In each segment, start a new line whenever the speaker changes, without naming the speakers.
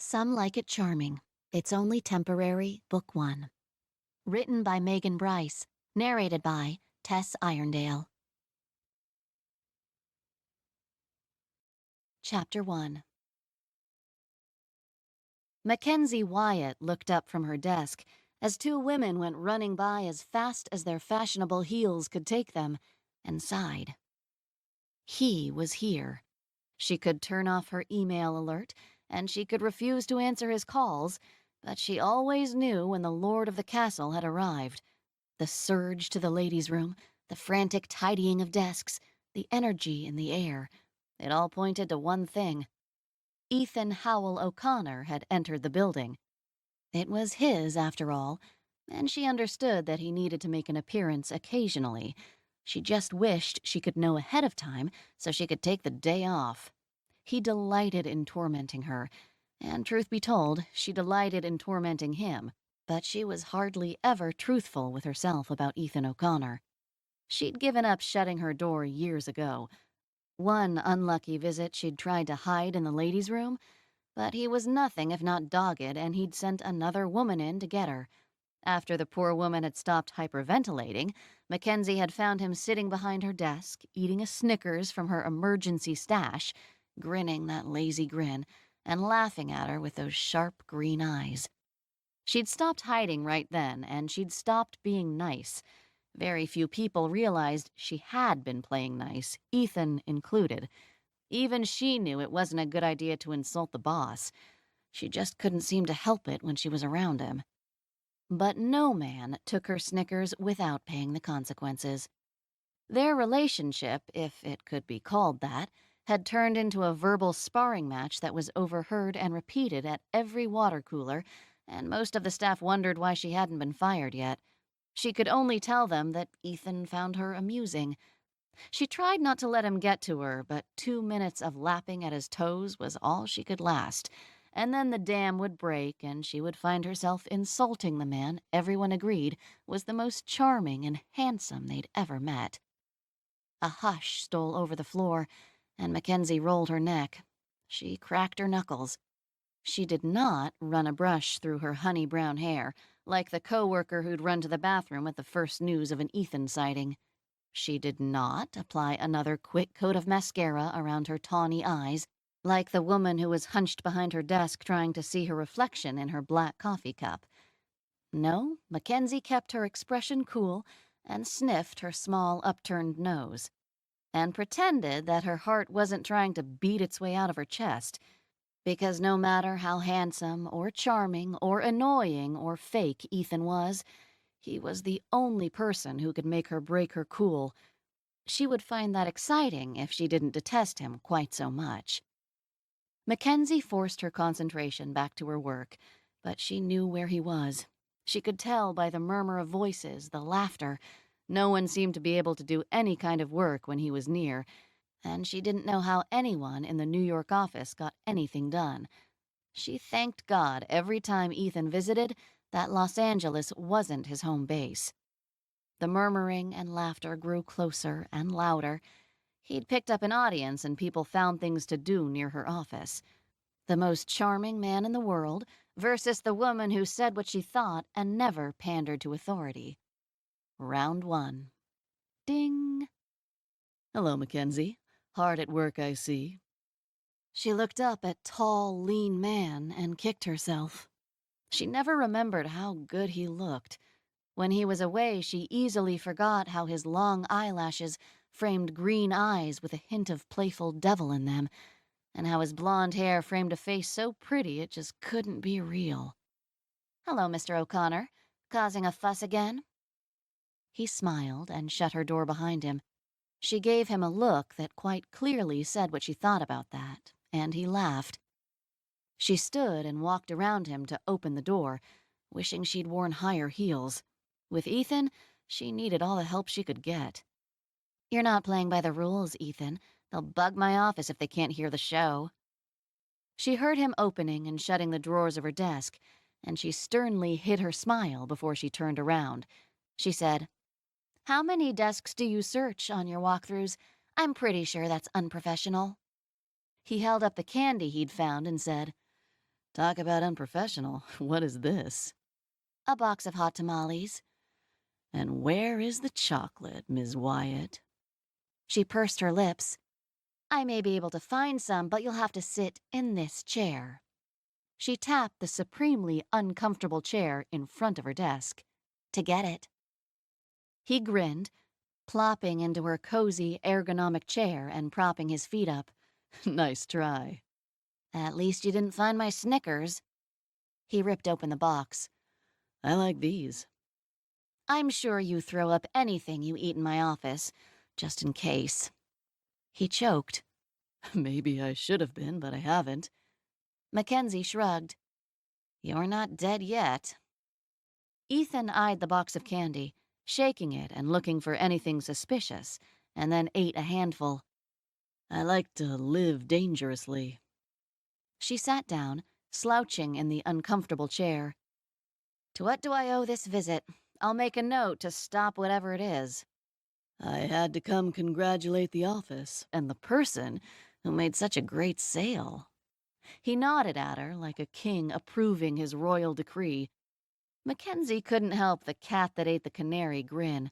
Some Like It Charming. It's Only Temporary, Book 1. Written by Megan Bryce. Narrated by Tess Irondale. Chapter 1. Mackenzie Wyatt looked up from her desk as two women went running by as fast as their fashionable heels could take them, and sighed. He was here. She could turn off her email alert, and she could refuse to answer his calls, but she always knew when the lord of the castle had arrived. The surge to the ladies' room, the frantic tidying of desks, the energy in the air, it all pointed to one thing. Ethan Howell O'Connor had entered the building. It was his, after all, and she understood that he needed to make an appearance occasionally. She just wished she could know ahead of time so she could take the day off. He delighted in tormenting her, and truth be told, she delighted in tormenting him, but she was hardly ever truthful with herself about Ethan O'Connor. She'd given up shutting her door years ago. One unlucky visit she'd tried to hide in the ladies' room, but he was nothing if not dogged, and he'd sent another woman in to get her. After the poor woman had stopped hyperventilating, Mackenzie had found him sitting behind her desk, eating a Snickers from her emergency stash, grinning that lazy grin, and laughing at her with those sharp green eyes. She'd stopped hiding right then, and she'd stopped being nice. Very few people realized she had been playing nice, Ethan included. Even she knew it wasn't a good idea to insult the boss. She just couldn't seem to help it when she was around him. But no man took her Snickers without paying the consequences. Their relationship, if it could be called that, had turned into a verbal sparring match that was overheard and repeated at every water cooler, and most of the staff wondered why she hadn't been fired yet. She could only tell them that Ethan found her amusing. She tried not to let him get to her, but 2 minutes of lapping at his toes was all she could last, and then the dam would break and she would find herself insulting the man everyone agreed was the most charming and handsome they'd ever met. A hush stole over the floor, and Mackenzie rolled her neck. She cracked her knuckles. She did not run a brush through her honey-brown hair, like the coworker who'd run to the bathroom at the first news of an Ethan sighting. She did not apply another quick coat of mascara around her tawny eyes, like the woman who was hunched behind her desk trying to see her reflection in her black coffee cup. No, Mackenzie kept her expression cool and sniffed her small upturned nose, and pretended that her heart wasn't trying to beat its way out of her chest, because no matter how handsome or charming or annoying or fake Ethan was, he was the only person who could make her break her cool. She would find that exciting if she didn't detest him quite so much. Mackenzie forced her concentration back to her work, but she knew where he was. She could tell by the murmur of voices, the laughter. No one seemed to be able to do any kind of work when he was near, and she didn't know how anyone in the New York office got anything done. She thanked God every time Ethan visited that Los Angeles wasn't his home base. The murmuring and laughter grew closer and louder. He'd picked up an audience and people found things to do near her office. The most charming man in the world versus the woman who said what she thought and never pandered to authority. Round 1. Ding. "Hello, Mackenzie. Hard at work, I see." She looked up at tall, lean man and kicked herself. She never remembered how good he looked. When he was away, she easily forgot how his long eyelashes framed green eyes with a hint of playful devil in them, and how his blonde hair framed a face so pretty it just couldn't be real. "Hello, Mr. O'Connor. Causing a fuss again?" He smiled and shut her door behind him. She gave him a look that quite clearly said what she thought about that, and he laughed. She stood and walked around him to open the door, wishing she'd worn higher heels. With Ethan, she needed all the help she could get. "You're not playing by the rules, Ethan. They'll bug my office if they can't hear the show." She heard him opening and shutting the drawers of her desk, and she sternly hid her smile before she turned around. She said, "How many desks do you search on your walkthroughs? I'm pretty sure that's unprofessional." He held up the candy he'd found and said, Talk about unprofessional. What is this? A box of hot tamales. And where is the chocolate, Miss Wyatt? She pursed her lips. I may be able to find some, but you'll have to sit in this chair. She tapped the supremely uncomfortable chair in front of her desk. To get it. He grinned, plopping into her cozy, ergonomic chair and propping his feet up. Nice try. At least you didn't find my Snickers. He ripped open the box. I like these. I'm sure you throw up anything you eat in my office, just in case. He choked. Maybe I should have been, but I haven't. Mackenzie shrugged. You're not dead yet. Ethan eyed the box of candy, shaking it and looking for anything suspicious, and then ate a handful. I like to live dangerously. She sat down, slouching in the uncomfortable chair. To what do I owe this visit? I'll make a note to stop whatever it is. I had to come congratulate the office and the person who made such a great sale. He nodded at her like a king approving his royal decree. Mackenzie couldn't help the cat that ate the canary grin.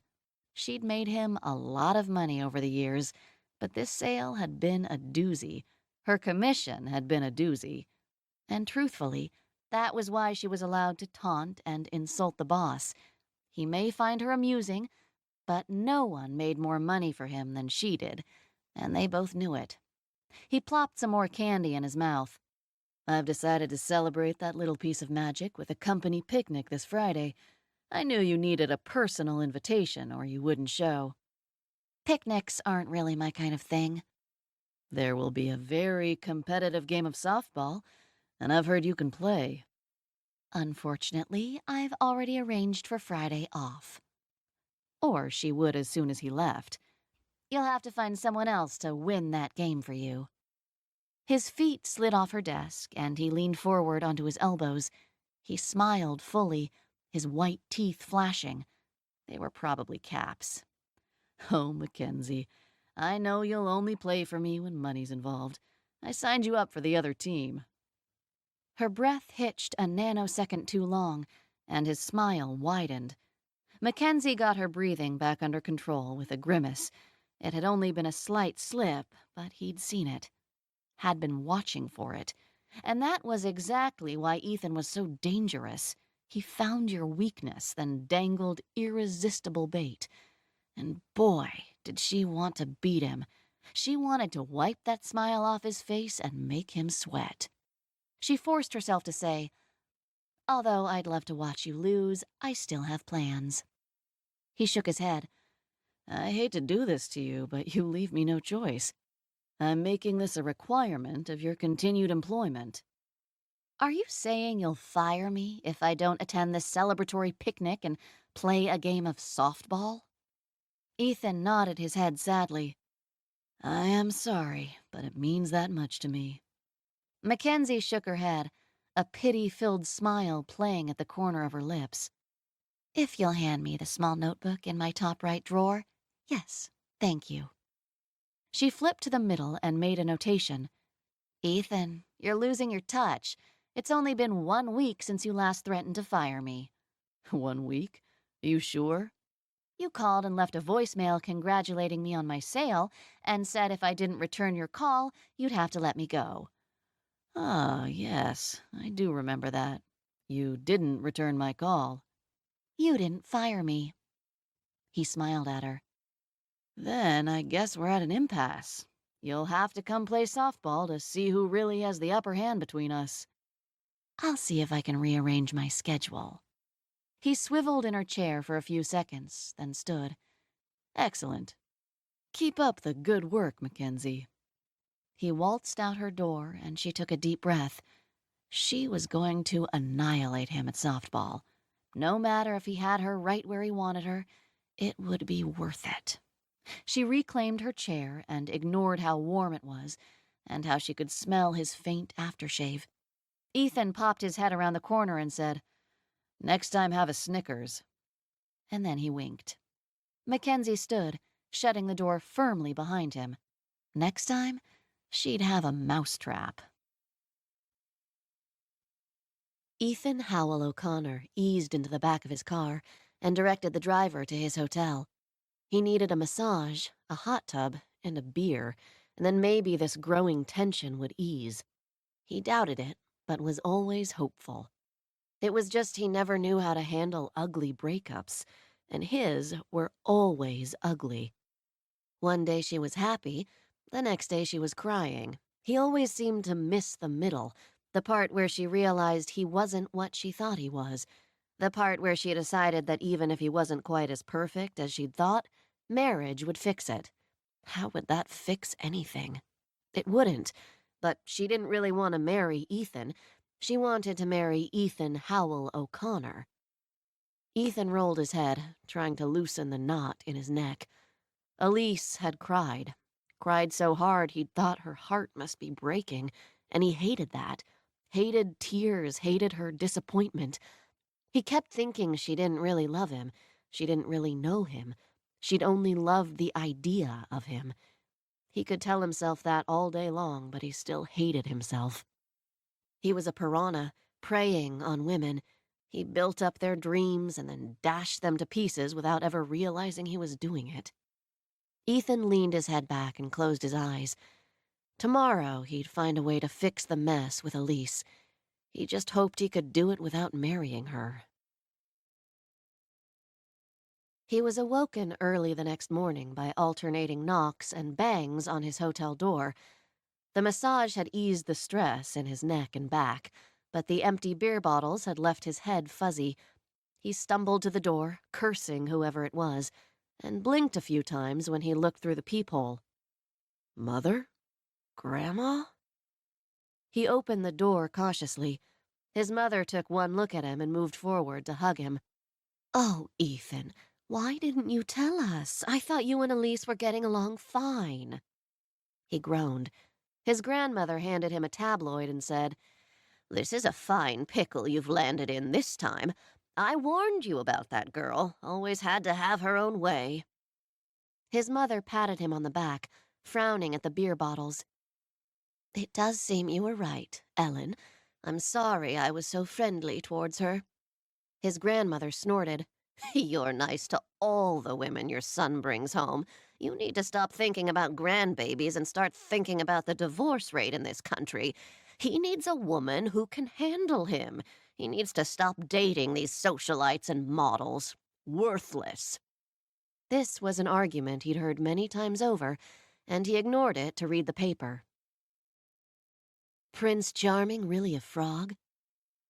She'd made him a lot of money over the years, but this sale had been a doozy. Her commission had been a doozy. And truthfully, that was why she was allowed to taunt and insult the boss. He may find her amusing, but no one made more money for him than she did, and they both knew it. He plopped some more candy in his mouth. I've decided to celebrate that little piece of magic with a company picnic this Friday. I knew you needed a personal invitation or you wouldn't show. Picnics aren't really my kind of thing. There will be a very competitive game of softball, and I've heard you can play. Unfortunately, I've already arranged for Friday off. Or she would as soon as he left. You'll have to find someone else to win that game for you. His feet slid off her desk, and he leaned forward onto his elbows. He smiled fully, his white teeth flashing. They were probably caps. Oh, Mackenzie, I know you'll only play for me when money's involved. I signed you up for the other team. Her breath hitched a nanosecond too long, and his smile widened. Mackenzie got her breathing back under control with a grimace. It had only been a slight slip, but he'd seen it. Had been watching for it. And that was exactly why Ethan was so dangerous. He found your weakness, then dangled irresistible bait. And boy, did she want to beat him. She wanted to wipe that smile off his face and make him sweat. She forced herself to say, although I'd love to watch you lose, I still have plans. He shook his head. I hate to do this to you, but you leave me no choice. I'm making this a requirement of your continued employment. Are you saying you'll fire me if I don't attend this celebratory picnic and play a game of softball? Ethan nodded his head sadly. I am sorry, but it means that much to me. Mackenzie shook her head, a pity-filled smile playing at the corner of her lips. If you'll hand me the small notebook in my top right drawer, yes, thank you. She flipped to the middle and made a notation. Ethan, you're losing your touch. It's only been 1 week since you last threatened to fire me. 1 week? You sure? You called and left a voicemail congratulating me on my sale and said if I didn't return your call, you'd have to let me go. Ah, yes, I do remember that. You didn't return my call. You didn't fire me. He smiled at her. Then I guess we're at an impasse. You'll have to come play softball to see who really has the upper hand between us. I'll see if I can rearrange my schedule. He swiveled in her chair for a few seconds, then stood. Excellent. Keep up the good work, Mackenzie. He waltzed out her door, and she took a deep breath. She was going to annihilate him at softball. No matter if he had her right where he wanted her, it would be worth it. She reclaimed her chair and ignored how warm it was and how she could smell his faint aftershave. Ethan popped his head around the corner and said, Next time have a Snickers. And then he winked. Mackenzie stood, shutting the door firmly behind him. Next time, she'd have a mousetrap. Ethan Howell O'Connor eased into the back of his car and directed the driver to his hotel. He needed a massage, a hot tub, and a beer, and then maybe this growing tension would ease. He doubted it, but was always hopeful. It was just he never knew how to handle ugly breakups, and his were always ugly. One day she was happy, the next day she was crying. He always seemed to miss the middle, the part where she realized he wasn't what she thought he was, the part where she decided that even if he wasn't quite as perfect as she'd thought, marriage would fix it. How would that fix anything? It wouldn't, but she didn't really want to marry Ethan. She wanted to marry Ethan Howell O'Connor. Ethan rolled his head, trying to loosen the knot in his neck. Elise had cried so hard he'd thought her heart must be breaking, and he hated that. Hated tears, hated her disappointment. He kept thinking she didn't really love him. She didn't really know him. She'd only loved the idea of him. He could tell himself that all day long, but he still hated himself. He was a piranha, preying on women. He built up their dreams and then dashed them to pieces without ever realizing he was doing it. Ethan leaned his head back and closed his eyes. Tomorrow he'd find a way to fix the mess with Elise. He just hoped he could do it without marrying her. He was awoken early the next morning by alternating knocks and bangs on his hotel door. The massage had eased the stress in his neck and back, but the empty beer bottles had left his head fuzzy. He stumbled to the door, cursing whoever it was, and blinked a few times when he looked through the peephole. Mother? Grandma? He opened the door cautiously. His mother took one look at him and moved forward to hug him. Oh, Ethan, why didn't you tell us? I thought you and Elise were getting along fine. He groaned. His grandmother handed him a tabloid and said, "This is a fine pickle you've landed in this time. I warned you about that girl. Always had to have her own way." His mother patted him on the back, frowning at the beer bottles. "It does seem you were right, Ellen. I'm sorry I was so friendly towards her." His grandmother snorted. "You're nice to all the women your son brings home. You need to stop thinking about grandbabies and start thinking about the divorce rate in this country. He needs a woman who can handle him. He needs to stop dating these socialites and models. Worthless." This was an argument he'd heard many times over, and he ignored it to read the paper. Prince Charming really a frog?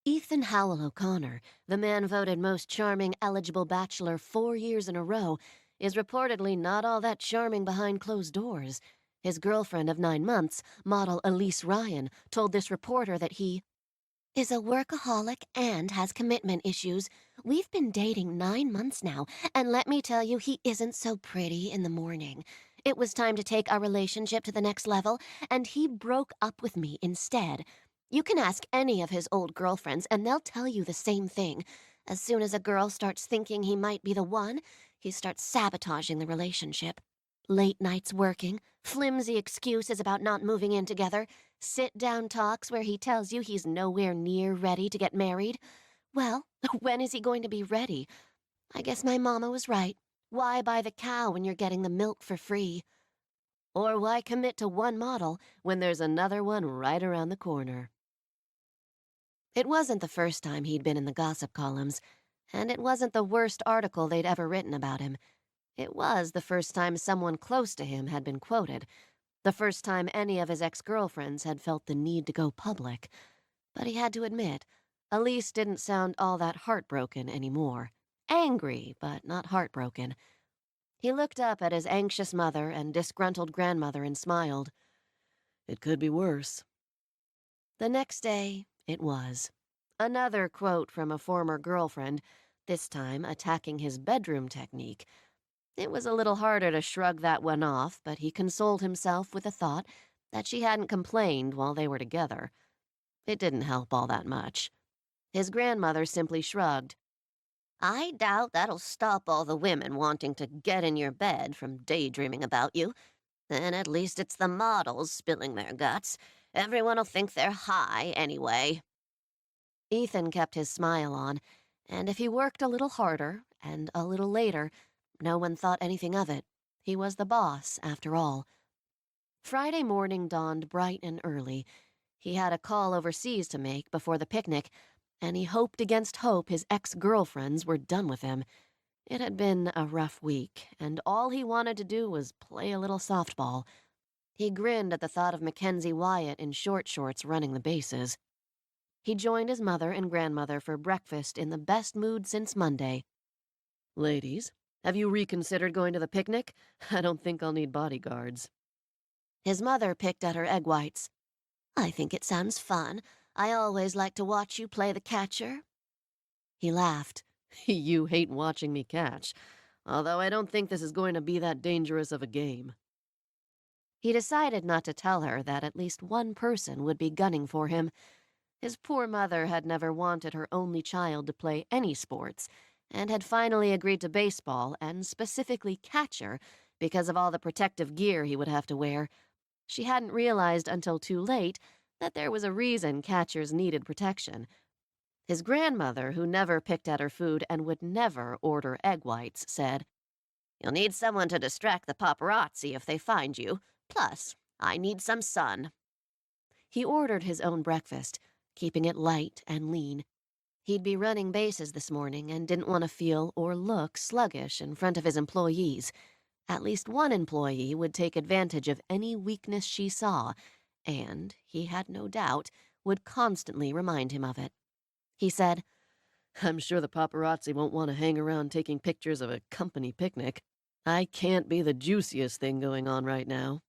Ethan Howell O'Connor, the man voted most charming eligible bachelor 4 years in a row, is reportedly not all that charming behind closed doors. His girlfriend of 9 months, model Elise Ryan, told this reporter that he is a workaholic and has commitment issues. We've been dating 9 months now, and let me tell you, he isn't so pretty in the morning. It was time to take our relationship to the next level, and he broke up with me instead. You can ask any of his old girlfriends, and they'll tell you the same thing. As soon as a girl starts thinking he might be the one, he starts sabotaging the relationship. Late nights working, flimsy excuses about not moving in together, sit-down talks where he tells you he's nowhere near ready to get married. Well, when is he going to be ready? I guess my mama was right. Why buy the cow when you're getting the milk for free? Or why commit to one model when there's another one right around the corner? It wasn't the first time he'd been in the gossip columns, and it wasn't the worst article they'd ever written about him. It was the first time someone close to him had been quoted, the first time any of his ex-girlfriends had felt the need to go public. But he had to admit, Elise didn't sound all that heartbroken anymore. Angry, but not heartbroken. He looked up at his anxious mother and disgruntled grandmother and smiled. It could be worse. The next day, it was. Another quote from a former girlfriend, this time attacking his bedroom technique. It was a little harder to shrug that one off, but he consoled himself with the thought that she hadn't complained while they were together. It didn't help all that much. His grandmother simply shrugged. "I doubt that'll stop all the women wanting to get in your bed from daydreaming about you. Then at least it's the models spilling their guts. Everyone'll think they're high anyway." Ethan kept his smile on, and if he worked a little harder and a little later, no one thought anything of it. He was the boss, after all. Friday morning dawned bright and early. He had a call overseas to make before the picnic, and he hoped against hope his ex-girlfriends were done with him. It had been a rough week, and all he wanted to do was play a little softball. He grinned at the thought of Mackenzie Wyatt in short shorts running the bases. He joined his mother and grandmother for breakfast in the best mood since Monday. "Ladies, have you reconsidered going to the picnic? I don't think I'll need bodyguards." His mother picked at her egg whites. "I think it sounds fun. I always like to watch you play the catcher." He laughed. "You hate watching me catch, although I don't think this is going to be that dangerous of a game." He decided not to tell her that at least one person would be gunning for him. His poor mother had never wanted her only child to play any sports, and had finally agreed to baseball, and specifically catcher, because of all the protective gear he would have to wear. She hadn't realized until too late that there was a reason catchers needed protection. His grandmother, who never picked at her food and would never order egg whites, said, "You'll need someone to distract the paparazzi if they find you. Plus, I need some sun." He ordered his own breakfast, keeping it light and lean. He'd be running bases this morning and didn't want to feel or look sluggish in front of his employees. At least one employee would take advantage of any weakness she saw, and, he had no doubt, would constantly remind him of it. He said, "I'm sure the paparazzi won't want to hang around taking pictures of a company picnic. I can't be the juiciest thing going on right now."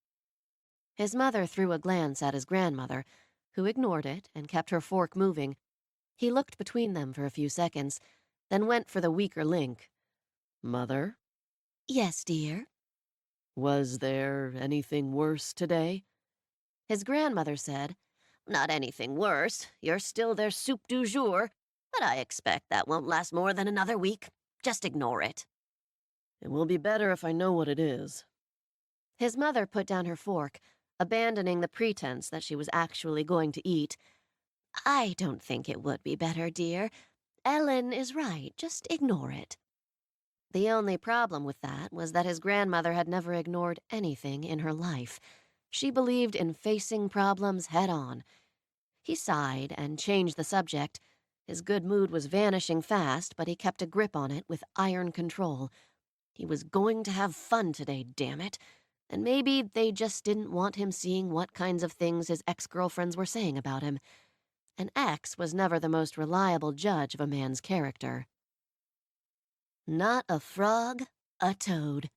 His mother threw a glance at his grandmother, who ignored it and kept her fork moving. He looked between them for a few seconds, then went for the weaker link. "Mother?" "Yes, dear." "Was there anything worse today?" His grandmother said, "Not anything worse. You're still their soup du jour, but I expect that won't last more than another week. Just ignore it." "It will be better if I know what it is." His mother put down her fork, abandoning the pretense that she was actually going to eat. "I don't think it would be better, dear. Ellen is right. Just ignore it." The only problem with that was that his grandmother had never ignored anything in her life. She believed in facing problems head-on. He sighed and changed the subject. His good mood was vanishing fast, but he kept a grip on it with iron control. He was going to have fun today, damn it. And maybe they just didn't want him seeing what kinds of things his ex-girlfriends were saying about him. An ex was never the most reliable judge of a man's character. Not a frog, a toad.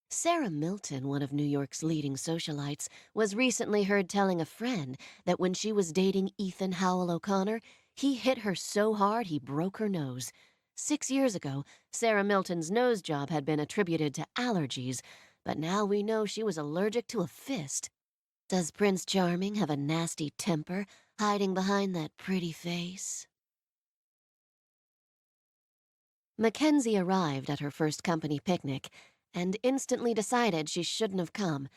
Sarah Milton, one of New York's leading socialites, was recently heard telling a friend that when she was dating Ethan Howell O'Connor, he hit her so hard he broke her nose. 6 years ago, Sarah Milton's nose job had been attributed to allergies, but now we know she was allergic to a fist. Does Prince Charming have a nasty temper hiding behind that pretty face? Mackenzie arrived at her first company picnic and instantly decided she shouldn't have come.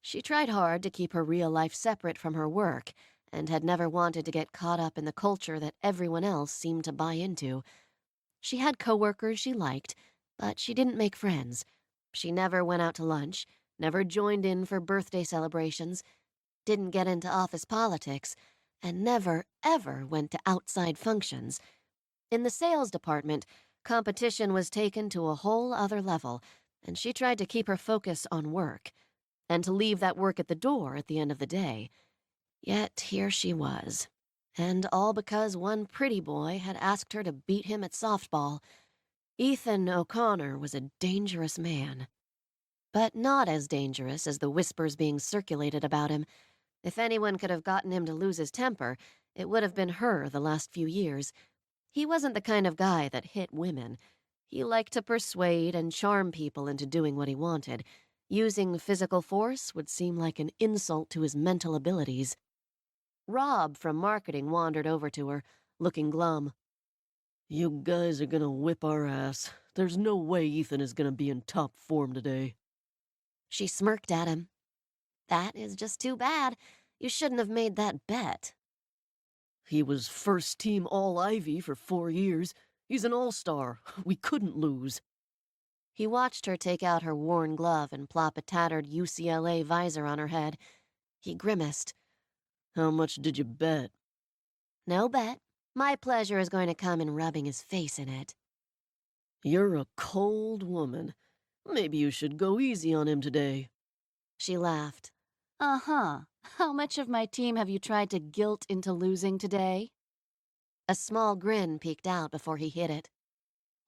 She tried hard to keep her real life separate from her work and had never wanted to get caught up in the culture that everyone else seemed to buy into. She had coworkers she liked, but she didn't make friends. She never went out to lunch, never joined in for birthday celebrations, didn't get into office politics, and never, ever went to outside functions. In the sales department, competition was taken to a whole other level, and she tried to keep her focus on work, and to leave that work at the door at the end of the day. Yet here she was, and all because one pretty boy had asked her to beat him at softball. Ethan O'Connor was a dangerous man, but not as dangerous as the whispers being circulated about him. If anyone could have gotten him to lose his temper, it would have been her the last few years. He wasn't the kind of guy that hit women. He liked to persuade and charm people into doing what he wanted. Using physical force would seem like an insult to his mental abilities. Rob from marketing wandered over to her, looking glum. "You guys are gonna whip our ass. There's no way Ethan is gonna be in top form today." She smirked at him. "That is just too bad. You shouldn't have made that bet."
He was first team All-Ivy for 4 years. He's an all-star. We couldn't lose.
He watched her take out her worn glove and plop a tattered UCLA visor on her head. He grimaced.
How much did you bet?
No bet. My pleasure is going to come in rubbing his face in it.
You're a cold woman. Maybe you should go easy on him today.
She laughed. Uh-huh. How much of my team have you tried to guilt into losing today? A small grin peeked out before he hit it.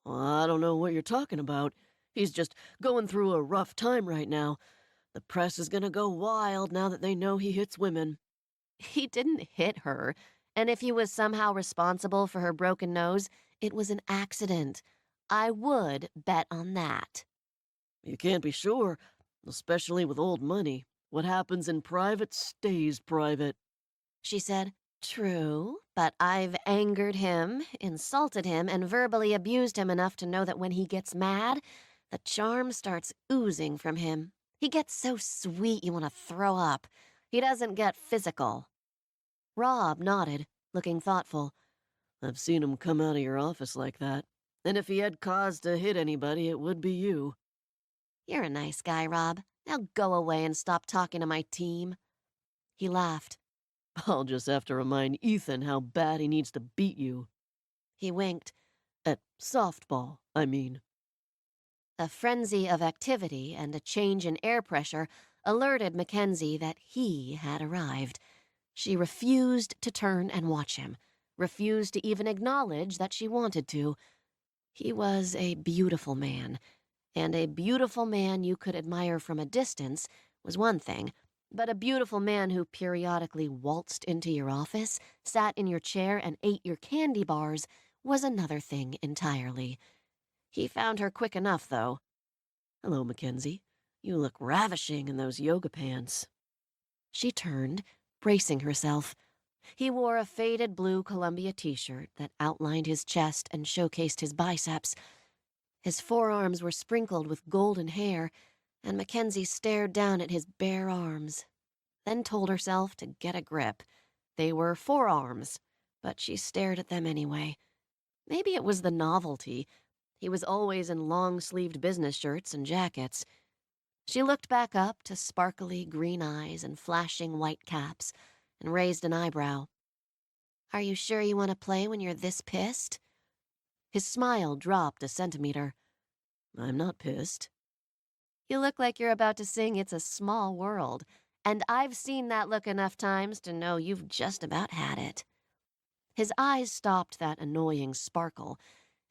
I don't know what you're talking about. He's just going through a rough time right now. The press is gonna go wild now that they know he hits women.
He didn't hit her, and if he was somehow responsible for her broken nose, it was an accident. I would bet on that.
You can't be sure, especially with old money. What happens in private stays private.
She said, True, but I've angered him, insulted him, and verbally abused him enough to know that when he gets mad, the charm starts oozing from him. He gets so sweet you want to throw up. He doesn't get physical. Rob nodded, looking thoughtful.
I've seen him come out of your office like that. And if he had cause to hit anybody, it would be you.
You're a nice guy, Rob. Now go away and stop talking to my team. He laughed.
I'll just have to remind Ethan how bad he needs to beat you.
He winked.
At softball, I mean.
A frenzy of activity and a change in air pressure alerted Mackenzie that he had arrived. She refused to turn and watch him, refused to even acknowledge that she wanted to. He was a beautiful man, and a beautiful man you could admire from a distance was one thing, but a beautiful man who periodically waltzed into your office, sat in your chair, and ate your candy bars was another thing entirely. He found her quick enough, though.
Hello, Mackenzie. You look ravishing in those yoga pants.
She turned, bracing herself. He wore a faded blue Columbia t-shirt that outlined his chest and showcased his biceps. His forearms were sprinkled with golden hair, and Mackenzie stared down at his bare arms, then told herself to get a grip. They were forearms, but she stared at them anyway. Maybe it was the novelty. He was always in long-sleeved business shirts and jackets. She looked back up to sparkly green eyes and flashing white caps and raised an eyebrow. Are you sure you want to play when you're this pissed? His smile dropped a centimeter.
I'm not pissed.
You look like you're about to sing It's a Small World, and I've seen that look enough times to know you've just about had it. His eyes stopped that annoying sparkle,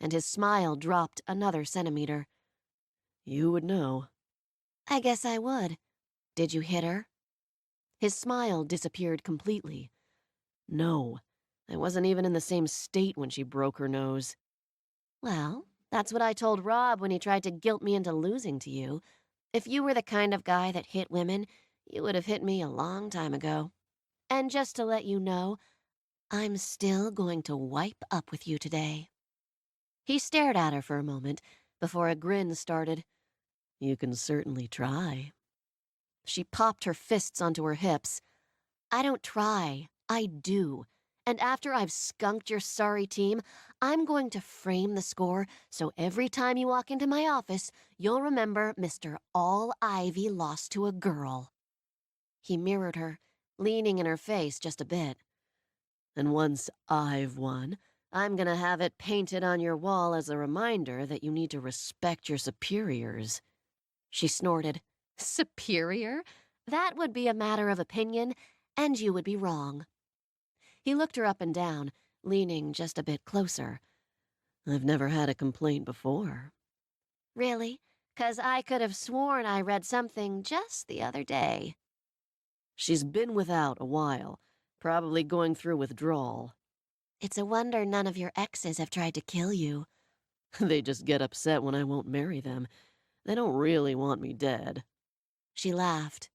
and his smile dropped another centimeter.
You would know.
I guess I would. Did you hit her? His smile disappeared completely.
No, I wasn't even in the same state when she broke her nose.
Well, that's what I told Rob when he tried to guilt me into losing to you. If you were the kind of guy that hit women, you would have hit me a long time ago. And just to let you know, I'm still going to wipe up with you today. He stared at her for a moment before a grin started.
You can certainly try.
She popped her fists onto her hips. I don't try, I do. And after I've skunked your sorry team, I'm going to frame the score so every time you walk into my office, you'll remember Mr. All-Ivy lost to a girl. He mirrored her, leaning in her face just a bit.
And once I've won, I'm gonna have it painted on your wall as a reminder that you need to respect your superiors.
She snorted. Superior? That would be a matter of opinion, and you would be wrong. He looked her up and down, leaning just a bit closer.
I've never had a complaint before.
Really? 'Cause I could have sworn I read something just the other day.
She's been without a while, probably going through withdrawal.
It's a wonder none of your exes have tried to kill you.
They just get upset when I won't marry them. They don't really want me dead.
She laughed.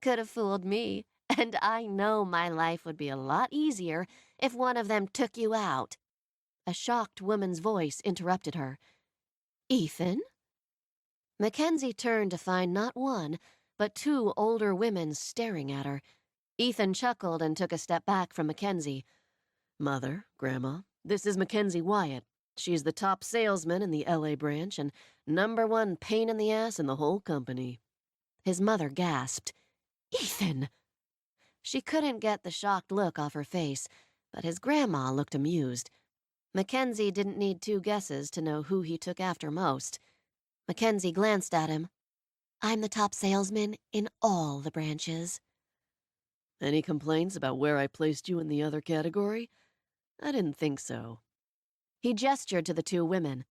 Could have fooled me, and I know my life would be a lot easier if one of them took you out. A shocked woman's voice interrupted her. Ethan? Mackenzie turned to find not one, but two older women staring at her. Ethan chuckled and took a step back from Mackenzie.
Mother, Grandma, this is Mackenzie Wyatt. She's the top salesman in the LA branch and #1 pain in the ass in the whole company."
His mother gasped. "Ethan!" She couldn't get the shocked look off her face, but his grandma looked amused. Mackenzie didn't need 2 guesses to know who he took after most. Mackenzie glanced at him. "I'm the top salesman in all the branches."
"Any complaints about where I placed you in the other category? I didn't think so."
He gestured to the 2 women.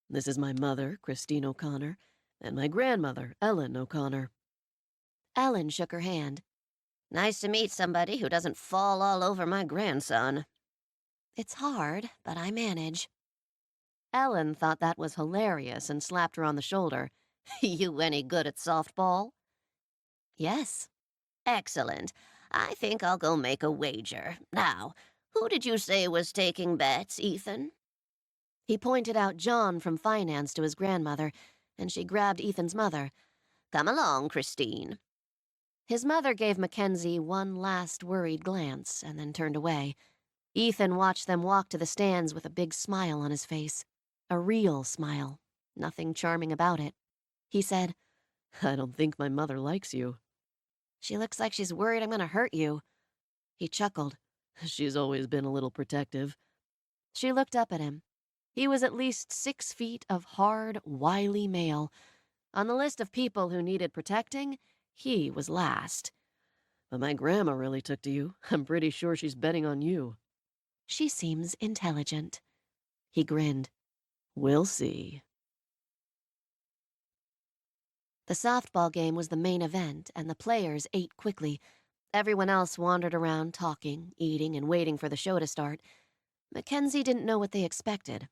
"This is my mother, Christine O'Connor, and my grandmother, Ellen O'Connor."
Ellen shook her hand.
"Nice to meet somebody who doesn't fall all over my grandson."
"It's hard, but I manage." Ellen thought that was hilarious and slapped her on the shoulder.
"You any good at softball?"
"Yes."
"Excellent. I think I'll go make a wager. Now, who did you say was taking bets, Ethan?"
He pointed out John from finance to his grandmother, and she grabbed Ethan's mother.
"Come along, Christine."
His mother gave Mackenzie one last worried glance and then turned away. Ethan watched them walk to the stands with a big smile on his face. A real smile. Nothing charming about it. He said,
"I don't think my mother likes you."
"She looks like she's worried I'm going to hurt you." He chuckled.
"She's always been a little protective."
She looked up at him. He was at least 6 feet of hard, wily male. On the list of people who needed protecting, he was last.
"But my grandma really took to you. I'm pretty sure she's betting on you."
"She seems intelligent." He grinned.
"We'll see."
The softball game was the main event, and the players ate quickly. Everyone else wandered around talking, eating, and waiting for the show to start. Mackenzie didn't know what they expected.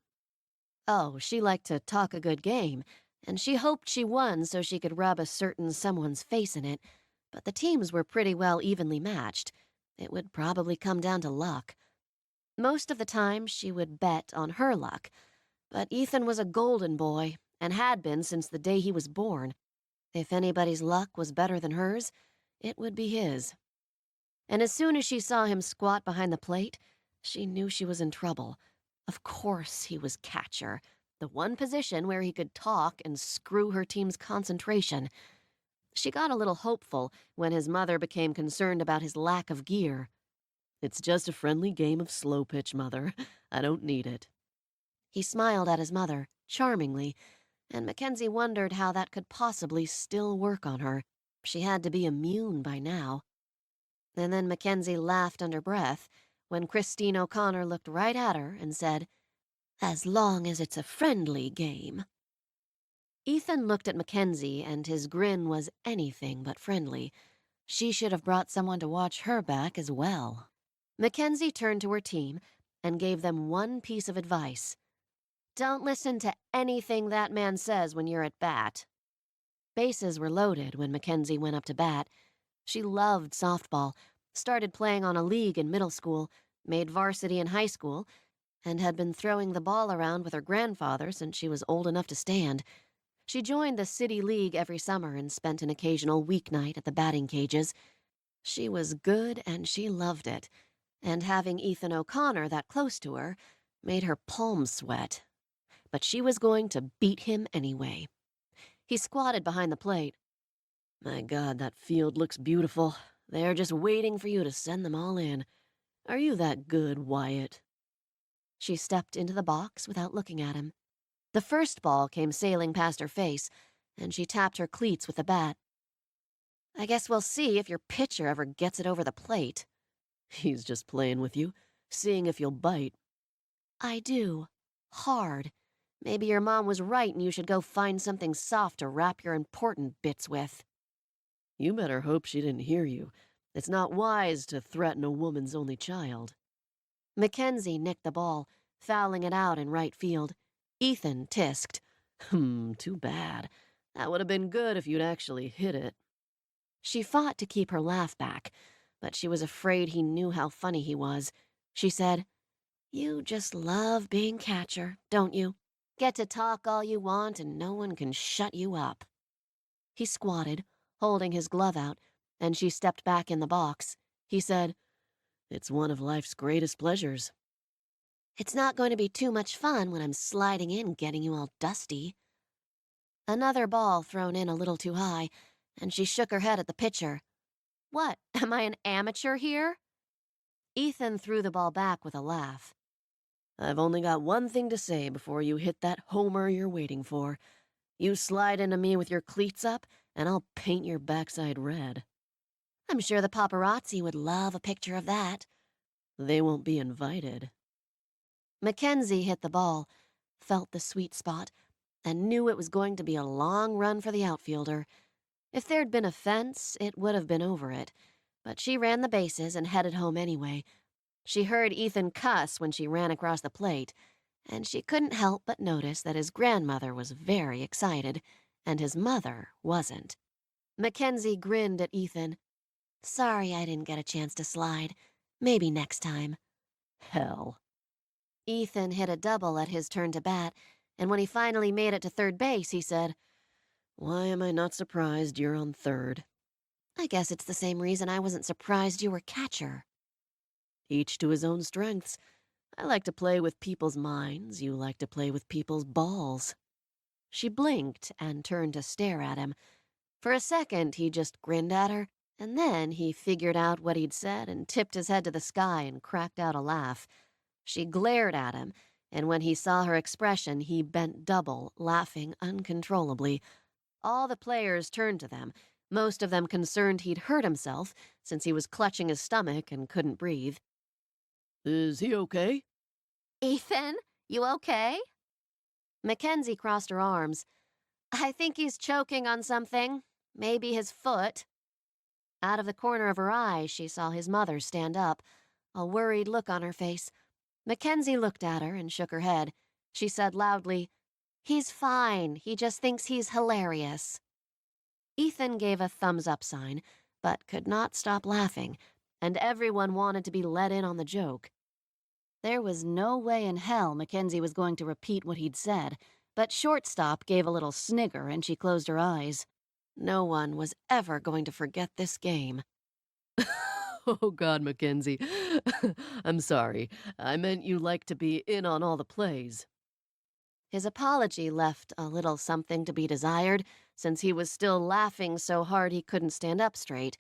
Oh, she liked to talk a good game, and she hoped she won so she could rub a certain someone's face in it, but the teams were pretty well evenly matched. It would probably come down to luck. Most of the time, she would bet on her luck, but Ethan was a golden boy, and had been since the day he was born. If anybody's luck was better than hers, it would be his. And as soon as she saw him squat behind the plate, she knew she was in trouble. Of course he was catcher, the one position where he could talk and screw her team's concentration. She got a little hopeful when his mother became concerned about his lack of gear.
"It's just a friendly game of slow pitch, Mother. I don't need it."
He smiled at his mother, charmingly, and Mackenzie wondered how that could possibly still work on her. She had to be immune by now. And then Mackenzie laughed under breath when Christine O'Connor looked right at her and said, "As long as it's a friendly game." Ethan looked at Mackenzie, and his grin was anything but friendly. She should have brought someone to watch her back as well. Mackenzie turned to her team and gave them one piece of advice. "Don't listen to anything that man says when you're at bat." Bases were loaded when Mackenzie went up to bat. She loved softball, started playing on a league in middle school, made varsity in high school, and had been throwing the ball around with her grandfather since she was old enough to stand. She joined the city league every summer and spent an occasional weeknight at the batting cages. She was good and she loved it, and having Ethan O'Connor that close to her made her palms sweat. But she was going to beat him anyway. He squatted behind the plate.
"My God, that field looks beautiful. They're just waiting for you to send them all in. Are you that good, Wyatt?"
She stepped into the box without looking at him. The first ball came sailing past her face, and she tapped her cleats with the bat. "I guess we'll see if your pitcher ever gets it over the plate."
"He's just playing with you, seeing if you'll bite."
"I do. Hard. Maybe your mom was right and you should go find something soft to wrap your important bits with."
"You better hope she didn't hear you. It's not wise to threaten a woman's only child."
Mackenzie nicked the ball, fouling it out in right field. Ethan tisked.
Too bad. That would have been good if you'd actually hit it."
She fought to keep her laugh back, but she was afraid he knew how funny he was. She said, "You just love being catcher, don't you? Get to talk all you want and no one can shut you up." He squatted, holding his glove out, and she stepped back in the box. He said,
It's one of life's greatest pleasures.
It's not going to be too much fun when I'm sliding in getting you all dusty.
Another ball thrown in a little too high, and she shook her head at the pitcher. What, am I an amateur here? Ethan threw the ball back with a laugh.
I've only got one thing to say before you hit that homer you're waiting for. You slide into me with your cleats up, and I'll paint your backside red.
I'm sure the paparazzi would love a picture of that.
They won't be invited.
Mackenzie hit the ball, felt the sweet spot, and knew it was going to be a long run for the outfielder. If there'd been a fence, it would have been over it, but she ran the bases and headed home anyway. She heard Ethan cuss when she ran across the plate, and she couldn't help but notice that his grandmother was very excited, and his mother wasn't. Mackenzie grinned at Ethan. Sorry I didn't get a chance to slide. Maybe next time.
Hell.
Ethan hit a double at his turn to bat, and when he finally made it to third base, he said,
Why am I not surprised you're on third?
I guess it's the same reason I wasn't surprised you were catcher.
Each to his own strengths. I like to play with people's minds. You like to play with people's balls.
She blinked and turned to stare at him. For a second, he just grinned at her, and then he figured out what he'd said and tipped his head to the sky and cracked out a laugh. She glared at him, and when he saw her expression, he bent double, laughing uncontrollably. All the players turned to them, most of them concerned he'd hurt himself, since he was clutching his stomach and couldn't breathe.
Is he okay?
Ethan, you okay? Mackenzie crossed her arms. I think he's choking on something. Maybe his foot. Out of the corner of her eye, she saw his mother stand up, a worried look on her face. Mackenzie looked at her and shook her head. She said loudly, He's fine. He just thinks he's hilarious. Ethan gave a thumbs-up sign, but could not stop laughing, and everyone wanted to be let in on the joke. There was no way in hell Mackenzie was going to repeat what he'd said, but Shortstop gave a little snigger and she closed her eyes. No one was ever going to forget this game.
Oh, God, Mackenzie. I'm sorry. I meant you like to be in on all the plays.
His apology left a little something to be desired, since he was still laughing so hard he couldn't stand up straight,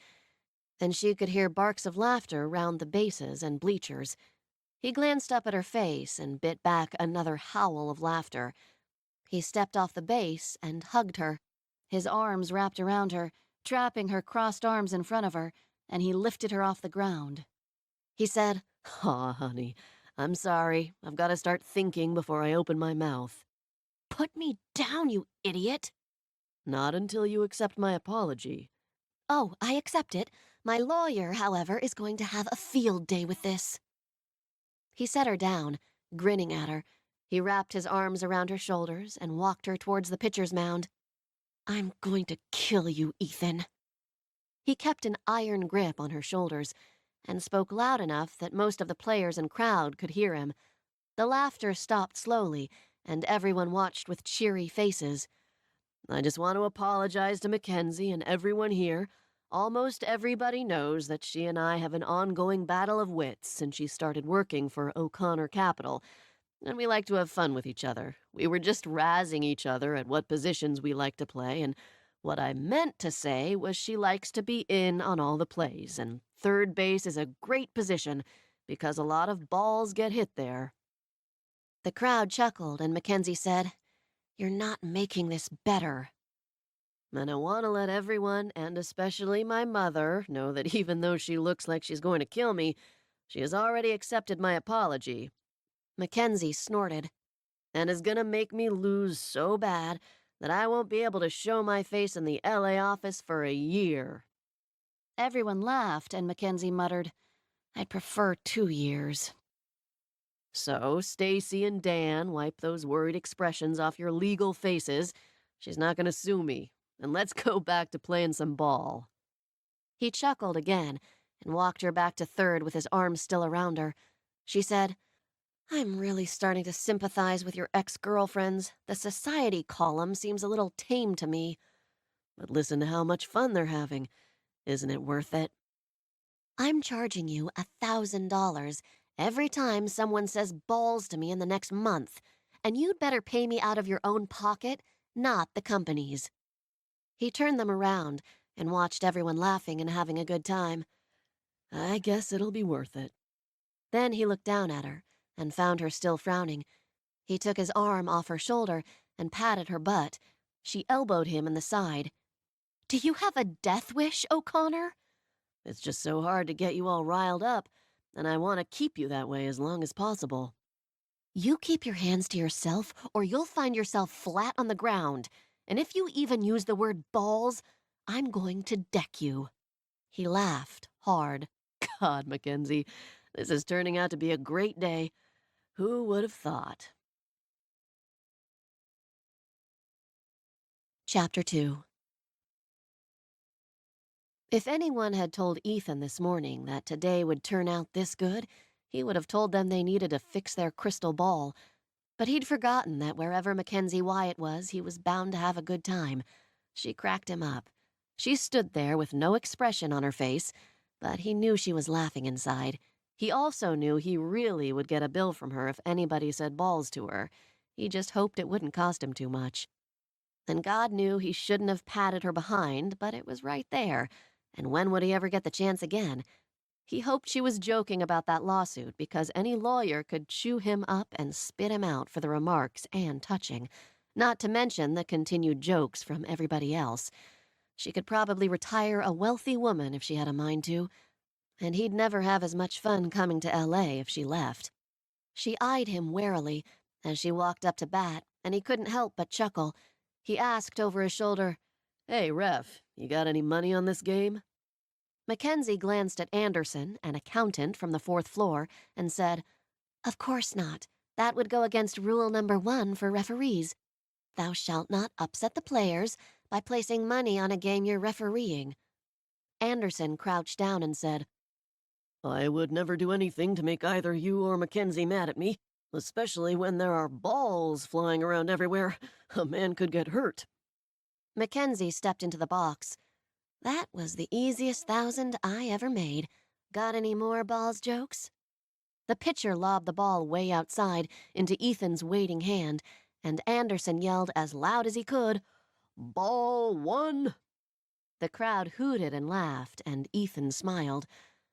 and she could hear barks of laughter round the bases and bleachers. He glanced up at her face and bit back another howl of laughter. He stepped off the base and hugged her, his arms wrapped around her, trapping her crossed arms in front of her, and he lifted her off the ground. He said,
Aw, honey, I'm sorry. I've got to start thinking before I open my mouth.
Put me down, you idiot.
Not until you accept my apology.
Oh, I accept it. My lawyer, however, is going to have a field day with this. He set her down, grinning at her. He wrapped his arms around her shoulders and walked her towards the pitcher's mound. I'm going to kill you, Ethan. He kept an iron grip on her shoulders and spoke loud enough that most of the players and crowd could hear him. The laughter stopped slowly, and everyone watched with cheery faces.
I just want to apologize to Mackenzie and everyone here. Almost everybody knows that she and I have an ongoing battle of wits since she started working for O'Connor Capital, and we like to have fun with each other. We were just razzing each other at what positions we like to play, and what I meant to say was she likes to be in on all the plays, and third base is a great position because a lot of balls get hit there.
The crowd chuckled, and Mackenzie said, You're not making this better.
And I want to let everyone, and especially my mother, know that even though she looks like she's going to kill me, she has already accepted my apology.
Mackenzie snorted.
And is going to make me lose so bad that I won't be able to show my face in the LA office for a year.
Everyone laughed, and Mackenzie muttered, I'd prefer 2 years.
So, Stacy and Dan, wipe those worried expressions off your legal faces. She's not going to sue me. And let's go back to playing some ball.
He chuckled again and walked her back to third with his arms still around her. She said, I'm really starting to sympathize with your ex-girlfriends. The society column seems a little tame to me.
But listen to how much fun they're having. Isn't it worth it? I'm charging you $1,000 every time someone says balls to me in the next month, and you'd better pay me out of your own pocket, not the company's." He turned them around and watched everyone laughing and having a good time. "I guess it'll be worth it." Then he looked down at her and found her still frowning. He took his arm off her shoulder and patted her butt. She elbowed him in the side. "Do you have a death wish, O'Connor?" "It's just so hard to get you all riled up, and I want to keep you that way as long as possible." "You keep your hands to yourself, or you'll find yourself flat on the ground. And if you even use the word balls, I'm going to deck you." He laughed hard. "God, Mackenzie, this is turning out to be a great day. Who would have thought?" Chapter 2. If anyone had told Ethan this morning that today would turn out this good, he would have told them they needed to fix their crystal ball. But he'd forgotten that wherever Mackenzie Wyatt was, he was bound to have a good time. She cracked him up. She stood there with no expression on her face, but he knew she was laughing inside. He also knew he really would get a bill from her if anybody said balls to her. He just hoped it wouldn't cost him too much. And God knew he shouldn't have patted her behind, but it was right there. And when would he ever get the chance again? He hoped she was joking about that lawsuit because any lawyer could chew him up and spit him out for the remarks and touching, not to mention the continued jokes from everybody else. She could probably retire a wealthy woman if she had a mind to, and he'd never have as much fun coming to L.A. if she left. She eyed him warily as she walked up to bat, and he couldn't help but chuckle. He asked over his shoulder, "Hey, ref, you got any money on this game?" Mackenzie glanced at Anderson, an accountant from the 4th floor, and said, "Of course not. That would go against rule number 1 for referees. Thou shalt not upset the players by placing money on a game you're refereeing." Anderson crouched down and said, "I would never do anything to make either you or Mackenzie mad at me, especially when there are balls flying around everywhere. A man could get hurt." Mackenzie stepped into the box. "That was the easiest 1,000 I ever made. Got any more balls jokes?" The pitcher lobbed the ball way outside into Ethan's waiting hand, and Anderson yelled as loud as he could, "Ball 1!" The crowd hooted and laughed, and Ethan smiled.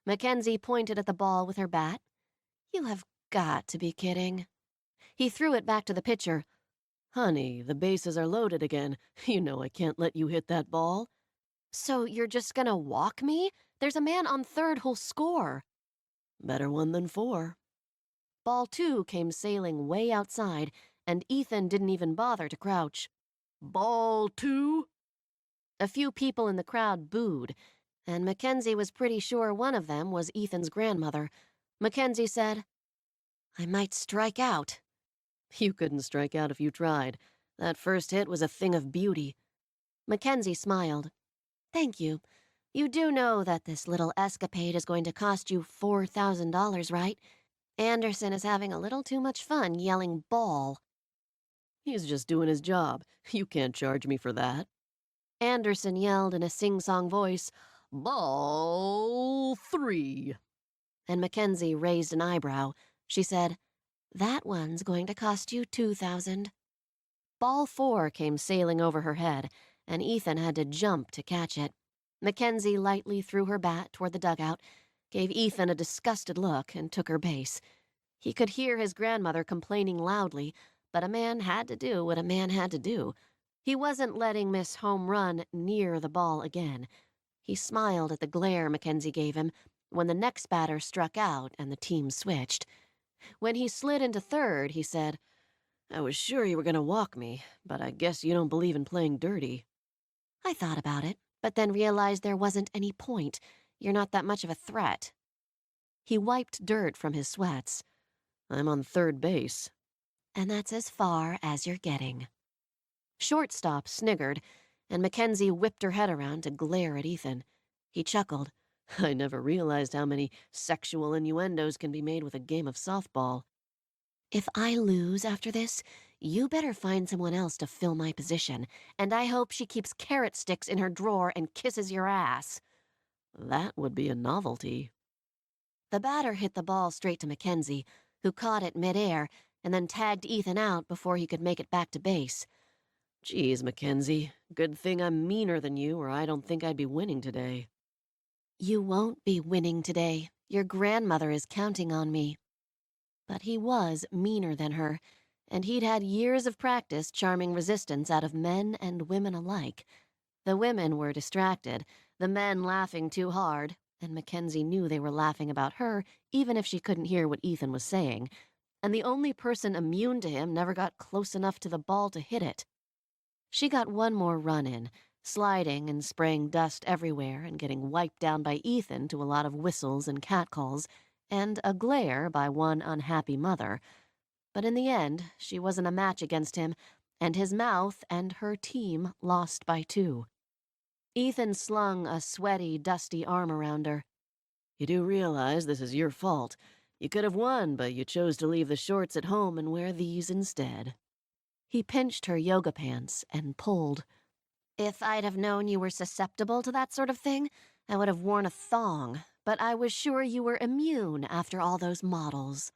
Mackenzie pointed at the ball with her bat. "You have got to be kidding." He threw it back to the pitcher. "Honey, the bases are loaded again. You know I can't let you hit that ball." "So you're just gonna walk me? There's a man on third who'll score." "Better one than 4. Ball 2 came sailing way outside, and Ethan didn't even bother to crouch. "Ball 2?" A few people in the crowd booed, and Mackenzie was pretty sure one of them was Ethan's grandmother. Mackenzie said, "I might strike out." "You couldn't strike out if you tried. That first hit was a thing of beauty." Mackenzie smiled. "Thank you. You do know that this little escapade is going to cost you $4,000, right? Anderson is having a little too much fun yelling ball." "He's just doing his job. You can't charge me for that." Anderson yelled in a sing-song voice, "Ball 3." And Mackenzie raised an eyebrow. She said, "That one's going to cost you $2,000. Ball 4 came sailing over her head, and Ethan had to jump to catch it. Mackenzie lightly threw her bat toward the dugout, gave Ethan a disgusted look, and took her base. He could hear his grandmother complaining loudly, but a man had to do what a man had to do. He wasn't letting Miss Home Run near the ball again. He smiled at the glare Mackenzie gave him when the next batter struck out and the team switched. When he slid into third, he said, "I was sure you were going to walk me, but I guess you don't believe in playing dirty." I thought about it, but then realized there wasn't any point. You're not that much of a threat. He wiped dirt from his sweats. "I'm on third base." "And that's as far as you're getting." Shortstop sniggered, and Mackenzie whipped her head around to glare at Ethan. He chuckled. "I never realized how many sexual innuendos can be made with a game of softball." "If I lose after this, you better find someone else to fill my position, and I hope she keeps carrot sticks in her drawer and kisses your ass." That would be a novelty.
The batter hit the ball straight to Mackenzie, who caught it midair and then tagged Ethan out before he could make it back to base.
Geez, Mackenzie, good thing I'm meaner than you, or I don't think I'd be winning today.
You won't be winning today. Your grandmother is counting on me. But he was meaner than her, and he'd had years of practice charming resistance out of men and women alike. The women were distracted, the men laughing too hard, and Mackenzie knew they were laughing about her even if she couldn't hear what Ethan was saying. And the only person immune to him never got close enough to the ball to hit it. She got one more run in, sliding and spraying dust everywhere and getting wiped down by Ethan to a lot of whistles and catcalls, and a glare by one unhappy mother. But in the end, she wasn't a match against him, and his mouth and her team lost by 2. Ethan slung a sweaty, dusty arm around her.
You do realize this is your fault. You could have won, but you chose to leave the shorts at home and wear these instead.
He pinched her yoga pants and pulled. If I'd have known you were susceptible to that sort of thing, I would have worn a thong, but I was sure you were immune after all those models.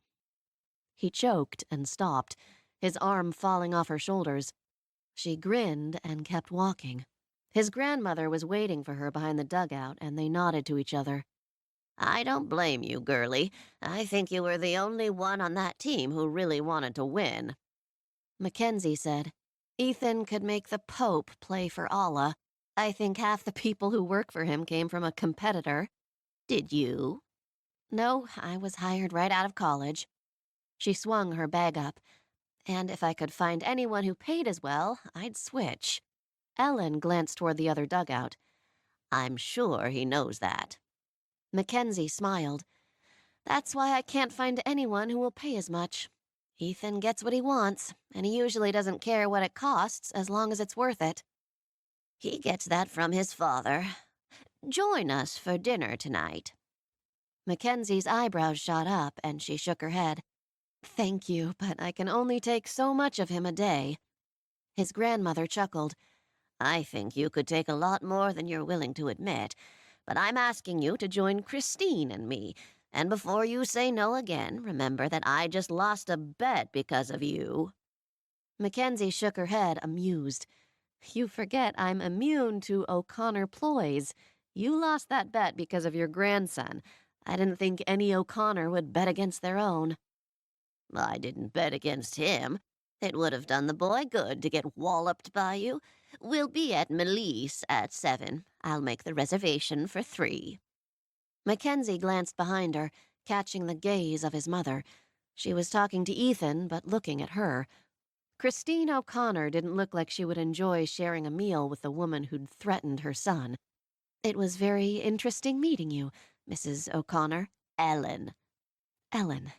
He choked and stopped, his arm falling off her shoulders. She grinned and kept walking. His grandmother was waiting for her behind the dugout, and they nodded to each other.
I don't blame you, girlie. I think you were the only one on that team who really wanted to win.
Mackenzie said, Ethan could make the Pope play for Allah. I think half the people who work for him came from a competitor.
Did you?
No, I was hired right out of college. She swung her bag up. And if I could find anyone who paid as well, I'd switch. Ellen glanced toward the other dugout.
I'm sure he knows that.
Mackenzie smiled. That's why I can't find anyone who will pay as much. Ethan gets what he wants, and he usually doesn't care what it costs as long as it's worth it.
He gets that from his father. Join us for dinner tonight.
Mackenzie's eyebrows shot up, and she shook her head. Thank you, but I can only take so much of him a day. His grandmother chuckled.
I think you could take a lot more than you're willing to admit, but I'm asking you to join Christine and me. And before you say no again, remember that I just lost a bet because of you.
Mackenzie shook her head, amused. You forget I'm immune to O'Connor ploys. You lost that bet because of your grandson. I didn't think any O'Connor would bet against their own.
I didn't bet against him. It would have done the boy good to get walloped by you. We'll be at Melisse at 7. I'll make the reservation for 3.
Mackenzie glanced behind her, catching the gaze of his mother. She was talking to Ethan, but looking at her. Christine O'Connor didn't look like she would enjoy sharing a meal with the woman who'd threatened her son. It was very interesting meeting you, Mrs. O'Connor.
Ellen.
Ellen.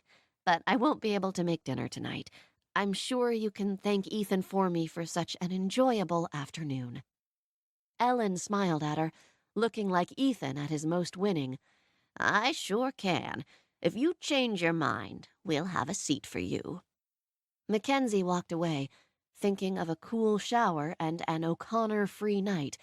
But I won't be able to make dinner tonight. I'm sure you can thank Ethan for me for such an enjoyable afternoon. Ellen smiled at her, looking like Ethan at his most winning.
I sure can. If you change your mind, we'll have a seat for you.
Mackenzie walked away, thinking of a cool shower and an O'Connor-free night.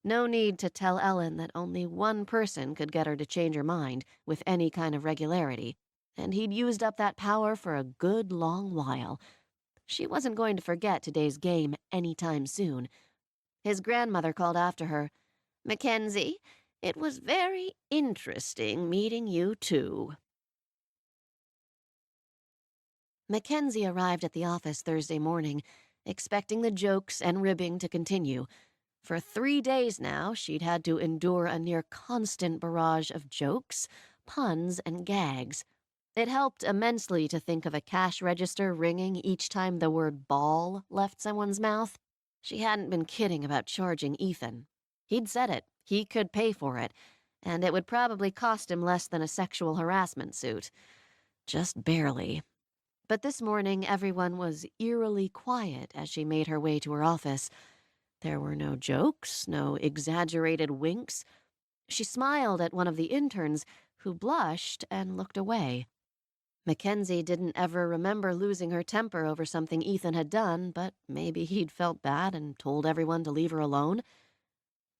No need to tell Ellen that only one person could get her to change her mind with any kind of regularity, and he'd used up that power for a good long while. She wasn't going to forget today's game any time soon. His grandmother called after her,
Mackenzie, it was very interesting meeting you too.
Mackenzie arrived at the office Thursday morning, expecting the jokes and ribbing to continue. For 3 days now, she'd had to endure a near constant barrage of jokes, puns, and gags. It helped immensely to think of a cash register ringing each time the word ball left someone's mouth. She hadn't been kidding about charging Ethan. He'd said it. He could pay for it. And it would probably cost him less than a sexual harassment suit. Just barely. But this morning, everyone was eerily quiet as she made her way to her office. There were no jokes, no exaggerated winks. She smiled at one of the interns, who blushed and looked away. Mackenzie didn't ever remember losing her temper over something Ethan had done, but maybe he'd felt bad and told everyone to leave her alone.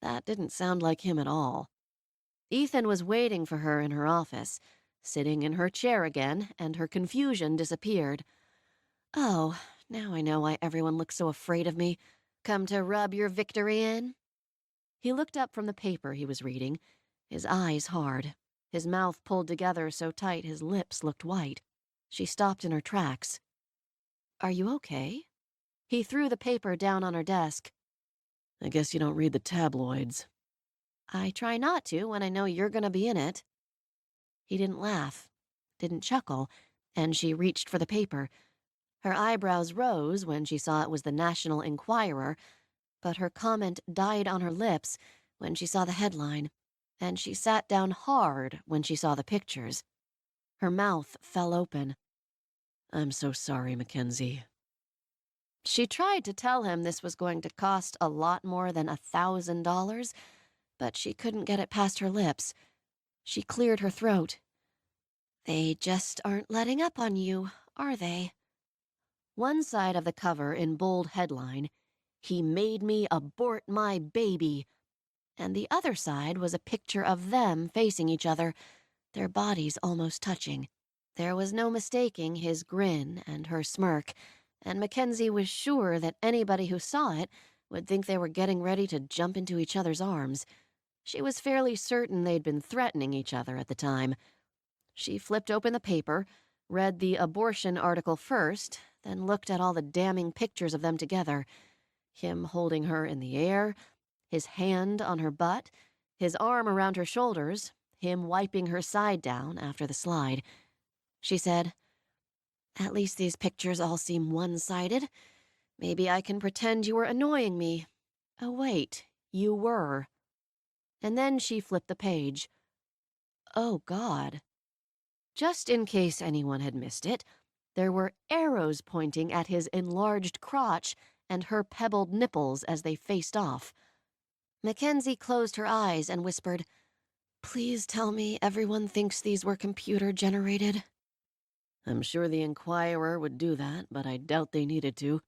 That didn't sound like him at all.
Ethan was waiting for her in her office, sitting in her chair again, and her confusion disappeared. "Oh, now I know why everyone looks so afraid of me. Come to rub your victory in?" He looked up from the paper he was reading, his eyes hard, his mouth pulled together so tight his lips looked white. She stopped in her tracks. "Are you okay?" He threw the paper down on her desk. "I guess you don't read the tabloids." "I try not to when I know you're going to be in it." He didn't laugh, didn't chuckle, and she reached for the paper. Her eyebrows rose when she saw it was the National Enquirer, but her comment died on her lips when she saw the headline, and she sat down hard when she saw the pictures. Her mouth fell open. "I'm so sorry, Mackenzie." She tried to tell him this was going to cost a lot more than $1,000, but she couldn't get it past her lips. She cleared her throat. "They just aren't letting up on you, are they?" One side of the cover in bold headline, "He made me abort my baby," and the other side was a picture of them facing each other, their bodies almost touching. There was no mistaking his grin and her smirk, and Mackenzie was sure that anybody who saw it would think they were getting ready to jump into each other's arms. She was fairly certain they'd been threatening each other at the time. She flipped open the paper, read the abortion article first, then looked at all the damning pictures of them together. Him holding her in the air, his hand on her butt, his arm around her shoulders, him wiping her side down after the slide. She said, "At least these pictures all seem one-sided. Maybe I can pretend you were annoying me. Oh, wait, you were." And then she flipped the page. Oh, God. Just in case anyone had missed it, there were arrows pointing at his enlarged crotch and her pebbled nipples as they faced off. Mackenzie closed her eyes and whispered, "Please tell me everyone thinks these were computer-generated." "I'm sure the Enquirer would do that, but I doubt they needed to.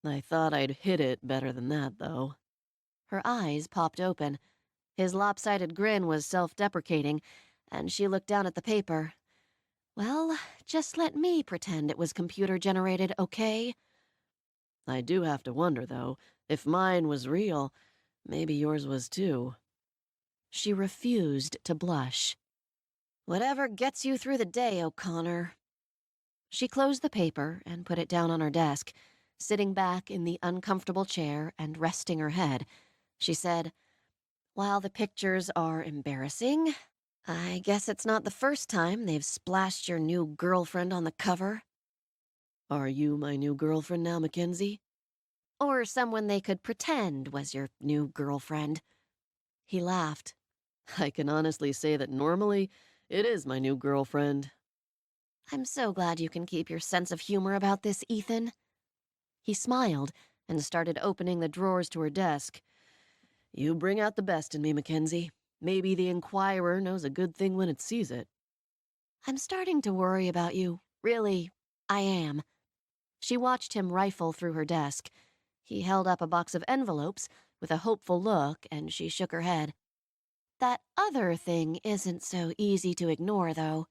I thought I'd hit it better than that, though." Her eyes popped open. His lopsided grin was self-deprecating, and she looked down at the paper. "Well, just let me pretend it was computer-generated, okay?" "I do have to wonder, though, if mine was real, maybe yours was too." She refused to blush. "Whatever gets you through the day, O'Connor." She closed the paper and put it down on her desk, sitting back in the uncomfortable chair and resting her head. She said, "While the pictures are embarrassing, I guess it's not the first time they've splashed your new girlfriend on the cover." "Are you my new girlfriend now, Mackenzie?" "Or someone they could pretend was your new girlfriend." He laughed. "I can honestly say that normally it is my new girlfriend." "I'm so glad you can keep your sense of humor about this, Ethan." He smiled and started opening the drawers to her desk. "You bring out the best in me, Mackenzie. Maybe the Enquirer knows a good thing when it sees it." "I'm starting to worry about you. Really, I am." She watched him rifle through her desk. He held up a box of envelopes with a hopeful look, and she shook her head. "That other thing isn't so easy to ignore, though."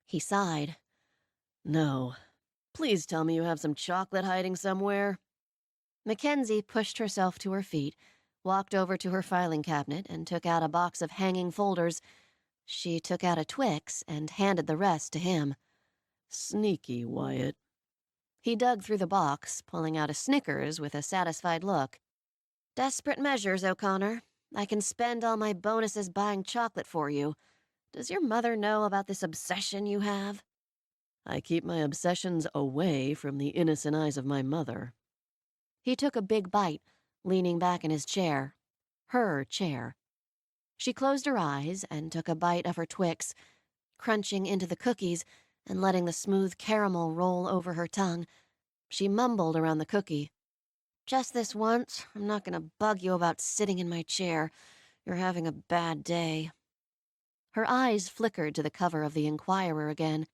He sighed. "No. Please tell me you have some chocolate hiding somewhere." Mackenzie pushed herself to her feet, walked over to her filing cabinet, and took out a box of hanging folders. She took out a Twix and handed the rest to him.
Sneaky, Wyatt.
He dug through the box, pulling out a Snickers with a satisfied look. "Desperate measures, O'Connor. I can spend all my bonuses buying chocolate for you. Does your mother know about this obsession you have?"
I keep my obsessions away from the innocent eyes of my mother.
He took a big bite, leaning back in his chair. Her chair. She closed her eyes and took a bite of her Twix, crunching into the cookies and letting the smooth caramel roll over her tongue. She mumbled around the cookie. "Just this once, I'm not going to bug you about sitting in my chair. You're having a bad day." Her eyes flickered to the cover of the Enquirer again.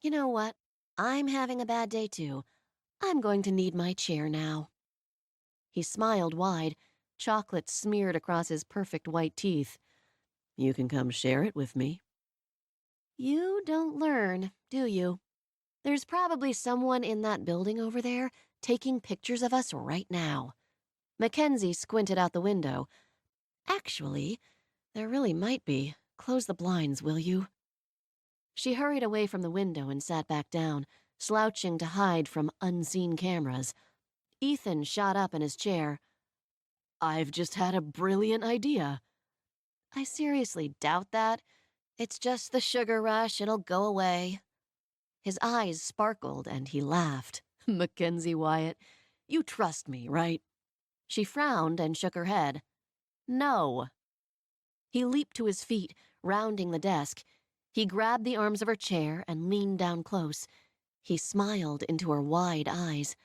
"You know what? I'm having a bad day, too. I'm going to need my chair now." He smiled wide, chocolate smeared across his perfect white teeth. You can come share it with me. You don't learn, do you? There's probably someone in that building over there taking pictures of us right now. Mackenzie squinted out the window. Actually, there really might be. Close the blinds, will you? She hurried away from the window and sat back down, slouching to hide from unseen cameras. Ethan shot up in his chair. I've just had a brilliant idea. I seriously doubt that. It's just the sugar rush. It'll go away. His eyes sparkled and he laughed. Mackenzie Wyatt, you trust me, right? She frowned and shook her head. No. He leaped to his feet, rounding the desk. He grabbed the arms of her chair and leaned down close. He smiled into her wide eyes.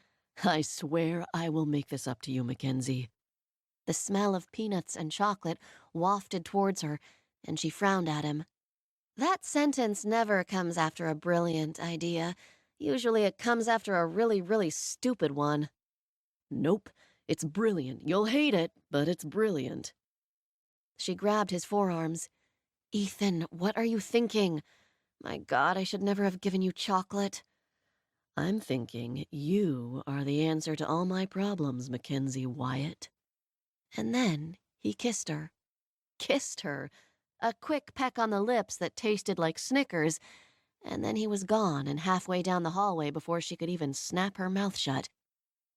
I swear I will make this up to you, Mackenzie. The smell of peanuts and chocolate wafted towards her, and she frowned at him. That sentence never comes after a brilliant idea. Usually it comes after a really, really stupid one. Nope, it's brilliant. You'll hate it, but it's brilliant. She grabbed his forearms. Ethan, what are you thinking? My God, I should never have given you chocolate. I'm thinking you are the answer to all my problems, Mackenzie Wyatt. And then he kissed her. Kissed her. A quick peck on the lips that tasted like Snickers, and then he was gone and halfway down the hallway before she could even snap her mouth shut.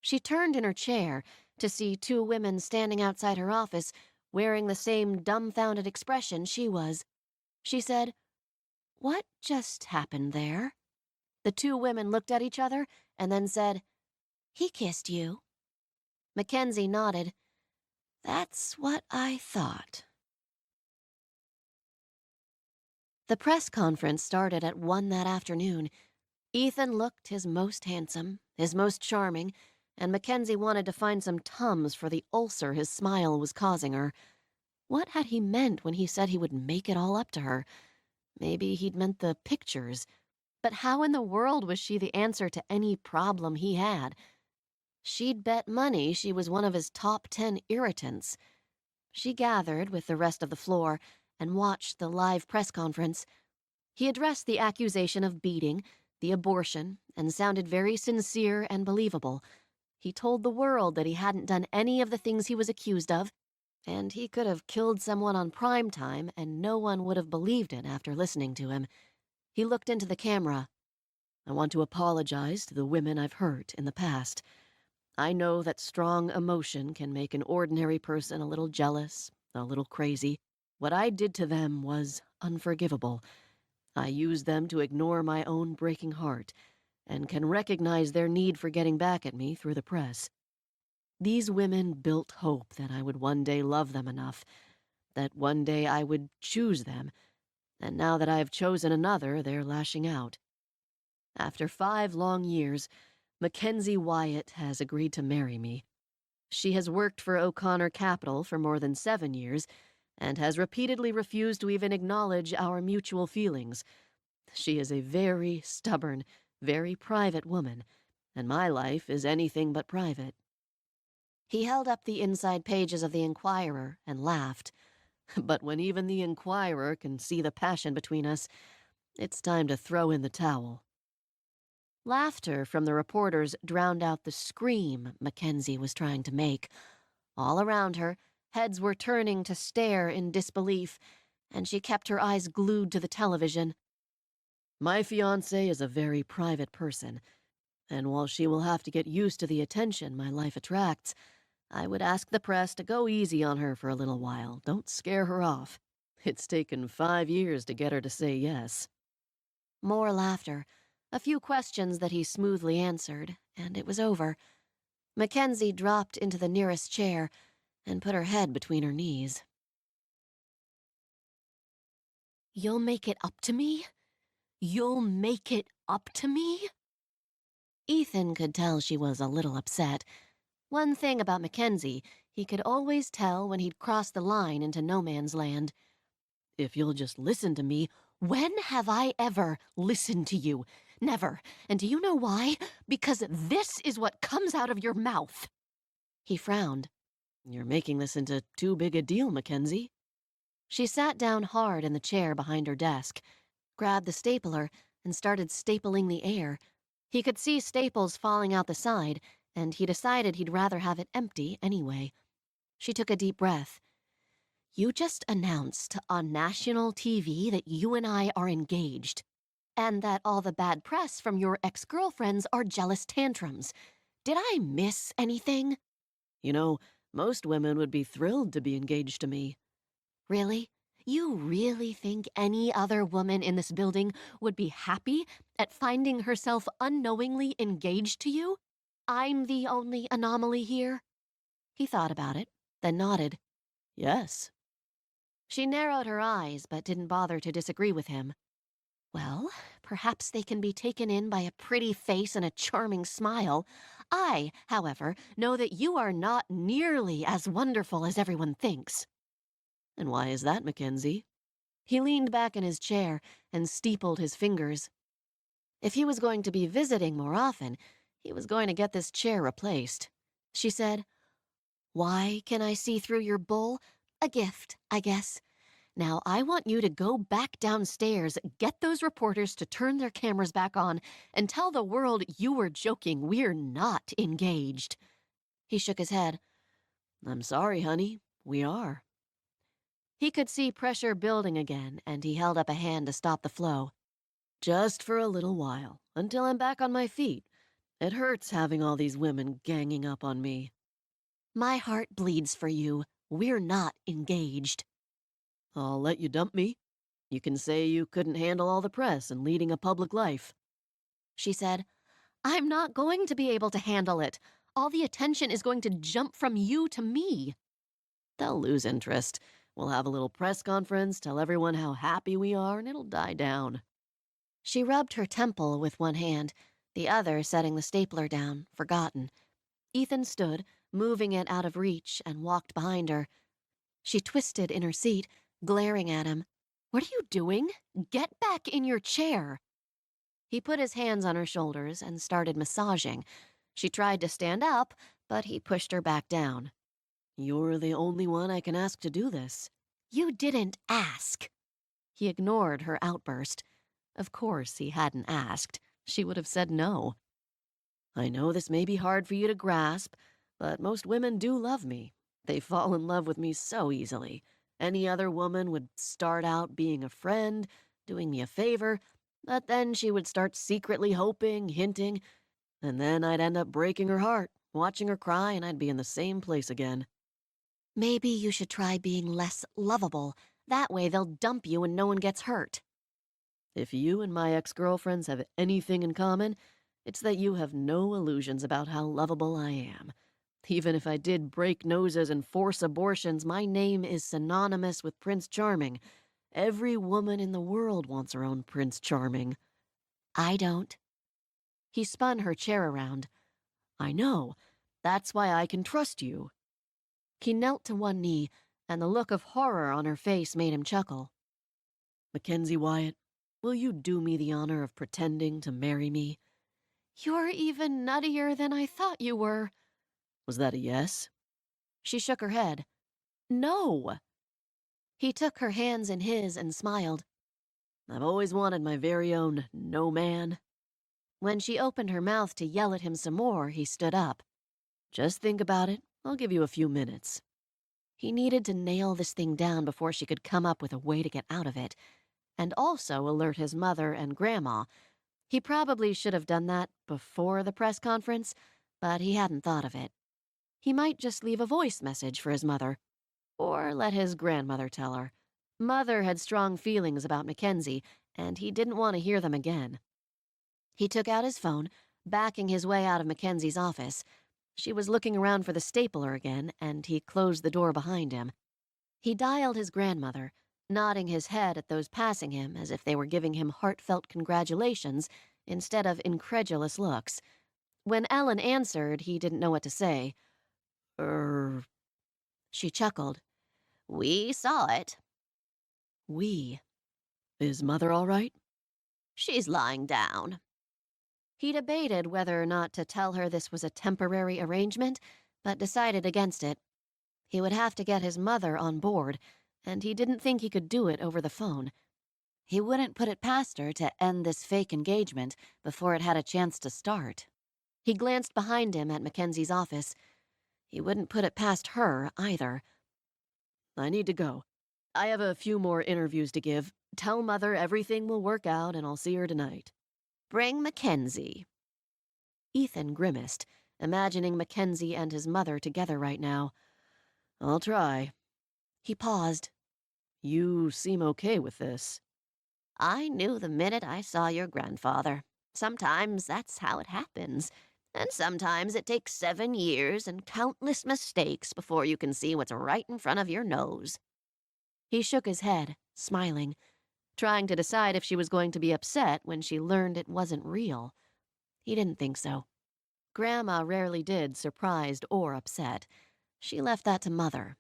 She turned in her chair to see two women standing outside her office wearing the same dumbfounded expression she was. She said, "What just happened there?" The two women looked at each other and then said, "He kissed you." Mackenzie nodded. "That's what I thought." The press conference started at 1 that afternoon. Ethan looked his most handsome, his most charming, and Mackenzie wanted to find some Tums for the ulcer his smile was causing her. What had he meant when he said he would make it all up to her? Maybe he'd meant the pictures. But how in the world was she the answer to any problem he had? She'd bet money she was one of his top 10 irritants. She gathered with the rest of the floor and watched the live press conference. He addressed the accusation of beating, the abortion, and sounded very sincere and believable. He told the world that he hadn't done any of the things he was accused of, and he could have killed someone on prime time and no one would have believed it after listening to him. He looked into the camera. I want to apologize to the women I've hurt in the past. I know that strong emotion can make an ordinary person a little jealous, a little crazy. What I did to them was unforgivable. I used them to ignore my own breaking heart, and can recognize their need for getting back at me through the press. These women built hope that I would one day love them enough, that one day I would choose them, and now that I have chosen another, they're lashing out. After 5 long years, Mackenzie Wyatt has agreed to marry me. She has worked for O'Connor Capital for more than 7 years, and has repeatedly refused to even acknowledge our mutual feelings. She is a very stubborn, very private woman, and my life is anything but private. He held up the inside pages of the Inquirer and laughed. But when even the Inquirer can see the passion between us, it's time to throw in the towel. Laughter from the reporters drowned out the scream Mackenzie was trying to make. All around her, heads were turning to stare in disbelief, and she kept her eyes glued to the television. My fiancé is a very private person, and while she will have to get used to the attention my life attracts, I would ask the press to go easy on her for a little while. Don't scare her off. It's taken 5 years to get her to say yes. More laughter, a few questions that he smoothly answered, and it was over. Mackenzie dropped into the nearest chair and put her head between her knees. You'll make it up to me? You'll make it up to me? Ethan could tell she was a little upset. One thing about Mackenzie, he could always tell when he'd crossed the line into no man's land. If you'll just listen to me. When have I ever listened to you? Never. And do you know why? Because this is what comes out of your mouth. He frowned. You're making this into too big a deal, Mackenzie. She sat down hard in the chair behind her desk, grabbed the stapler, and started stapling the air. He could see staples falling out the side, and he decided he'd rather have it empty anyway. She took a deep breath. You just announced on national TV that you and I are engaged, and that all the bad press from your ex-girlfriends are jealous tantrums. Did I miss anything? You know, most women would be thrilled to be engaged to me. Really? You really think any other woman in this building would be happy at finding herself unknowingly engaged to you? I'm the only anomaly here? He thought about it, then nodded. Yes. She narrowed her eyes, but didn't bother to disagree with him. Well, perhaps they can be taken in by a pretty face and a charming smile. I, however, know that you are not nearly as wonderful as everyone thinks. And why is that, Mackenzie? He leaned back in his chair and steepled his fingers. If he was going to be visiting more often, he was going to get this chair replaced. She said, Why can I see through your bull? A gift, I guess. Now, I want you to go back downstairs, get those reporters to turn their cameras back on, and tell the world you were joking. We're not engaged. He shook his head. I'm sorry, honey. We are. He could see pressure building again, and he held up a hand to stop the flow. Just for a little while, until I'm back on my feet. It hurts having all these women ganging up on me. My heart bleeds for you. We're not engaged. I'll let you dump me. You can say you couldn't handle all the press and leading a public life. She said, I'm not going to be able to handle it. All the attention is going to jump from you to me. They'll lose interest. We'll have a little press conference, tell everyone how happy we are, and it'll die down. She rubbed her temple with one hand, the other setting the stapler down, forgotten. Ethan stood, moving it out of reach, and walked behind her. She twisted in her seat, glaring at him. What are you doing? Get back in your chair. He put his hands on her shoulders and started massaging. She tried to stand up, but he pushed her back down. You're the only one I can ask to do this. You didn't ask. He ignored her outburst. Of course he hadn't asked. She would have said no. I know this may be hard for you to grasp, but most women do love me. They fall in love with me so easily. Any other woman would start out being a friend, doing me a favor, but then she would start secretly hoping, hinting, and then I'd end up breaking her heart, watching her cry, and I'd be in the same place again. Maybe you should try being less lovable. That way they'll dump you and no one gets hurt. If you and my ex-girlfriends have anything in common, it's that you have no illusions about how lovable I am. Even if I did break noses and force abortions, my name is synonymous with Prince Charming. Every woman in the world wants her own Prince Charming. I don't. He spun her chair around. I know. That's why I can trust you. He knelt to one knee, and the look of horror on her face made him chuckle. Mackenzie Wyatt, will you do me the honor of pretending to marry me? You're even nuttier than I thought you were. Was that a yes? She shook her head. No. He took her hands in his and smiled. I've always wanted my very own no man. When she opened her mouth to yell at him some more, he stood up. Just think about it. I'll give you a few minutes. He needed to nail this thing down before she could come up with a way to get out of it, and also alert his mother and Grandma. He probably should have done that before the press conference, but he hadn't thought of it. He might just leave a voice message for his mother, or let his grandmother tell her. Mother had strong feelings about Mackenzie, and he didn't want to hear them again. He took out his phone, backing his way out of Mackenzie's office. She was looking around for the stapler again, and he closed the door behind him. He dialed his grandmother, nodding his head at those passing him as if they were giving him heartfelt congratulations instead of incredulous looks. When Ellen answered, he didn't know what to say. She chuckled. We saw it. We. Is Mother all right? She's lying down. He debated whether or not to tell her this was a temporary arrangement, but decided against it. He would have to get his mother on board, and he didn't think he could do it over the phone.
He wouldn't put it past her to end this fake engagement before it had a chance to start.
He glanced behind him at Mackenzie's office. He wouldn't put it past her, either. I need to go. I have a few more interviews to give. Tell Mother everything will work out and I'll see her tonight.
Bring Mackenzie.
Ethan grimaced, imagining Mackenzie and his mother together right now. I'll try. He paused. You seem okay with this.
I knew the minute I saw your grandfather. Sometimes that's how it happens. And sometimes it takes 7 years and countless mistakes before you can see what's right in front of your nose.
He shook his head, smiling, trying to decide if she was going to be upset when she learned it wasn't real. He didn't think so. Grandma rarely did surprised or upset. She left that to Mother.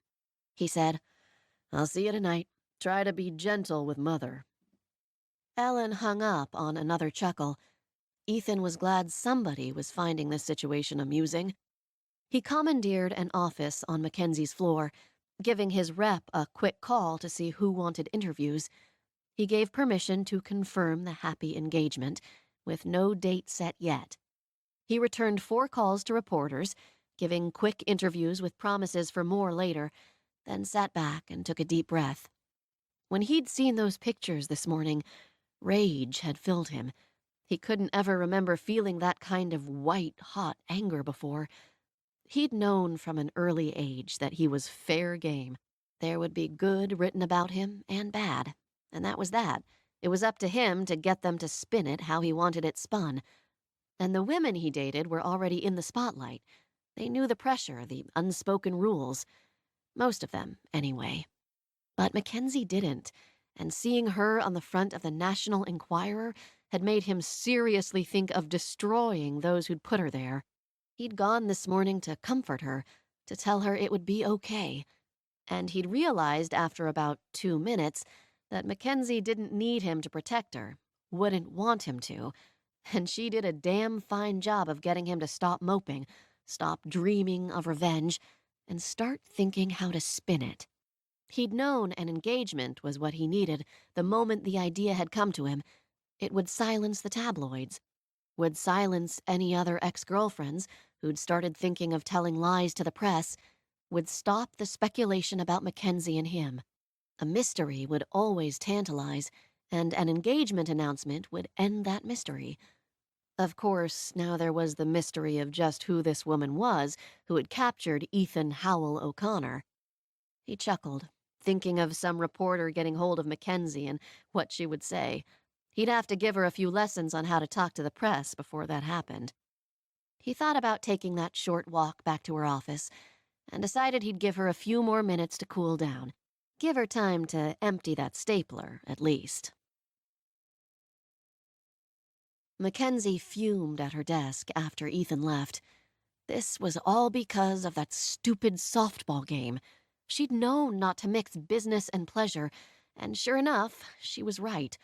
He said, I'll see you tonight. Try to be gentle with Mother. Ellen hung up on another chuckle. Ethan was glad somebody was finding this situation amusing. He commandeered an office on Mackenzie's floor, giving his rep a quick call to see who wanted interviews. He gave permission to confirm the happy engagement, with no date set yet. He returned 4 calls to reporters, giving quick interviews with promises for more later, then sat back and took a deep breath. When he'd seen those pictures this morning, rage had filled him. He couldn't ever remember feeling that kind of white-hot anger before. He'd known from an early age that he was fair game. There would be good written about him and bad, and that was that. It was up to him to get them to spin it how he wanted it spun. And the women he dated were already in the spotlight. They knew the pressure, the unspoken rules. Most of them, anyway. But Mackenzie didn't, and seeing her on the front of the National Enquirer had made him seriously think of destroying those who'd put her there. He'd gone this morning to comfort her, to tell her it would be okay. And he'd realized after about 2 minutes that Mackenzie didn't need him to protect her, wouldn't want him to, and she did a damn fine job of getting him to stop moping, stop dreaming of revenge, and start thinking how to spin it. He'd known an engagement was what he needed the moment the idea had come to him. It would silence the tabloids, would silence any other ex-girlfriends who'd started thinking of telling lies to the press, would stop the speculation about Mackenzie and him. A mystery would always tantalize, and an engagement announcement would end that mystery. Of course, now there was the mystery of just who this woman was who had captured Ethan Howell O'Connor. He chuckled, thinking of some reporter getting hold of Mackenzie and what she would say. He'd have to give her a few lessons on how to talk to the press before that happened. He thought about taking that short walk back to her office and decided he'd give her a few more minutes to cool down. Give her time to empty that stapler, at least. Mackenzie fumed at her desk after Ethan left. This was all because of that stupid softball game. She'd known not to mix business and pleasure, and sure enough, she was right.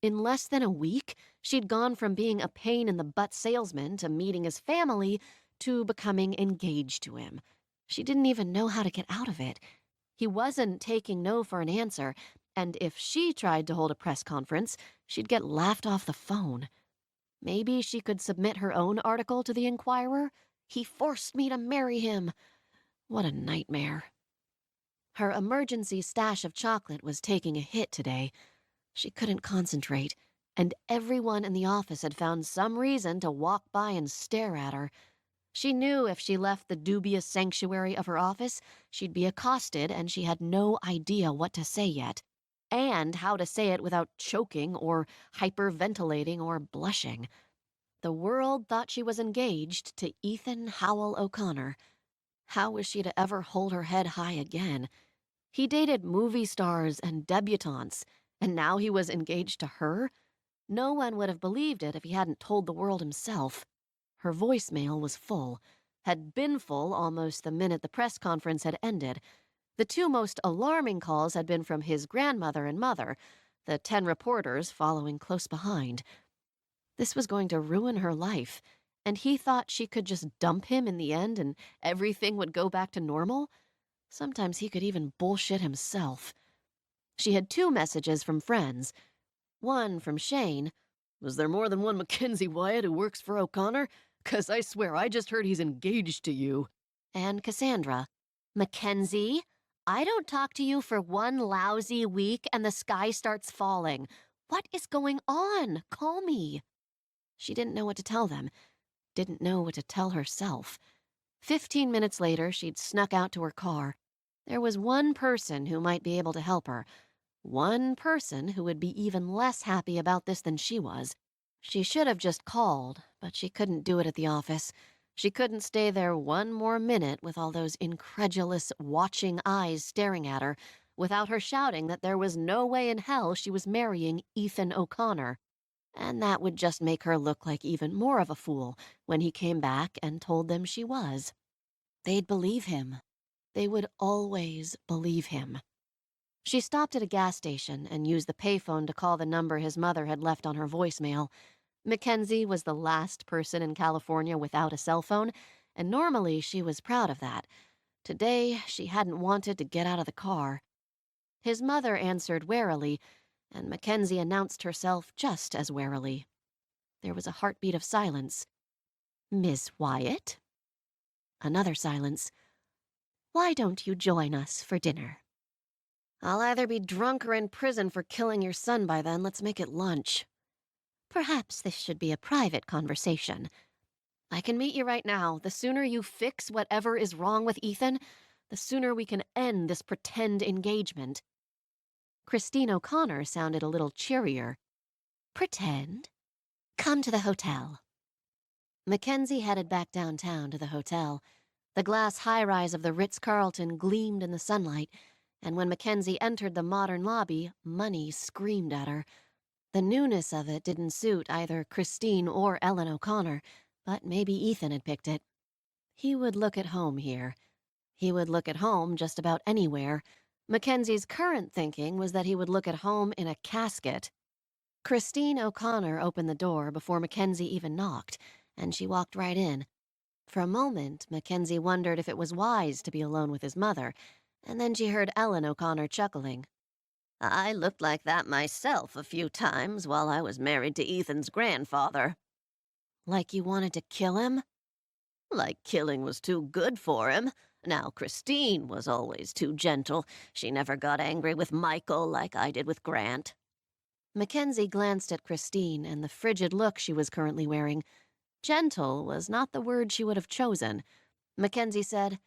In less than a week, she'd gone from being a pain-in-the-butt salesman to meeting his family to becoming engaged to him. She didn't even know how to get out of it. He wasn't taking no for an answer, and if she tried to hold a press conference, she'd get laughed off the phone. Maybe she could submit her own article to the Enquirer? He forced me to marry him. What a nightmare. Her emergency stash of chocolate was taking a hit today. She couldn't concentrate, and everyone in the office had found some reason to walk by and stare at her. She knew if she left the dubious sanctuary of her office, she'd be accosted, and she had no idea what to say yet, and how to say it without choking or hyperventilating or blushing. The world thought she was engaged to Ethan Howell O'Connor. How was she to ever hold her head high again? He dated movie stars and debutantes, and now he was engaged to her? No one would have believed it if he hadn't told the world himself. Her voicemail was full, had been full almost the minute the press conference had ended. The 2 most alarming calls had been from his grandmother and mother, the 10 reporters following close behind. This was going to ruin her life, and he thought she could just dump him in the end and everything would go back to normal? Sometimes he could even bullshit himself. She had 2 messages from friends. One from Shane. Was there more than one Mackenzie Wyatt who works for O'Connor? 'Cause I swear I just heard he's engaged to you. And Cassandra. Mackenzie, I don't talk to you for 1 lousy week and the sky starts falling. What is going on? Call me. She didn't know what to tell them. Didn't know what to tell herself. 15 minutes later, she'd snuck out to her car. There was one person who might be able to help her. One person who would be even less happy about this than she was. She should have just called, but she couldn't do it at the office. She couldn't stay there 1 more minute with all those incredulous, watching eyes staring at her, without her shouting that there was no way in hell she was marrying Ethan O'Connor. And that would just make her look like even more of a fool when he came back and told them she was. They'd believe him. They would always believe him. She stopped at a gas station and used the payphone to call the number his mother had left on her voicemail. Mackenzie was the last person in California without a cell phone, and normally she was proud of that. Today, she hadn't wanted to get out of the car. His mother answered warily, and Mackenzie announced herself just as warily. There was a heartbeat of silence. "Miss Wyatt?" Another silence. "Why don't you join us for dinner?" "I'll either be drunk or in prison for killing your son by then. Let's make it lunch." "Perhaps this should be a private conversation." "I can meet you right now. The sooner you fix whatever is wrong with Ethan, the sooner we can end this pretend engagement." Christine O'Connor sounded a little cheerier. "Pretend? Come to the hotel." Mackenzie headed back downtown to the hotel. The glass high-rise of the Ritz-Carlton gleamed in the sunlight, and when Mackenzie entered the modern lobby, money screamed at her. The newness of it didn't suit either Christine or Ellen O'Connor, but maybe Ethan had picked it. He would look at home here. He would look at home just about anywhere. Mackenzie's current thinking was that he would look at home in a casket. Christine O'Connor opened the door before Mackenzie even knocked, and she walked right in. For a moment, Mackenzie wondered if it was wise to be alone with his mother, and then she heard Ellen O'Connor chuckling.
I looked like that myself a few times while I was married to Ethan's grandfather.
"Like you wanted to kill him?"
Like killing was too good for him. Now, Christine was always too gentle. She never got angry with Michael like I did with Grant.
Mackenzie glanced at Christine and the frigid look she was currently wearing. Gentle was not the word she would have chosen. Mackenzie said,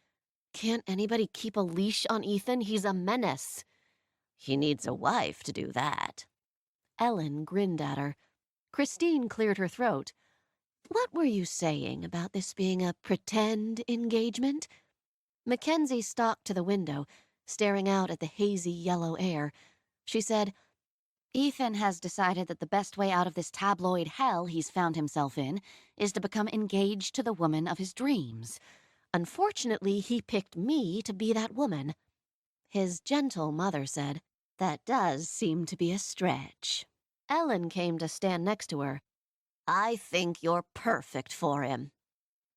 "Can't anybody keep a leash on Ethan? He's a menace."
He needs a wife to do that.
Ellen grinned at her. Christine cleared her throat. "What were you saying about this being a pretend engagement?" Mackenzie stalked to the window, staring out at the hazy yellow air. She said, "Ethan has decided that the best way out of this tabloid hell he's found himself in is to become engaged to the woman of his dreams. Unfortunately, he picked me to be that woman." His gentle mother said, "That does seem to be a stretch." Ellen came to stand next to her.
I think you're perfect for him.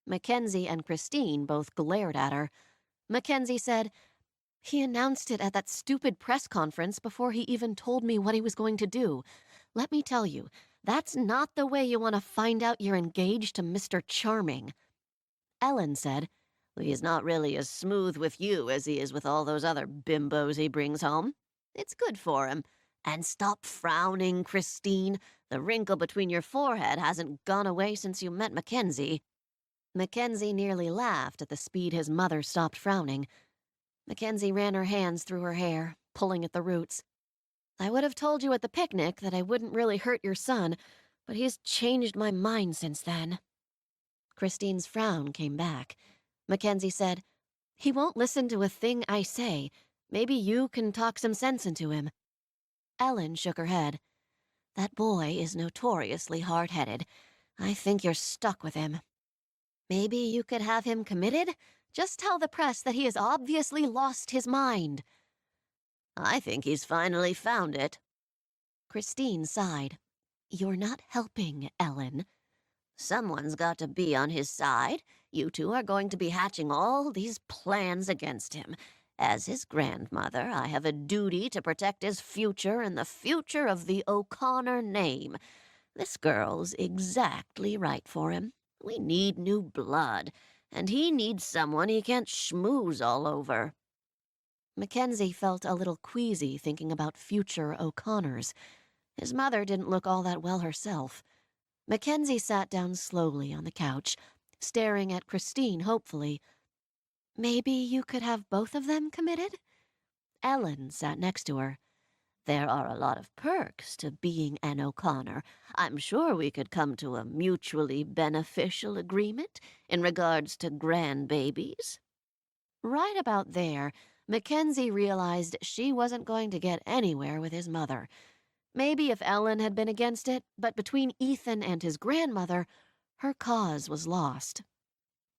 Mackenzie and Christine both glared at her. Mackenzie said, "He announced it at that stupid press conference before he even told me what he was going to do. Let me tell you, that's not the way you want to find out you're engaged to Mr. Charming." Ellen said,
He's not really as smooth with you as he is with all those other bimbos he brings home. It's good for him. And stop frowning, Christine. The wrinkle between your forehead hasn't gone away since you met Mackenzie.
Mackenzie nearly laughed at the speed his mother stopped frowning. Mackenzie ran her hands through her hair, pulling at the roots. "I would have told you at the picnic that I wouldn't really hurt your son, but he's changed my mind since then." Christine's frown came back. Mackenzie said, "He won't listen to a thing I say. Maybe you can talk some sense into him." Ellen shook her head. "That boy is notoriously hard-headed. I think you're stuck with him. Maybe you could have him committed? Just tell the press that he has obviously lost his mind."
I think he's finally found it.
Christine sighed. "You're not helping, Ellen."
Someone's got to be on his side. You two are going to be hatching all these plans against him. As his grandmother, I have a duty to protect his future and the future of the O'Connor name. This girl's exactly right for him. We need new blood, and he needs someone he can't schmooze all over."
Mackenzie felt a little queasy thinking about future O'Connors. His mother didn't look all that well herself. Mackenzie sat down slowly on the couch, staring at Christine hopefully. Maybe you could have both of them committed? Ellen sat next to her.
There are a lot of perks to being an O'Connor. I'm sure we could come to a mutually beneficial agreement in regards to grandbabies.
Right about there, Mackenzie realized she wasn't going to get anywhere with his mother. Maybe if Ellen had been against it, but between Ethan and his grandmother, her cause was lost.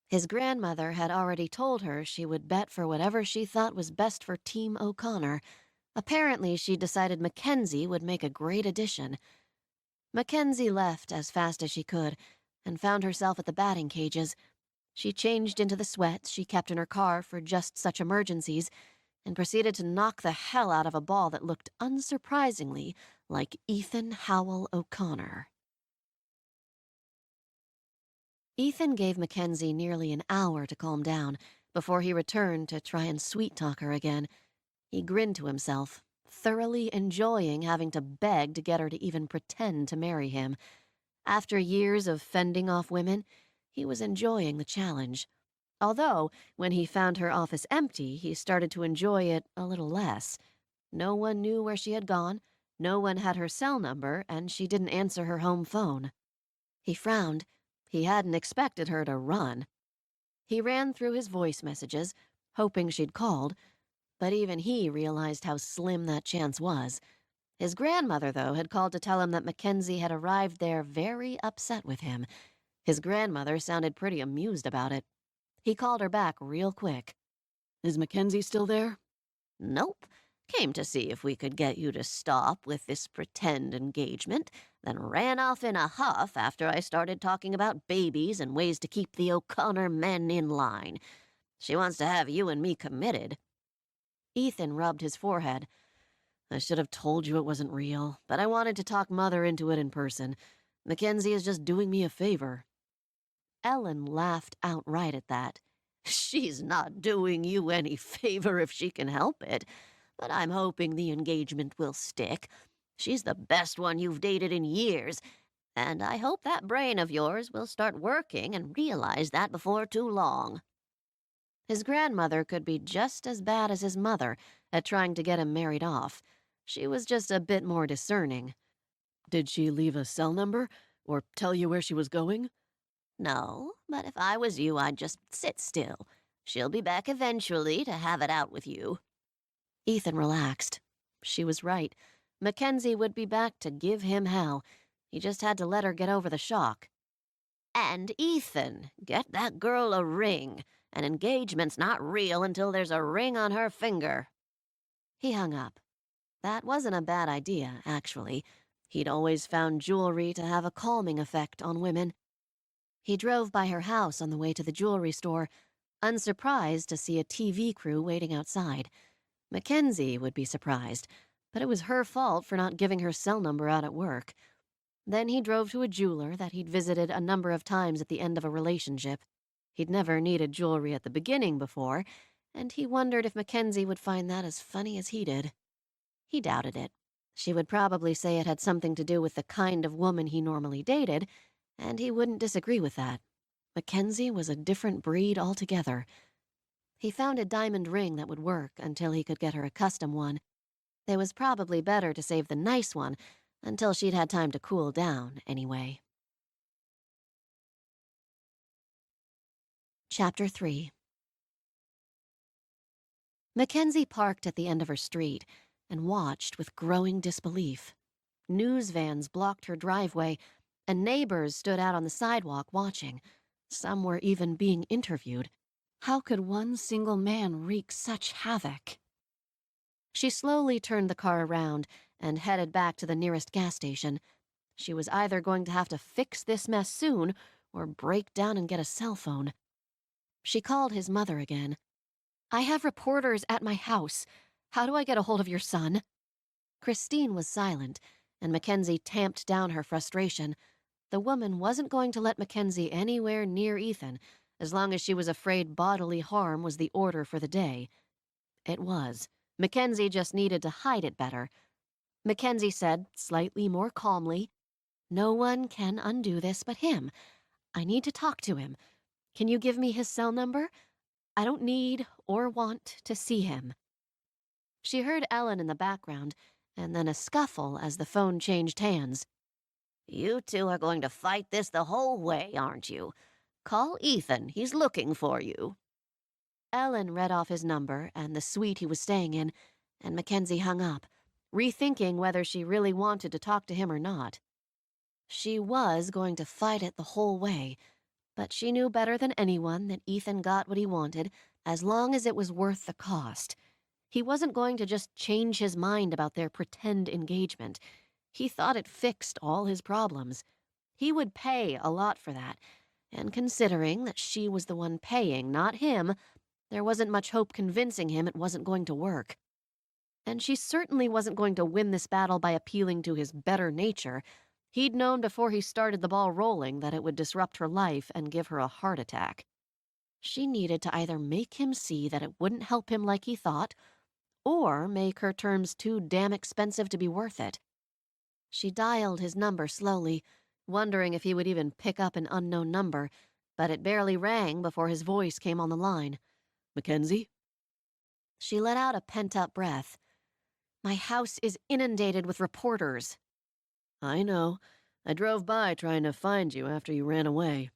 His grandmother had already told her she would bet for whatever she thought was best for Team O'Connor. Apparently, she decided Mackenzie would make a great addition. Mackenzie left as fast as she could and found herself at the batting cages. She changed into the sweats she kept in her car for just such emergencies and proceeded to knock the hell out of a ball that looked unsurprisingly like Ethan Howell O'Connor. Ethan gave Mackenzie nearly an hour to calm down before he returned to try and sweet-talk her again. He grinned to himself, thoroughly enjoying having to beg to get her to even pretend to marry him. After years of fending off women, he was enjoying the challenge. Although, when he found her office empty, he started to enjoy it a little less. No one knew where she had gone, no one had her cell number, and she didn't answer her home phone. He frowned. He hadn't expected her to run. He ran through his voice messages, hoping she'd called, but even he realized how slim that chance was. His grandmother, though, had called to tell him that Mackenzie had arrived there very upset with him. His grandmother sounded pretty amused about it. He called her back real quick. "Is Mackenzie still there?"
Nope. Came to see if we could get you to stop with this pretend engagement, then ran off in a huff after I started talking about babies and ways to keep the O'Connor men in line. She wants to have you and me committed."
Ethan rubbed his forehead. "I should have told you it wasn't real, but I wanted to talk Mother into it in person. Mackenzie is just doing me a favor." Ellen laughed outright at that.
"She's not doing you any favor if she can help it, but I'm hoping the engagement will stick. She's the best one you've dated in years, and I hope that brain of yours will start working and realize that before too long."
His grandmother could be just as bad as his mother at trying to get him married off. She was just a bit more discerning. "Did she leave a cell number or tell you where she was going?"
"No, but if I was you, I'd just sit still. She'll be back eventually to have it out with you."
Ethan relaxed. She was right. Mackenzie would be back to give him hell. He just had to let her get over the shock.
"And Ethan, get that girl a ring. An engagement's not real until there's a ring on her finger."
He hung up. That wasn't a bad idea, actually. He'd always found jewelry to have a calming effect on women. He drove by her house on the way to the jewelry store, unsurprised to see a TV crew waiting outside. Mackenzie would be surprised, but it was her fault for not giving her cell number out at work. Then he drove to a jeweler that he'd visited a number of times at the end of a relationship. He'd never needed jewelry at the beginning before, and he wondered if Mackenzie would find that as funny as he did. He doubted it. She would probably say it had something to do with the kind of woman he normally dated, and he wouldn't disagree with that. Mackenzie was a different breed altogether. He found a diamond ring that would work until he could get her a custom one. It was probably better to save the nice one until she'd had time to cool down, anyway. Chapter 3. Mackenzie parked at the end of her street and watched with growing disbelief. News vans blocked her driveway, and neighbors stood out on the sidewalk watching. Some were even being interviewed. How could one single man wreak such havoc? She slowly turned the car around and headed back to the nearest gas station. She was either going to have to fix this mess soon or break down and get a cell phone. She called his mother again.
I have reporters at my house. How do I get a hold of your son?
Christine was silent, and Mackenzie tamped down her frustration. The woman wasn't going to let Mackenzie anywhere near Ethan, as long as she was afraid bodily harm was the order for the day. It was. Mackenzie just needed to hide it better. Mackenzie said, slightly more calmly, "No one can undo this but him. I need to talk to him. Can you give me his cell number? I don't need or want to see him." She heard Ellen in the background, and then a scuffle as the phone changed hands.
You two are going to fight this the whole way, aren't you? Call Ethan. He's looking for you.
Ellen read off his number and the suite he was staying in, and Mackenzie hung up, rethinking whether she really wanted to talk to him or not. She was going to fight it the whole way, but she knew better than anyone that Ethan got what he wanted as long as it was worth the cost. He wasn't going to just change his mind about their pretend engagement. He thought it fixed all his problems. He would pay a lot for that, and considering that she was the one paying, not him, there wasn't much hope convincing him it wasn't going to work. And she certainly wasn't going to win this battle by appealing to his better nature. He'd known before he started the ball rolling that it would disrupt her life and give her a heart attack. She needed to either make him see that it wouldn't help him like he thought, or make her terms too damn expensive to be worth it. She dialed his number slowly, wondering if he would even pick up an unknown number, but it barely rang before his voice came on the line.
Mackenzie?
She let out a pent-up breath. "My house is inundated with reporters."
I know. I drove by trying to find you after you ran away.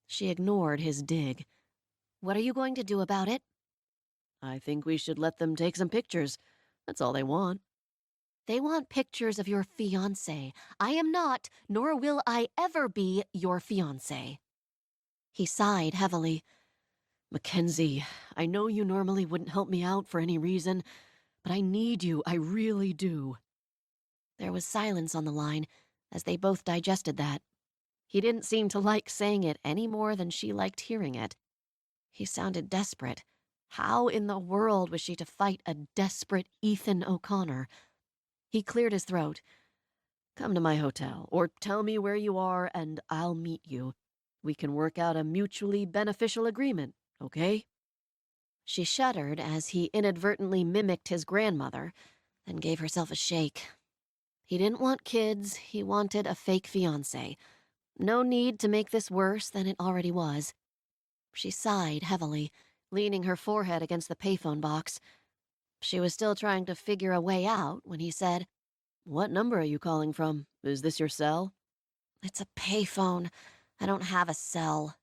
She ignored his dig. "What are you going to do about it?"
I think we should let them take some pictures. That's all they want.
"They want pictures of your fiancé. I am not, nor will I ever be, your fiancé." He sighed heavily.
Mackenzie, I know you normally wouldn't help me out for any reason, but I need you, I really do.
There was silence on the line as they both digested that. He didn't seem to like saying it any more than she liked hearing it. He sounded desperate. How in the world was she to fight a desperate Ethan O'Connor? He cleared his throat.
Come to my hotel, or tell me where you are and I'll meet you. We can work out a mutually beneficial agreement, okay?
She shuddered as he inadvertently mimicked his grandmother, then gave herself a shake. He didn't want kids, he wanted a fake fiancé. No need to make this worse than it already was. She sighed heavily, leaning her forehead against the payphone box. She was still trying to figure a way out when he said,
"What number are you calling from? Is this your cell?"
"It's a payphone. I don't have a cell."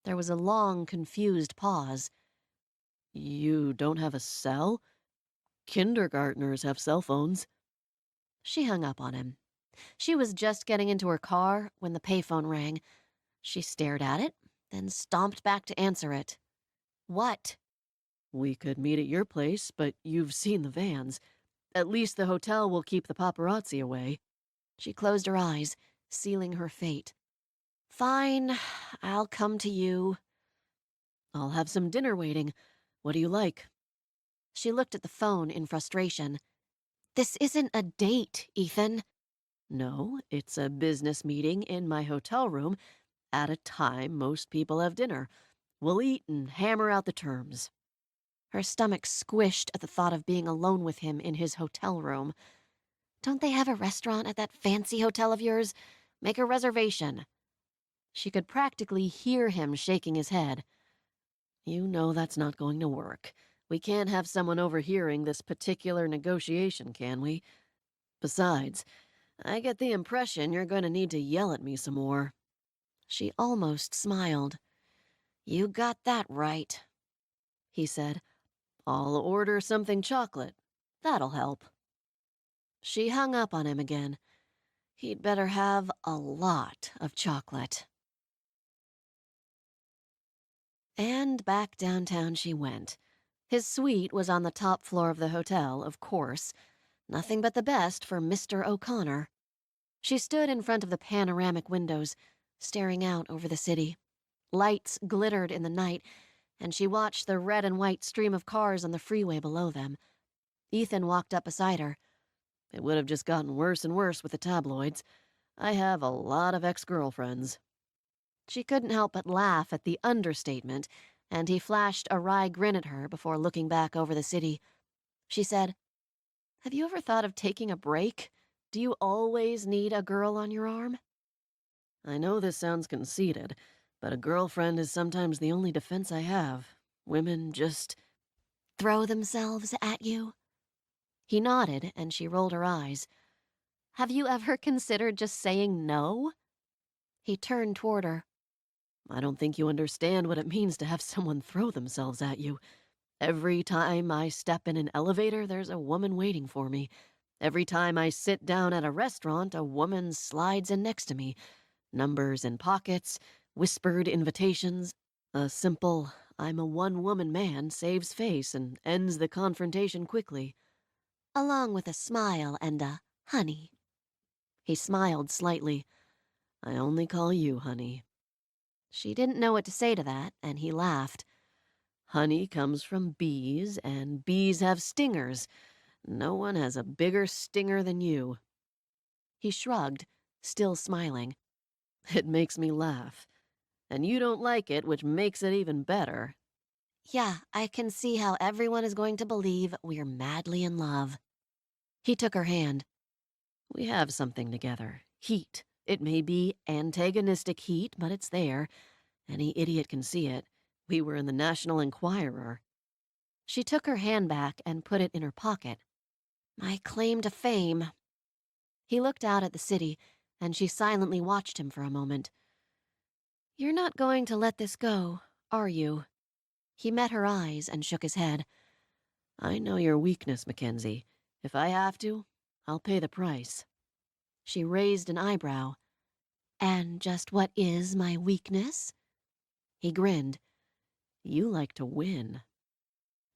There was a long, confused pause.
You don't have a cell? Kindergartners have cell phones.
She hung up on him. She was just getting into her car when the payphone rang. She stared at it, then stomped back to answer it. "What?"
We could meet at your place, but you've seen the vans. At least the hotel will keep the paparazzi away.
She closed her eyes, sealing her fate. "Fine, I'll come to you."
I'll have some dinner waiting. What do you like?
She looked at the phone in frustration. "This isn't a date, Ethan."
No, it's a business meeting in my hotel room at a time most people have dinner. We'll eat and hammer out the terms.
Her stomach squished at the thought of being alone with him in his hotel room. "Don't they have a restaurant at that fancy hotel of yours? Make a reservation." She could practically hear him shaking his head.
You know that's not going to work. We can't have someone overhearing this particular negotiation, can we? Besides, I get the impression you're going to need to yell at me some more.
She almost smiled. "You got that right," he said.
I'll order something chocolate. That'll help.
She hung up on him again. He'd better have a lot of chocolate. And back downtown she went. His suite was on the top floor of the hotel, of course. Nothing but the best for Mr. O'Connor. She stood in front of the panoramic windows, staring out over the city. Lights glittered in the night,
and she watched the red and white stream of cars on the freeway below them. Ethan walked up beside her. It would have just gotten worse and worse with the tabloids. I have a lot of ex-girlfriends. She couldn't help but laugh at the understatement, and he flashed a wry grin at her before looking back over the city. She said, "Have you ever thought of taking a break? Do you always need a girl on your arm?" I know this sounds conceited, but a girlfriend is sometimes the only defense I have. Women just
Throw themselves at you?
He nodded, and she rolled her eyes. "Have you ever considered just saying no?" He turned toward her. "I don't think you understand what it means to have someone throw themselves at you. Every time I step in an elevator, there's a woman waiting for me. Every time I sit down at a restaurant, a woman slides in next to me. Numbers in pockets, whispered invitations. A simple, 'I'm a one-woman man' saves face and ends the confrontation quickly."
Along with a smile and a honey.
He smiled slightly. "I only call you honey." She didn't know what to say to that, and he laughed. "Honey comes from bees, and bees have stingers. No one has a bigger stinger than you." He shrugged, still smiling. "It makes me laugh. And you don't like it, which makes it even better."
Yeah, I can see how everyone is going to believe we're madly in love.
He took her hand. "We have something together. Heat. It may be antagonistic heat, but it's there. Any idiot can see it. We were in the National Enquirer." She took her hand back and put it in her pocket.
My claim to fame.
He looked out at the city, and she silently watched him for a moment. "You're not going to let this go, are you?" He met her eyes and shook his head. "I know your weakness, Mackenzie. If I have to, I'll pay the price." She raised an eyebrow.
And just what is my weakness?
He grinned. "You like to win."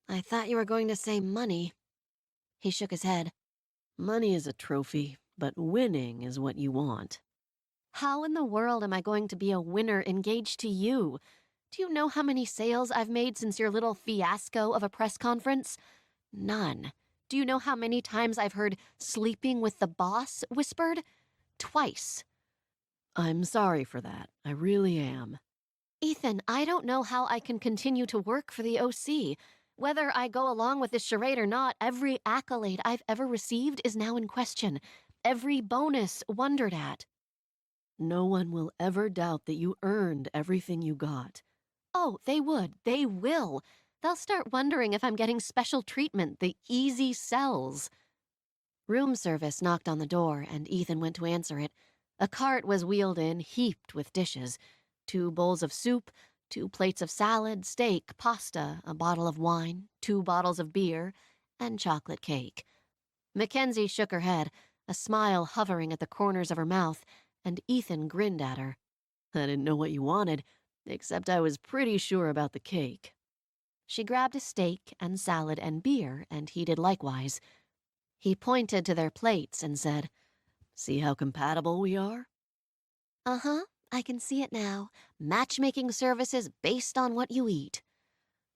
I thought you were going to say money. He shook his head.
"Money is a trophy, but winning is what you want." "How in the world am I going to be a winner engaged to you? Do you know how many sales I've made since your little fiasco of a press conference? None. Do you know how many times I've heard 'sleeping with the boss' whispered? Twice." "I'm sorry for that. I really am." "Ethan, I don't know how I can continue to work for the OC. Whether I go along with this charade or not, every accolade I've ever received is now in question. Every bonus wondered at." "No one will ever doubt that you earned everything you got." "Oh, they would. They will. They'll start wondering if I'm getting special treatment, the easy sells." Room service knocked on the door, and Ethan went to answer it. A cart was wheeled in, heaped with dishes. 2 bowls of soup, 2 plates of salad, steak, pasta, a bottle of wine, 2 bottles of beer, and chocolate cake. Mackenzie shook her head, a smile hovering at the corners of her mouth, and Ethan grinned at her. "I didn't know what you wanted, except I was pretty sure about the cake." She grabbed a steak and salad and beer, and he did likewise. He pointed to their plates and said, "See how compatible we are?"
Uh-huh, I can see it now. Matchmaking services based on what you eat.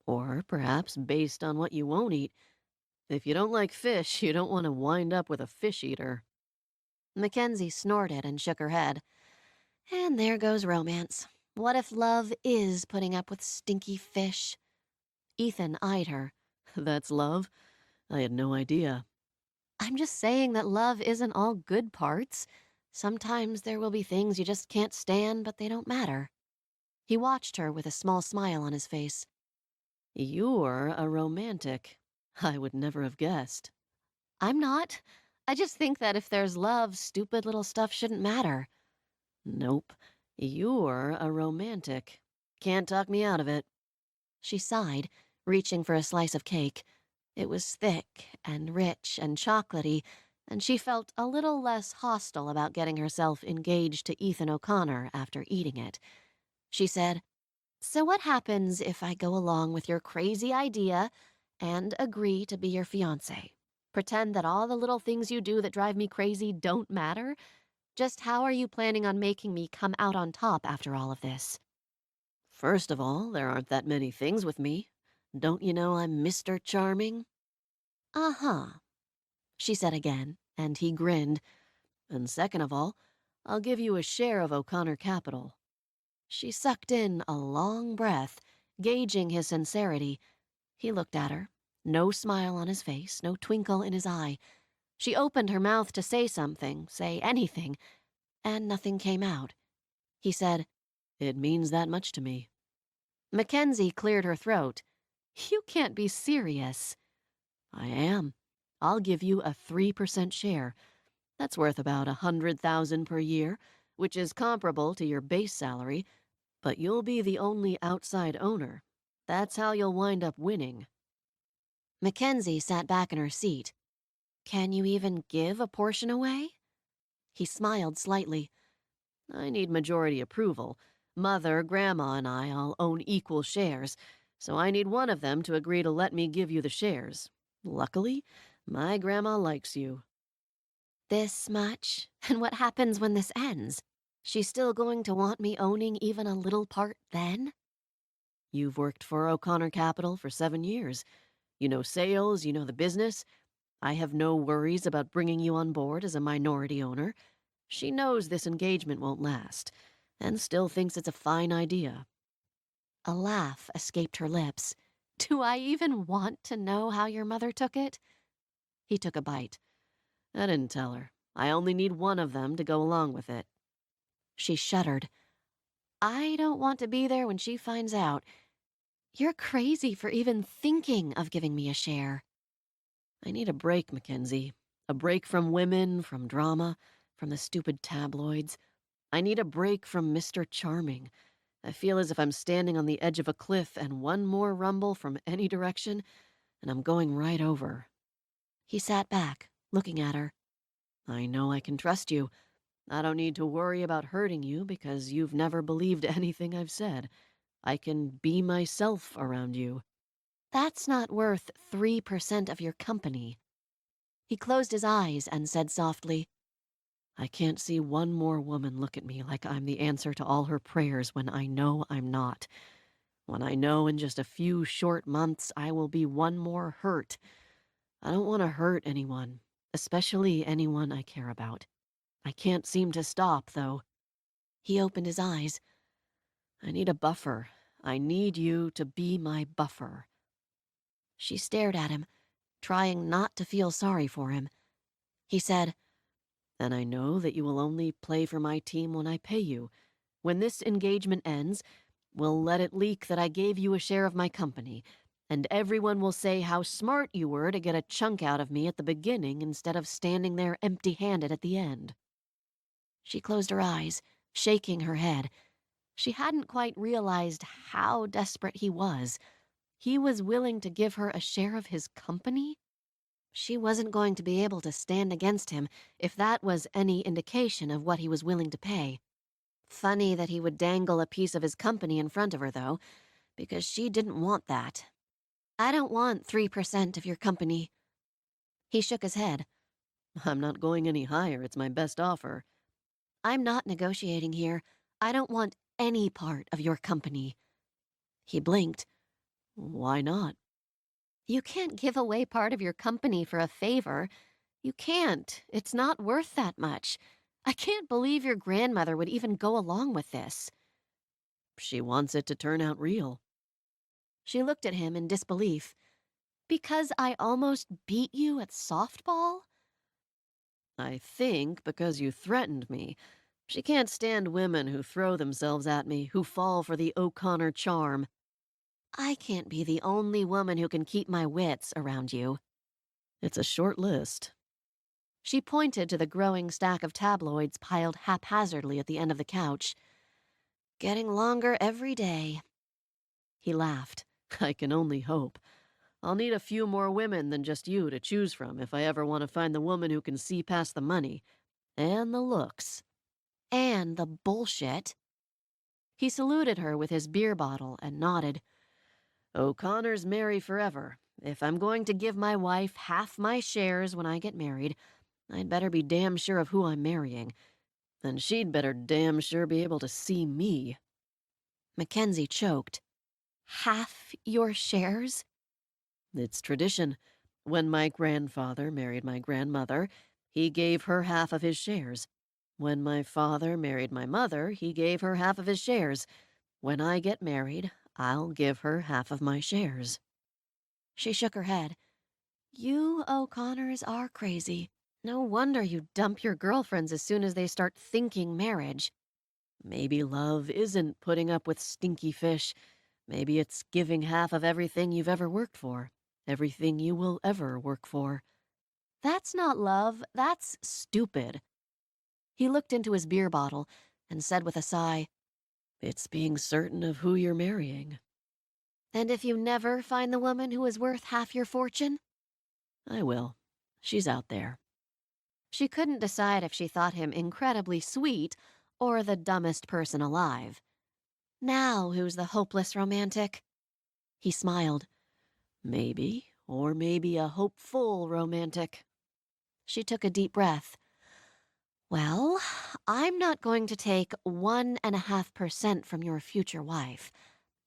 Or perhaps based on what you won't eat. If you don't like fish, you don't want to wind up with a fish eater. Mackenzie snorted and shook her head.
And there goes romance. What if love is putting up with stinky fish?
Ethan eyed her. "That's love? I had no idea." "I'm just saying that love isn't all good parts. Sometimes there will be things you just can't stand, but they don't matter." He watched her with a small smile on his face. "You're a romantic. I would never have guessed." "I'm not. I just think that if there's love, stupid little stuff shouldn't matter." "Nope. You're a romantic. Can't talk me out of it." She sighed, reaching for a slice of cake. It was thick and rich and chocolatey, and she felt a little less hostile about getting herself engaged to Ethan O'Connor after eating it. She said, "So what happens if I go along with your crazy idea and agree to be your fiancé? Pretend that all the little things you do that drive me crazy don't matter? Just how are you planning on making me come out on top after all of this?" First of all, there aren't that many things with me. Don't you know I'm Mr. Charming?
Uh-huh.
She said again, and he grinned. And second of all, I'll give you a share of O'Connor Capital. She sucked in a long breath, gauging his sincerity. He looked at her. No smile on his face, no twinkle in his eye. She opened her mouth to say something, say anything, and nothing came out. He said, "It means that much to me."
Mackenzie cleared her throat. You can't be serious.
I am. I'll give you a 3% share. That's worth about $100,000 per year, which is comparable to your base salary, but you'll be the only outside owner. That's how you'll wind up winning.
Mackenzie sat back in her seat. Can you even give a portion away?
He smiled slightly. I need majority approval. Mother, Grandma, and I all own equal shares, so I need one of them to agree to let me give you the shares. Luckily, my grandma likes you.
This much? And what happens when this ends? She's still going to want me owning even a little part then?
You've worked for O'Connor Capital for 7 years. You know sales, you know the business. I have no worries about bringing you on board as a minority owner. She knows this engagement won't last, and still thinks it's a fine idea.
A laugh escaped her lips. Do I even want to know how your mother took it?
He took a bite. I didn't tell her. I only need one of them to go along with it.
She shuddered. I don't want to be there when she finds out. You're crazy for even thinking of giving me a share.
I need a break, Mackenzie. A break from women, from drama, from the stupid tabloids. I need a break from Mr. Charming. I feel as if I'm standing on the edge of a cliff and one more rumble from any direction, and I'm going right over.
He sat back, looking at her.
I know I can trust you. I don't need to worry about hurting you because you've never believed anything I've said. I can be myself around you.
That's not worth 3% of your company. He closed his eyes and said softly,
I can't see one more woman look at me like I'm the answer to all her prayers when I know I'm not. When I know in just a few short months I will be one more hurt. I don't want to hurt anyone, especially anyone I care about. I can't seem to stop, though.
He opened his eyes.
I need a buffer. I need you to be my buffer.
She stared at him, trying not to feel sorry for him. He said,
And I know that you will only play for my team when I pay you. When this engagement ends, we'll let it leak that I gave you a share of my company, and everyone will say how smart you were to get a chunk out of me at the beginning instead of standing there empty-handed at the end.
She closed her eyes, shaking her head. She hadn't quite realized how desperate he was. He was willing to give her a share of his company? She wasn't going to be able to stand against him if that was any indication of what he was willing to pay. Funny that he would dangle a piece of his company in front of her, though, because she didn't want that. I don't want 3% of your company. He shook his head.
I'm not going any higher. It's my best offer.
I'm not negotiating here. I don't want any part of your company. He blinked.
Why not?
You can't give away part of your company for a favor. You can't. It's not worth that much. I can't believe your grandmother would even go along with this.
She wants it to turn out real.
She looked at him in disbelief. Because I almost beat you at softball?
I think because you threatened me. She can't stand women who throw themselves at me, who fall for the O'Connor charm.
I can't be the only woman who can keep my wits around you.
It's a short list.
She pointed to the growing stack of tabloids piled haphazardly at the end of the couch. Getting longer every day. He laughed.
I can only hope. I'll need a few more women than just you to choose from if I ever want to find the woman who can see past the money. And the looks.
And the bullshit. He saluted her with his beer bottle and nodded.
O'Connor's marry forever. If I'm going to give my wife half my shares when I get married, I'd better be damn sure of who I'm marrying. And she'd better damn sure be able to see me.
Mackenzie choked. Half your shares?
It's tradition. When my grandfather married my grandmother, he gave her half of his shares. When my father married my mother, he gave her half of his shares. When I get married, I'll give her half of my shares.
She shook her head. You O'Connors are crazy. No wonder you dump your girlfriends as soon as they start thinking marriage.
Maybe love isn't putting up with stinky fish. Maybe it's giving half of everything you've ever worked for, everything you will ever work for.
That's not love, that's stupid. He looked into his beer bottle and said with a sigh,
It's being certain of who you're marrying.
And if you never find the woman who is worth half your fortune?
I will. She's out there.
She couldn't decide if she thought him incredibly sweet or the dumbest person alive. Now who's the hopeless romantic? He smiled.
Maybe, or maybe a hopeful romantic.
She took a deep breath. Well, I'm not going to take 1.5% from your future wife.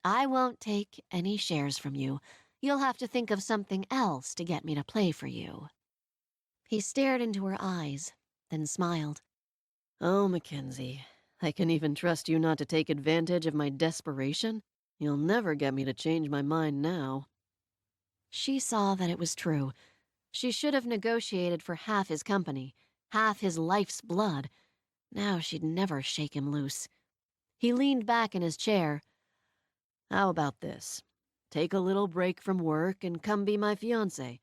I won't take any shares from you. You'll have to think of something else to get me to play for you. He stared into her eyes, then smiled.
Oh, Mackenzie, I can even trust you not to take advantage of my desperation? You'll never get me to change my mind now.
She saw that it was true. She should have negotiated for half his company, half his life's blood. Now she'd never shake him loose. He leaned back in his chair.
How about this? Take a little break from work and come be my fiancé.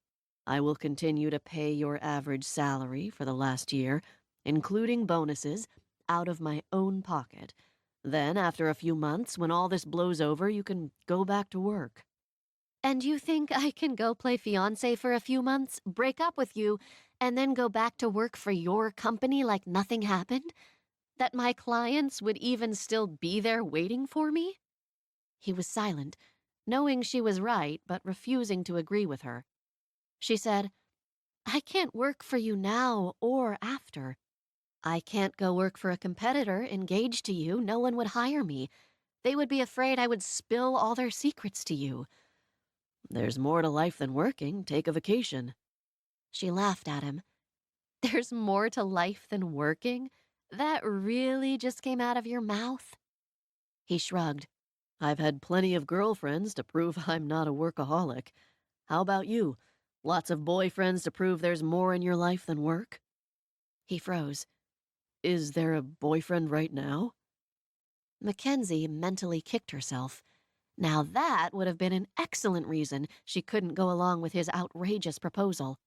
I will continue to pay your average salary for the last year, including bonuses, out of my own pocket. Then, after a few months, when all this blows over, you can go back to work.
And you think I can go play fiancé for a few months, break up with you, and then go back to work for your company like nothing happened? That my clients would even still be there waiting for me? He was silent, knowing she was right, but refusing to agree with her. She said, I can't work for you now or after. I can't go work for a competitor engaged to you. No one would hire me. They would be afraid I would spill all their secrets to you.
There's more to life than working. Take a vacation.
She laughed at him. There's more to life than working? That really just came out of your mouth? He shrugged.
I've had plenty of girlfriends to prove I'm not a workaholic. How about you? Lots of boyfriends to prove there's more in your life than work?
He froze.
Is there a boyfriend right now?
Mackenzie mentally kicked herself. Now that would have been an excellent reason she couldn't go along with his outrageous proposal.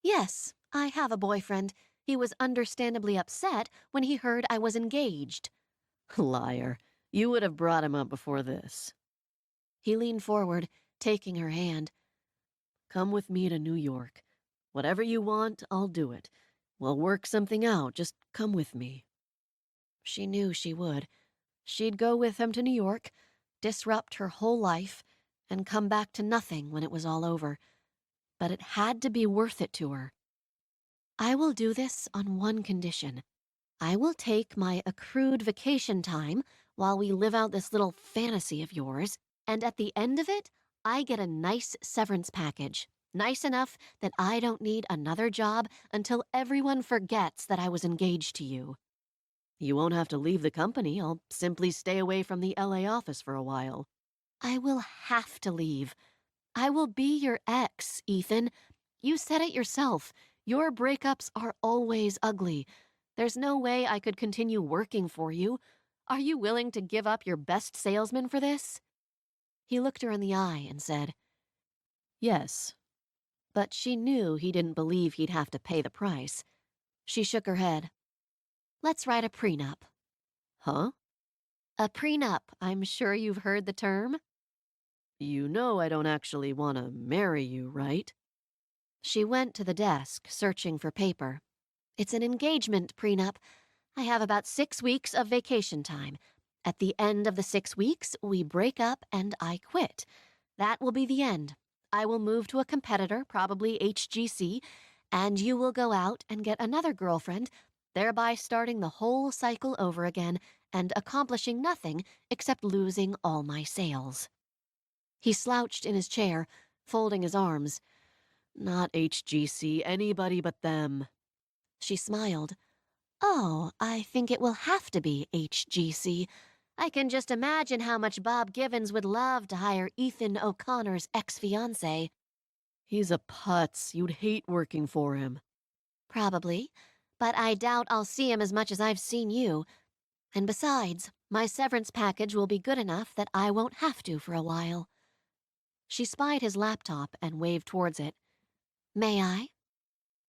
Yes, I have a boyfriend. He was understandably upset when he heard I was engaged.
Liar. You would have brought him up before this.
He leaned forward, taking her hand.
Come with me to New York. Whatever you want, I'll do it. We'll work something out. Just come with me.
She knew she would. She'd go with him to New York, disrupt her whole life, and come back to nothing when it was all over. But it had to be worth it to her. I will do this on one condition. I will take my accrued vacation time while we live out this little fantasy of yours, and at the end of it, I get a nice severance package. Nice enough that I don't need another job until everyone forgets that I was engaged to you.
You won't have to leave the company. I'll simply stay away from the LA office for a while.
I will have to leave. I will be your ex, Ethan. You said it yourself. Your breakups are always ugly. There's no way I could continue working for you. Are you willing to give up your best salesman for this? He looked her in the eye and said,
Yes.
But she knew he didn't believe he'd have to pay the price. She shook her head. Let's write a prenup.
Huh?
A prenup. I'm sure you've heard the term.
You know I don't actually want to marry you, right?
She went to the desk, searching for paper. It's an engagement prenup. I have about 6 weeks of vacation time. At the end of the 6 weeks, we break up and I quit. That will be the end. I will move to a competitor, probably HGC, and you will go out and get another girlfriend, thereby starting the whole cycle over again and accomplishing nothing except losing all my sales. He slouched in his chair, folding his arms.
Not HGC, anybody but them.
She smiled. Oh, I think it will have to be HGC. I can just imagine how much Bob Givens would love to hire Ethan O'Connor's ex-fiancé.
He's a putz. You'd hate working for him.
Probably, but I doubt I'll see him as much as I've seen you. And besides, my severance package will be good enough that I won't have to for a while. She spied his laptop and waved towards it. May I?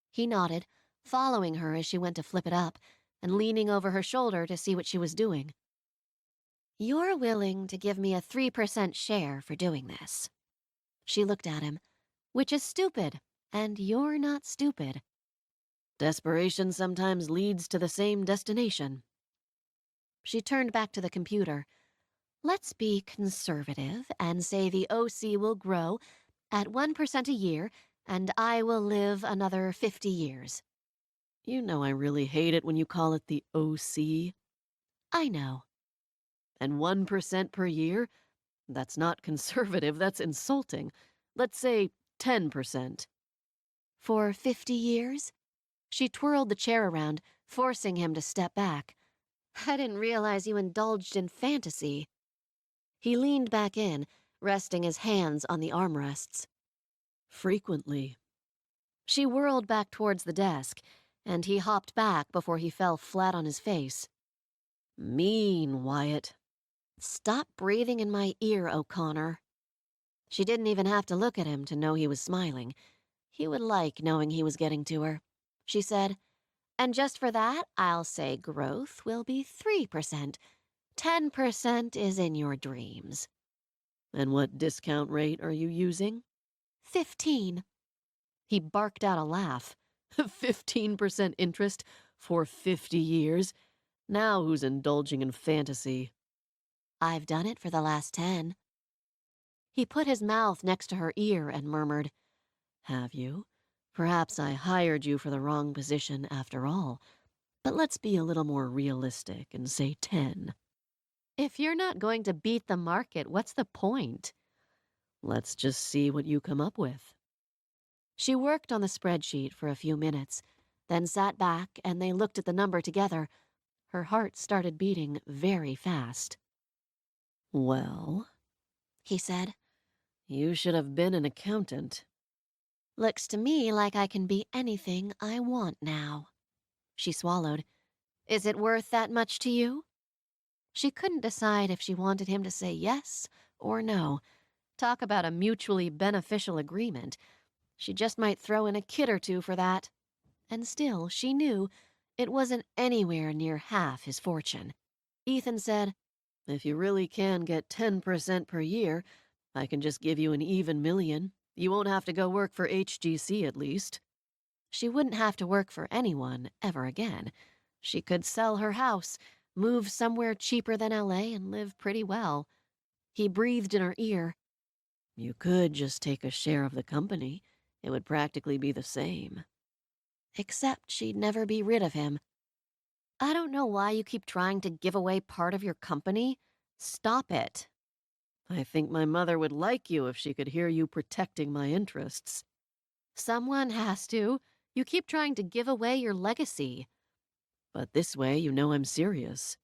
He nodded, following her as she went to flip it up, and leaning over her shoulder to see what she was doing. You're willing to give me a 3% share for doing this. She looked at him, which is stupid, and you're not stupid.
Desperation sometimes leads to the same destination.
She turned back to the computer. Let's be conservative and say the OC will grow at 1% a year, and I will live another 50 years.
You know I really hate it when you call it the OC.
I know.
And 1% per year? That's not conservative, that's insulting. Let's say 10%.
For 50 years? She twirled the chair around, forcing him to step back. I didn't realize you indulged in fantasy. He leaned back in, resting his hands on the armrests.
Frequently.
She whirled back towards the desk, and he hopped back before he fell flat on his face.
Mean, Wyatt.
Stop breathing in my ear, O'Connor. She didn't even have to look at him to know he was smiling. He would like knowing he was getting to her. She said, and just for that, I'll say growth will be 3%. 10% is in your dreams.
And what discount rate are you using?
15. He barked out a laugh.
15% interest for 50 years? Now who's indulging in fantasy?
I've done it for the last 10. He put his mouth next to her ear and murmured,
Have you? Perhaps I hired you for the wrong position after all. But let's be a little more realistic and say 10.
If you're not going to beat the market, what's the point?
Let's just see what you come up with.
She worked on the spreadsheet for a few minutes, then sat back and they looked at the number together. Her heart started beating very fast.
Well,
he said,
you should have been an accountant.
Looks to me like I can be anything I want now. She swallowed. Is it worth that much to you? She couldn't decide if she wanted him to say yes or no. Talk about a mutually beneficial agreement. She just might throw in a kid or two for that. And still, she knew it wasn't anywhere near half his fortune. Ethan said,
If you really can get 10% per year, I can just give you an even million. You won't have to go work for HGC at least.
She wouldn't have to work for anyone ever again. She could sell her house, move somewhere cheaper than LA, and live pretty well. He breathed in her ear.
You could just take a share of the company. It would practically be the same.
Except she'd never be rid of him. I don't know why you keep trying to give away part of your company. Stop it.
I think my mother would like you if she could hear you protecting my interests.
Someone has to. You keep trying to give away your legacy.
But this way you know I'm serious.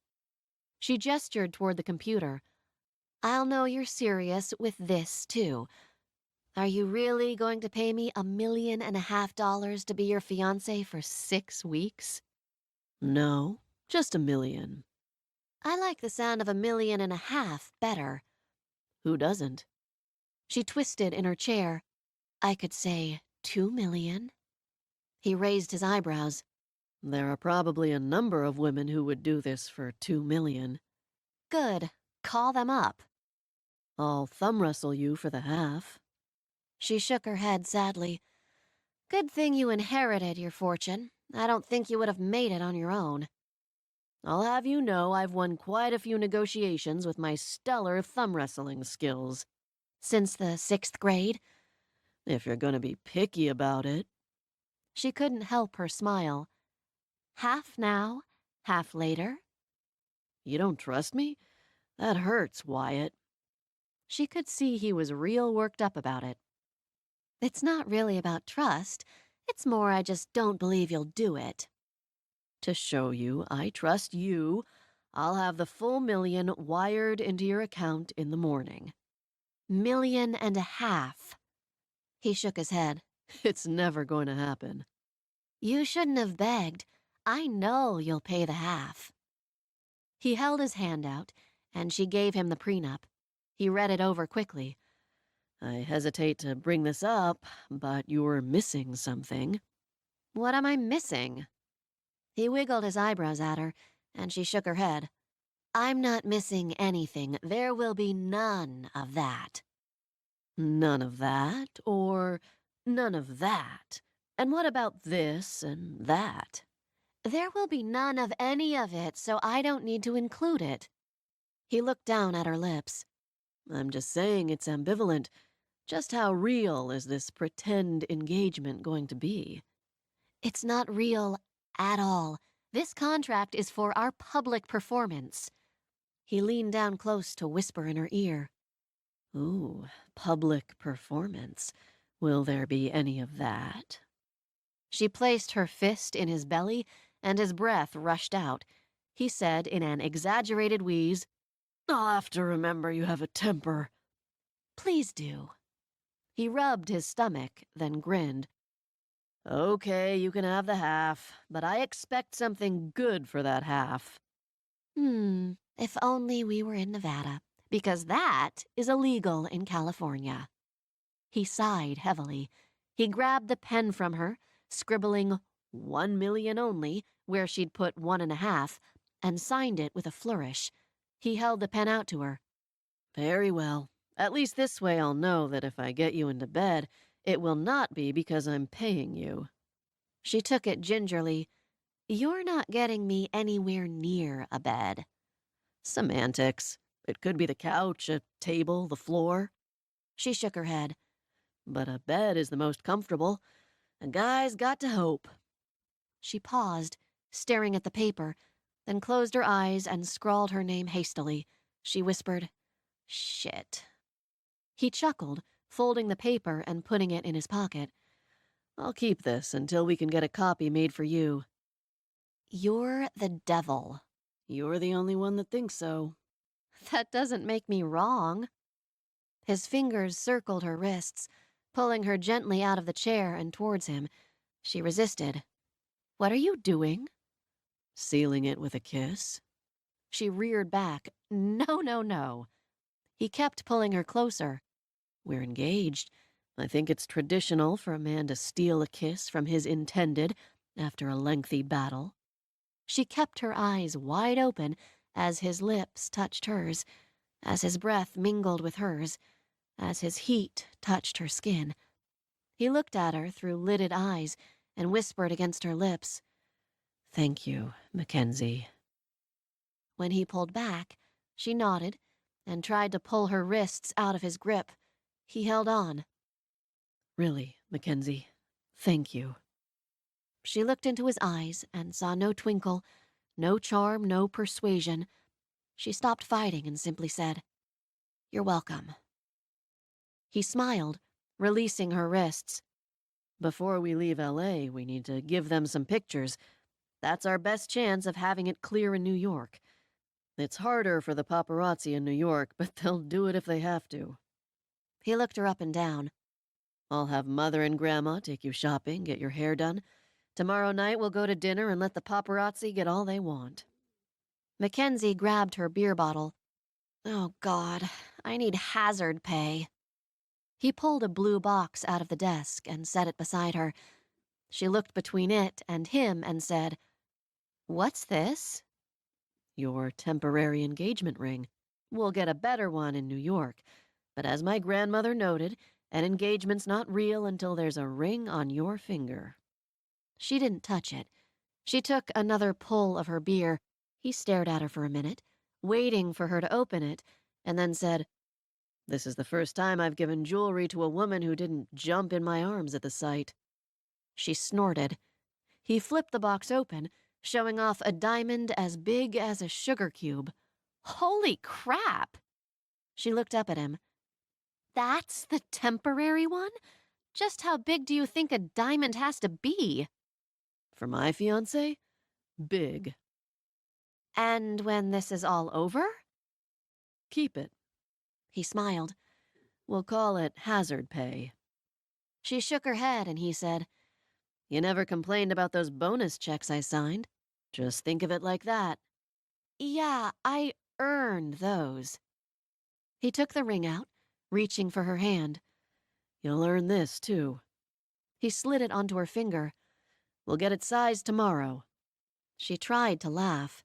She gestured toward the computer. I'll know you're serious with this, too. Are you really going to pay me $1.5 million to be your fiancé for 6 weeks?
No, just $1 million.
I like the sound of $1.5 million better.
Who doesn't?
She twisted in her chair. I could say 2 million. He raised his eyebrows.
There are probably a number of women who would do this for 2 million.
Good. Call them up.
I'll thumb wrestle you for the half.
She shook her head sadly. Good thing you inherited your fortune. I don't think you would have made it on your own.
I'll have you know I've won quite a few negotiations with my stellar thumb wrestling skills.
Since the 6th grade?
If you're going to be picky about it.
She couldn't help her smile. Half now, half later?
You don't trust me? That hurts, Wyatt. She could see he was real worked up about it.
It's not really about trust. It's more I just don't believe you'll do it.
To show you I trust you, I'll have the full $1 million wired into your account in the morning.
$1.5 million. He shook his head.
It's never going to happen.
You shouldn't have begged. I know you'll pay the half. He held his hand out, and she gave him the prenup. He read it over quickly.
I hesitate to bring this up, but you're missing something.
What am I missing? He wiggled his eyebrows at her, and she shook her head. I'm not missing anything. There will be none of that.
None of that, or none of that? And what about this and that?
There will be none of any of it, so I don't need to include it. He looked down at her lips.
I'm just saying it's ambivalent. Just how real is this pretend engagement going to be?
It's not real at all. This contract is for our public performance. He leaned down close to whisper in her ear.
Ooh, public performance. Will there be any of that?
She placed her fist in his belly, and his breath rushed out. He said in an exaggerated wheeze,
I'll have to remember you have a temper.
Please do. He rubbed his stomach, then grinned.
Okay, you can have the half, but I expect something good for that half.
If only we were in Nevada, because that is illegal in California. He sighed heavily. He grabbed the pen from her, scribbling 1 million only where she'd put 1.5, and signed it with a flourish. He held the pen out to her.
Very well. At least this way I'll know that if I get you into bed, it will not be because I'm paying you.
She took it gingerly. You're not getting me anywhere near a bed.
Semantics. It could be the couch, a table, the floor.
She shook her head.
But a bed is the most comfortable. A guy's got to hope.
She paused, staring at the paper, then closed her eyes and scrawled her name hastily. She whispered, Shit. He chuckled, folding the paper and putting it in his pocket.
I'll keep this until we can get a copy made for you.
You're the devil.
You're the only one that thinks so.
That doesn't make me wrong. His fingers circled her wrists, pulling her gently out of the chair and towards him. She resisted. What are you doing?
Sealing it with a kiss.
She reared back. No, no, no. He kept pulling her closer.
We're engaged. I think it's traditional for a man to steal a kiss from his intended after a lengthy battle.
She kept her eyes wide open as his lips touched hers, as his breath mingled with hers, as his heat touched her skin. He looked at her through lidded eyes and whispered against her lips,
Thank you, Mackenzie.
When he pulled back, she nodded and tried to pull her wrists out of his grip. He held on.
Really, Mackenzie, thank you.
She looked into his eyes and saw no twinkle, no charm, no persuasion. She stopped fighting and simply said, You're welcome. He smiled, releasing her wrists.
Before we leave L.A., we need to give them some pictures. That's our best chance of having it clear in New York. It's harder for the paparazzi in New York, but they'll do it if they have to.
He looked her up and down.
I'll have Mother and Grandma take you shopping, get your hair done. Tomorrow night we'll go to dinner and let the paparazzi get all they want.
Mackenzie grabbed her beer bottle. Oh, God, I need hazard pay. He pulled a blue box out of the desk and set it beside her. She looked between it and him and said, What's this?
Your temporary engagement ring. We'll get a better one in New York. But as my grandmother noted, an engagement's not real until there's a ring on your finger.
She didn't touch it. She took another pull of her beer. He stared at her for a minute, waiting for her to open it, and then said,
This is the first time I've given jewelry to a woman who didn't jump in my arms at the sight.
She snorted. He flipped the box open,
showing off a diamond as big as a sugar cube. Holy crap! She looked up at him. That's the temporary one? Just how big do you think a diamond has to be? For my fiancé? Big. And when this is all over? Keep it. He smiled. We'll call it hazard pay. She shook her head and he said, You never complained about those bonus checks I signed. Just think of it like that. Yeah, I earned those. He took the ring out, reaching for her hand. You'll earn this, too. He slid it onto her finger. We'll get it sized tomorrow. She tried to laugh.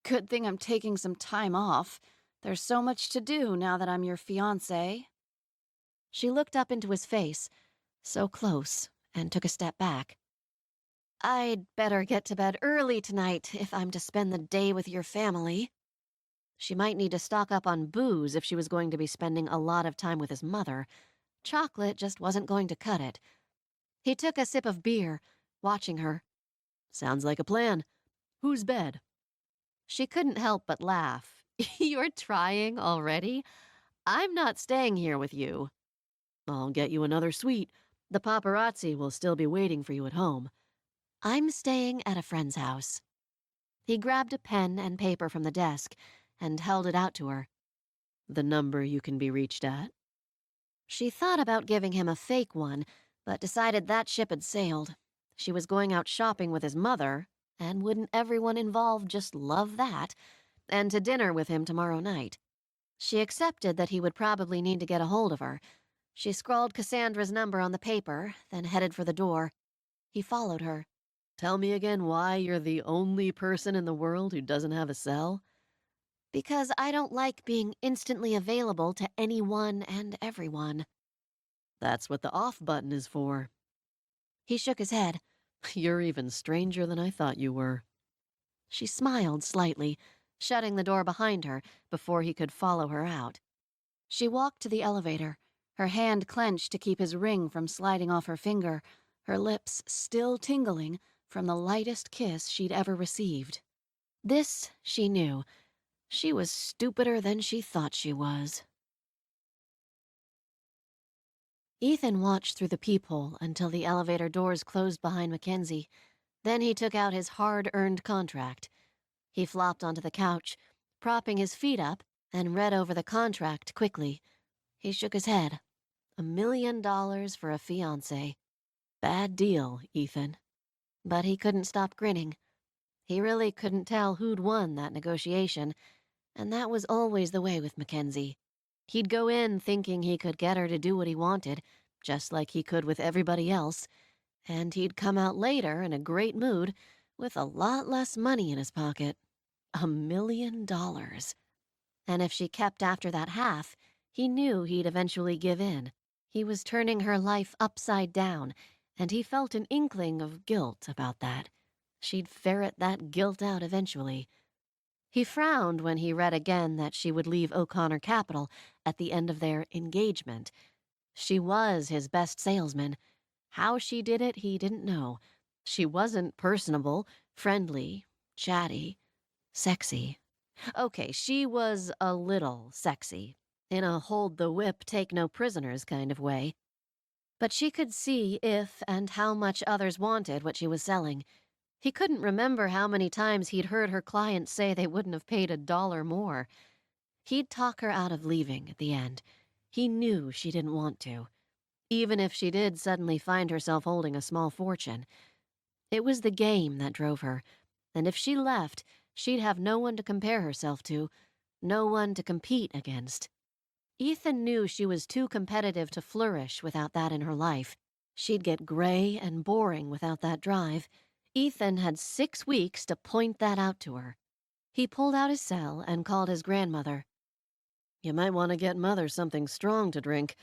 Good thing I'm taking some time off. There's so much to do now that I'm your fiancé. She looked up into his face, so close, and took a step back. I'd better get to bed early tonight if I'm to spend the day with your family. She might need to stock up on booze if she was going to be spending a lot of time with his mother. Chocolate just wasn't going to cut it. He took a sip of beer, watching her. Sounds like a plan. Whose bed? She couldn't help but laugh. You're trying already? I'm not staying here with you. I'll get you another suite. The paparazzi will still be waiting for you at home. I'm staying at a friend's house. He grabbed a pen and paper from the desk and held it out to her. The number you can be reached at? She thought about giving him a fake one, but decided that ship had sailed. She was going out shopping with his mother, and wouldn't everyone involved just love that? And to dinner with him tomorrow night. She accepted that he would probably need to get a hold of her. She scrawled Cassandra's number on the paper, then headed for the door. He followed her. Tell me again why you're the only person in the world who doesn't have a cell? Because I don't like being instantly available to anyone and everyone. That's what the off button is for. He shook his head. You're even stranger than I thought you were. She smiled slightly, shutting the door behind her before he could follow her out. She walked to the elevator, her hand clenched to keep his ring from sliding off her finger, her lips still tingling from the lightest kiss she'd ever received. This, she knew. She was stupider than she thought she was. Ethan watched through the peephole until the elevator doors closed behind Mackenzie. Then he took out his hard-earned contract. He flopped onto the couch, propping his feet up, and read over the contract quickly. He shook his head. $1 million for a fiancé. Bad deal, Ethan. But he couldn't stop grinning. He really couldn't tell who'd won that negotiation, and that was always the way with Mackenzie. He'd go in thinking he could get her to do what he wanted, just like he could with everybody else, and he'd come out later in a great mood with a lot less money in his pocket. $1 million. And if she kept after that half, he knew he'd eventually give in. He was turning her life upside down, and he felt an inkling of guilt about that. She'd ferret that guilt out eventually. He frowned when he read again that she would leave O'Connor Capital at the end of their engagement. She was his best salesman. How she did it, he didn't know. She wasn't personable, friendly, chatty, sexy. Okay, she was a little sexy, in a hold-the-whip, take-no-prisoners kind of way. But she could see if and how much others wanted what she was selling. He couldn't remember how many times he'd heard her clients say they wouldn't have paid $1 more. He'd talk her out of leaving at the end. He knew she didn't want to, even if she did suddenly find herself holding a small fortune. It was the game that drove her, and if she left, she'd have no one to compare herself to, no one to compete against. Ethan knew she was too competitive to flourish without that in her life. She'd get gray and boring without that drive. Ethan had 6 weeks to point that out to her. He pulled out his cell and called his grandmother. You might want to get Mother something strong to drink.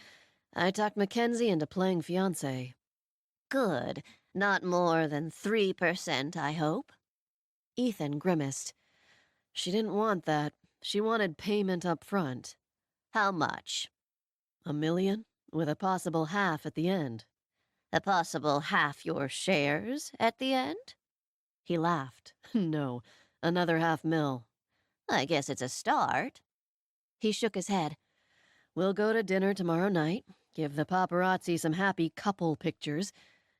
I talked Mackenzie into playing fiancé.
Good. Not more than 3%, I hope.
Ethan grimaced. She didn't want that. She wanted payment up front.
How much?
$1 million, with a possible half at the end.
A possible half your shares at the end?
He laughed. No, another $500,000.
I guess it's a start.
He shook his head. We'll go to dinner tomorrow night, give the paparazzi some happy couple pictures.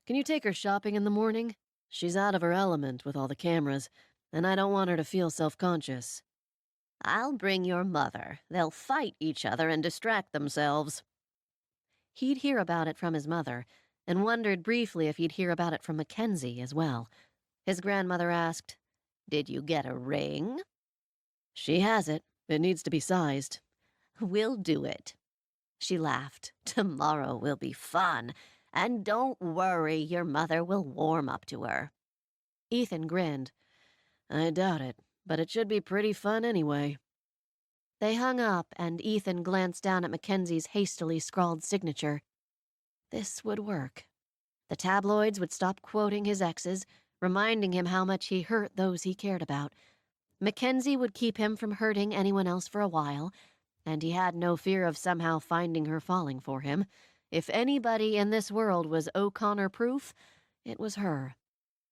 Can you take her shopping in the morning? She's out of her element with all the cameras, and I don't want her to feel self-conscious.
I'll bring your mother. They'll fight each other and distract themselves.
He'd hear about it from his mother, and wondered briefly if he'd hear about it from Mackenzie as well. His grandmother asked,
Did you get a ring?
She has it. It needs to be sized.
We'll do it. She laughed. Tomorrow will be fun. And don't worry, your mother will warm up to her.
Ethan grinned. I doubt it, but it should be pretty fun anyway. They hung up, and Ethan glanced down at Mackenzie's hastily scrawled signature. This would work. The tabloids would stop quoting his exes, reminding him how much he hurt those he cared about. Mackenzie would keep him from hurting anyone else for a while, and he had no fear of somehow finding her falling for him. If anybody in this world was O'Connor-proof, it was her.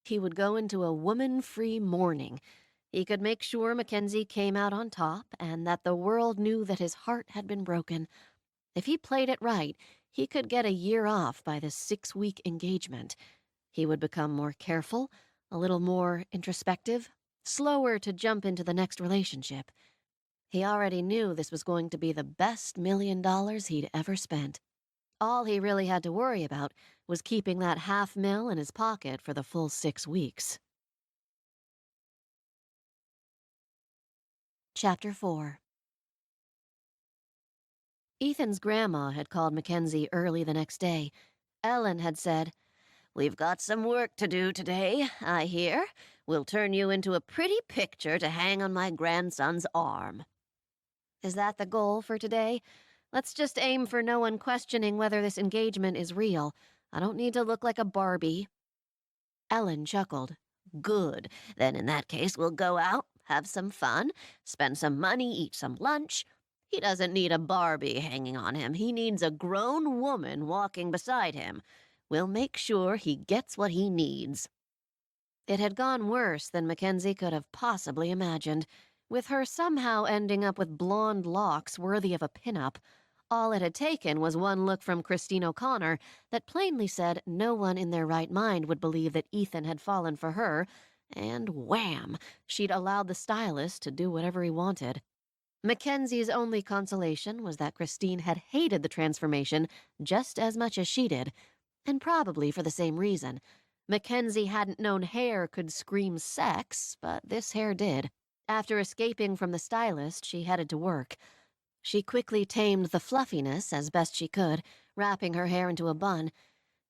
He would go into a woman-free mourning. He could make sure Mackenzie came out on top and that the world knew that his heart had been broken. If he played it right, he could get a year off by this 6-week engagement. He would become more careful, a little more introspective, slower to jump into the next relationship. He already knew this was going to be the best $1 million he'd ever spent. All he really had to worry about was keeping that $500,000 in his pocket for the full 6 weeks. Chapter 4. Ethan's grandma had called Mackenzie early the next day. Ellen had said,
We've got some work to do today, I hear. We'll turn you into a pretty picture to hang on my grandson's arm.
Is that the goal for today? Let's just aim for no one questioning whether this engagement is real. I don't need to look like a Barbie. Ellen chuckled.
Good. Then in that case, we'll go out, have some fun, spend some money, eat some lunch. He doesn't need a Barbie hanging on him. He needs a grown woman walking beside him. We'll make sure he gets what he needs.
It had gone worse than Mackenzie could have possibly imagined, with her somehow ending up with blonde locks worthy of a pinup. All it had taken was one look from Christine O'Connor that plainly said no one in their right mind would believe that Ethan had fallen for her, and wham! She'd allowed the stylist to do whatever he wanted. Mackenzie's only consolation was that Christine had hated the transformation just as much as she did, and probably for the same reason. Mackenzie hadn't known hair could scream sex, but this hair did. After escaping from the stylist, she headed to work. She quickly tamed the fluffiness as best she could, wrapping her hair into a bun.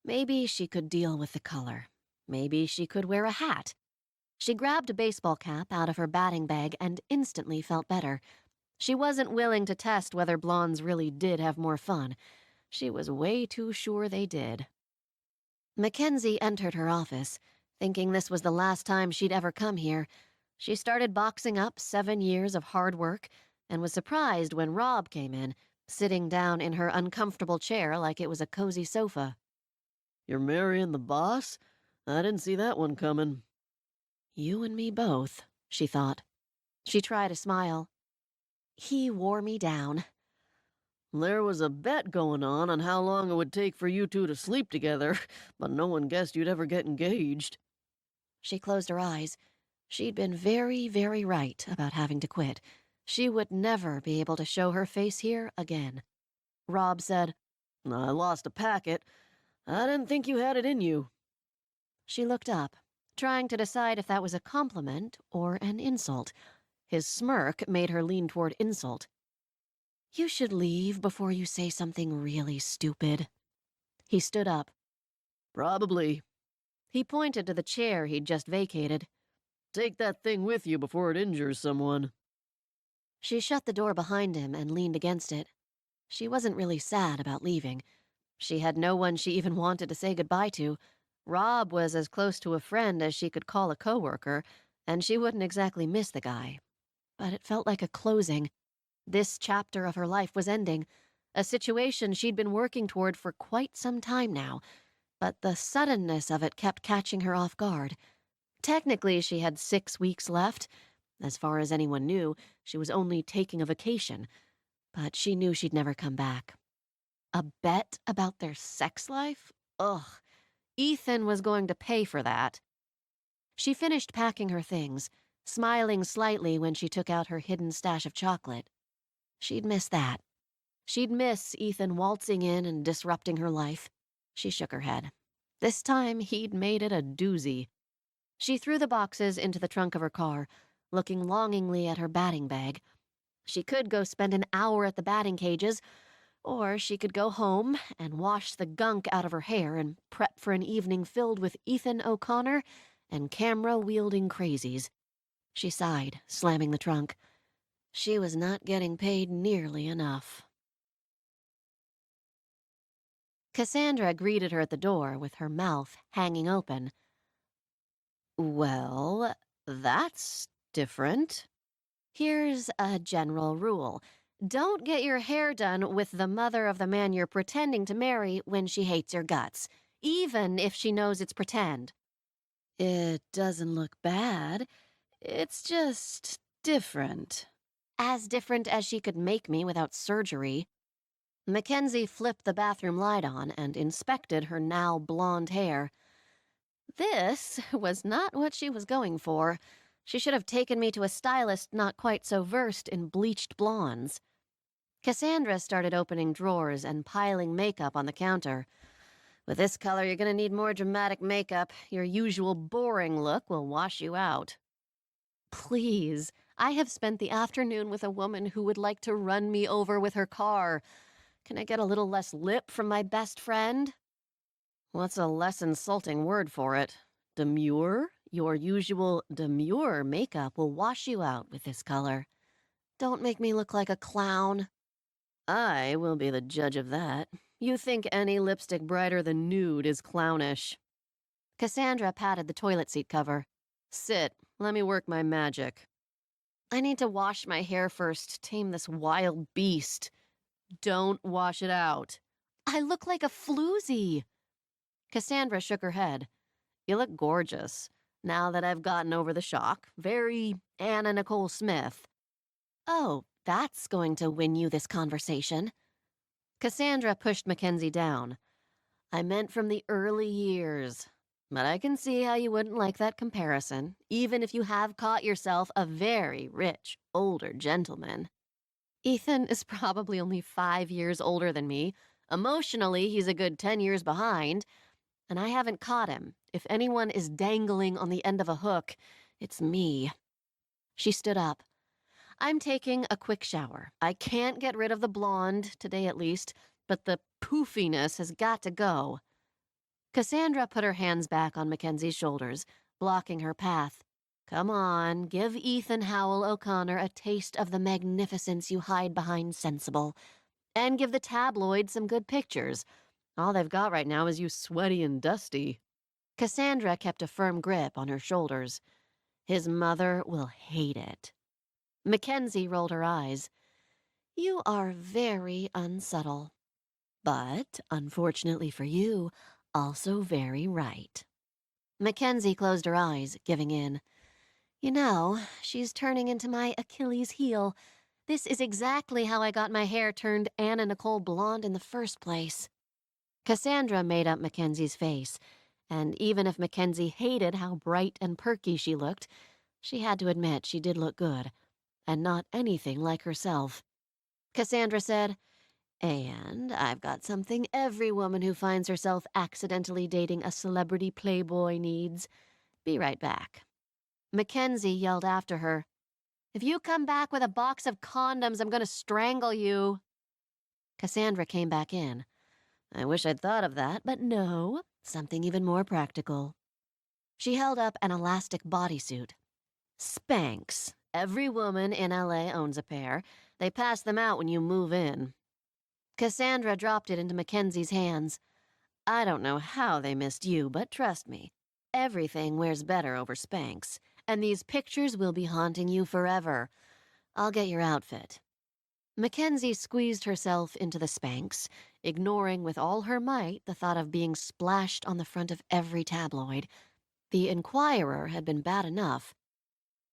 Maybe she could deal with the color. Maybe she could wear a hat. She grabbed a baseball cap out of her batting bag and instantly felt better. She wasn't willing to test whether blondes really did have more fun. She was way too sure they did. Mackenzie entered her office, thinking this was the last time she'd ever come here. She started boxing up 7 years of hard work and was surprised when Rob came in, sitting down in her uncomfortable chair like it was a cozy sofa.
You're marrying the boss? I didn't see that one coming.
You and me both, she thought. She tried a smile. He wore me down.
There was a bet going on how long it would take for you two to sleep together, but no one guessed you'd ever get engaged.
She closed her eyes. She'd been very, very right about having to quit. She would never be able to show her face here again. Rob said,
I lost a packet. I didn't think you had it in you.
She looked up, trying to decide if that was a compliment or an insult. His smirk made her lean toward insult. You should leave before you say something really stupid. He stood up.
Probably.
He pointed to the chair he'd just vacated.
Take that thing with you before it injures someone.
She shut the door behind him and leaned against it. She wasn't really sad about leaving. She had no one she even wanted to say goodbye to. Rob was as close to a friend as she could call a coworker, and she wouldn't exactly miss the guy. But it felt like a closing. This chapter of her life was ending, a situation she'd been working toward for quite some time now, but the suddenness of it kept catching her off guard. Technically, she had 6 weeks left. As far as anyone knew, she was only taking a vacation, but she knew she'd never come back. A bet about their sex life? Ugh. Ethan was going to pay for that. She finished packing her things, smiling slightly when she took out her hidden stash of chocolate. She'd miss that. She'd miss Ethan waltzing in and disrupting her life. She shook her head. This time, he'd made it a doozy. She threw the boxes into the trunk of her car, looking longingly at her batting bag. She could go spend an hour at the batting cages, or she could go home and wash the gunk out of her hair and prep for an evening filled with Ethan O'Connor and camera-wielding crazies. She sighed, slamming the trunk. She was not getting paid nearly enough. Cassandra greeted her at the door with her mouth hanging open. Well, that's different. Here's a general rule. Don't get your hair done with the mother of the man you're pretending to marry when she hates your guts, even if she knows it's pretend. It doesn't look bad. It's just different. As different as she could make me without surgery. Mackenzie flipped the bathroom light on and inspected her now blonde hair. This was not what she was going for. She should have taken me to a stylist not quite so versed in bleached blondes. Cassandra started opening drawers and piling makeup on the counter. With this color, you're going to need more dramatic makeup. Your usual boring look will wash you out. Please, I have spent the afternoon with a woman who would like to run me over with her car. Can I get a little less lip from my best friend? What's a less insulting word for it? Demure? Your usual demure makeup will wash you out with this color. Don't make me look like a clown. I will be the judge of that. You think any lipstick brighter than nude is clownish. Cassandra patted the toilet seat cover. Sit. Let me work my magic. I need to wash my hair first, tame this wild beast. Don't wash it out. I look like a floozy. Cassandra shook her head. You look gorgeous. Now that I've gotten over the shock, very Anna Nicole Smith. Oh, that's going to win you this conversation. Cassandra pushed Mackenzie down. I meant from the early years. But I can see how you wouldn't like that comparison, even if you have caught yourself a very rich, older gentleman. Ethan is probably only 5 years older than me. Emotionally, he's a good 10 years behind. And I haven't caught him. If anyone is dangling on the end of a hook, it's me. She stood up. I'm taking a quick shower. I can't get rid of the blonde, today at least, but the poofiness has got to go. Cassandra put her hands back on Mackenzie's shoulders, blocking her path. Come on, give Ethan Howell O'Connor a taste of the magnificence you hide behind Sensible. And give the tabloids some good pictures. All they've got right now is you sweaty and dusty. Cassandra kept a firm grip on her shoulders. His mother will hate it. Mackenzie rolled her eyes. You are very unsubtle. But, unfortunately for you, also very right. Mackenzie closed her eyes, giving in. You know, she's turning into my Achilles heel. This is exactly how I got my hair turned Anna Nicole blonde in the first place. Cassandra made up Mackenzie's face, and even if Mackenzie hated how bright and perky she looked, she had to admit she did look good, and not anything like herself. Cassandra said, And I've got something every woman who finds herself accidentally dating a celebrity playboy needs. Be right back. Mackenzie yelled after her, If you come back with a box of condoms, I'm going to strangle you. Cassandra came back in. I wish I'd thought of that, but no, something even more practical. She held up an elastic bodysuit. Spanx. Every woman in LA owns a pair. They pass them out when you move in. Cassandra dropped it into Mackenzie's hands. I don't know how they missed you, but trust me, everything wears better over Spanx, and these pictures will be haunting you forever. I'll get your outfit. Mackenzie squeezed herself into the Spanx, ignoring with all her might the thought of being splashed on the front of every tabloid. The Inquirer had been bad enough.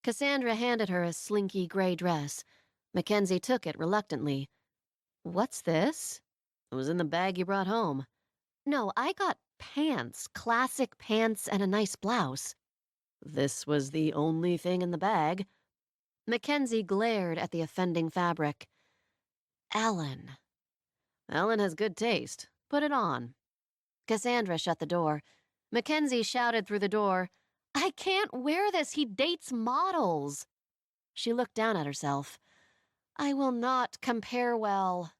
Cassandra handed her a slinky gray dress. Mackenzie took it reluctantly. "What's this?" "It was in the bag you brought home." "No, I got pants, classic pants and a nice blouse." "This was the only thing in the bag." Mackenzie glared at the offending fabric. "Ellen." "Ellen has good taste. Put it on." Cassandra shut the door. Mackenzie shouted through the door, "I can't wear this. He dates models." She looked down at herself. "I will not compare well."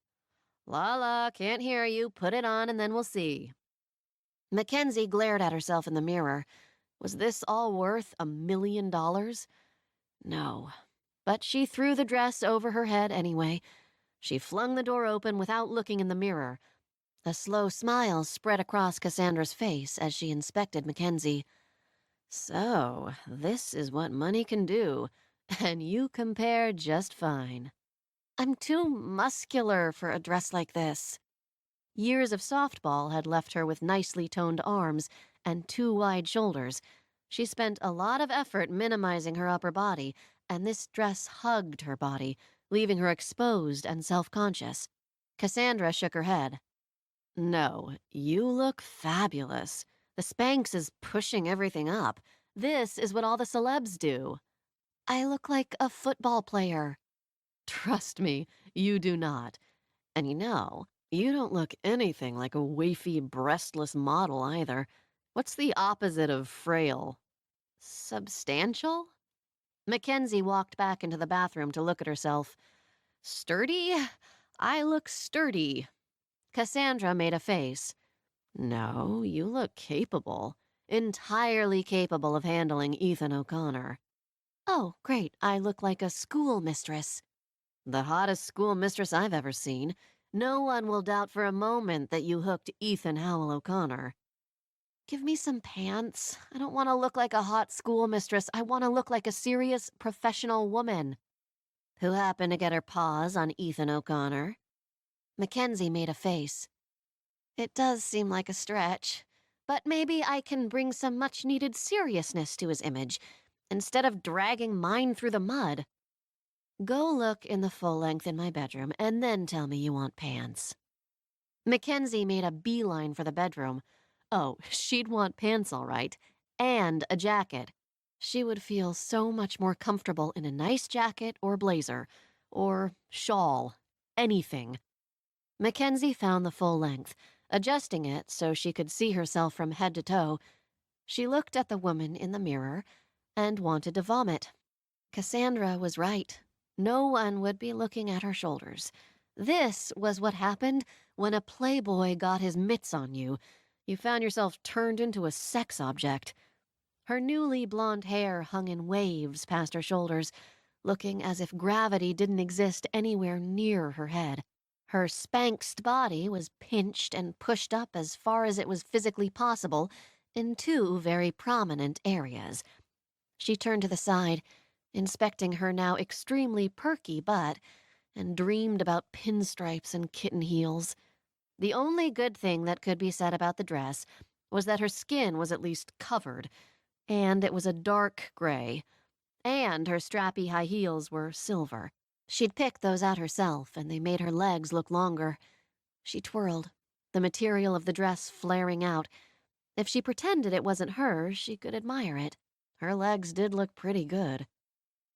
"Lala, can't hear you. Put it on and then we'll see." Mackenzie glared at herself in the mirror. Was this all worth $1,000,000? No. But she threw the dress over her head anyway. She flung the door open without looking in the mirror. A slow smile spread across Cassandra's face as she inspected Mackenzie. "So, this is what money can do, and you compare just fine." "I'm too muscular for a dress like this." Years of softball had left her with nicely toned arms and too wide shoulders. She spent a lot of effort minimizing her upper body, and this dress hugged her body, leaving her exposed and self-conscious. Cassandra shook her head. "No, you look fabulous. The Spanx is pushing everything up. This is what all the celebs do." "I look like a football player." "Trust me, you do not. And you don't look anything like a wafy, breastless model either. What's the opposite of frail?" "Substantial?" Mackenzie walked back into the bathroom to look at herself. "Sturdy? I look sturdy." Cassandra made a face. "No, you look capable. Entirely capable of handling Ethan O'Connor." "Oh, great. I look like a schoolmistress." "The hottest schoolmistress I've ever seen. No one will doubt for a moment that you hooked Ethan Howell O'Connor." "Give me some pants. I don't want to look like a hot schoolmistress. I want to look like a serious, professional woman." "Who happened to get her paws on Ethan O'Connor?" Mackenzie made a face. "It does seem like a stretch. But maybe I can bring some much-needed seriousness to his image, instead of dragging mine through the mud. Go look in the full length in my bedroom, and then tell me you want pants." Mackenzie made a beeline for the bedroom. Oh, she'd want pants all right. And a jacket. She would feel so much more comfortable in a nice jacket or blazer. Or shawl. Anything. Mackenzie found the full length, adjusting it so she could see herself from head to toe. She looked at the woman in the mirror and wanted to vomit. Cassandra was right. No one would be looking at her shoulders. This was what happened when a playboy got his mitts on you. You found yourself turned into a sex object. Her newly blonde hair hung in waves past her shoulders, looking as if gravity didn't exist anywhere near her head. Her Spanxed body was pinched and pushed up as far as it was physically possible in two very prominent areas. She turned to the side, inspecting her now extremely perky butt, and dreamed about pinstripes and kitten heels. The only good thing that could be said about the dress was that her skin was at least covered, and it was a dark gray, and her strappy high heels were silver. She'd picked those out herself, and they made her legs look longer. She twirled, the material of the dress flaring out. If she pretended it wasn't her, she could admire it. Her legs did look pretty good.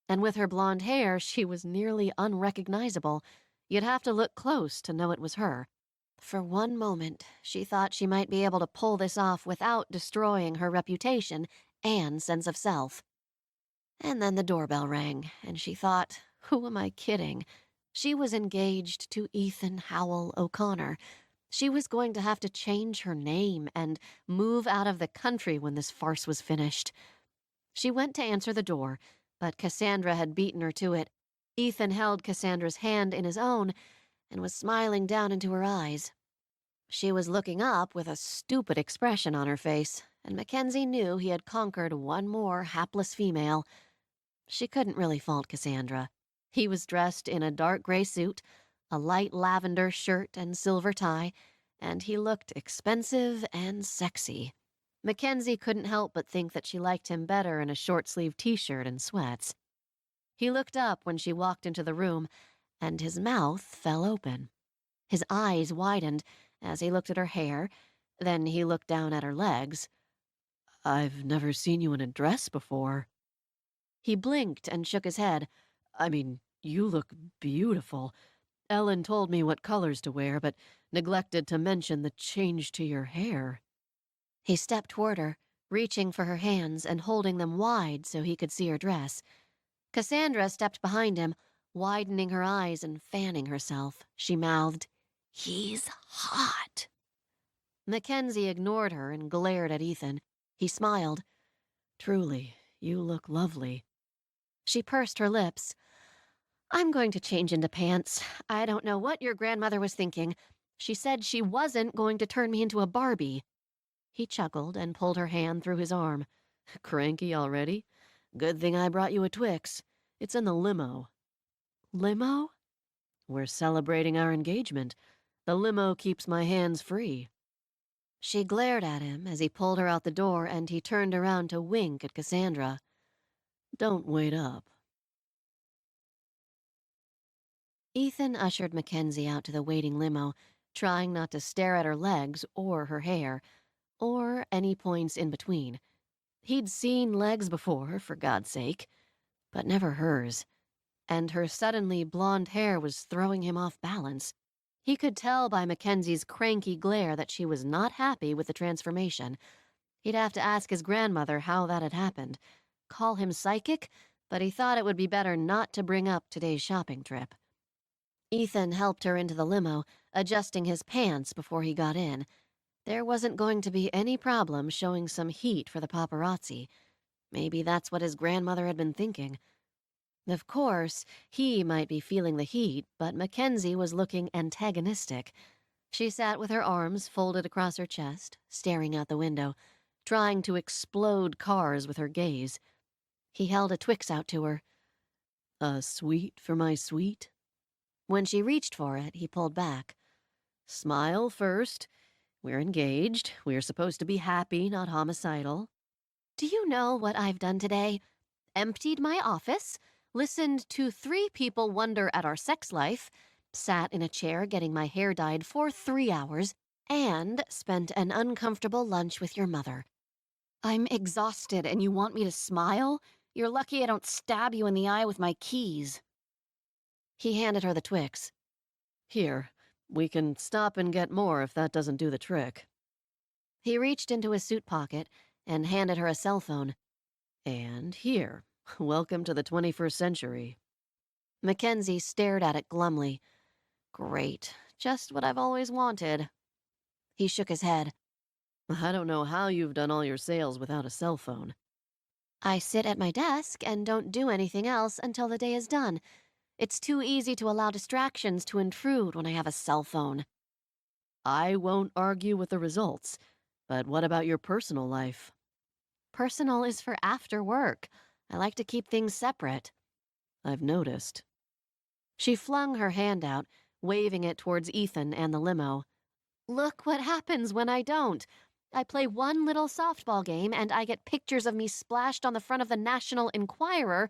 And with her blonde hair, she was nearly unrecognizable. You'd have to look close to know it was her. For one moment, she thought she might be able to pull this off without destroying her reputation and sense of self. And then the doorbell rang, and she thought, who am I kidding? She was engaged to Ethan Howell O'Connor. She was going to have to change her name and move out of the country when this farce was finished. She went to answer the door, but Cassandra had beaten her to it. Ethan held Cassandra's hand in his own and was smiling down into her eyes. She was looking up with a stupid expression on her face, and Mackenzie knew he had conquered one more hapless female. She couldn't really fault Cassandra. He was dressed in a dark gray suit, a light lavender shirt and silver tie, and he looked expensive and sexy. Mackenzie couldn't help but think that she liked him better in a short-sleeved t-shirt and sweats. He looked up when she walked into the room, and his mouth fell open. His eyes widened as he looked at her hair, then he looked down at her legs.
I've never seen you in a dress before.
He blinked and shook his head.
I mean, you look beautiful. Ellen told me what colors to wear, but neglected to mention the change to your hair.
He stepped toward her, reaching for her hands and holding them wide so he could see her dress. Cassandra stepped behind him, widening her eyes and fanning herself. She mouthed, "He's hot." Mackenzie ignored her and glared at Ethan. He smiled.
Truly, you look lovely.
She pursed her lips. "I'm going to change into pants. I don't know what your grandmother was thinking. She said she wasn't going to turn me into a Barbie." He chuckled and pulled her hand through his arm.
Cranky already? Good thing I brought you a Twix. It's in the limo.
Limo?
We're celebrating our engagement. The limo keeps my hands free.
She glared at him as he pulled her out the door, and he turned around to wink at Cassandra.
Don't wait up.
Ethan ushered Mackenzie out to the waiting limo, trying not to stare at her legs or her hair, or any points in between. He'd seen legs before, for God's sake, but never hers. And her suddenly blonde hair was throwing him off balance. He could tell by Mackenzie's cranky glare that she was not happy with the transformation. He'd have to ask his grandmother how that had happened. Call him psychic, but he thought it would be better not to bring up today's shopping trip. Ethan helped her into the limo, adjusting his pants before he got in. There wasn't going to be any problem showing some heat for the paparazzi. Maybe that's what his grandmother had been thinking. Of course, he might be feeling the heat, but Mackenzie was looking antagonistic. She sat with her arms folded across her chest, staring out the window, trying to explode cars with her gaze. He held a Twix out to her.
A sweet for my sweet?
When she reached for it, he pulled back.
Smile first. We're engaged. We're supposed to be happy, not homicidal.
Do you know what I've done today? Emptied my office, listened to 3 people wonder at our sex life, sat in a chair getting my hair dyed for 3 hours, and spent an uncomfortable lunch with your mother. I'm exhausted and you want me to smile? You're lucky I don't stab you in the eye with my keys. He handed her the Twix.
Here, we can stop and get more if that doesn't do the trick.
He reached into his suit pocket and handed her a cell phone.
And here, welcome to the 21st century.
Mackenzie stared at it glumly. Great, just what I've always wanted. He shook his head.
I don't know how you've done all your sales without a cell phone.
I sit at my desk and don't do anything else until the day is done. It's too easy to allow distractions to intrude when I have a cell phone.
I won't argue with the results, but what about your personal life?
Personal is for after work. I like to keep things separate.
I've noticed.
She flung her hand out, waving it towards Ethan and the limo. Look what happens when I don't. I play one little softball game and I get pictures of me splashed on the front of the National Enquirer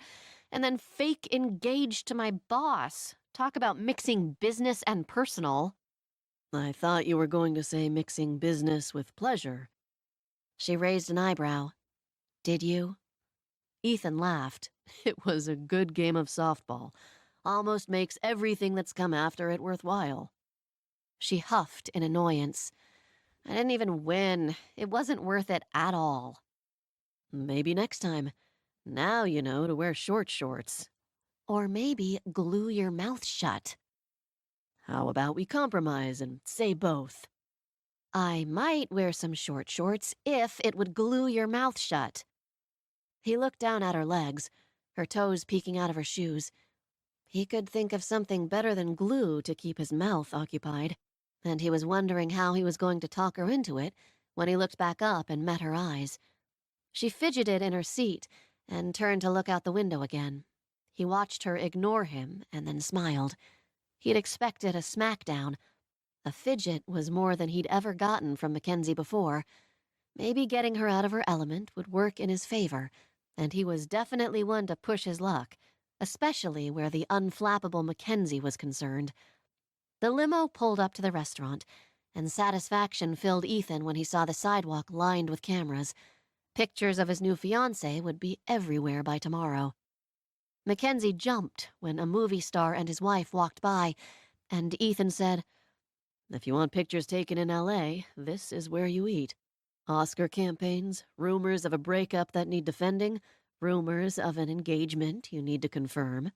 and then fake engaged to my boss. Talk about mixing business and personal.
I thought you were going to say mixing business with pleasure.
She raised an eyebrow. Did you?
Ethan laughed. It was a good game of softball. Almost makes everything that's come after it worthwhile.
She huffed in annoyance. I didn't even win. It wasn't worth it at all.
Maybe next time. Now you know to wear short shorts.
Or maybe glue your mouth shut.
How about we compromise and say both?
I might wear some short shorts if it would glue your mouth shut. He looked down at her legs, her toes peeking out of her shoes. He could think of something better than glue to keep his mouth occupied, and he was wondering how he was going to talk her into it when he looked back up and met her eyes. She fidgeted in her seat and turned to look out the window again. He watched her ignore him and then smiled. He'd expected a smackdown. A fidget was more than he'd ever gotten from Mackenzie before. Maybe getting her out of her element would work in his favor, and he was definitely one to push his luck, especially where the unflappable Mackenzie was concerned. The limo pulled up to the restaurant, and satisfaction filled Ethan when he saw the sidewalk lined with cameras. Pictures of his new fiancée would be everywhere by tomorrow. Mackenzie jumped when a movie star and his wife walked by, and Ethan said, "If you want pictures taken in L.A., this is where you eat. Oscar campaigns, rumors of a breakup that need defending, rumors of an engagement you need to confirm."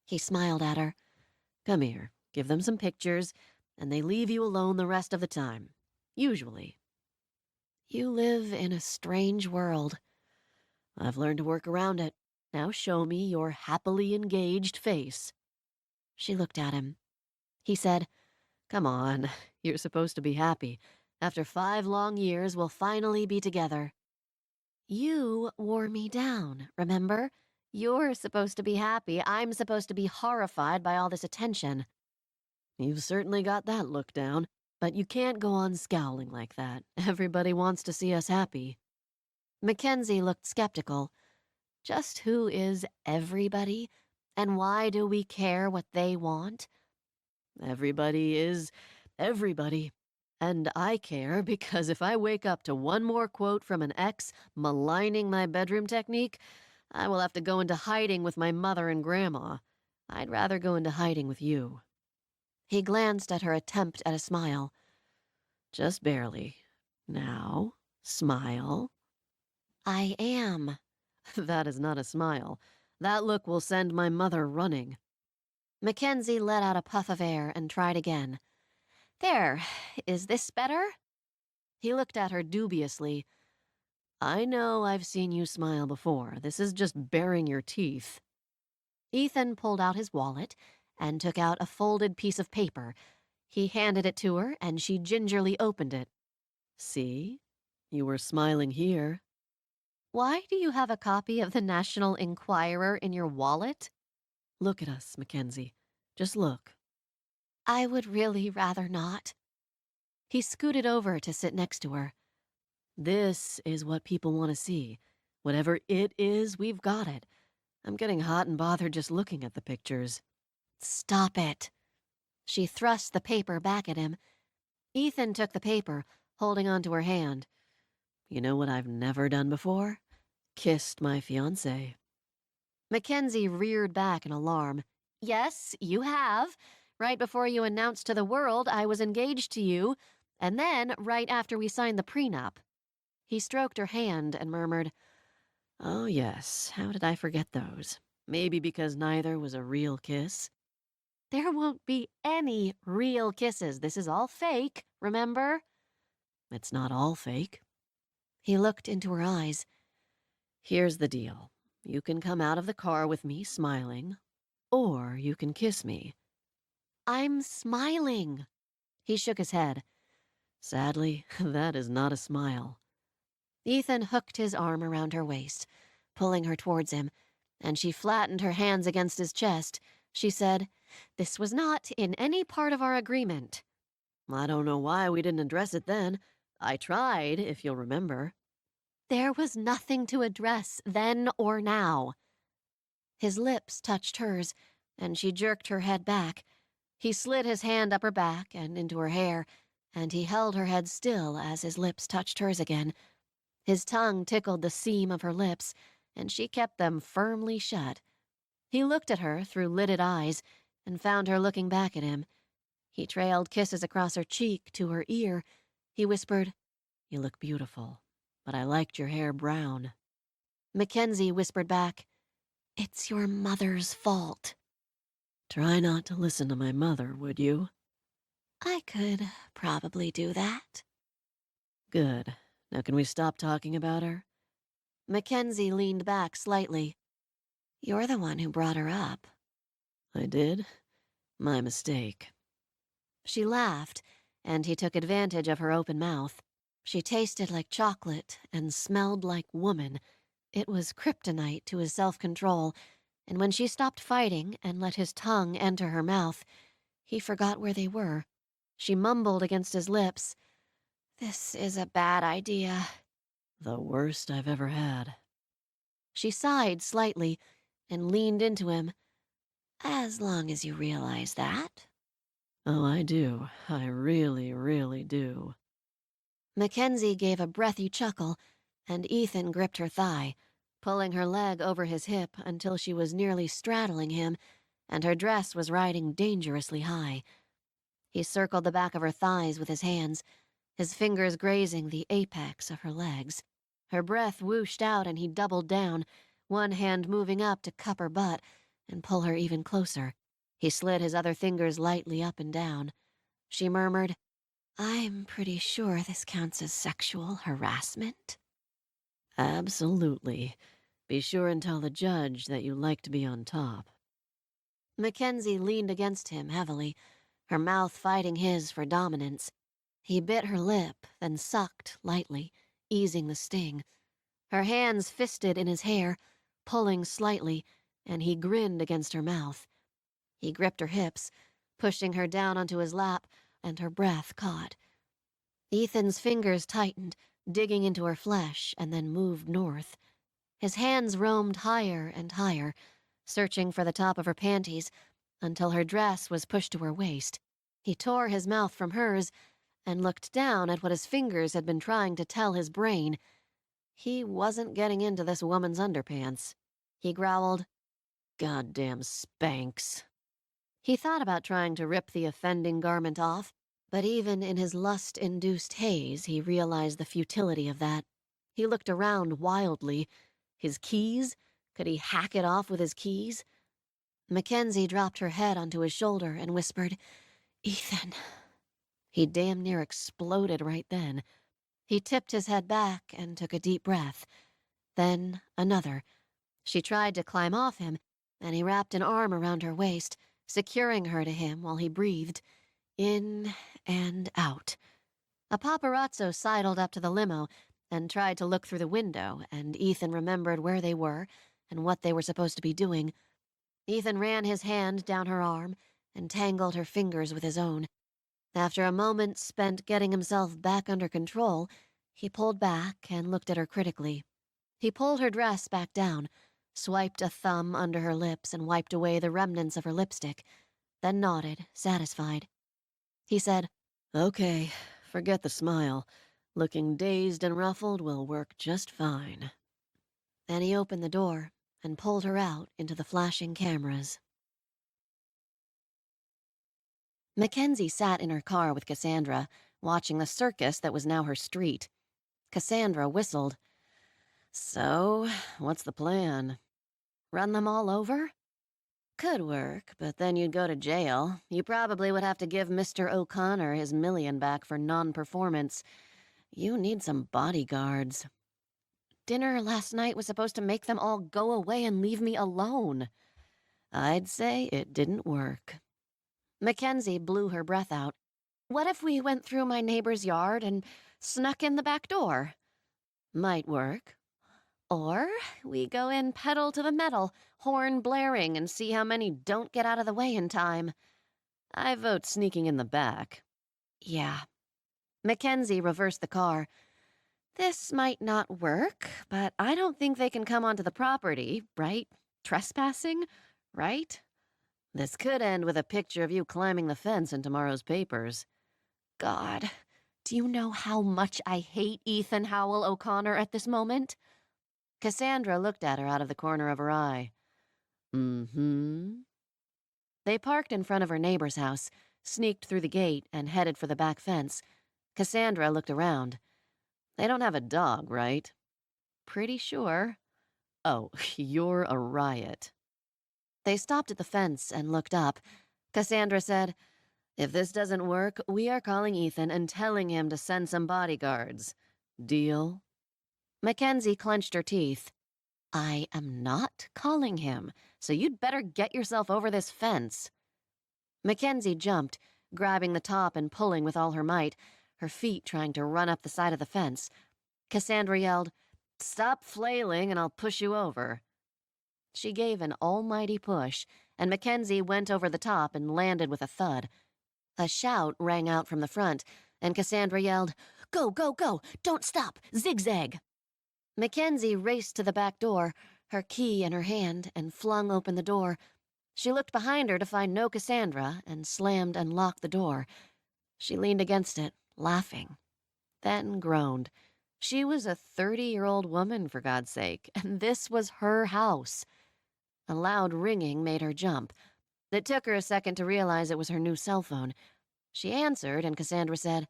He smiled at her. "Come here, give them some pictures, and they leave you alone the rest of the time. Usually." "You live in a strange world." "I've learned to work around it. Now show me your happily engaged face." She looked at him. He said, "Come on, you're supposed to be happy. After 5 long years, we'll finally be together." "You wore me down, remember? You're supposed to be happy. I'm supposed to be horrified by all this attention." "You've certainly got that look down, but you can't go on scowling like that. Everybody wants to see us happy." Mackenzie looked skeptical. Just who is everybody? And why do we care what they want? Everybody is everybody. And I care because if I wake up to one more quote from an ex maligning my bedroom technique, I will have to go into hiding with my mother and grandma. I'd rather go into hiding with you." He glanced at her attempt at a smile. "Just barely. Now, smile." "I am." "That is not a smile. That look will send my mother running." Mackenzie let out a puff of air and tried again. "There, is this better?" He looked at her dubiously. "I know I've seen you smile before. This is just baring your teeth." Ethan pulled out his wallet and took out a folded piece of paper. He handed it to her, and she gingerly opened it. "See? You were smiling here." "Why do you have a copy of the National Enquirer in your wallet?" "Look at us, Mackenzie. Just look." "I would really rather not." He scooted over to sit next to her. "This is what people want to see. Whatever it is, we've got it. I'm getting hot and bothered just looking at the pictures." "Stop it." She thrust the paper back at him. Ethan took the paper, holding onto her hand. "You know what I've never done before? Kissed my fiancé." Mackenzie reared back in alarm. "Yes, you have. Right before you announced to the world I was engaged to you, and then right after we signed the prenup." He stroked her hand and murmured, "Oh, yes, how did I forget those? Maybe because neither was a real kiss." "There won't be any real kisses. This is all fake, remember?" "It's not all fake." He looked into her eyes. "Here's the deal. You can come out of the car with me smiling, or you can kiss me." "I'm smiling." He shook his head. "Sadly, that is not a smile." Ethan hooked his arm around her waist, pulling her towards him, and she flattened her hands against his chest. She said, "This was not in any part of our agreement." "I don't know why we didn't address it then. I tried, if you'll remember." "There was nothing to address then or now." His lips touched hers, and she jerked her head back. He slid his hand up her back and into her hair, and he held her head still as his lips touched hers again. His tongue tickled the seam of her lips, and she kept them firmly shut. He looked at her through lidded eyes and found her looking back at him. He trailed kisses across her cheek to her ear. He whispered, "You look beautiful, but I liked your hair brown." Mackenzie whispered back, "It's your mother's fault." "Try not to listen to my mother, would you?" "I could probably do that." "Good. Now can we stop talking about her?" Mackenzie leaned back slightly. "You're the one who brought her up." "I did? My mistake." She laughed, and he took advantage of her open mouth. She tasted like chocolate and smelled like woman. It was kryptonite to his self-control, and when she stopped fighting and let his tongue enter her mouth, he forgot where they were. She mumbled against his lips, "This is a bad idea."
The worst I've ever had.
She sighed slightly and leaned into him.
As long as you realize that.
Oh, I do. I really, really do.
Mackenzie gave a breathy chuckle, and Ethan gripped her thigh, pulling her leg over his hip until she was nearly straddling him, and her dress was riding dangerously high. He circled the back of her thighs with his hands, his fingers grazing the apex of her legs. Her breath whooshed out and he doubled down, one hand moving up to cup her butt and pull her even closer. He slid his other fingers lightly up and down. She murmured,
I'm pretty sure this counts as sexual harassment.
Absolutely. Be sure and tell the judge that you like to be on top.
Mackenzie leaned against him heavily, her mouth fighting his for dominance. He bit her lip, then sucked lightly, easing the sting. Her hands fisted in his hair, pulling slightly, and he grinned against her mouth. He gripped her hips, pushing her down onto his lap, and her breath caught. Ethan's fingers tightened, digging into her flesh, and then moved north. His hands roamed higher and higher, searching for the top of her panties, until her dress was pushed to her waist. He tore his mouth from hers and looked down at what his fingers had been trying to tell his brain. He wasn't getting into this woman's underpants. He growled,
Goddamn Spanx.
He thought about trying to rip the offending garment off, but even in his lust-induced haze, he realized the futility of that. He looked around wildly. His keys? Could he hack it off with his keys? Mackenzie dropped her head onto his shoulder and whispered, Ethan. He damn near exploded right then. He tipped his head back and took a deep breath. Then another. She tried to climb off him, and he wrapped an arm around her waist, securing her to him while he breathed. In and out. A paparazzo sidled up to the limo and tried to look through the window, and Ethan remembered where they were and what they were supposed to be doing. Ethan ran his hand down her arm and tangled her fingers with his own. After a moment spent getting himself back under control, he pulled back and looked at her critically. He pulled her dress back down, swiped a thumb under her lips and wiped away the remnants of her lipstick, then nodded, satisfied. He said,
Okay, forget the smile. Looking dazed and ruffled will work just fine.
Then he opened the door and pulled her out into the flashing cameras. Mackenzie sat in her car with Cassandra, watching the circus that was now her street. Cassandra whistled.
So, what's the plan?
Run them all over?
Could work, but then you'd go to jail. You probably would have to give Mr. O'Connor his $1 million back for non-performance. You need some bodyguards.
Dinner last night was supposed to make them all go away and leave me alone.
I'd say it didn't work.
Mackenzie blew her breath out. What if we went through my neighbor's yard and snuck in the back door?
Might work.
Or we go in pedal to the metal, horn blaring, and see how many don't get out of the way in time.
I vote sneaking in the back.
Yeah. Mackenzie reversed the car. This might not work, but I don't think they can come onto the property, right? Trespassing, right?
This could end with a picture of you climbing the fence in tomorrow's papers.
God, do you know how much I hate Ethan Howell O'Connor at this moment?
Cassandra looked at her out of the corner of her eye. Mm-hmm.
They parked in front of her neighbor's house, sneaked through the gate, and headed for the back fence.
Cassandra looked around. They don't have a dog, right?
Pretty sure.
Oh, you're a riot.
They stopped at the fence and looked up. Cassandra said,
If this doesn't work, we are calling Ethan and telling him to send some bodyguards. Deal?
Mackenzie clenched her teeth. I am not calling him, so you'd better get yourself over this fence. Mackenzie jumped, grabbing the top and pulling with all her might, her feet trying to run up the side of the fence. Cassandra yelled, Stop flailing and I'll push you over. She gave an almighty push, and Mackenzie went over the top and landed with a thud. A shout rang out from the front, and Cassandra yelled, Go, go, go! Don't stop! Zigzag!
Mackenzie raced to the back door, her key in her hand, and flung open the door. She looked behind her to find no Cassandra and slammed and locked the door. She leaned against it, laughing, then groaned. She was a 30-year-old woman, for God's sake, and this was her house. A loud ringing made her jump. It took her a second to realize it was her new cell phone. She answered, and Cassandra said,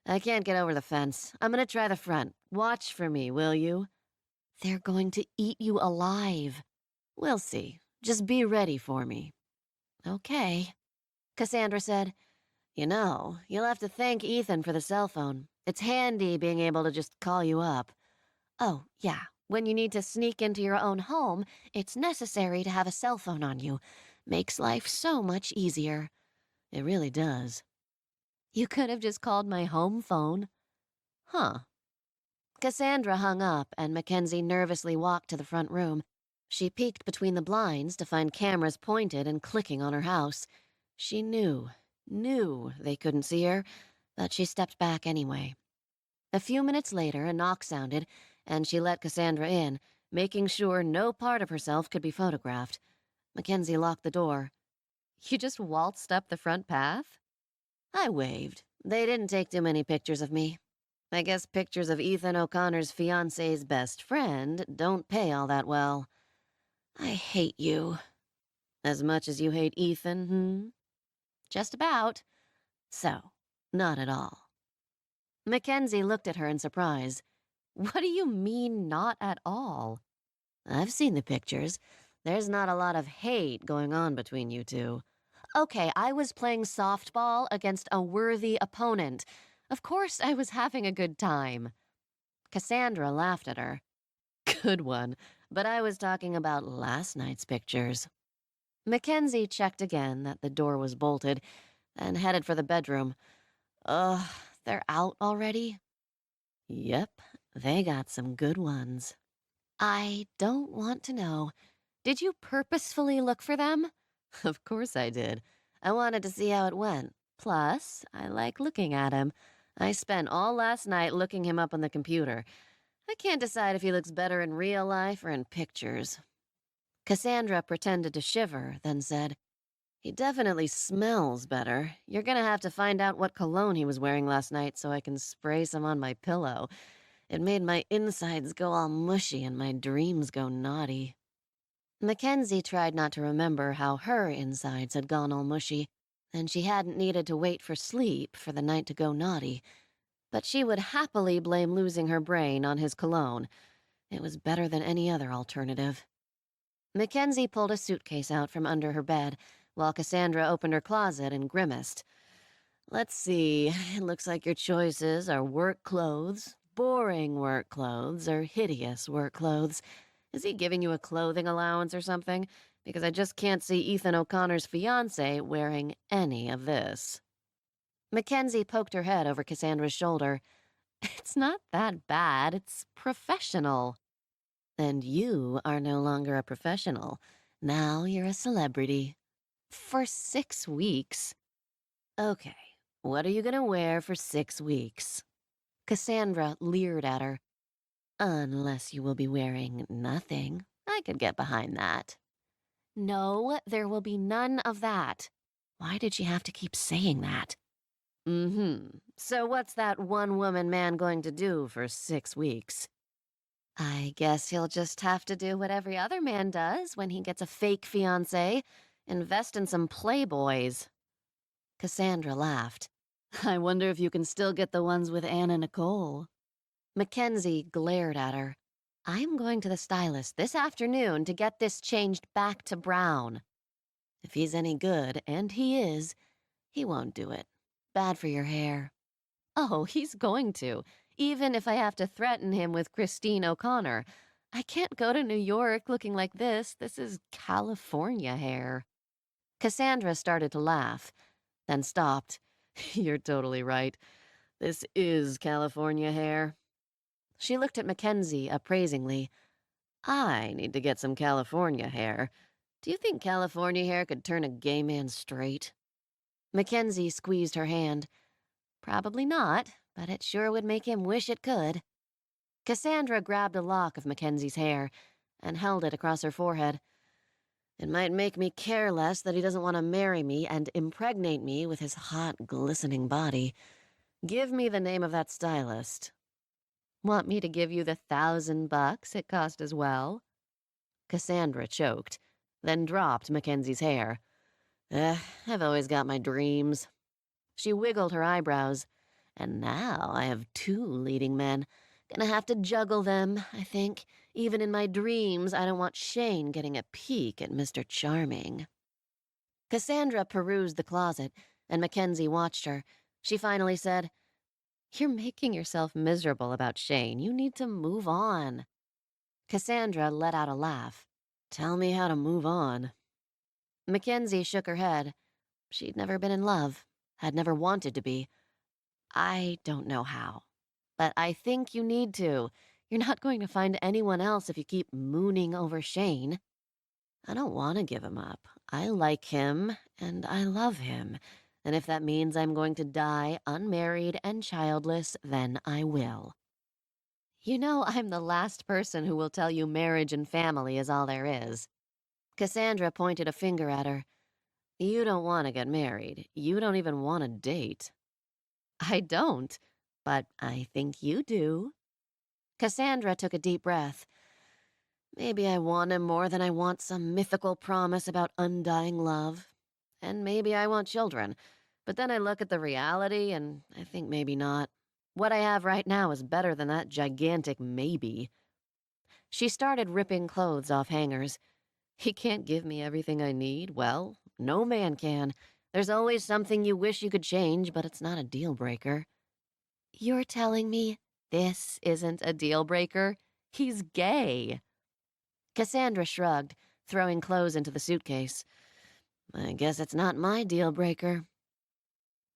"I can't get over the fence. I'm going to try the front. Watch for me, will you?" "They're going to eat you alive." "We'll see. Just be ready for me." "Okay." Cassandra said, "You know, you'll have to thank Ethan for the cell phone. It's handy being able to just call you up." "Oh, yeah. When you need to sneak into your own home, it's necessary to have a cell phone on you. Makes life so much easier."
"It really does."
"You could have just called my home phone."
"Huh."
Cassandra hung up, and Mackenzie nervously walked to the front room. She peeked between the blinds to find cameras pointed and clicking on her house. She knew they couldn't see her, but she stepped back anyway. A few minutes later, a knock sounded, and she let Cassandra in, making sure no part of herself could be photographed. Mackenzie locked the door.
"You just waltzed up the front path?"
I waved. They didn't take too many pictures of me. I guess pictures of Ethan O'Connor's fiancé's best friend don't pay all that well. I hate you.
"As much as you hate Ethan,
Just about. So, not at all. Mackenzie looked at her in surprise.
What do you mean, not at all?"
I've seen the pictures. There's not a lot of hate going on between you two. Okay, I was playing softball against a worthy opponent. Of course I was having a good time. Cassandra laughed at her.
"Good one.
But I was talking about last night's pictures. Mackenzie checked again that the door was bolted and headed for the bedroom. Ugh, they're out already?
"Yep, they got some good ones."
I don't want to know. Did you purposefully look for them?
"Of course I did.
I wanted to see how it went. Plus, I like looking at him. I spent all last night looking him up on the computer. I can't decide if he looks better in real life or in pictures." Cassandra pretended to shiver, then said, "He definitely smells better. You're gonna have to find out what cologne he was wearing last night so I can spray some on my pillow. It made my insides go all mushy and my dreams go naughty." Mackenzie tried not to remember how her insides had gone all mushy, and she hadn't needed to wait for sleep for the night to go naughty. But she would happily blame losing her brain on his cologne. It was better than any other alternative. Mackenzie pulled a suitcase out from under her bed, while Cassandra opened her closet and grimaced. "Let's see, it looks like your choices are work clothes, boring work clothes, or hideous work clothes. Is he giving you a clothing allowance or something? Because I just can't see Ethan O'Connor's fiancé wearing any of this." Mackenzie poked her head over Cassandra's shoulder. "It's not that bad. It's professional." "And you are no longer a professional. Now you're a celebrity." "For 6 weeks." "Okay, what are you going to wear for 6 weeks?" Cassandra leered at her. "Unless you will be wearing nothing. I could get behind that." "No, there will be none of that." Why did she have to keep saying that? So what's that one-woman man going to do for 6 weeks?" "I guess he'll just have to do what every other man does when he gets a fake fiancé. Invest in some playboys." Cassandra laughed. "I wonder if you can still get the ones with Anna Nicole." Mackenzie glared at her. "I'm going to the stylist this afternoon to get this changed back to brown." "If he's any good, and he is, he won't do it. Bad for your hair." "Oh, he's going to, even if I have to threaten him with Christine O'Connor. I can't go to New York looking like this. This is California hair." Cassandra started to laugh, then stopped. "You're totally right. This is California hair." She looked at Mackenzie appraisingly. "I need to get some California hair. Do you think California hair could turn a gay man straight?" Mackenzie squeezed her hand. "Probably not, but it sure would make him wish it could."
Cassandra grabbed a lock of Mackenzie's hair and held it across her forehead. It might make me care less that he doesn't want to marry me and impregnate me with his hot, glistening body. Give me the name of that stylist. Want me to give you the $1,000 it cost as well? Cassandra choked, then dropped Mackenzie's hair. I've always got my dreams. She wiggled her eyebrows. And now I have 2 leading men. Gonna have to juggle them, I think. Even in my dreams, I don't want Shane getting a peek at Mr. Charming. Cassandra perused the closet, and Mackenzie watched her. She finally said, "You're making yourself miserable about Shane. You need to move on." Cassandra let out a laugh. "Tell me how to move on." Mackenzie shook her head. She'd never been in love, had never wanted to be. "I don't know how. But I think you need to. You're not going to find anyone else if you keep mooning over Shane." "I don't want to give him up. I like him, and I love him. And if that means I'm going to die unmarried and childless, then I will." "You know I'm the last person who will tell you marriage and family is all there is." Cassandra pointed a finger at her. "You don't want to get married. You don't even want to date." "I don't. But I think you do." Cassandra took a deep breath. "Maybe I want him more than I want some mythical promise about undying love. And maybe I want children. But then I look at the reality and I think maybe not. What I have right now is better than that gigantic maybe." She started ripping clothes off hangers. "He can't give me everything I need. Well, no man can. There's always something you wish you could change, but it's not a deal breaker." "You're telling me this isn't a deal breaker? He's gay." Cassandra shrugged, throwing clothes into the suitcase. "I guess it's not my deal breaker."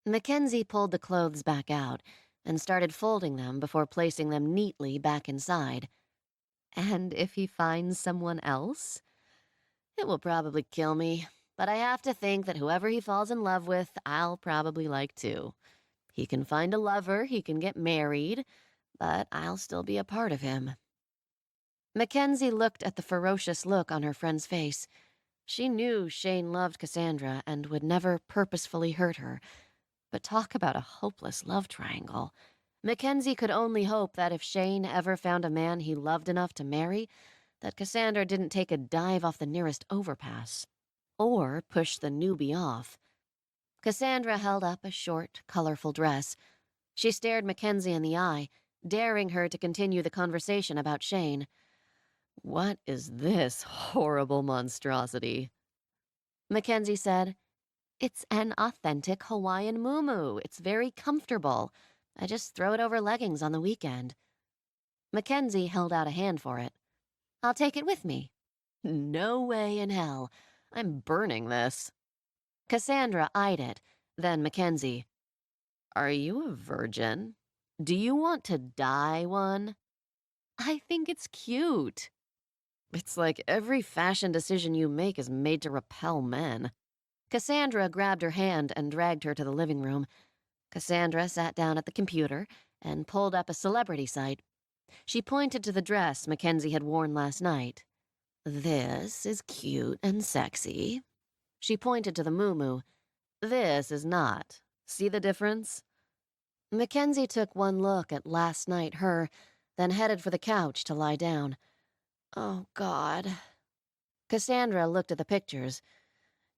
Mackenzie pulled the clothes back out and started folding them before placing them neatly back inside. "And if he finds someone else?" "It will probably kill me, but I have to think that whoever he falls in love with, I'll probably like too. He can find a lover, he can get married, but I'll still be a part of him." Mackenzie looked at the ferocious look on her friend's face. She knew Shane loved Cassandra and would never purposefully hurt her. But talk about a hopeless love triangle. Mackenzie could only hope that if Shane ever found a man he loved enough to marry, that Cassandra didn't take a dive off the nearest overpass. Or push the newbie off. Cassandra held up a short, colorful dress. She stared Mackenzie in the eye, daring her to continue the conversation about Shane. "What is this horrible monstrosity?" Mackenzie said, "It's an authentic Hawaiian muumuu. It's very comfortable. I just throw it over leggings on the weekend." Mackenzie held out a hand for it. "I'll take it with me." "No way in hell. I'm burning this." Cassandra eyed it, then Mackenzie. "Are you a virgin? Do you want to die one?" "I think it's cute." "It's like every fashion decision you make is made to repel men." Cassandra grabbed her hand and dragged her to the living room. Cassandra sat down at the computer and pulled up a celebrity site. She pointed to the dress Mackenzie had worn last night. "This is cute and sexy." She pointed to the muumuu. "This is not. See the difference?" Mackenzie took one look at last night her, then headed for the couch to lie down. "Oh, God." Cassandra looked at the pictures.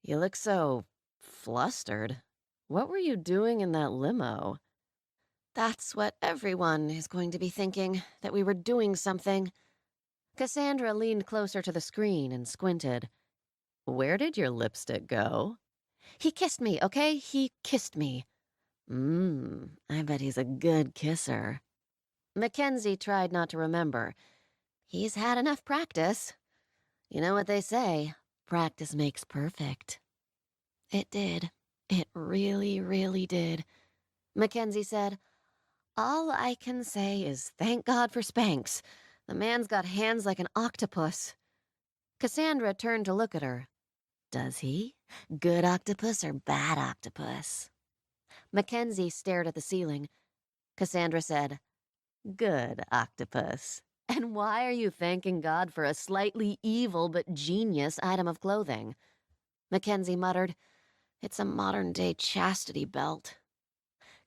"You look so flustered. What were you doing in that limo?" "That's what everyone is going to be thinking, that we were doing something." Cassandra leaned closer to the screen and squinted. "Where did your lipstick go?" "He kissed me, okay? He kissed me." I bet he's a good kisser." Mackenzie tried not to remember. "He's had enough practice. You know what they say, practice makes perfect." It did. It really, really did. Mackenzie said, "All I can say is thank God for Spanx. The man's got hands like an octopus." Cassandra turned to look at her. "Does he? Good octopus or bad octopus?" Mackenzie stared at the ceiling. Cassandra said,
Good, octopus.
And why are you thanking God for a slightly evil but genius item of clothing?
Mackenzie muttered, "It's a modern-day chastity belt."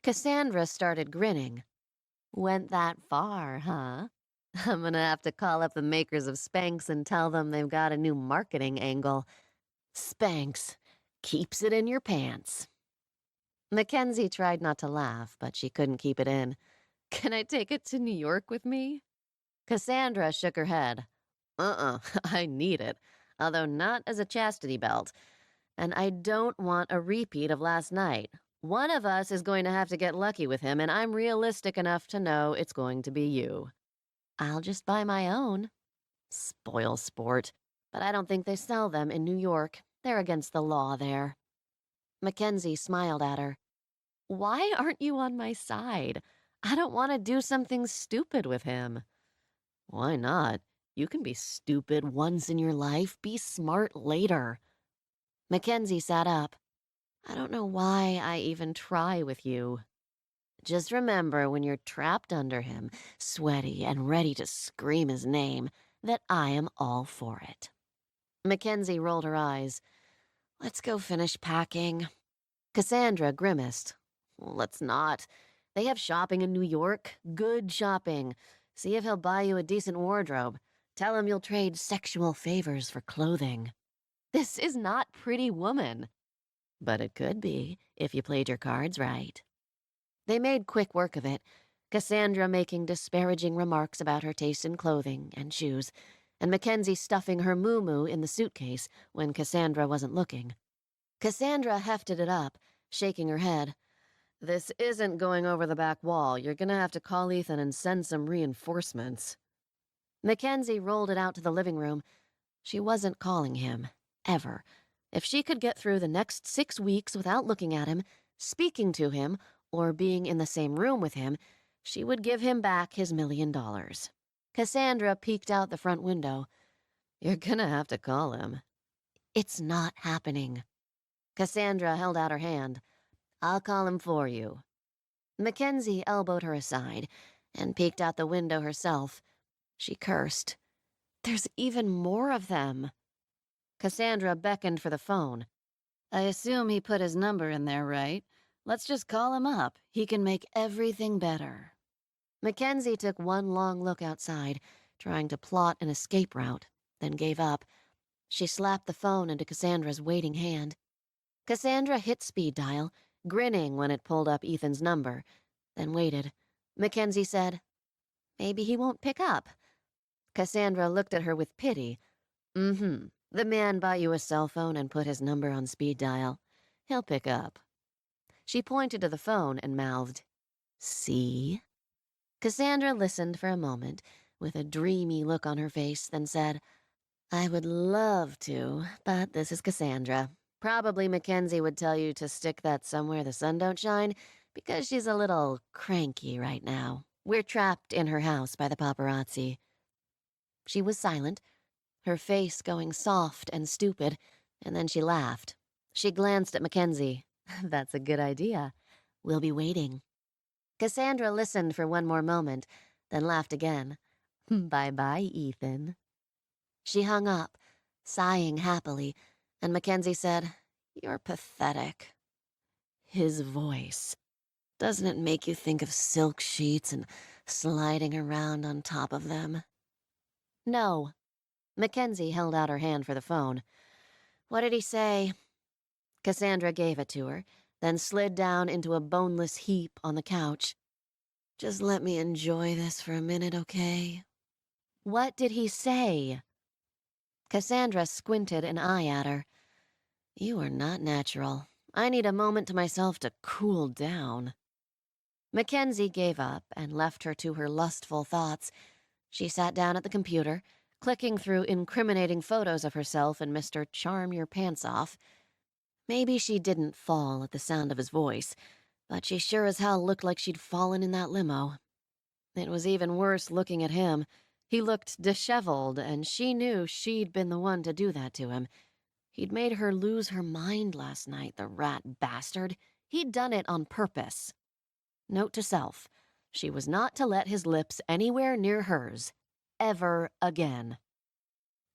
Cassandra started grinning. Went that far, huh? I'm gonna have to call up the makers of Spanx and tell them they've got a new marketing angle. Spanx keeps it in your pants. Mackenzie tried not to laugh, but she couldn't keep it in. Can I take it to New York with me? Cassandra shook her head. I need it, although not as a chastity belt. And I don't want a repeat of last night. One of us is going to have to get lucky with him, and I'm realistic enough to know it's going to be you. I'll just buy my own. Spoil sport. But I don't think they sell them in New York. They're against the law there. Mackenzie smiled at her. Why aren't you on my side? I don't want to do something stupid with him. Why not? You can be stupid once in your life. Be smart later. Mackenzie sat up. I don't know why I even try with you. Just remember when you're trapped under him, sweaty and ready to scream his name, that I am all for it. Mackenzie rolled her eyes. Let's go finish packing. Cassandra grimaced. Let's not. They have shopping in New York. Good shopping. See if he'll buy you a decent wardrobe. Tell him you'll trade sexual favors for clothing. This is not Pretty Woman. But it could be, if you played your cards right. They made quick work of it, Cassandra making disparaging remarks about her taste in clothing and shoes, and Mackenzie stuffing her moo-moo in the suitcase when Cassandra wasn't looking. Cassandra hefted it up, shaking her head. This isn't going over the back wall. You're gonna have to call Ethan and send some reinforcements. Mackenzie rolled it out to the living room. She wasn't calling him, ever. If she could get through the next 6 weeks without looking at him, speaking to him, or being in the same room with him, she would give him back his $1 million. Cassandra peeked out the front window. You're gonna have to call him. It's not happening. Cassandra held out her hand. I'll call him for you. Mackenzie elbowed her aside and peeked out the window herself. She cursed. There's even more of them. Cassandra beckoned for the phone. I assume he put his number in there, right? Let's just call him up. He can make everything better. Mackenzie took one long look outside, trying to plot an escape route, then gave up. She slapped the phone into Cassandra's waiting hand. Cassandra hit speed dial, grinning when it pulled up Ethan's number, then waited. Mackenzie said, Maybe he won't pick up. Cassandra looked at her with pity. The man bought you a cell phone and put his number on speed dial. He'll pick up. She pointed to the phone and mouthed, See? Cassandra listened for a moment, with a dreamy look on her face, then said, I would love to, but this is Cassandra. Probably Mackenzie would tell you to stick that somewhere the sun don't shine, because she's a little cranky right now. We're trapped in her house by the paparazzi. She was silent, her face going soft and stupid, and then she laughed. She glanced at Mackenzie. That's a good idea. We'll be waiting. Cassandra listened for one more moment, then laughed again. Bye-bye, Ethan. She hung up, sighing happily, and Mackenzie said, You're pathetic. His voice. Doesn't it make you think of silk sheets and sliding around on top of them? No. Mackenzie held out her hand for the phone. What did he say? Cassandra gave it to her, then slid down into a boneless heap on the couch. Just let me enjoy this for a minute, okay? What did he say? Cassandra squinted an eye at her. You are not natural. I need a moment to myself to cool down. Mackenzie gave up and left her to her lustful thoughts. She sat down at the computer, clicking through incriminating photos of herself and Mr. Charm Your Pants Off. Maybe she didn't fall at the sound of his voice, but she sure as hell looked like she'd fallen in that limo. It was even worse looking at him. He looked disheveled, and she knew she'd been the one to do that to him. He'd made her lose her mind last night, the rat bastard. He'd done it on purpose. Note to self, She was not to let his lips anywhere near hers, ever again.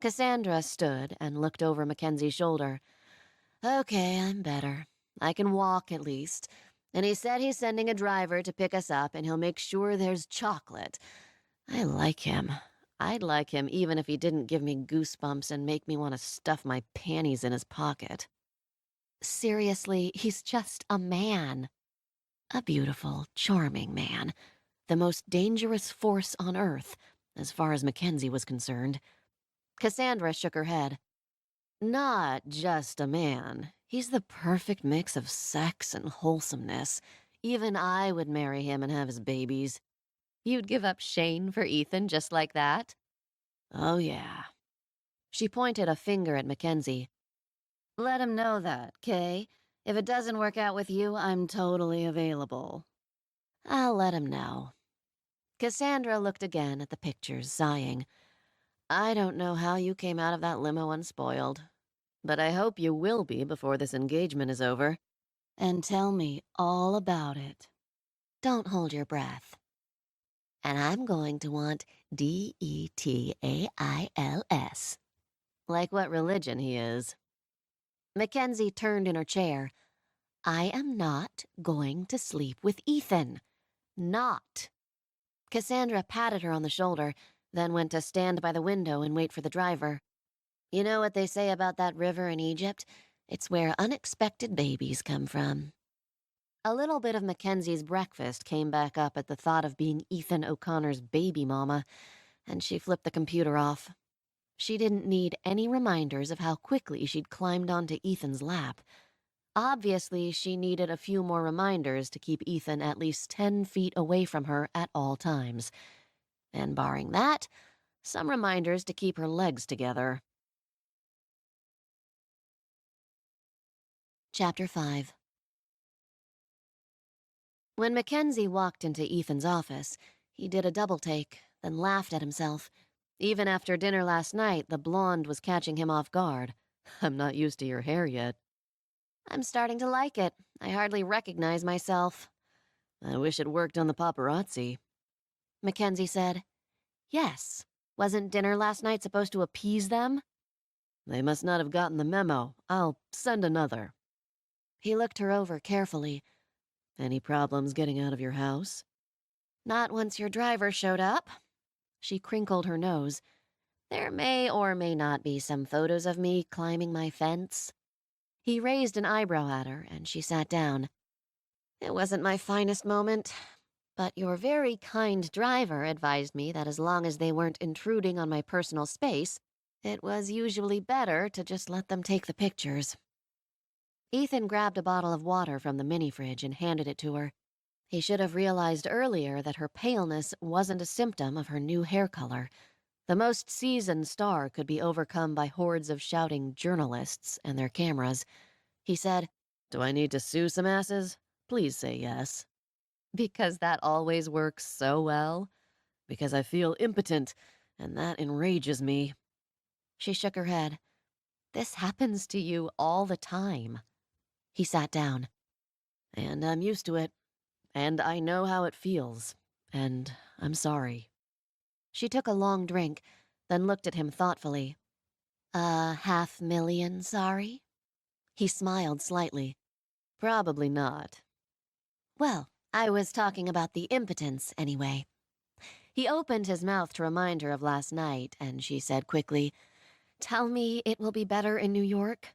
Cassandra stood and looked over Mackenzie's shoulder. Okay, I'm better. I can walk at least. And he said he's sending a driver to pick us up and he'll make sure there's chocolate. I like him. I'd like him even if he didn't give me goosebumps and make me want to stuff my panties in his pocket. Seriously, he's just a man. A beautiful, charming man. The most dangerous force on Earth, as far as Mackenzie was concerned. Cassandra shook her head. Not just a man. He's the perfect mix of sex and wholesomeness. Even I would marry him and have his babies.
You'd give up Shane for Ethan just like that?
Oh, yeah. She pointed a finger at Mackenzie.
Let him know that, Kay. If it doesn't work out with you, I'm totally available.
I'll let him know. Cassandra looked again at the pictures, sighing. I don't know how you came out of that limo unspoiled, but I hope you will be before this engagement is over.
And tell me all about it.
Don't hold your breath. And I'm going to want DETAILS.
Like what religion he is. Mackenzie turned in her chair. I am not going to sleep with Ethan. Not. Cassandra patted her on the shoulder, then went to stand by the window and wait for the driver. You know what they say about that river in Egypt? It's where unexpected babies come from. A little bit of Mackenzie's breakfast came back up at the thought of being Ethan O'Connor's baby mama, and she flipped the computer off. She didn't need any reminders of how quickly she'd climbed onto Ethan's lap. Obviously, she needed a few more reminders to keep Ethan at least 10 feet away from her at all times. And barring that, some reminders to keep her legs together. Chapter 5. When Mackenzie walked into Ethan's office, he did a double take, then laughed at himself. Even after dinner last night, the blonde was catching him off guard. I'm not used to your hair yet. I'm starting to like it. I hardly recognize myself. I wish it worked on the paparazzi. Mackenzie said, Yes. Wasn't dinner last night supposed to appease them? They must not have gotten the memo. I'll send another. He looked her over carefully. Any problems getting out of your house? Not once your driver showed up. She crinkled her nose. There may or may not be some photos of me climbing my fence. He raised an eyebrow at her, and she sat down. It wasn't my finest moment, but your very kind driver advised me that as long as they weren't intruding on my personal space, it was usually better to just let them take the pictures. Ethan grabbed a bottle of water from the mini-fridge and handed it to her. He should have realized earlier that her paleness wasn't a symptom of her new hair color. The most seasoned star could be overcome by hordes of shouting journalists and their cameras. He said, Do I need to sue some asses? Please say yes. Because that always works so well. Because I feel impotent, and that enrages me. She shook her head. This happens to you all the time. He sat down. And I'm used to it. And I know how it feels. And I'm sorry. She took a long drink, then looked at him thoughtfully. 500,000 sorry? He smiled slightly. Probably not. Well, I was talking about the impotence, anyway. He opened his mouth to remind her of last night, and she said quickly, Tell me it will be better in New York?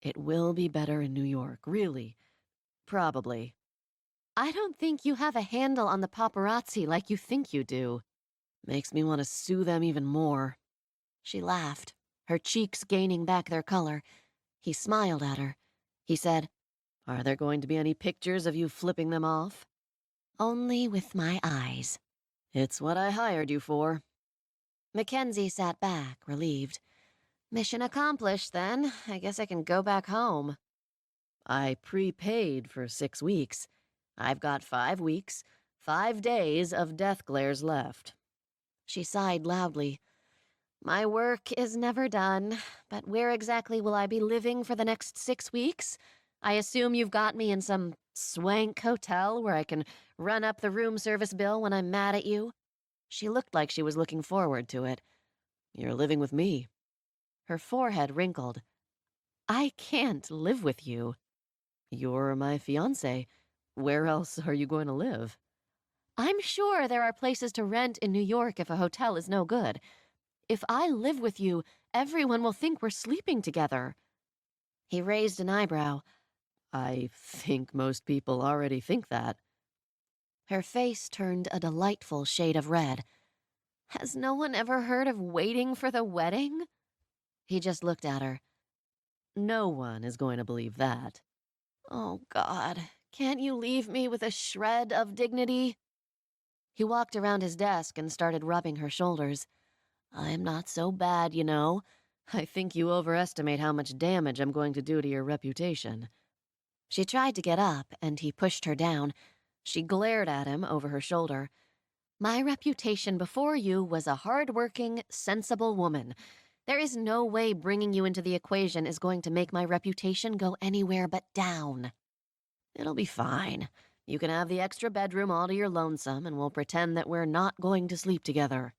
It will be better in New York, really. Probably. I don't think you have a handle on the paparazzi like you think you do. Makes me want to sue them even more. She laughed, her cheeks gaining back their color. He smiled at her. He said, Are there going to be any pictures of you flipping them off? Only with my eyes. It's what I hired you for. Mackenzie sat back, relieved. Mission accomplished, then. I guess I can go back home. I prepaid for 6 weeks. I've got 5 weeks, 5 days of death glares left. She sighed loudly. My work is never done, but where exactly will I be living for the next 6 weeks? I assume you've got me in some swank hotel where I can Run up the room service bill when I'm mad at you? She looked like she was looking forward to it. You're living with me. Her forehead wrinkled. I can't live with you. You're my fiancé. Where else are you going to live? I'm sure there are places to rent in New York if a hotel is no good. If I live with you, everyone will think we're sleeping together. He raised an eyebrow. I think most people already think that. Her face turned a delightful shade of red. Has no one ever heard of waiting for the wedding? He just looked at her. No one is going to believe that. Oh, God, can't you leave me with a shred of dignity? He walked around his desk and started rubbing her shoulders. I'm not so bad, you know. I think you overestimate how much damage I'm going to do to your reputation. She tried to get up, and he pushed her down. She glared at him over her shoulder. My reputation before you was a hard-working, sensible woman. There is no way bringing you into the equation is going to make my reputation go anywhere but down. It'll be fine. You can have the extra bedroom all to your lonesome, and we'll pretend that we're not going to sleep together.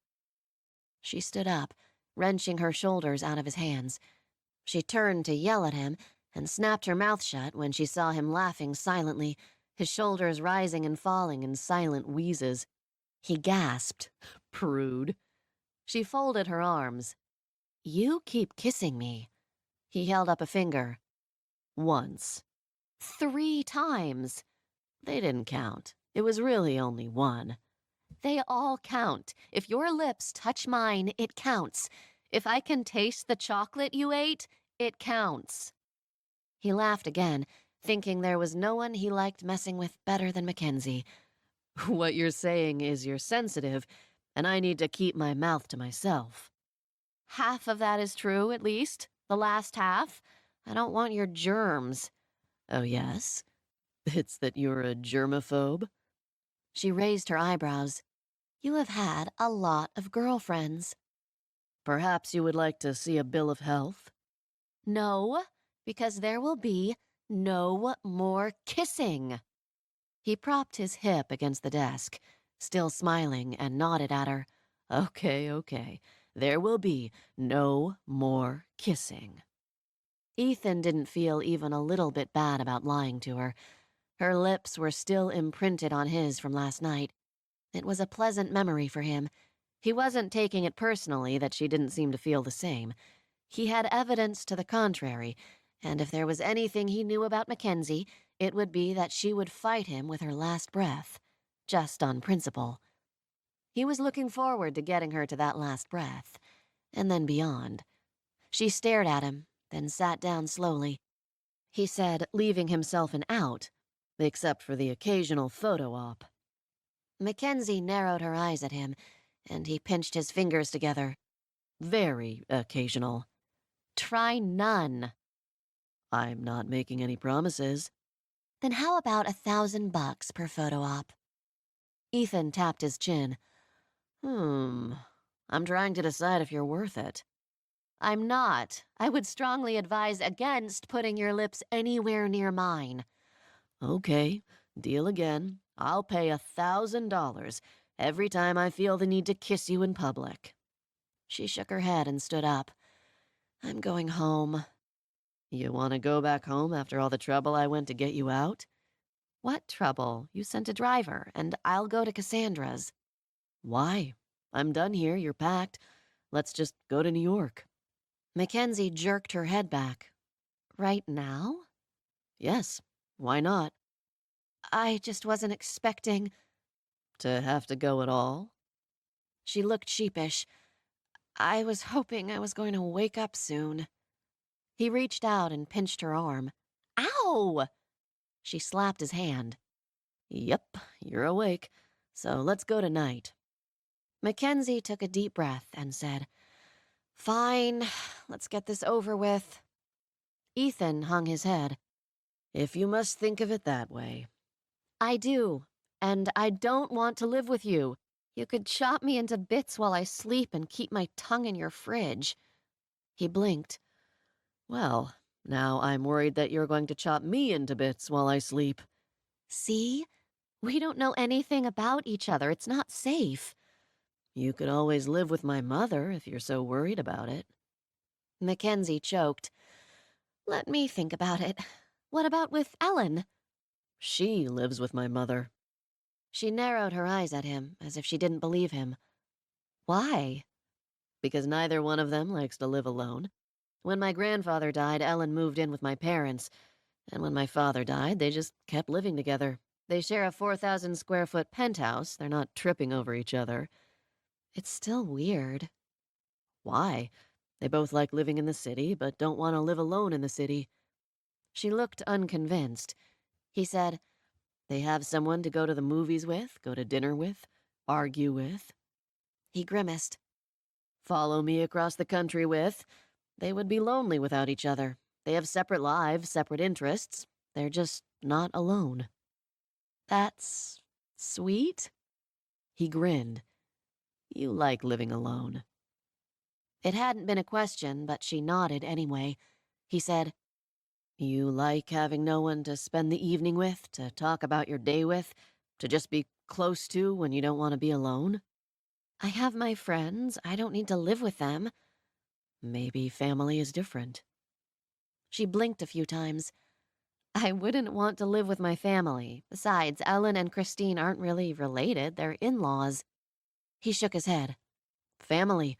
She stood up, wrenching her shoulders out of his hands. She turned to yell at him and snapped her mouth shut when she saw him laughing silently, his shoulders rising and falling in silent wheezes. He gasped. Prude. She folded her arms. You keep kissing me. He held up a finger. Once. 3 times. They didn't count. It was really only one. They all count. If your lips touch mine, it counts. If I can taste the chocolate you ate, it counts. He laughed again, thinking there was no one he liked messing with better than Mackenzie. What you're saying is you're sensitive, and I need to keep my mouth to myself. Half of that is true, at least. The last half. I don't want your germs. Oh, yes? It's that you're a germaphobe? She raised her eyebrows. You have had a lot of girlfriends. Perhaps you would like to see a bill of health? No, because there will be no more kissing. He propped his hip against the desk, still smiling, and nodded at her. Okay. There will be no more kissing. Ethan didn't feel even a little bit bad about lying to her. Her lips were still imprinted on his from last night. It was a pleasant memory for him. He wasn't taking it personally that she didn't seem to feel the same. He had evidence to the contrary, and if there was anything he knew about Mackenzie, it would be that she would fight him with her last breath, just on principle. He was looking forward to getting her to that last breath, and then beyond. She stared at him, then sat down slowly. He said, leaving himself an out, except for the occasional photo op. Mackenzie narrowed her eyes at him, and he pinched his fingers together. Very occasional. Try none. I'm not making any promises. Then how about $1,000 per photo op? Ethan tapped his chin. I'm trying to decide if you're worth it. I'm not. I would strongly advise against putting your lips anywhere near mine. Okay, deal again. I'll pay $1,000 every time I feel the need to kiss you in public. She shook her head and stood up. I'm going home. You want to go back home after all the trouble I went to get you out? What trouble? You sent a driver, and I'll go to Cassandra's. Why? I'm done here. You're packed. Let's just go to New York. Mackenzie jerked her head back. Right now? Yes. Why not? I just wasn't expecting... To have to go at all? She looked sheepish. I was hoping I was going to wake up soon. He reached out and pinched her arm. Ow! She slapped his hand. Yep, you're awake. So let's go tonight. Mackenzie took a deep breath and said, Fine, let's get this over with. Ethan hung his head. If you must think of it that way. I do, and I don't want to live with you. You could chop me into bits while I sleep and keep my tongue in your fridge. He blinked. Well, now I'm worried that you're going to chop me into bits while I sleep. See?
We don't know anything about each other. It's not safe.
You could always live with my mother if you're so worried about it.
Mackenzie choked. Let me think about it. What about with Ellen?
She lives with my mother.
She narrowed her eyes at him, as if she didn't believe him. Why?
Because neither one of them likes to live alone. When my grandfather died, Ellen moved in with my parents. And when my father died, they just kept living together. They share a 4,000 square foot penthouse. They're not tripping over each other.
It's still weird.
Why? They both like living in the city, but don't want to live alone in the city.
She looked unconvinced. He said,
They have someone to go to the movies with, go to dinner with, argue with.
He grimaced.
Follow me across the country with. They would be lonely without each other. They have separate lives, separate interests. They're just not alone.
That's sweet?
He grinned. You like living alone.
It hadn't been a question, but she nodded anyway. He said,
You like having no one to spend the evening with, to talk about your day with, to just be close to when you don't want to be alone?
I have my friends. I don't need to live with them.
Maybe family is different.
She blinked a few times. I wouldn't want to live with my family. Besides, Ellen and Christine aren't really related. They're in-laws. He shook his head.
Family.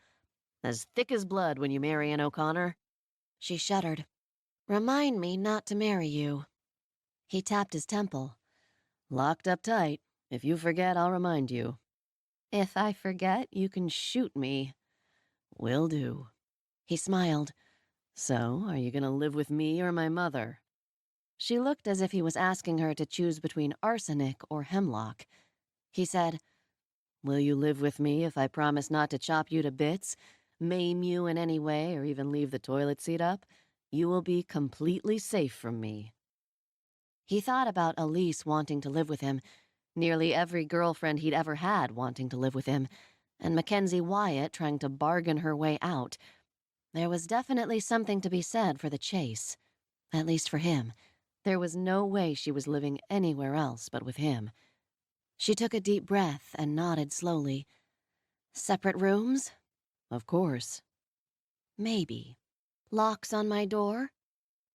As thick as blood when you marry an O'Connor.
She shuddered. Remind me not to marry you. He tapped his temple.
Locked up tight. If you forget, I'll remind you.
If I forget, you can shoot me.
Will do.
He smiled.
So, are you going to live with me or my mother?
She looked as if he was asking her to choose between arsenic or hemlock. He said,
Will you live with me if I promise not to chop you to bits, maim you in any way, or even leave the toilet seat up? You will be completely safe from me.
He thought about Elise wanting to live with him, nearly every girlfriend he'd ever had wanting to live with him, and Mackenzie Wyatt trying to bargain her way out. There was definitely something to be said for the chase. At least for him. There was no way she was living anywhere else but with him. She took a deep breath and nodded slowly. Separate rooms?
Of course.
Maybe. Locks on my door?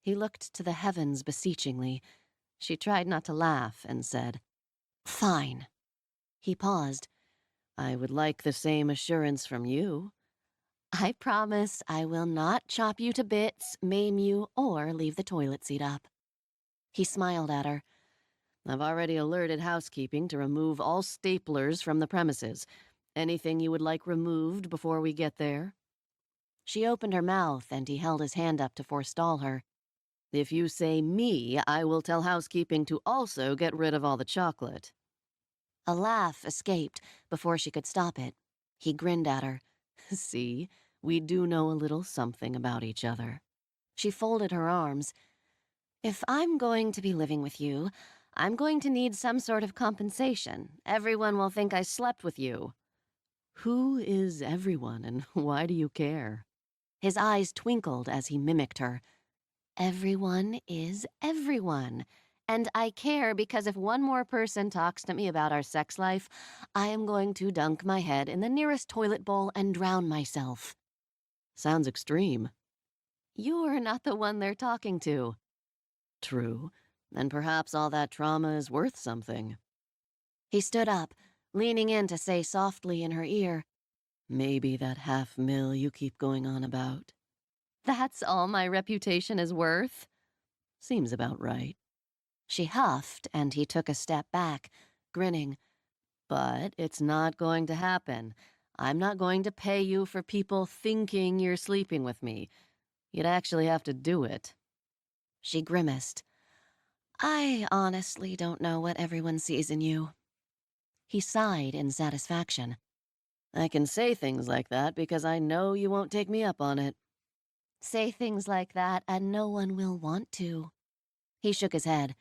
He looked to the heavens beseechingly. She tried not to laugh and said, Fine. He paused.
I would like the same assurance from you.
I promise I will not chop you to bits, maim you, or leave the toilet seat up. He smiled at her.
I've already alerted housekeeping to remove all staplers from the premises. Anything you would like removed before we get there?
She opened her mouth, and he held his hand up to forestall her.
If you say me, I will tell housekeeping to also get rid of all the chocolate.
A laugh escaped before she could stop it. He grinned at her.
See, we do know a little something about each other.
She folded her arms. If I'm going to be living with you, I'm going to need some sort of compensation. Everyone will think I slept with you.
Who is everyone, and why do you care?
His eyes twinkled as he mimicked her. Everyone is everyone. And I care because if one more person talks to me about our sex life, I am going to dunk my head in the nearest toilet bowl and drown myself.
Sounds extreme.
You're not the one they're talking to.
True. And perhaps all that trauma is worth something.
He stood up, leaning in to say softly in her ear,
Maybe that $500,000 you keep going on about.
That's all my reputation is worth?
Seems about right.
She huffed, and he took a step back, grinning.
But it's not going to happen. I'm not going to pay you for people thinking you're sleeping with me. You'd actually have to do it.
She grimaced. I honestly don't know what everyone sees in you. He sighed in satisfaction.
I can say things like that because I know you won't take me up on it.
Say things like that, and no one will want to. He shook his head.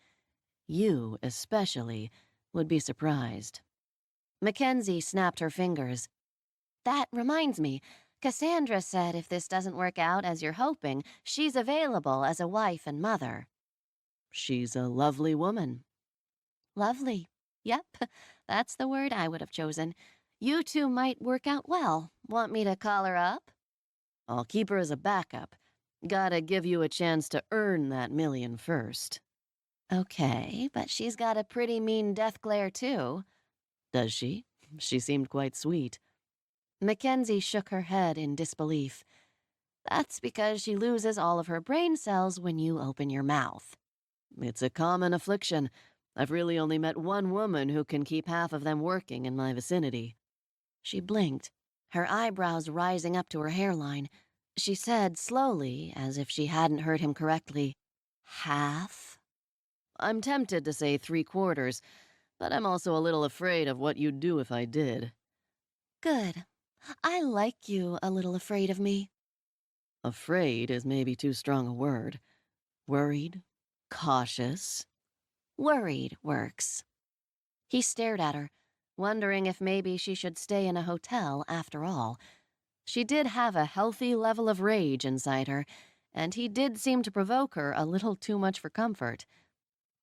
You, especially, would be surprised.
Mackenzie snapped her fingers. That reminds me. Cassandra said if this doesn't work out as you're hoping, she's available as a wife and mother.
She's a lovely woman.
Lovely. Yep, that's the word I would have chosen. You two might work out well. Want me to call her up?
I'll keep her as a backup. Gotta give you a chance to earn that million first.
Okay, but she's got a pretty mean death glare, too.
Does she? She seemed quite sweet.
Mackenzie shook her head in disbelief. That's because she loses all of her brain cells when you open your mouth.
It's a common affliction. I've really only met one woman who can keep half of them working in my vicinity.
She blinked, her eyebrows rising up to her hairline. She said slowly, as if she hadn't heard him correctly, half?
I'm tempted to say 3/4, but I'm also a little afraid of what you'd do if I did.
Good. I like you a little afraid of me.
Afraid is maybe too strong a word. Worried? Cautious?
Worried works. He stared at her, wondering if maybe she should stay in a hotel after all. She did have a healthy level of rage inside her, and he did seem to provoke her a little too much for comfort.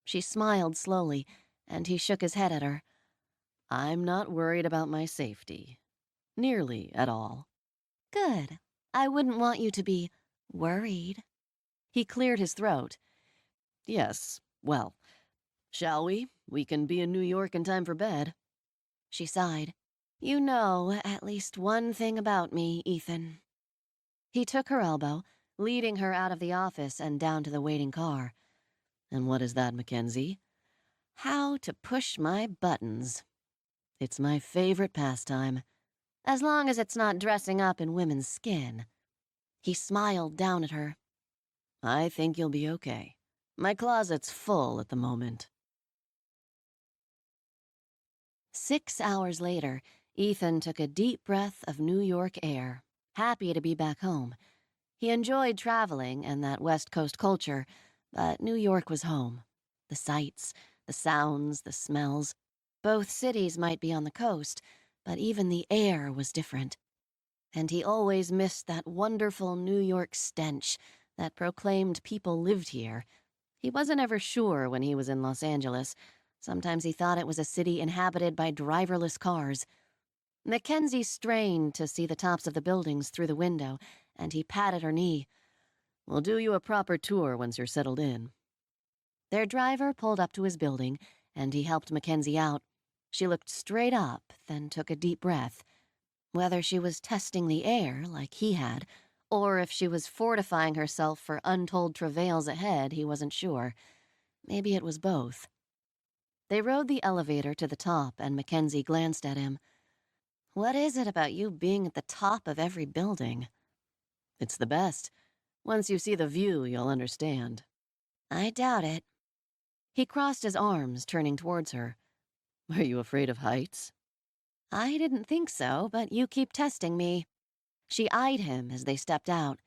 She smiled slowly, and he shook his head at her.
I'm not worried about my safety. Nearly at all.
Good. I wouldn't want you to be worried. He cleared his throat.
Yes, well, shall we? We can be in New York in time for bed.
She sighed. You know at least one thing about me, Ethan. He took her elbow, leading her out of the office and down to the waiting car.
And what is that, Mackenzie?
How to push my buttons.
It's my favorite pastime.
As long as it's not dressing up in women's skin. He smiled down at her.
I think you'll be okay. My closet's full at the moment.
6 hours later, Ethan took a deep breath of New York air, happy to be back home. He enjoyed traveling and that West Coast culture, but New York was home. The sights, the sounds, the smells. Both cities might be on the coast, but even the air was different. And he always missed that wonderful New York stench that proclaimed people lived here. He wasn't ever sure when he was in Los Angeles. Sometimes he thought it was a city inhabited by driverless cars. Mackenzie strained to see the tops of the buildings through the window, and he patted her knee.
We'll do you a proper tour once you're settled in.
Their driver pulled up to his building, and he helped Mackenzie out. She looked straight up, then took a deep breath. Whether she was testing the air, like he had, or if she was fortifying herself for untold travails ahead, he wasn't sure. Maybe it was both. They rode the elevator to the top, and Mackenzie glanced at him. What is it about you being at the top of every building?
It's the best. Once you see the view, you'll understand.
I doubt it. He crossed his arms, turning towards her.
Are you afraid of heights?
I didn't think so, but you keep testing me. She eyed him as they stepped out.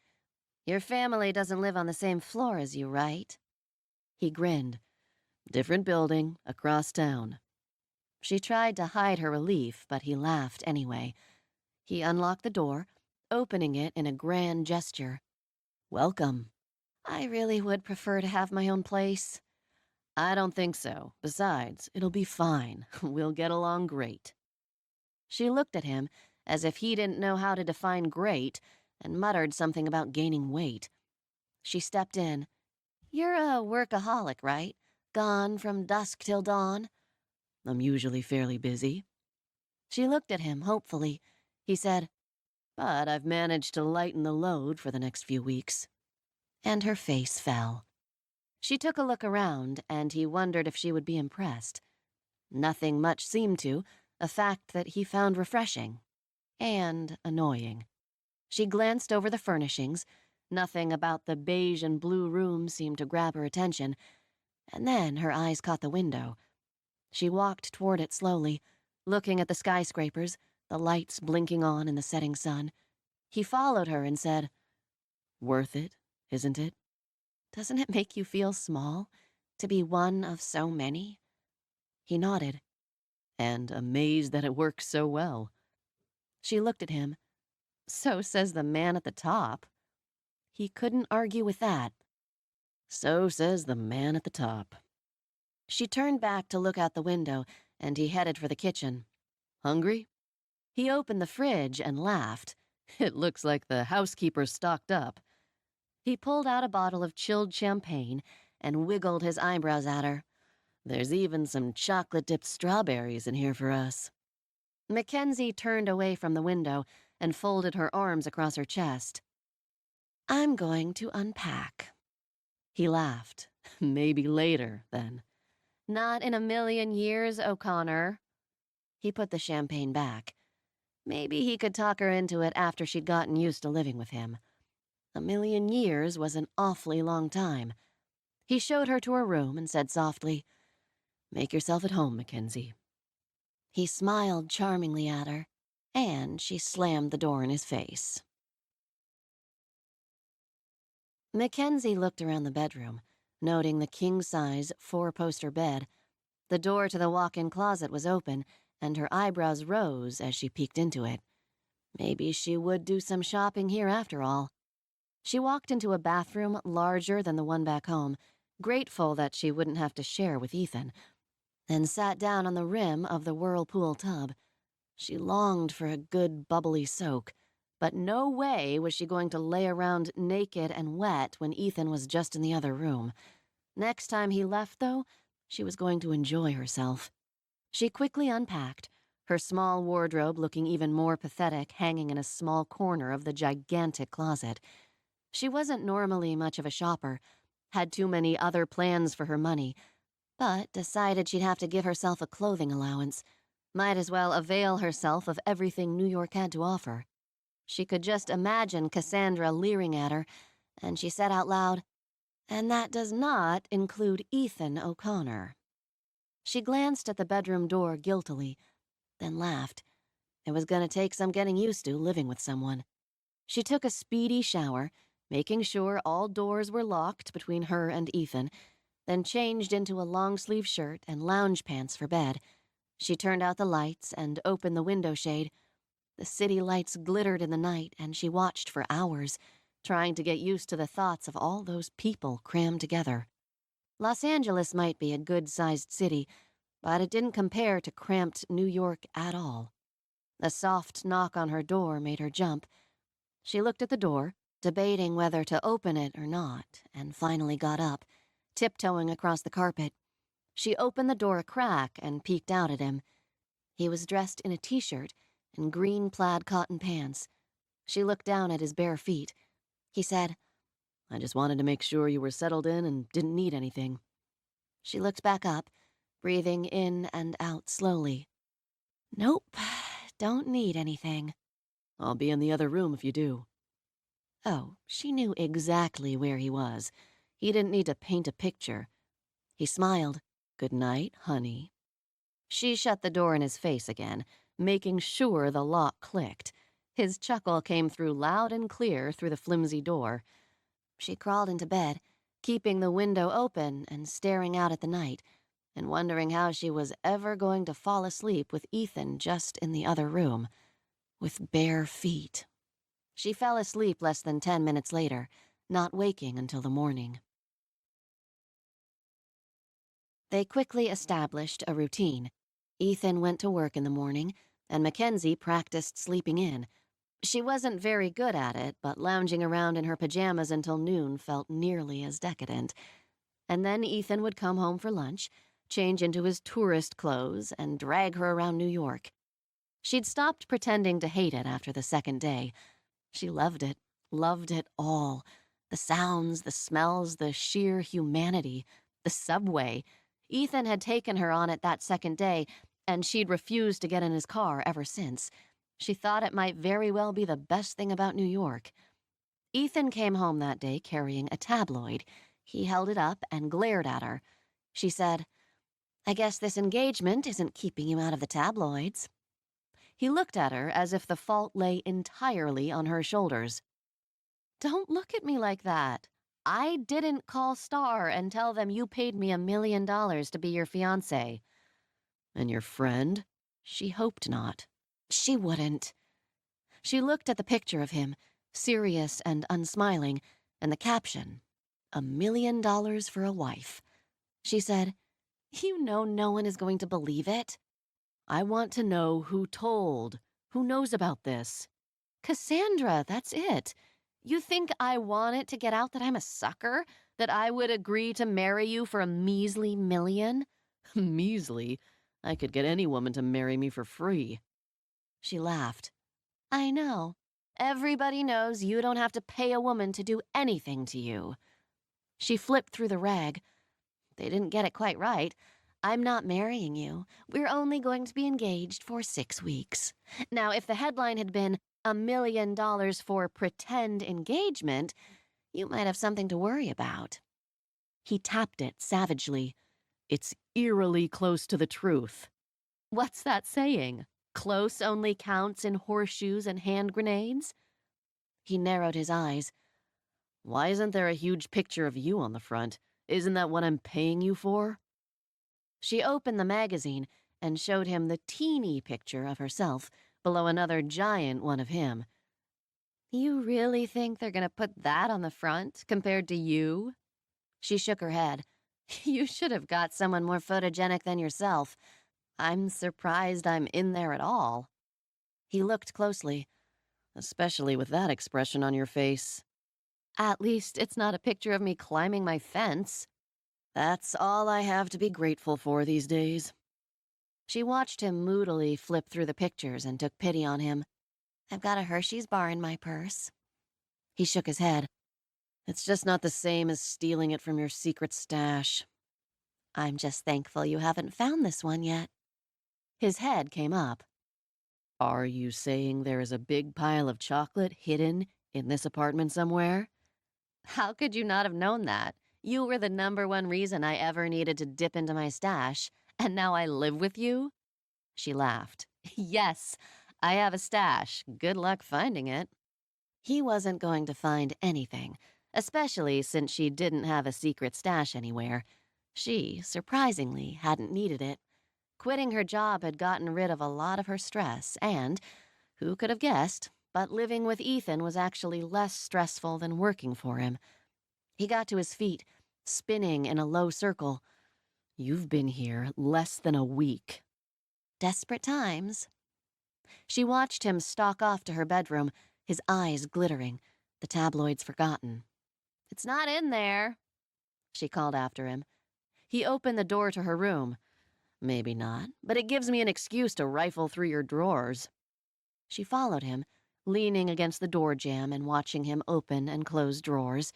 Your family doesn't live on the same floor as you, right? He grinned.
Different building, across town.
She tried to hide her relief, but he laughed anyway. He unlocked the door, opening it in a grand gesture.
Welcome.
I really would prefer to have my own place.
I don't think so. Besides, it'll be fine. We'll get along great.
She looked at him as if he didn't know how to define great and muttered something about gaining weight. She stepped in. You're a workaholic, right? Gone from dusk till dawn?
I'm usually fairly busy.
She looked at him hopefully. He said,
but I've managed to lighten the load for the next few weeks.
And her face fell. She took a look around, and he wondered if she would be impressed. Nothing much seemed to, a fact that he found refreshing. And annoying. She glanced over the furnishings. Nothing about the beige and blue room seemed to grab her attention. And then her eyes caught the window. She walked toward it slowly, looking at the skyscrapers, the lights blinking on in the setting sun. He followed her and said,
Worth it, isn't it?
Doesn't it make you feel small, to be one of so many? He nodded.
And amazed that it works so well.
She looked at him. So says the man at the top. He couldn't argue with that.
So says the man at the top.
She turned back to look out the window,
and he headed for the kitchen. Hungry? He opened the fridge and laughed. It looks like the housekeeper's stocked up. He pulled out a bottle of chilled champagne and wiggled his eyebrows at her. There's even some chocolate-dipped strawberries in here for us. Mackenzie turned away from the window and folded her arms across her chest. I'm going to unpack. He laughed. Maybe later, then. Not in a million years, O'Connor. He put the champagne back. Maybe he could talk her into it after she'd gotten used to living with him. A million years was an awfully long time. He showed her to her room and said softly, Make yourself at home, Mackenzie. He smiled charmingly at her, and she slammed the door in his face. Mackenzie looked around the bedroom, noting the king-size, four-poster bed. The door to the walk-in closet was open, and her eyebrows rose as she peeked into it. Maybe she would do some shopping here after all. She walked into a bathroom larger than the one back home, grateful that she wouldn't have to share with Ethan, then sat down on the rim of the whirlpool tub. She longed for a good bubbly soak, but no way was she going to lay around naked and wet when Ethan was just in the other room. Next time he left, though, she was going to enjoy herself. She quickly unpacked, her small wardrobe looking even more pathetic hanging in a small corner of the gigantic closet. She wasn't normally much of a shopper, had too many other plans for her money, but decided she'd have to give herself a clothing allowance. Might as well avail herself of everything New York had to offer. She could just imagine Cassandra leering at her, and she said out loud, "And that does not include Ethan O'Connor." She glanced at the bedroom door guiltily, then laughed. It was going to take some getting used to living with someone. She took a speedy shower, making sure all doors were locked between her and Ethan, then changed into a long-sleeve shirt and lounge pants for bed. She turned out the lights and opened the window shade. The city lights glittered in the night, and she watched for hours, trying to get used to the thoughts of all those people crammed together. Los Angeles might be a good-sized city, but it didn't compare to cramped New York at all. A soft knock on her door made her jump. She looked at the door, debating whether to open it or not, and finally got up, tiptoeing across the carpet. She opened the door a crack and peeked out at him. He was dressed in a t-shirt and green plaid cotton pants. She looked down at his bare feet. He said, "I just wanted to make sure you were settled in and didn't need anything." She looked back up, breathing in and out slowly. "Nope, don't need anything." "I'll be in the other room if you do." Oh, she knew exactly where he was. He didn't need to paint a picture. He smiled. "Good night, honey." She shut the door in his face again, making sure the lock clicked. His chuckle came through loud and clear through the flimsy door. She crawled into bed, keeping the window open and staring out at the night, and wondering how she was ever going to fall asleep with Ethan just in the other room, with bare feet. She fell asleep less than 10 minutes later, not waking until the morning. They quickly established a routine. Ethan went to work in the morning, and Mackenzie practiced sleeping in. She wasn't very good at it, but lounging around in her pajamas until noon felt nearly as decadent. And then Ethan would come home for lunch, change into his tourist clothes, and drag her around New York. She'd stopped pretending to hate it after the second day. She loved it all. The sounds, the smells, the sheer humanity, the subway. Ethan had taken her on it that second day, and she'd refused to get in his car ever since. She thought it might very well be the best thing about New York. Ethan came home that day carrying a tabloid. He held it up and glared at her. She said, "I guess this engagement isn't keeping you out of the tabloids." He looked at her as if the fault lay entirely on her shoulders. "Don't look at me like that. I didn't call Star and tell them you paid me $1 million to be your fiancé." "And your friend?" She hoped not. She wouldn't. She looked at the picture of him, serious and unsmiling, and the caption, $1 million for a wife. She said, "You know no one is going to believe it."
I want to know who told. Who knows about this?
Cassandra, that's it. You think I want it to get out that I'm a sucker? That I would agree to marry you for a measly $1,000,000?
Measly. I could get any woman to marry me for free.
She laughed. I know. Everybody knows you don't have to pay a woman to do anything to you. She flipped through the rag. They didn't get it quite right. I'm not marrying you. We're only going to be engaged for 6 weeks. Now, if the headline had been $1,000,000 for pretend engagement, you might have something to worry about. He tapped it savagely.
It's eerily close to the truth.
What's that saying? Close only counts in horseshoes and hand grenades? He narrowed his eyes.
Why isn't there a huge picture of you on the front? Isn't that what I'm paying you for?
She opened the magazine and showed him the teeny picture of herself below another giant one of him. You really think they're going to put that on the front compared to you? She shook her head. You should have got someone more photogenic than yourself. I'm surprised I'm in there at all. He looked closely.
Especially with that expression on your face.
At least it's not a picture of me climbing my fence.
That's all I have to be grateful for these days.
She watched him moodily flip through the pictures and took pity on him. I've got a Hershey's bar in my purse. He shook his head.
It's just not the same as stealing it from your secret stash.
I'm just thankful you haven't found this one yet. His head came up.
Are you saying there is a big pile of chocolate hidden in this apartment somewhere?
How could you not have known that? You were the #1 reason I ever needed to dip into my stash, and now I live with you? She laughed. Yes, I have a stash. Good luck finding it. He wasn't going to find anything, especially since she didn't have a secret stash anywhere. She, surprisingly, hadn't needed it. Quitting her job had gotten rid of a lot of her stress, and, who could have guessed, but living with Ethan was actually less stressful than working for him. He got to his feet, spinning in a low circle.
You've been here less than a week.
Desperate times. She watched him stalk off to her bedroom, his eyes glittering, the tabloids forgotten. It's not in there, she called after him. He opened the door to her room.
Maybe not, but it gives me an excuse to rifle through your drawers.
She followed him, leaning against the door jamb and watching him open and close drawers.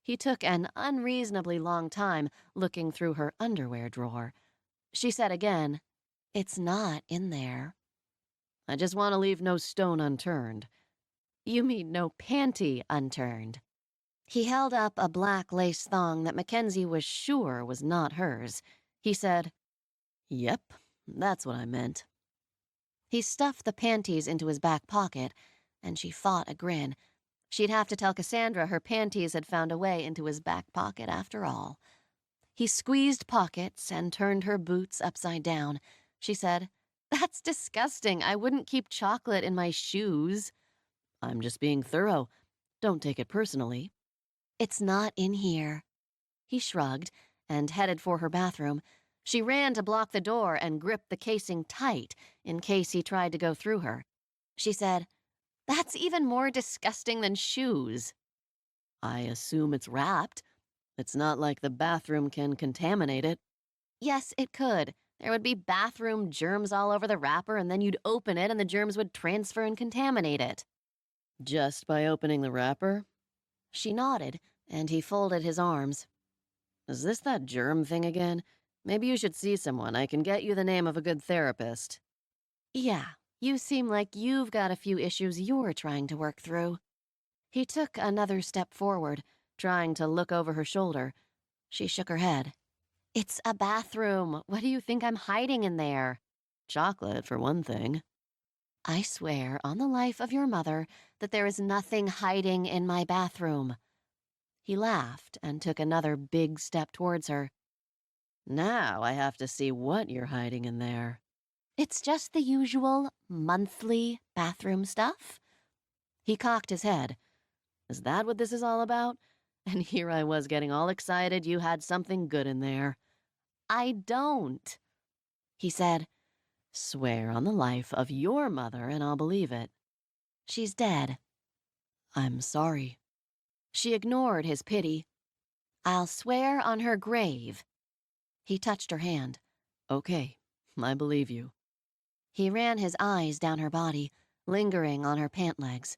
He took an unreasonably long time looking through her underwear drawer. She said again, It's not in there.
I just want to leave no stone unturned.
You mean no panty unturned. He held up a black lace thong that Mackenzie was sure was not hers. He said,
Yep, that's what I meant.
He stuffed the panties into his back pocket, and she fought a grin. She'd have to tell Cassandra her panties had found a way into his back pocket after all. He squeezed pockets and turned her boots upside down. She said, That's disgusting. I wouldn't keep chocolate in my shoes.
I'm just being thorough. Don't take it personally.
It's not in here. He shrugged and headed for her bathroom. She ran to block the door and gripped the casing tight in case he tried to go through her. She said, That's even more disgusting than shoes.
I assume it's wrapped. It's not like the bathroom can contaminate it.
Yes, it could. There would be bathroom germs all over the wrapper, and then you'd open it and the germs would transfer and contaminate it.
Just by opening the wrapper?
She nodded, and he folded his arms.
Is this that germ thing again? Maybe you should see someone. I can get you the name of a good therapist.
Yeah, you seem like you've got a few issues you're trying to work through. He took another step forward, trying to look over her shoulder. She shook her head. It's a bathroom. What do you think I'm hiding in there?
Chocolate, for one thing.
I swear on the life of your mother that there is nothing hiding in my bathroom. He laughed and took another big step towards her.
Now I have to see what you're hiding in there.
It's just the usual monthly bathroom stuff. He cocked his head.
Is that what this is all about? And here I was getting all excited you had something good in there.
I don't. He said,
Swear on the life of your mother and I'll believe it.
She's dead.
I'm sorry.
She ignored his pity. I'll swear on her grave. He touched her hand.
Okay, I believe you.
He ran his eyes down her body, lingering on her pant legs.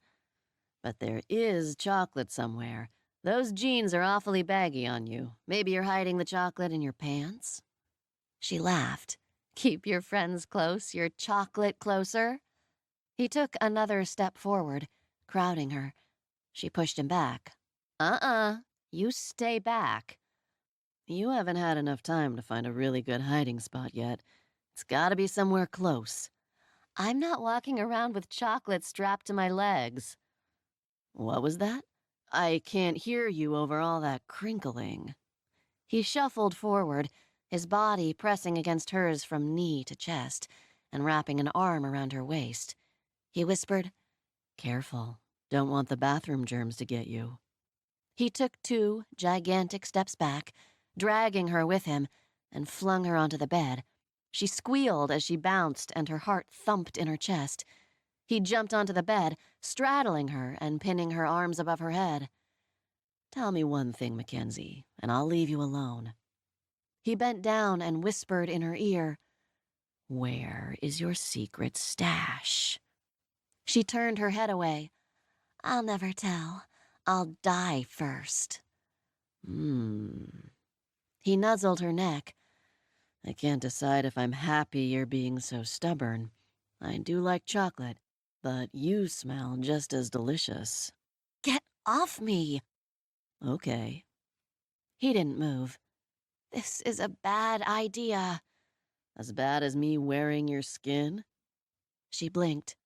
But there is chocolate somewhere. Those jeans are awfully baggy on you. Maybe you're hiding the chocolate in your pants?
She laughed. Keep your friends close, your chocolate closer. He took another step forward, crowding her. She pushed him back. You stay back.
You haven't had enough time to find a really good hiding spot yet. It's gotta be somewhere close.
I'm not walking around with chocolate strapped to my legs.
What was that? I can't hear you over all that crinkling.
He shuffled forward, his body pressing against hers from knee to chest, and wrapping an arm around her waist. He whispered,
Careful. Don't want the bathroom germs to get you.
He took 2 gigantic steps back, dragging her with him, and flung her onto the bed. She squealed as she bounced, and her heart thumped in her chest. He jumped onto the bed, straddling her and pinning her arms above her head.
Tell me one thing, Mackenzie, and I'll leave you alone.
He bent down and whispered in her ear,
Where is your secret stash?
She turned her head away. I'll never tell. I'll die first. He nuzzled her neck.
I can't decide if I'm happy you're being so stubborn. I do like chocolate, but you smell just as delicious.
Get off me!
Okay.
He didn't move. This is a bad idea.
As bad as me wearing your skin?
She blinked.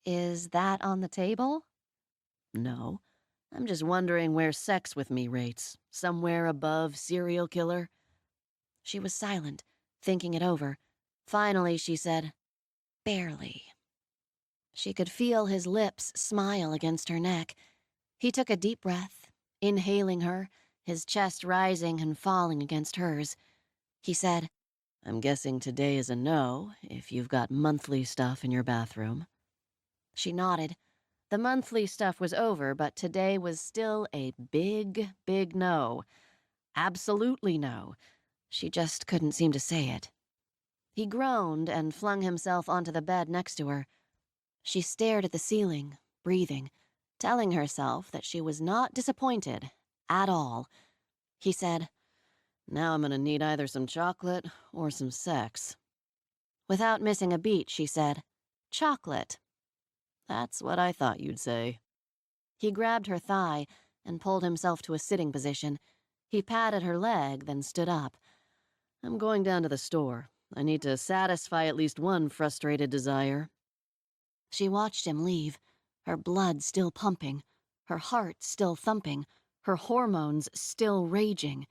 Is that on the table?
No. I'm just wondering where sex with me rates. Somewhere above serial killer?
She was silent, thinking it over. Finally, she said, Barely. She could feel his lips smile against her neck. He took a deep breath, inhaling her, his chest rising and falling against hers. He said,
I'm guessing today is a no, if you've got monthly stuff in your bathroom.
She nodded. The monthly stuff was over, but today was still a big, big no. Absolutely no. She just couldn't seem to say it. He groaned and flung himself onto the bed next to her. She stared at the ceiling, breathing, telling herself that she was not disappointed at all. He said,
Now I'm gonna need either some chocolate or some sex.
Without missing a beat, she said, Chocolate.
That's what I thought you'd say.
He grabbed her thigh and pulled himself to a sitting position. He patted her leg, then stood up.
I'm going down to the store. I need to satisfy at least one frustrated desire.
She watched him leave, her blood still pumping, her heart still thumping, her hormones still raging.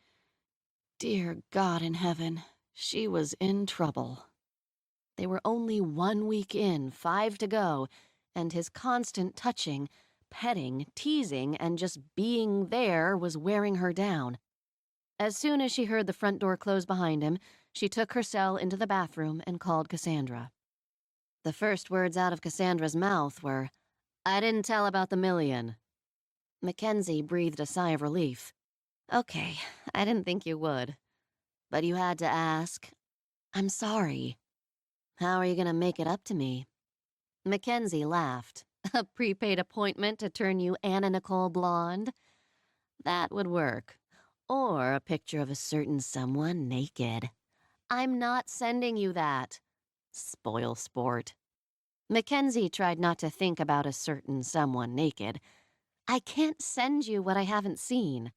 Dear God in heaven, she was in trouble. They were only 1 week in, 5 to go, and his constant touching, petting, teasing, and just being there was wearing her down. As soon as she heard the front door close behind him, she took her cell into the bathroom and called Cassandra. The first words out of Cassandra's mouth were, I didn't tell about the $1,000,000. Mackenzie breathed a sigh of relief. Okay, I didn't think you would. But you had to ask. I'm sorry. How are you going to make it up to me? Mackenzie laughed. A prepaid appointment to turn you Anna Nicole blonde? That would work. Or a picture of a certain someone naked. I'm not sending you that. Spoil sport. Mackenzie tried not to think about a certain someone naked. I can't send you what I haven't seen.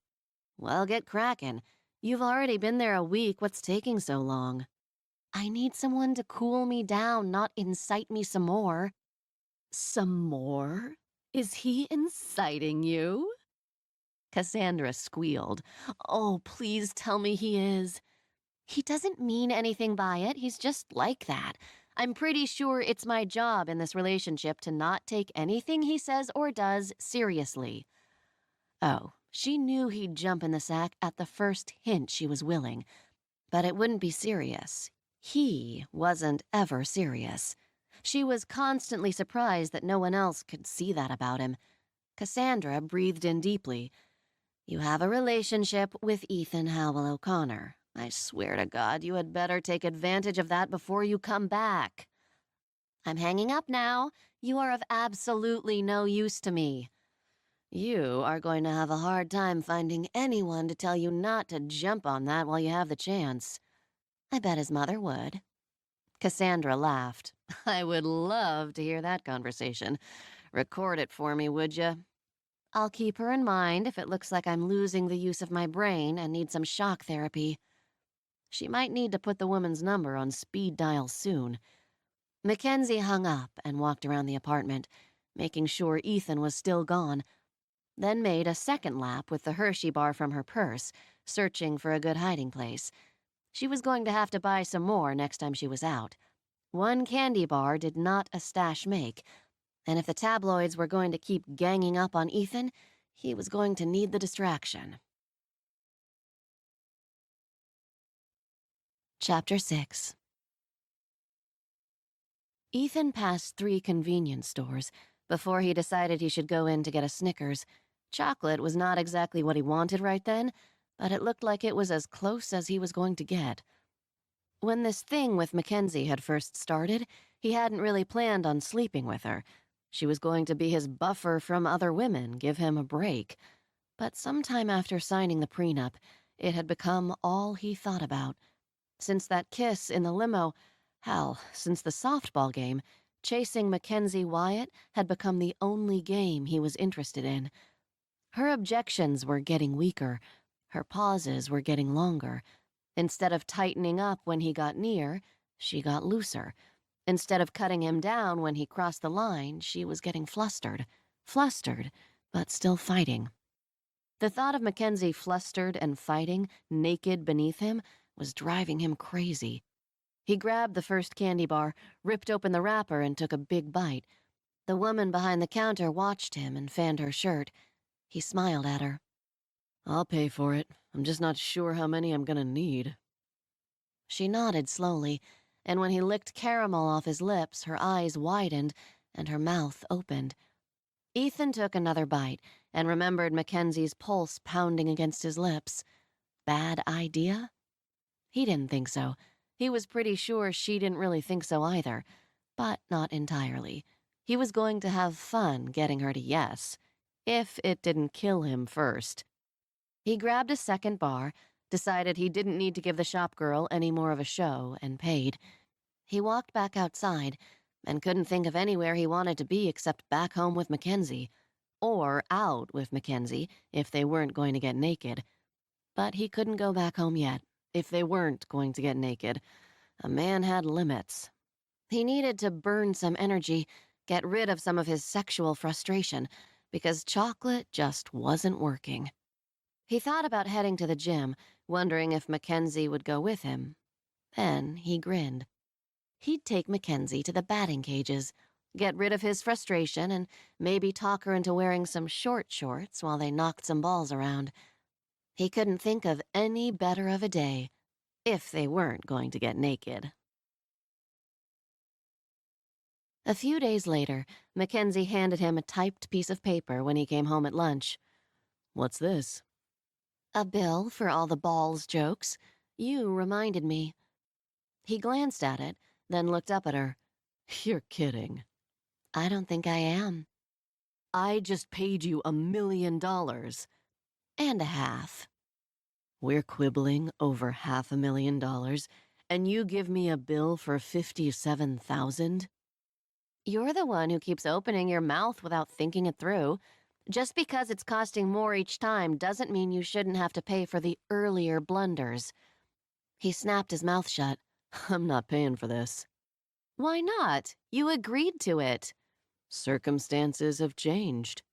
Well, get cracking. You've already been there a week. What's taking so long? I need someone to cool me down, not incite me some more. Some more? Is he inciting you? Cassandra squealed. Oh, please tell me he is. He doesn't mean anything by it. He's just like that. I'm pretty sure it's my job in this relationship to not take anything he says or does seriously. Oh, she knew he'd jump in the sack at the first hint she was willing. But it wouldn't be serious. He wasn't ever serious. She was constantly surprised that no one else could see that about him. Cassandra breathed in deeply. "You have a relationship with Ethan Howell O'Connor. I swear to God, you had better take advantage of that before you come back." "I'm hanging up now. You are of absolutely no use to me." "You are going to have a hard time finding anyone to tell you not to jump on that while you have the chance." "I bet his mother would." Cassandra laughed. "I would love to hear that conversation. Record it for me, would you?" "I'll keep her in mind if it looks like I'm losing the use of my brain and need some shock therapy." She might need to put the woman's number on speed dial soon. Mackenzie hung up and walked around the apartment, making sure Ethan was still gone, then made a second lap with the Hershey bar from her purse, searching for a good hiding place. She was going to have to buy some more next time she was out. One candy bar did not a stash make, and if the tabloids were going to keep ganging up on Ethan, he was going to need the distraction. Chapter 6. Ethan passed 3 convenience stores before he decided he should go in to get a Snickers. Chocolate was not exactly what he wanted right then, but it looked like it was as close as he was going to get. When this thing with Mackenzie had first started, he hadn't really planned on sleeping with her. She was going to be his buffer from other women, give him a break. But sometime after signing the prenup, it had become all he thought about. Since that kiss in the limo, hell, since the softball game, chasing Mackenzie Wyatt had become the only game he was interested in. Her objections were getting weaker. Her pauses were getting longer. Instead of tightening up when he got near, she got looser. Instead of cutting him down when he crossed the line, she was getting flustered. Flustered, but still fighting. The thought of Mackenzie flustered and fighting, naked beneath him, was driving him crazy. He grabbed the first candy bar, ripped open the wrapper, and took a big bite. The woman behind the counter watched him and fanned her shirt. He smiled at her.
"I'll pay for it. I'm just not sure how many I'm gonna need."
She nodded slowly, and when he licked caramel off his lips, her eyes widened and her mouth opened. Ethan took another bite and remembered Mackenzie's pulse pounding against his lips. Bad idea? He didn't think so. He was pretty sure she didn't really think so either, but not entirely. He was going to have fun getting her to yes, if it didn't kill him first. He grabbed a second bar, decided he didn't need to give the shopgirl any more of a show, and paid. He walked back outside and couldn't think of anywhere he wanted to be except back home with Mackenzie, or out with Mackenzie if they weren't going to get naked. But he couldn't go back home yet if they weren't going to get naked. A man had limits. He needed to burn some energy, get rid of some of his sexual frustration, because chocolate just wasn't working. He thought about heading to the gym, wondering if Mackenzie would go with him. Then he grinned. He'd take Mackenzie to the batting cages, get rid of his frustration, and maybe talk her into wearing some short shorts while they knocked some balls around. He couldn't think of any better of a day, if they weren't going to get naked. A few days later, Mackenzie handed him a typed piece of paper when he came home at lunch.
"What's this?"
"A bill for all the balls jokes. You reminded me." He glanced at it, then looked up at her.
"You're kidding."
"I don't think I am."
"I just paid you $1 million.
"And a half."
We're quibbling over $500,000, and you give me a bill for $57,000?
"You're the one who keeps opening your mouth without thinking it through. Just because it's costing more each time doesn't mean you shouldn't have to pay for the earlier blunders." He snapped his mouth shut.
I'm not paying for this.
"Why not? You agreed to it."
Circumstances have changed.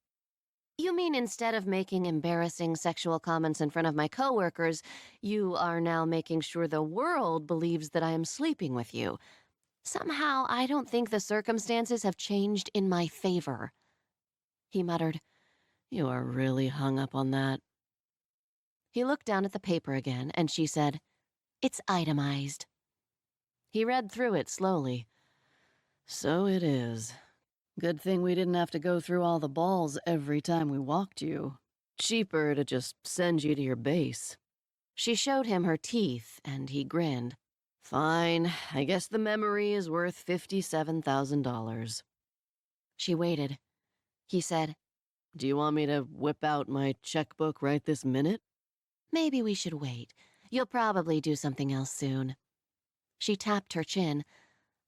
"You mean instead of making embarrassing sexual comments in front of my coworkers, you are now making sure the world believes that I am sleeping with you? Somehow, I don't think the circumstances have changed in my favor." He muttered.
You are really hung up on that.
He looked down at the paper again, and she said, "It's itemized."
He read through it slowly.
So it is. Good thing we didn't have to go through all the balls every time we walked you. Cheaper to just send you to your base.
She showed him her teeth, and he grinned.
Fine, I guess the memory is worth $57,000.
She waited. He said,
Do you want me to whip out my checkbook right this minute?
"Maybe we should wait. You'll probably do something else soon." She tapped her chin.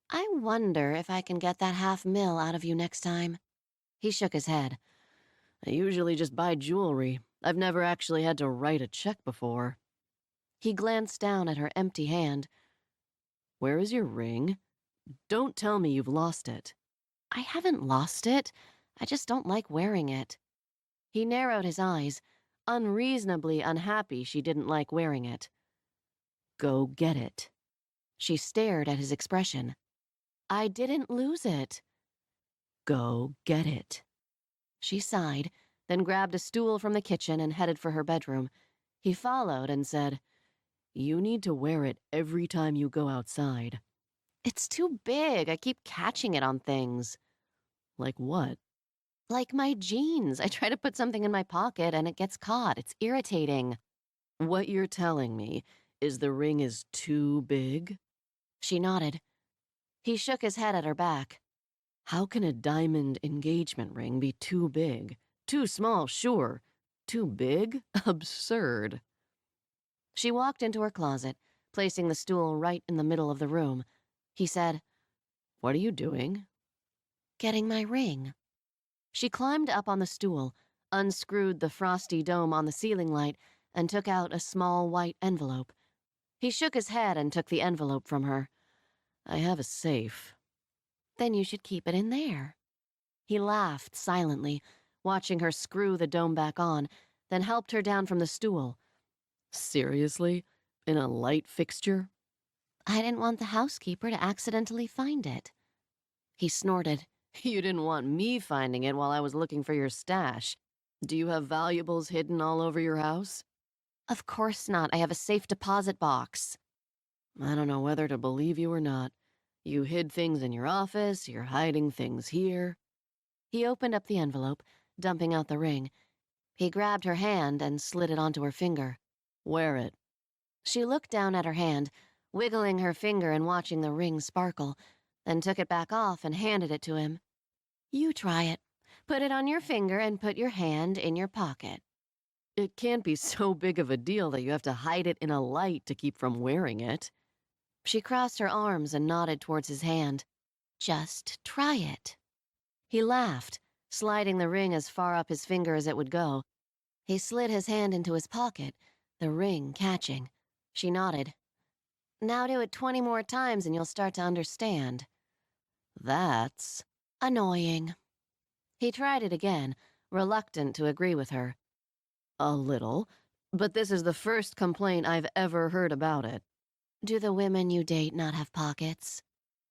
"I wonder if I can get that $500,000 out of you next time." He shook his head.
I usually just buy jewelry. I've never actually had to write a check before.
He glanced down at her empty hand.
Where is your ring? Don't tell me you've lost it.
"I haven't lost it. I just don't like wearing it."
He narrowed his eyes, unreasonably unhappy she didn't like wearing it.
Go get it.
She stared at his expression.
"I didn't lose it."
Go get it.
She sighed, then grabbed a stool from the kitchen and headed for her bedroom. He followed and said,
You need to wear it every time you go outside.
"It's too big. I keep catching it on things."
Like what?
"Like my jeans. I try to put something in my pocket and it gets caught. It's irritating."
What you're telling me is the ring is too big?
She nodded.
He shook his head at her back.
How can a diamond engagement ring be too big? Too small, sure. Too big? Absurd.
She walked into her closet, placing the stool right in the middle of the room. He said,
What are you doing?
"Getting my ring."
She climbed up on the stool, unscrewed the frosty dome on the ceiling light, and took out a small white envelope. He shook his head and took the envelope from her.
I have a safe.
"Then you should keep it in there."
He laughed silently, watching her screw the dome back on, then helped her down from the stool.
Seriously? In a light fixture?
"I didn't want the housekeeper to accidentally find it."
He snorted. "You didn't want me finding it while I was looking for your stash.
Do you have valuables hidden all over your house?
Of course not. I have a safe deposit box."
I don't know whether to believe you or not. You hid things in your office, you're hiding things here.
He opened up the envelope, dumping out the ring. He grabbed her hand and slid it onto her finger.
Wear it.
She looked down at her hand, wiggling her finger and watching the ring sparkle, then took it back off and handed it to him.
"You try it.
Put it on your finger and put your hand in your pocket."
It can't be so big of a deal that you have to hide it in a light to keep from wearing it.
She crossed her arms and nodded towards his hand.
Just try it."
He laughed, sliding the ring as far up his finger as it would go. He slid his hand into his pocket, the ring catching. She nodded. "Now do it 20 more times and you'll start to understand."
That's
"Annoying."
He tried it again, reluctant to agree with her.
a little, but this is the first complaint I've ever heard about it.
"Do the women you date not have pockets?"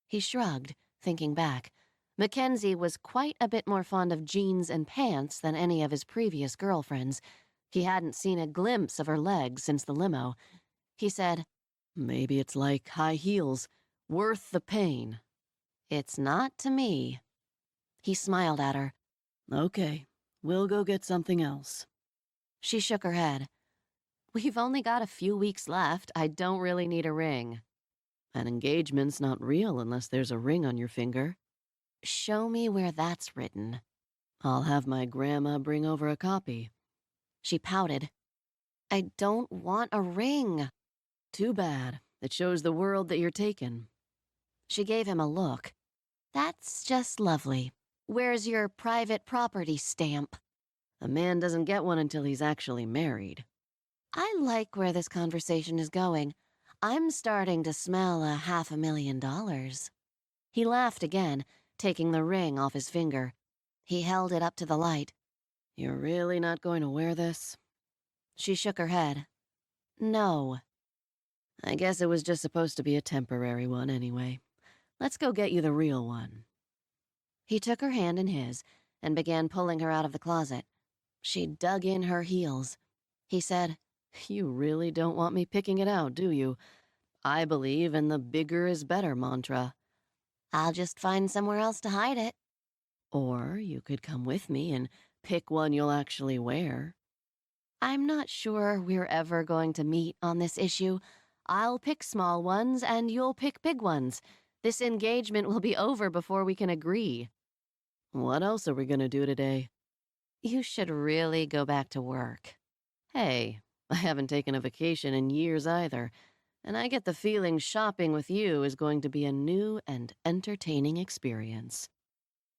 He shrugged, thinking back. Mackenzie was quite a bit more fond of jeans and pants than any of his previous girlfriends. He hadn't seen a glimpse of her legs since the limo. He said,
Maybe it's like high heels, worth the pain.
"It's not to me." He smiled at her.
Okay, we'll go get something else.
She shook her head. "We've only got a few weeks left. I don't really need a ring."
An engagement's not real unless there's a ring on your finger.
"Show me where that's written."
I'll have my grandma bring over a copy.
She pouted. "I don't want a ring."
Too bad. It shows the world that you're taken.
She gave him a look.
"That's just lovely.
"Where's your private property stamp?"
A man doesn't get one until he's actually married.
I like where this conversation is going. I'm starting to smell $500,000.
He laughed again, taking the ring off his finger. He held it up to the light.
You're really not going to wear this?
She shook her head. "No."
I guess it was just supposed to be a temporary one anyway. Let's go get you the real one.
He took her hand in his and began pulling her out of the closet. She dug in her heels. He said,
You really don't want me picking it out, do you? I believe in the bigger is better mantra.
I'll just find somewhere else to hide it.
Or you could come with me and pick one you'll actually wear.
I'm not sure we're ever going to meet on this issue. I'll pick small ones and you'll pick big ones. This engagement will be over before we can agree.
What else are we going to do today?
You should really go back to work.
Hey, I haven't taken a vacation in years either, and I get the feeling shopping with you is going to be a new and entertaining experience.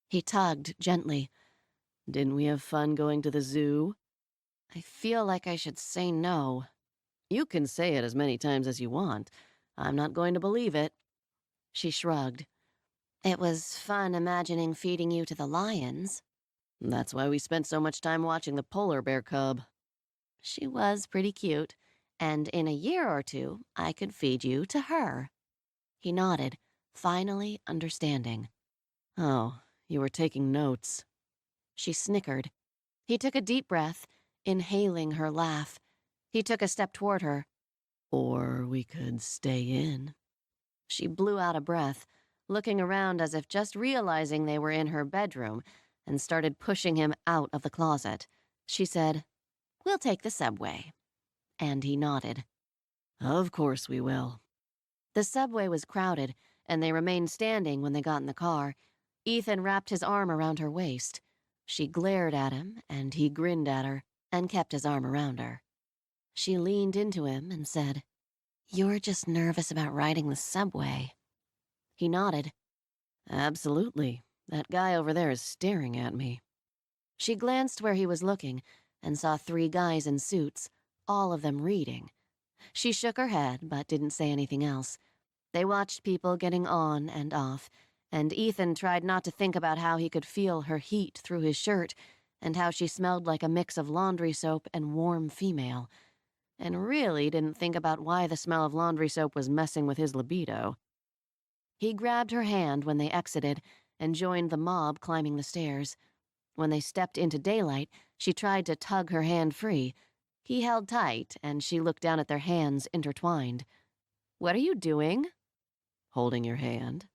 He tugged gently.
Didn't we have fun going to the zoo?
I feel like I should say no.
You can say it as many times as you want. I'm not going to believe it.
She shrugged. It was fun imagining feeding you to the lions.
That's why we spent so much time watching the polar bear cub.
She was pretty cute, and in a year or two, I could feed you to her. He nodded, finally understanding.
Oh, you were taking notes.
She snickered. He took a deep breath, inhaling her laugh. He took a step toward her.
Or we could stay in.
She blew out a breath, looking around as if just realizing they were in her bedroom, and started pushing him out of the closet. She said, "We'll take the subway." And he nodded.
Of course we will.
The subway was crowded, and they remained standing when they got in the car. Ethan wrapped his arm around her waist. She glared at him, and he grinned at her, and kept his arm around her. She leaned into him and said, "You're just nervous about riding the subway." He nodded.
Absolutely. That guy over there is staring at me.
She glanced where he was looking and saw 3 guys in suits, all of them reading. She shook her head but didn't say anything else. They watched people getting on and off, and Ethan tried not to think about how he could feel her heat through his shirt and how she smelled like a mix of laundry soap and warm female, and really didn't think about why the smell of laundry soap was messing with his libido. He grabbed her hand when they exited and joined the mob climbing the stairs. When they stepped into daylight, she tried to tug her hand free. He held tight, and she looked down at their hands intertwined. "What are you doing?"
Holding your hand.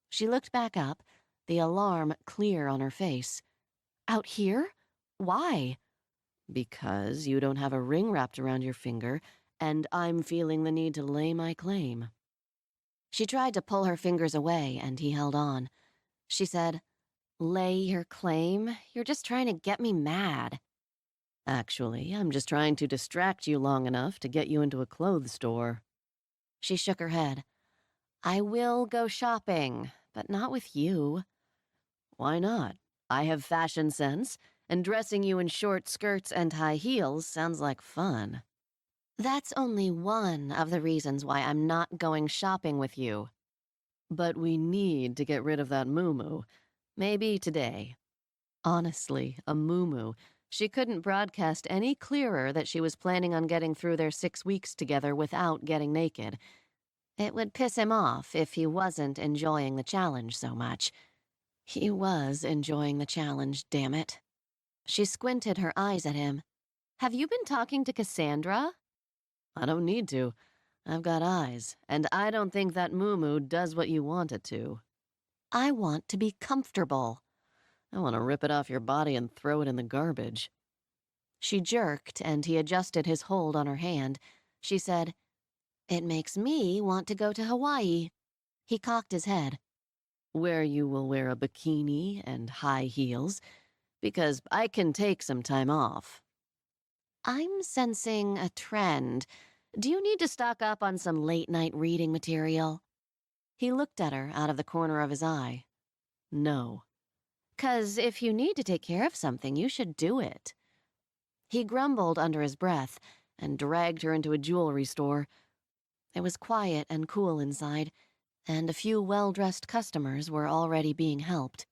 She looked back up, the alarm clear on her face. "Out here? Why?"
Because you don't have a ring wrapped around your finger, and I'm feeling the need to lay my claim.
She tried to pull her fingers away, and he held on. She said, "Lay your claim? You're just trying to get me mad."
Actually, I'm just trying to distract you long enough to get you into a clothes store.
She shook her head. "I will go shopping, but not with you."
Why not? I have fashion sense, and dressing you in short skirts and high heels sounds like fun.
That's only one of the reasons why I'm not going shopping with you.
But we need to get rid of that muumuu. Maybe today. Honestly, a muumuu. She couldn't broadcast any clearer that she was planning on getting through their 6 weeks together without getting naked.
It would piss him off if he wasn't enjoying the challenge so much. He was enjoying the challenge, damn it. She squinted her eyes at him. "Have you been talking to Cassandra?"
I don't need to. I've got eyes, and I don't think that muumuu does what you want it to.
"I want to be comfortable."
I want to rip it off your body and throw it in the garbage.
She jerked, and he adjusted his hold on her hand. She said, "It makes me want to go to Hawaii." He cocked his head.
Where you will wear a bikini and high heels, because I can take some time off.
"I'm sensing a trend. Do you need to stock up on some late-night reading material?" He looked at her out of the corner of his eye.
No.
"'Cause if you need to take care of something, you should do it." He grumbled under his breath and dragged her into a jewelry store. It was quiet and cool inside, and a few well-dressed customers were already being helped.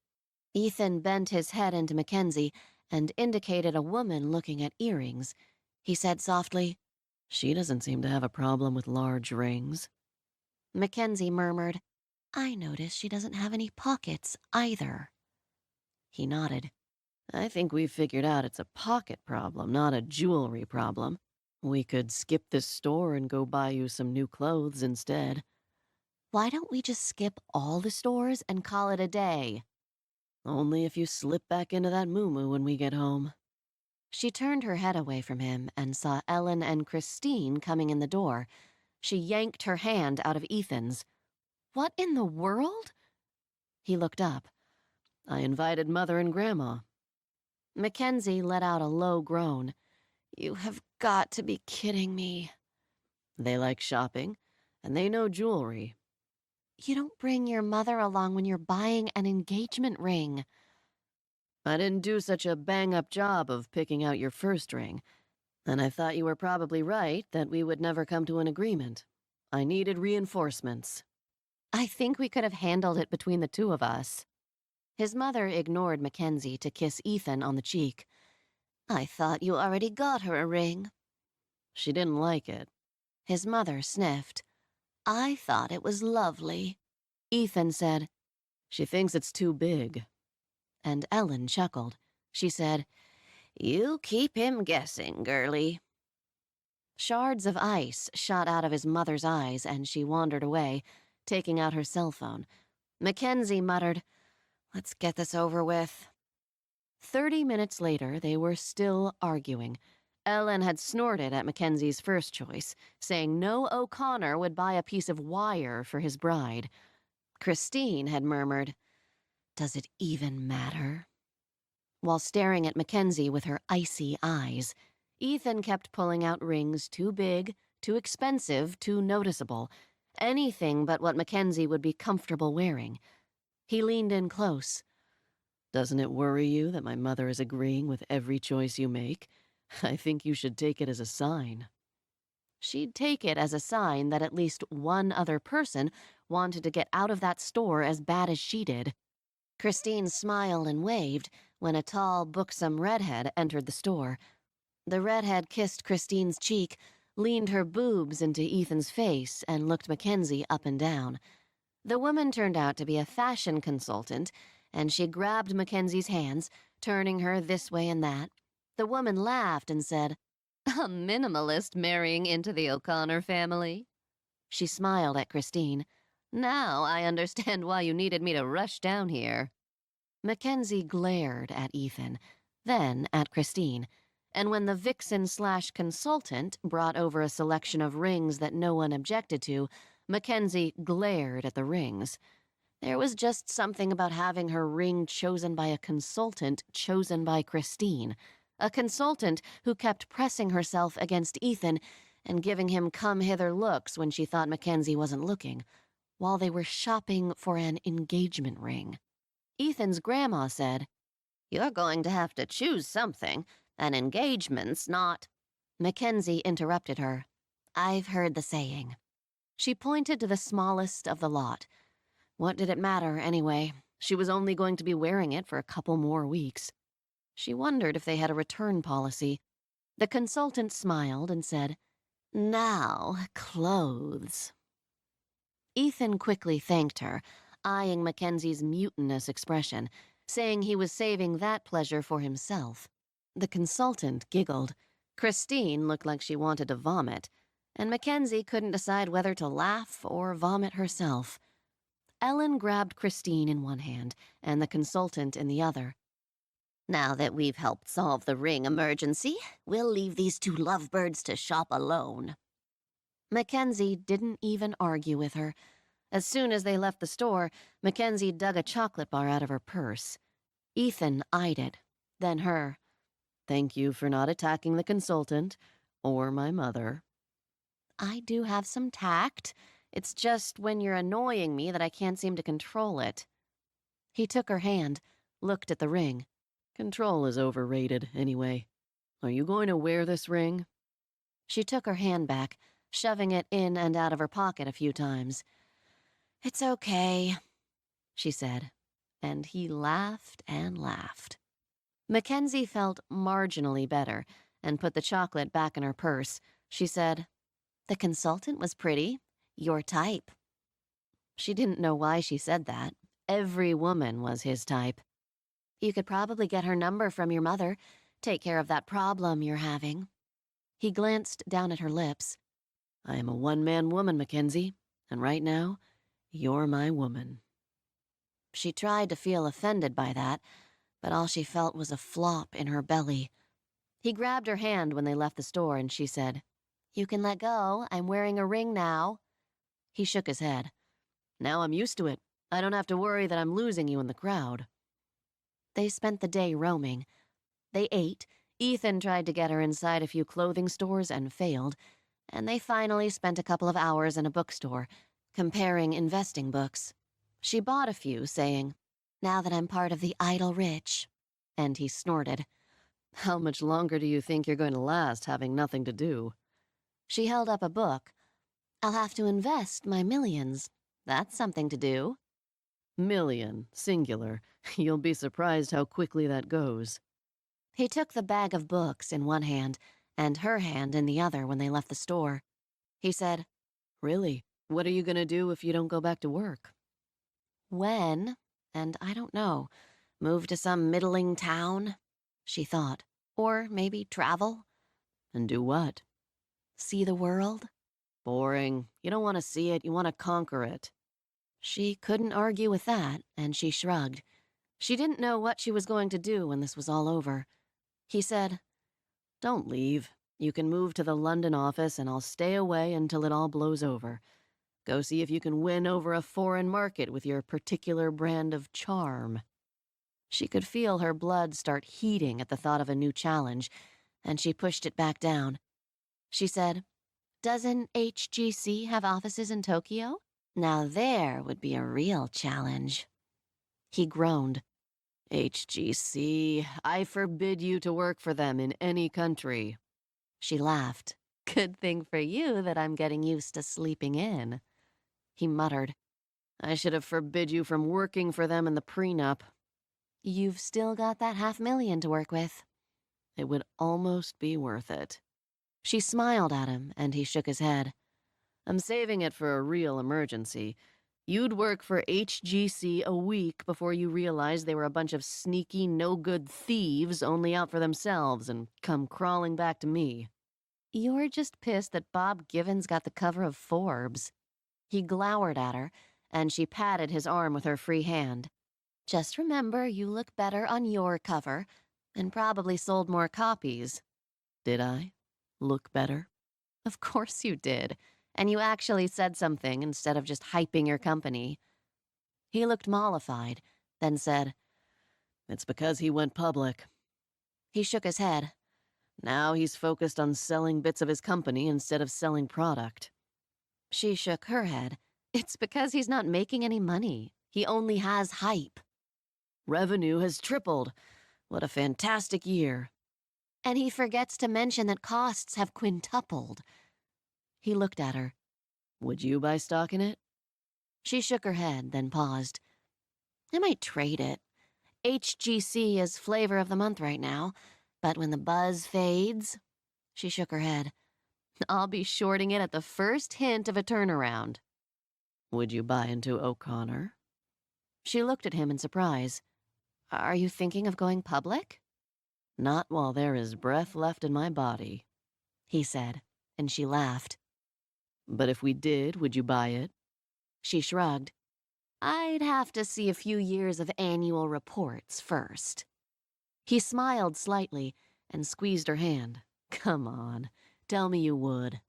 Ethan bent his head into Mackenzie and indicated a woman looking at earrings. He said softly,
She doesn't seem to have a problem with large rings.
Mackenzie murmured, "I notice she doesn't have any pockets either." He nodded.
I think we've figured out it's a pocket problem, not a jewelry problem. We could skip this store and go buy you some new clothes instead.
Why don't we just skip all the stores and call it a day?
Only if you slip back into that moo when we get home.
She turned her head away from him and saw Ellen and Christine coming in the door. She yanked her hand out of Ethan's. What in the world? He looked up.
I invited Mother and Grandma.
Mackenzie let out a low groan. You have got to be kidding me.
They like shopping, and they know jewelry.
You don't bring your mother along when you're buying an engagement ring.
I didn't do such a bang-up job of picking out your first ring, and I thought you were probably right that we would never come to an agreement. I needed reinforcements.
I think we could have handled it between the two of us. His mother ignored Mackenzie to kiss Ethan on the cheek.
I thought you already got her a ring.
She didn't like it.
His mother sniffed.
I thought it was lovely.
Ethan said,
She thinks it's too big.
And Ellen chuckled. She said,
You keep him guessing, girlie.
Shards of ice shot out of his mother's eyes, and she wandered away, taking out her cell phone. Mackenzie muttered, Let's get this over with. 30 minutes later, they were still arguing. Ellen had snorted at Mackenzie's first choice, saying no O'Connor would buy a piece of wire for his bride. Christine had murmured, Does it even matter? While staring at Mackenzie with her icy eyes, Ethan kept pulling out rings too big, too expensive, too noticeable. Anything but what Mackenzie would be comfortable wearing. He leaned in close.
Doesn't it worry you that my mother is agreeing with every choice you make? I think you should take it as a sign.
She'd take it as a sign that at least one other person wanted to get out of that store as bad as she did. Christine smiled and waved when a tall, buxom redhead entered the store. The redhead kissed Christine's cheek, leaned her boobs into Ethan's face, and looked Mackenzie up and down. The woman turned out to be a fashion consultant, and she grabbed Mackenzie's hands, turning her this way and that. The woman laughed and said,
A minimalist marrying into the O'Connor family?
She smiled at Christine.
Now I understand why you needed me to rush down here.
Mackenzie glared at Ethan, then at Christine, and when the vixen/consultant brought over a selection of rings that no one objected to, Mackenzie glared at the rings. There was just something about having her ring chosen by a consultant chosen by Christine, a consultant who kept pressing herself against Ethan and giving him come-hither looks when she thought Mackenzie wasn't looking, while they were shopping for an engagement ring. Ethan's grandma said,
You're going to have to choose something. An engagement's not.
Mackenzie interrupted her.
I've heard the saying.
She pointed to the smallest of the lot. What did it matter, anyway? She was only going to be wearing it for a couple more weeks. She wondered if they had a return policy. The consultant smiled and said,
Now, clothes.
Ethan quickly thanked her, eyeing Mackenzie's mutinous expression, saying he was saving that pleasure for himself. The consultant giggled. Christine looked like she wanted to vomit, and Mackenzie couldn't decide whether to laugh or vomit herself. Ellen grabbed Christine in one hand and the consultant in the other.
Now that we've helped solve the ring emergency, we'll leave these two lovebirds to shop alone.
Mackenzie didn't even argue with her. As soon as they left the store, Mackenzie dug a chocolate bar out of her purse. Ethan eyed it, then her.
Thank you for not attacking the consultant or my mother.
I do have some tact. It's just when you're annoying me that I can't seem to control it. He took her hand, looked at the ring.
Control is overrated, anyway. Are you going to wear this ring?
She took her hand back, shoving it in and out of her pocket a few times. It's okay, she said, and he laughed and laughed. Mackenzie felt marginally better and put the chocolate back in her purse. She said, The consultant was pretty. Your type. She didn't know why she said that. Every woman was his type. You could probably get her number from your mother. Take care of that problem you're having.
He glanced down at her lips. I am a one-man woman, Mackenzie, and right now, you're my woman.
She tried to feel offended by that, but all she felt was a flop in her belly.
He grabbed her hand when they left the store, and she said,
You can let go. I'm wearing a ring now.
He shook his head. Now I'm used to it. I don't have to worry that I'm losing you in the crowd.
They spent the day roaming. They ate.
Ethan tried to get her inside a few clothing stores and failed, and they finally spent a couple of hours in a bookstore, comparing investing books. She bought a few, saying,
Now that I'm part of the idle rich.
And he snorted. How much longer do you think you're going to last having nothing to do?
She held up a book. I'll have to invest my millions. That's something to do.
Million, singular. You'll be surprised how quickly that goes.
He took the bag of books in one hand and her hand in the other when they left the store. He said,
Really? What are you going to do if you don't go back to work?
When? And I don't know. Move to some middling town? She thought. Or maybe travel?
And do what?
See the world?
Boring. You don't want to see it, you want to conquer it.
She couldn't argue with that, and she shrugged.
She didn't know what she was going to do when this was all over.
He said,
Don't leave. You can move to the London office and I'll stay away until it all blows over. Go see if you can win over a foreign market with your particular brand of charm.
She could feel her blood start heating at the thought of a new challenge, and she pushed it back down. She said, Doesn't HGC have offices in Tokyo? Now there would be a real challenge. He groaned.
HGC, I forbid you to work for them in any country.
She laughed. Good thing for you that I'm getting used to sleeping in.
He muttered, I should have forbid you from working for them in the prenup.
You've still got that $500,000 to work with.
It would almost be worth it.
She smiled at him, and he shook his head.
I'm saving it for a real emergency. You'd work for HGC a week before you realized they were a bunch of sneaky, no-good thieves only out for themselves and come crawling back to me.
You're just pissed that Bob Givens got the cover of Forbes.
He glowered at her, and she patted his arm with her free hand.
Just remember, you look better on your cover, and probably sold more copies.
Did I look better?
Of course you did. And you actually said something instead of just hyping your company.
He looked mollified, then said, It's because he went public.
He shook his head.
Now he's focused on selling bits of his company instead of selling product.
She shook her head. It's because he's not making any money. He only has hype.
Revenue has tripled. What a fantastic year.
And he forgets to mention that costs have quintupled.
He looked at her. Would you buy stock in it?
She shook her head, then paused. I might trade it. HGC is flavor of the month right now, but when the buzz fades... She shook her head.
I'll be shorting it at the first hint of a turnaround. Would you buy into O'Connor?
She looked at him in surprise. Are you thinking of going public?
Not while there is breath left in my body,
he said, and she laughed.
But if we did, would you buy it?
She shrugged. I'd have to see a few years of annual reports first. He smiled slightly and squeezed her hand.
Come on, tell me you would.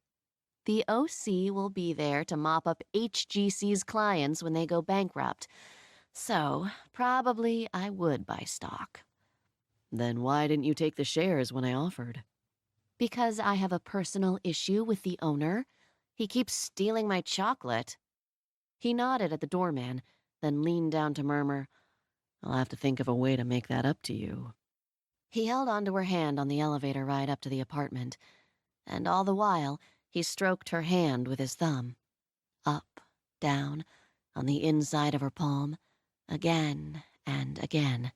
The OC will be there to mop up HGC's clients when they go bankrupt. So, probably I would buy stock.
Then why didn't you take the shares when I offered?
Because I have a personal issue with the owner. He keeps stealing my chocolate.
He nodded at the doorman, then leaned down to murmur, I'll have to think of a way to make that up to you.
He held onto her hand on the elevator ride up to the apartment, and all the while he stroked her hand with his thumb. Up, down, on the inside of her palm, again and again.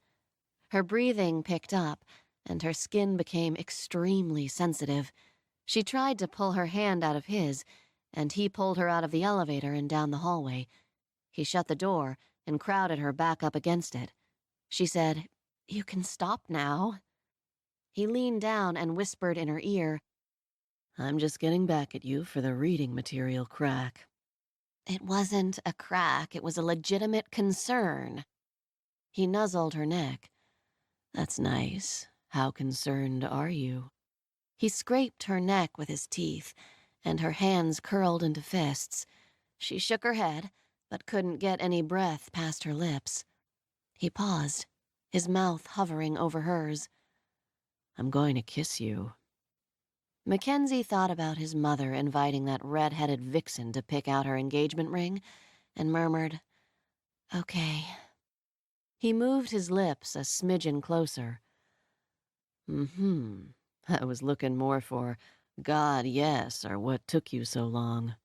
Her breathing picked up, and her skin became extremely sensitive. She tried to pull her hand out of his, and he pulled her out of the elevator and down the hallway. He shut the door and crowded her back up against it. She said, You can stop now. He leaned down and whispered in her ear,
I'm just getting back at you for the reading material crack.
It wasn't a crack, it was a legitimate concern. He nuzzled her neck.
That's nice. How concerned are you?
He scraped her neck with his teeth, and her hands curled into fists. She shook her head, but couldn't get any breath past her lips. He paused, his mouth hovering over hers.
I'm going to kiss you.
Mackenzie thought about his mother inviting that red-headed vixen to pick out her engagement ring, and murmured, "Okay." He moved his lips a smidgen closer.
I was looking more for God, yes, or what took you so long.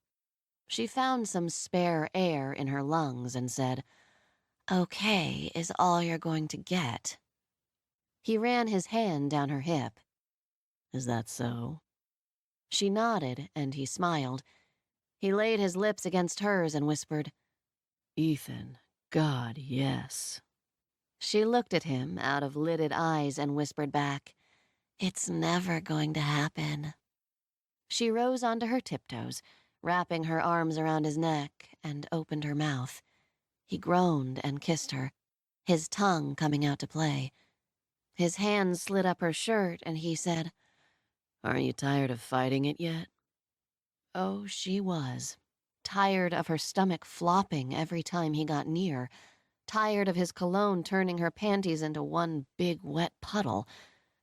She found some spare air in her lungs and said, "Okay is all you're going to get." He ran his hand down her hip.
Is that so?
She nodded, and he smiled. He laid his lips against hers and whispered,
Ethan, God, yes.
She looked at him out of lidded eyes and whispered back, "It's never going to happen." She rose onto her tiptoes, wrapping her arms around his neck, and opened her mouth. He groaned and kissed her, his tongue coming out to play. His hand slid up her shirt, and he said,
Aren't you tired of fighting it yet?
Oh, she was. Tired of her stomach flopping every time he got near. Tired of his cologne turning her panties into one big wet puddle.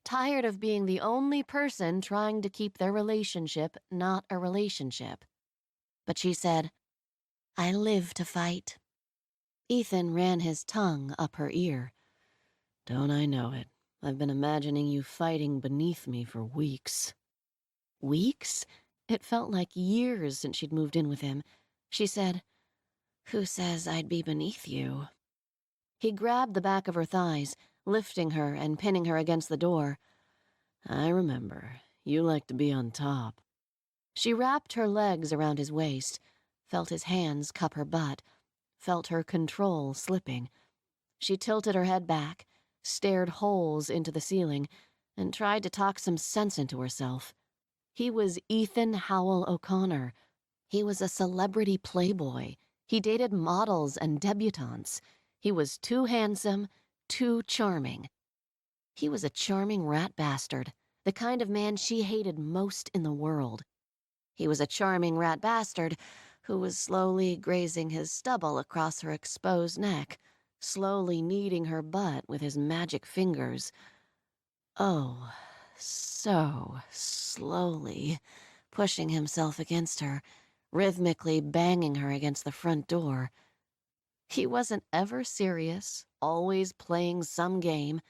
Tired of being the only person trying to keep their relationship not a relationship. But she said, "I live to fight." Ethan ran his tongue up her ear.
Don't I know it? I've been imagining you fighting beneath me for weeks.
Weeks? It felt like years since she'd moved in with him. She said, "Who says I'd be beneath you?" He grabbed the back of her thighs, lifting her and pinning her against the door.
I remember. You like to be on top.
She wrapped her legs around his waist, felt his hands cup her butt, felt her control slipping. She tilted her head back, stared holes into the ceiling, and tried to talk some sense into herself. He was Ethan Howell O'Connor. He was a celebrity playboy. He dated models and debutantes. He was too handsome, too charming. He was a charming rat bastard, the kind of man she hated most in the world. He was a charming rat bastard who was slowly grazing his stubble across her exposed neck, slowly kneading her butt with his magic fingers. Oh, so slowly, pushing himself against her, rhythmically banging her against the front door. He wasn't ever serious, always playing some game.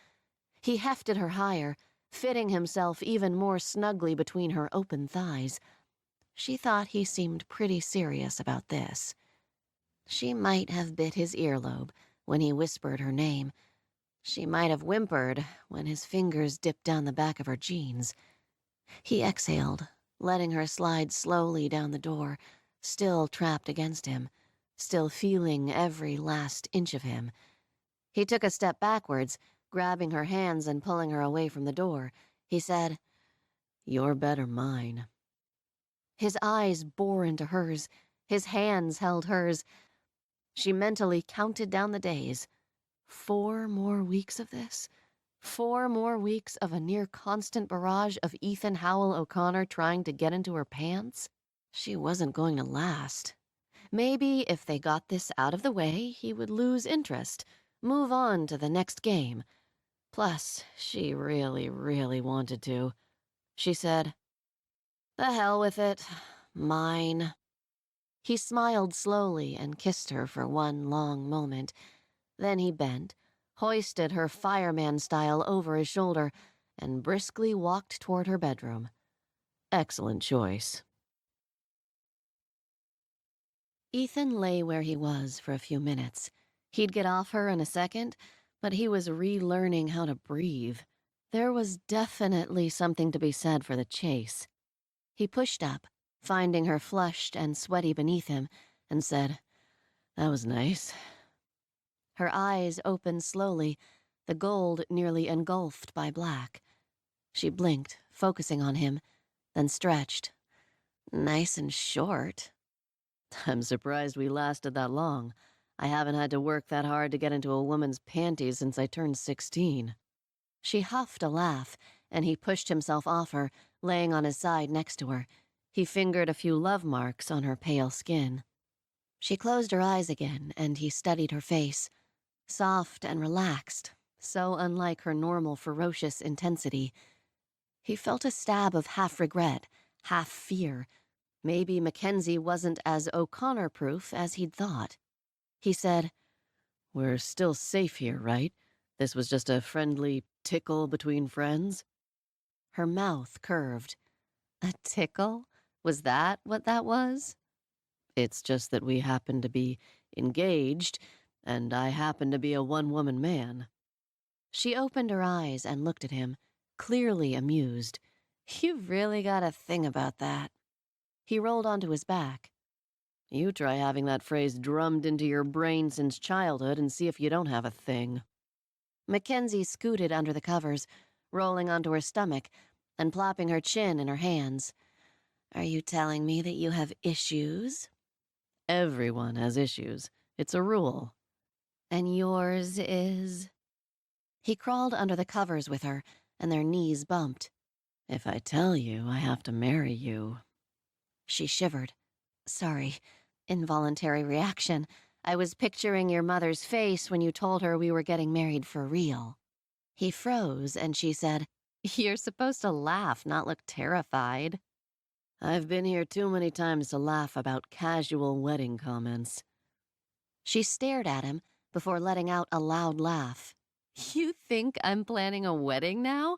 He hefted her higher, fitting himself even more snugly between her open thighs. She thought he seemed pretty serious about this. She might have bit his earlobe when he whispered her name. She might have whimpered when his fingers dipped down the back of her jeans. He exhaled, letting her slide slowly down the door, still trapped against him, still feeling every last inch of him. He took a step backwards, grabbing her hands and pulling her away from the door. He said,
You're better mine.
His eyes bore into hers. His hands held hers. She mentally counted down the days. 4 more weeks of this? 4 more weeks of a near-constant barrage of Ethan Howell O'Connor trying to get into her pants? She wasn't going to last. Maybe if they got this out of the way, he would lose interest, move on to the next game. Plus, she really, really wanted to. She said, "The hell with it. Mine." He smiled slowly and kissed her for one long moment. Then he bent, hoisted her fireman style over his shoulder, and briskly walked toward her bedroom.
Excellent choice.
Ethan lay where he was for a few minutes. He'd get off her in a second, but he was relearning how to breathe. There was definitely something to be said for the chase. He pushed up, finding her flushed and sweaty beneath him, and said,
That was nice.
Her eyes opened slowly, the gold nearly engulfed by black. She blinked, focusing on him,
then stretched.
Nice and short.
I'm surprised we lasted that long. I haven't had to work that hard to get into a woman's panties since I turned 16. She huffed a laugh, and he pushed himself off her, laying on his side next to her. He fingered a few love marks on her pale skin. She closed her eyes again, and he studied her face. Soft and relaxed, so unlike her normal ferocious intensity. He felt a stab of half-regret, half-fear. Maybe Mackenzie wasn't as O'Connor-proof as he'd thought. He said, "We're still safe here, right? This was just a friendly tickle between friends?" Her mouth curved. A tickle? Was that what that was? "It's just that we happen to be engaged, and I happen to be a one-woman man." She opened her eyes and looked at him, clearly amused. "You've really got a thing about that." He rolled onto his back. "You try having that phrase drummed into your brain since childhood and see if you don't have a thing." Mackenzie scooted under the covers, rolling onto her stomach and plopping her chin in her hands.
Are you telling me that you have issues?
Everyone has issues. It's a rule.
And yours is?
He crawled under the covers with her, and their knees bumped.
"If I tell you, I have to marry you."
She shivered. "Sorry. Involuntary reaction. I was picturing your mother's face when you told her we were getting married for real." He froze, and she said, "You're supposed to laugh, not look terrified."
"I've been here too many times to laugh about casual wedding comments."
She stared at him before letting out a loud laugh. "You think I'm planning a wedding now?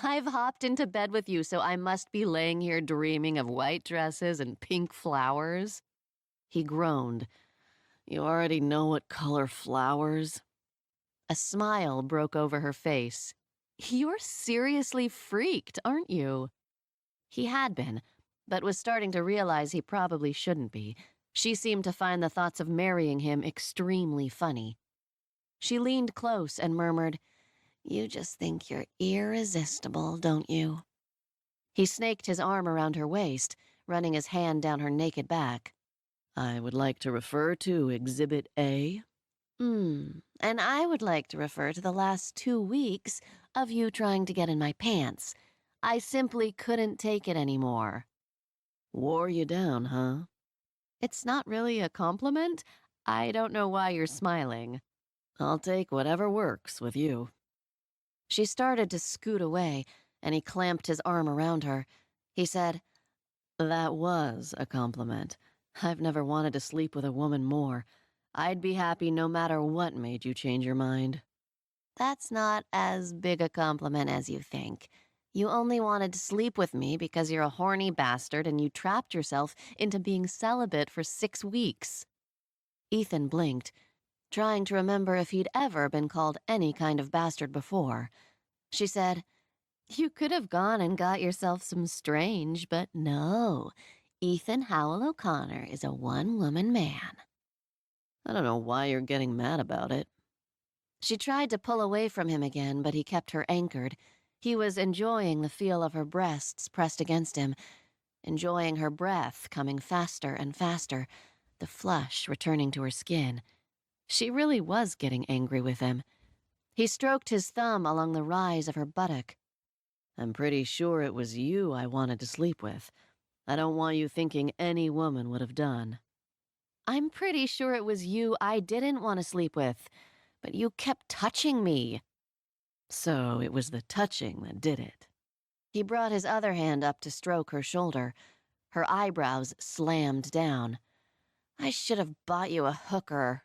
I've hopped into bed with you, so I must be laying here dreaming of white dresses and pink flowers."
He groaned. "You already know what color flowers?"
A smile broke over her face. "You're seriously freaked, aren't you?" He had been, but was starting to realize he probably shouldn't be. She seemed to find the thoughts of marrying him extremely funny. She leaned close and murmured,
You just think you're irresistible, don't you?
He snaked his arm around her waist, running his hand down her naked back.
"I would like to refer to Exhibit A."
And I would like to refer to the last 2 weeks of you trying to get in my pants. I simply couldn't take it anymore."
"Wore you down, huh?"
"It's not really a compliment. I don't know why you're smiling."
"I'll take whatever works with you."
She started to scoot away, and he clamped his arm around her. He said,
"That was a compliment. I've never wanted to sleep with a woman more. I'd be happy no matter what made you change your mind."
"That's not as big a compliment as you think. You only wanted to sleep with me because you're a horny bastard and you trapped yourself into being celibate for 6 weeks." Ethan blinked, trying to remember if he'd ever been called any kind of bastard before. She said, "You could have gone and got yourself some strange, but no. Ethan Howell O'Connor is a one-woman man."
"I don't know why you're getting mad about it."
She tried to pull away from him again, but he kept her anchored. He was enjoying the feel of her breasts pressed against him, enjoying her breath coming faster and faster, the flush returning to her skin. She really was getting angry with him. He stroked his thumb along the rise of her buttock.
"I'm pretty sure it was you I wanted to sleep with. I don't want you thinking any woman would have done."
"I'm pretty sure it was you I didn't want to sleep with, but you kept touching me."
"So it was the touching that did it."
He brought his other hand up to stroke her shoulder. Her eyebrows slammed down. "I should have bought you a hooker."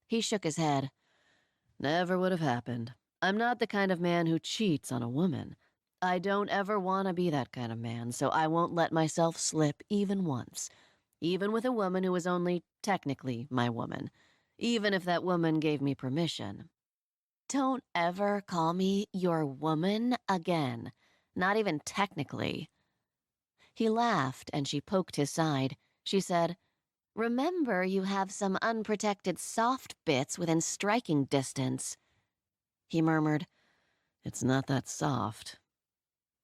He shook his head.
"Never would have happened. I'm not the kind of man who cheats on a woman. I don't ever want to be that kind of man, so I won't let myself slip even once. Even with a woman who is only technically my woman. Even if that woman gave me permission." "Don't ever call me your woman again. Not even technically." He laughed, and she poked his side. She said, "Remember, you have some unprotected soft bits within striking distance." He murmured, "It's not that soft."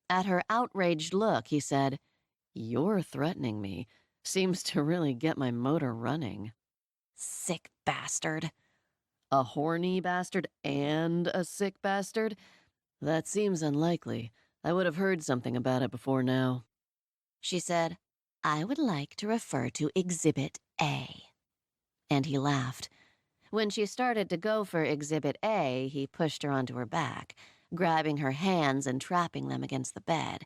At her outraged look, he said, "You're threatening me. Seems to really get my motor running."
Sick bastard.
A horny bastard and a sick bastard? That seems unlikely. I would have heard something about it before now.
She said, "I would like to refer to Exhibit A." And he laughed. When she started to go for Exhibit A, he pushed her onto her back, grabbing her hands and trapping them against the bed.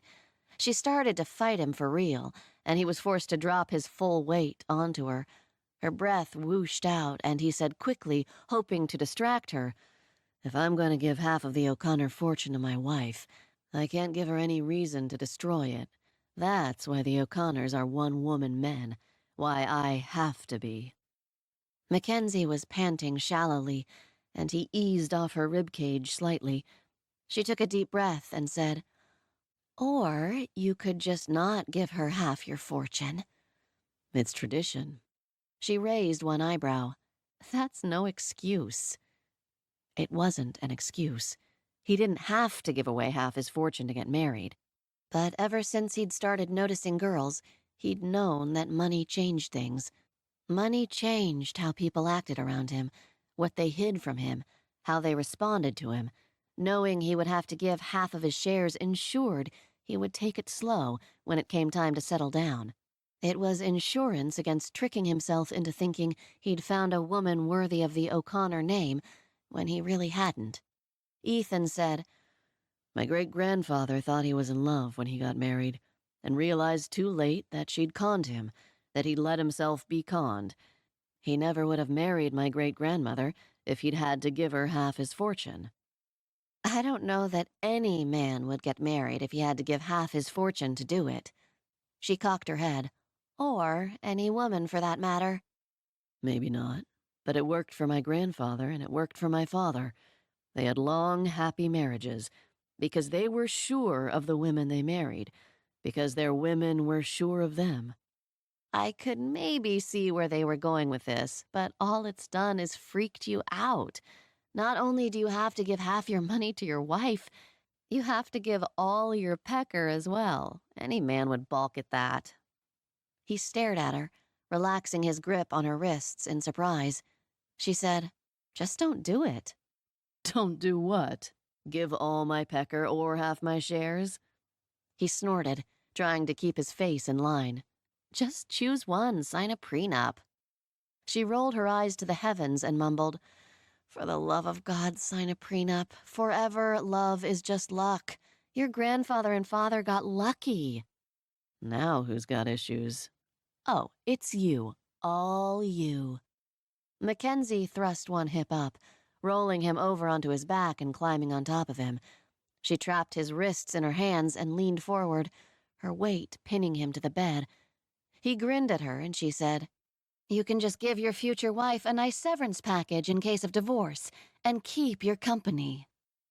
She started to fight him for real, and he was forced to drop his full weight onto her. Her breath whooshed out, and he said quickly, hoping to distract her, "If I'm going to give half of the O'Connor fortune to my wife, I can't give her any reason to destroy it. That's why the O'Connors are one-woman men, why I have to be." Mackenzie was panting shallowly, and he eased off her ribcage slightly. She took a deep breath and said, "Or you could just not give her half your fortune."
It's tradition.
She raised one eyebrow. "That's no excuse." It wasn't an excuse. He didn't have to give away half his fortune to get married. But ever since he'd started noticing girls, he'd known that money changed things. Money changed how people acted around him, what they hid from him, how they responded to him. Knowing he would have to give half of his shares ensured he would take it slow when it came time to settle down. It was insurance against tricking himself into thinking he'd found a woman worthy of the O'Connor name when he really hadn't. Ethan said,
My great-grandfather thought he was in love when he got married, and realized too late that she'd conned him, that he'd let himself be conned. He never would have married my great-grandmother if he'd had to give her half his fortune.
"I don't know that any man would get married if he had to give half his fortune to do it." She cocked her head. "Or any woman, for that matter."
Maybe not, but it worked for my grandfather and it worked for my father. They had long, happy marriages because they were sure of the women they married, because their women were sure of them.
I could maybe see where they were going with this, but all it's done is freaked you out. Not only do you have to give half your money to your wife, you have to give all your pecker as well. Any man would balk at that. He stared at her, relaxing his grip on her wrists in surprise. She said, "Just don't do it."
Don't do what? Give all my pecker or half my shares?
He snorted, trying to keep his face in line. "Just choose one, sign a prenup." She rolled her eyes to the heavens and mumbled, "For the love of God, sign a prenup. Forever, love is just luck. Your grandfather and father got lucky."
Now who's got issues?
"Oh, it's you. All you." Mackenzie thrust one hip up, rolling him over onto his back and climbing on top of him. She trapped his wrists in her hands and leaned forward, her weight pinning him to the bed. He grinned at her and she said, "You can just give your future wife a nice severance package in case of divorce and keep your company.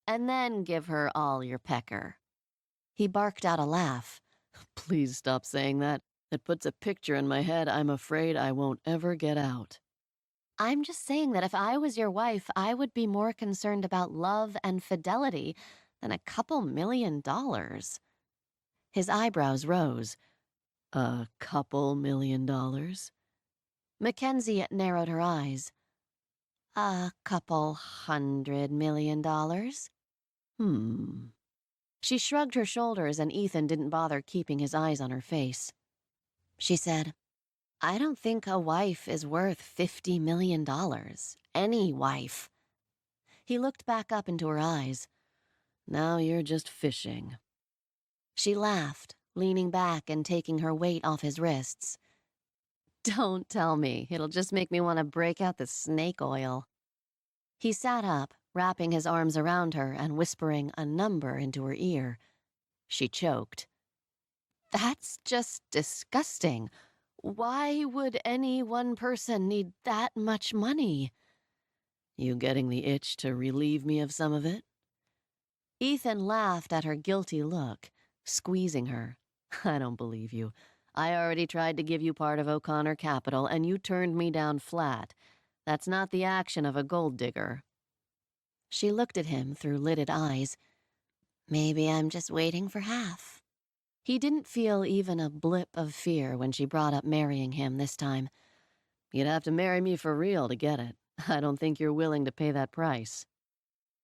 And then give her all your pecker." He barked out a laugh.
Please stop saying that. It puts a picture in my head I'm afraid I won't ever get out.
"I'm just saying that if I was your wife, I would be more concerned about love and fidelity than a couple $1,000,000. His eyebrows rose.
A couple $1,000,000?
Mackenzie narrowed her eyes. "A couple $100 million. She shrugged her shoulders and Ethan didn't bother keeping his eyes on her face. She said, "I don't think a wife is worth $50 million. Any wife." He looked back up into her eyes.
Now you're just fishing.
She laughed, leaning back and taking her weight off his wrists. "Don't tell me. It'll just make me want to break out the snake oil." He sat up, wrapping his arms around her and whispering a number into her ear. She choked. "That's just disgusting. Why would any one person need that much money?"
You getting the itch to relieve me of some of it?
Ethan laughed at her guilty look, squeezing her.
I don't believe you. I already tried to give you part of O'Connor Capital, and you turned me down flat. That's not the action of a gold digger.
She looked at him through lidded eyes.
Maybe I'm just waiting for half.
He didn't feel even a blip of fear when she brought up marrying him this time. You'd have to marry me for real to get it. I don't think you're willing to pay that price.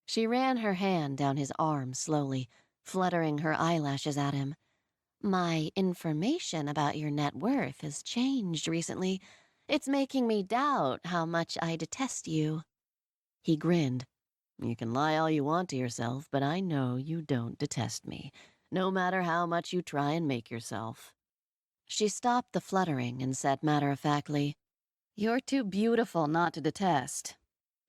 She ran her hand down his arm slowly, fluttering her eyelashes at him.
My information about your net worth has changed recently. It's making me doubt how much I detest you.
He grinned. You can lie all you want to yourself, but I know you don't detest me, no matter how much you try and make yourself. She stopped the fluttering and said matter-of-factly, You're too beautiful not to detest.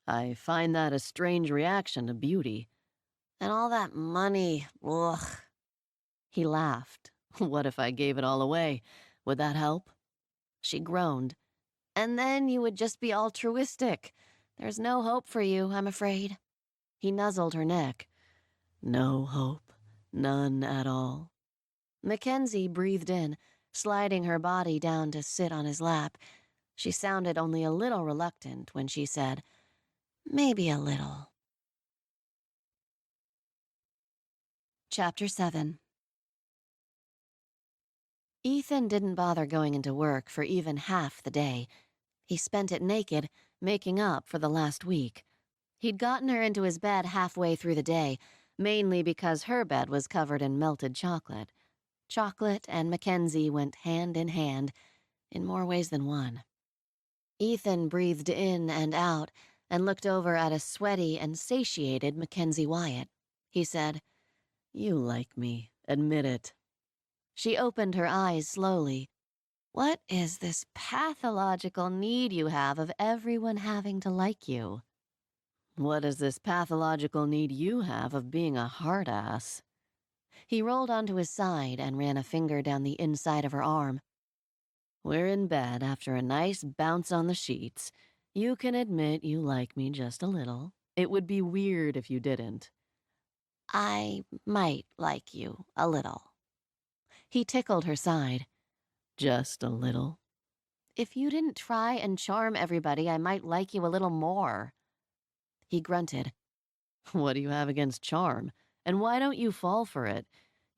I find that a strange reaction to beauty.
And all that money, ugh.
He laughed. What if I gave it all away? Would that help? She groaned.
And then you would just be altruistic. There's no hope for you, I'm afraid.
He nuzzled her neck. No hope. None at all. Mackenzie breathed in, sliding her body down to sit on his lap. She sounded only a little reluctant when she said,
Maybe a little.
Chapter 7.
Ethan didn't bother going into work for even half the day. He spent it naked, making up for the last week. He'd gotten her into his bed halfway through the day, mainly because her bed was covered in melted chocolate. Chocolate and Mackenzie went hand in more ways than one. Ethan breathed in and out and looked over at a sweaty and satiated Mackenzie Wyatt. He said, You like me. Admit it. She opened her eyes slowly. What is this pathological need you have of everyone having to like you? What is this pathological need you have of being a hard ass? He rolled onto his side and ran a finger down the inside of her arm. We're in bed after a nice bounce on the sheets. You can admit you like me just a little. It would be weird if you didn't.
I might like you a little.
He tickled her side. Just a little. If you didn't try and charm everybody, I might like you a little more. He grunted. What do you have against charm? And why don't you fall for it?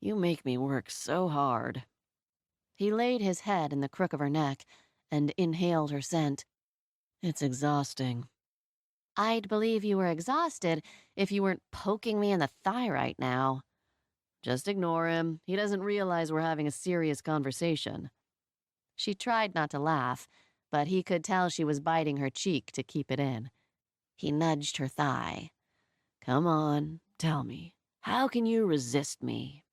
You make me work so hard. He laid his head in the crook of her neck and inhaled her scent. It's exhausting. I'd believe you were exhausted if you weren't poking me in the thigh right now. Just ignore him. He doesn't realize we're having a serious conversation. She tried not to laugh, but he could tell she was biting her cheek to keep it in. He nudged her thigh. Come on, tell me. How can you resist me?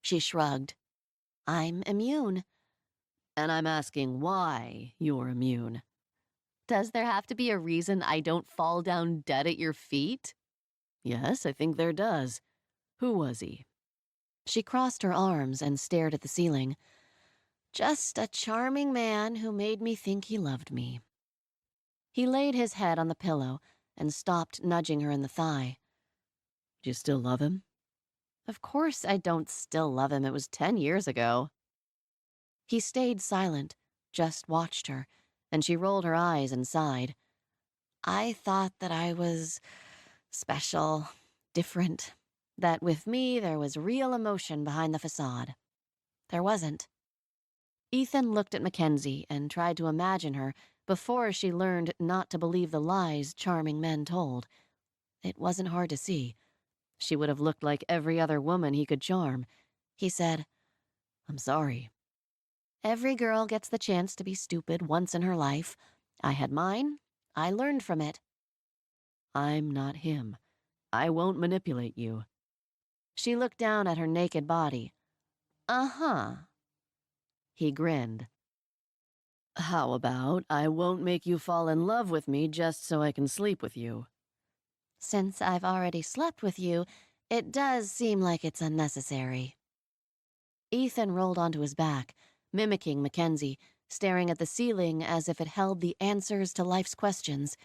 She shrugged. I'm immune. And I'm asking why you're immune. Does there have to be a reason I don't fall down dead at your feet? Yes, I think there does. Who was he? She crossed her arms and stared at the ceiling. Just a charming man who made me think he loved me. He laid his head on the pillow and stopped nudging her in the thigh. Do you still love him? Of course I don't still love him. It was 10 years ago. He stayed silent, just watched her, and she rolled her eyes and sighed. I thought that I was special, different, that with me there was real emotion behind the facade. There wasn't. Ethan looked at Mackenzie and tried to imagine her before she learned not to believe the lies charming men told. It wasn't hard to see. She would have looked like every other woman he could charm. He said, I'm sorry. Every girl gets the chance to be stupid once in her life. I had mine. I learned from it. I'm not him. I won't manipulate you. She looked down at her naked body. Uh-huh. He grinned. How about I won't make you fall in love with me just so I can sleep with you? Since I've already slept with you, it does seem like it's unnecessary. Ethan rolled onto his back, mimicking Mackenzie, staring at the ceiling as if it held the answers to life's questions.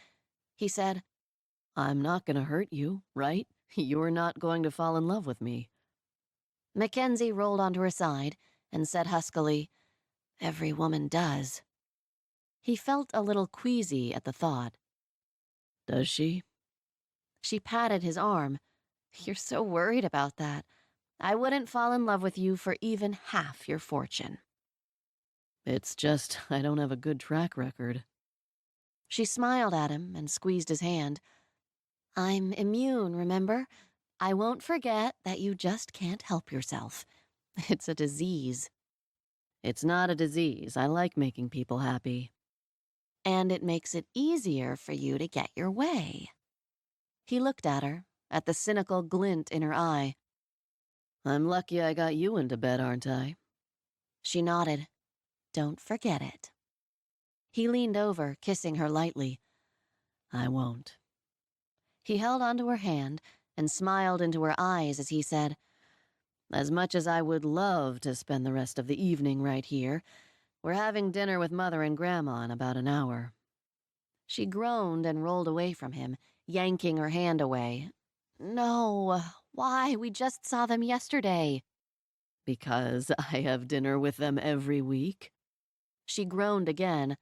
He said, I'm not going to hurt you, right? You're not going to fall in love with me. Mackenzie rolled onto her side and said huskily, Every woman does. He felt a little queasy at the thought. Does she? She patted his arm. You're so worried about that. I wouldn't fall in love with you for even half your fortune.
It's just I don't have a good track record.
She smiled at him and squeezed his hand. I'm immune, remember? I won't forget that you just can't help yourself. It's a disease.
It's not a disease. I like making people happy.
And it makes it easier for you to get your way. He looked at her, at the cynical glint in her eye.
I'm lucky I got you into bed, aren't I?
She nodded. Don't forget it. He leaned over, kissing her lightly.
I won't.
He held onto her hand and smiled into her eyes as he said,
As much as I would love to spend the rest of the evening right here, we're having dinner with Mother and Grandma in about an hour.
She groaned and rolled away from him, yanking her hand away. No, why? We just saw them yesterday.
Because I have dinner with them every week.
She groaned again.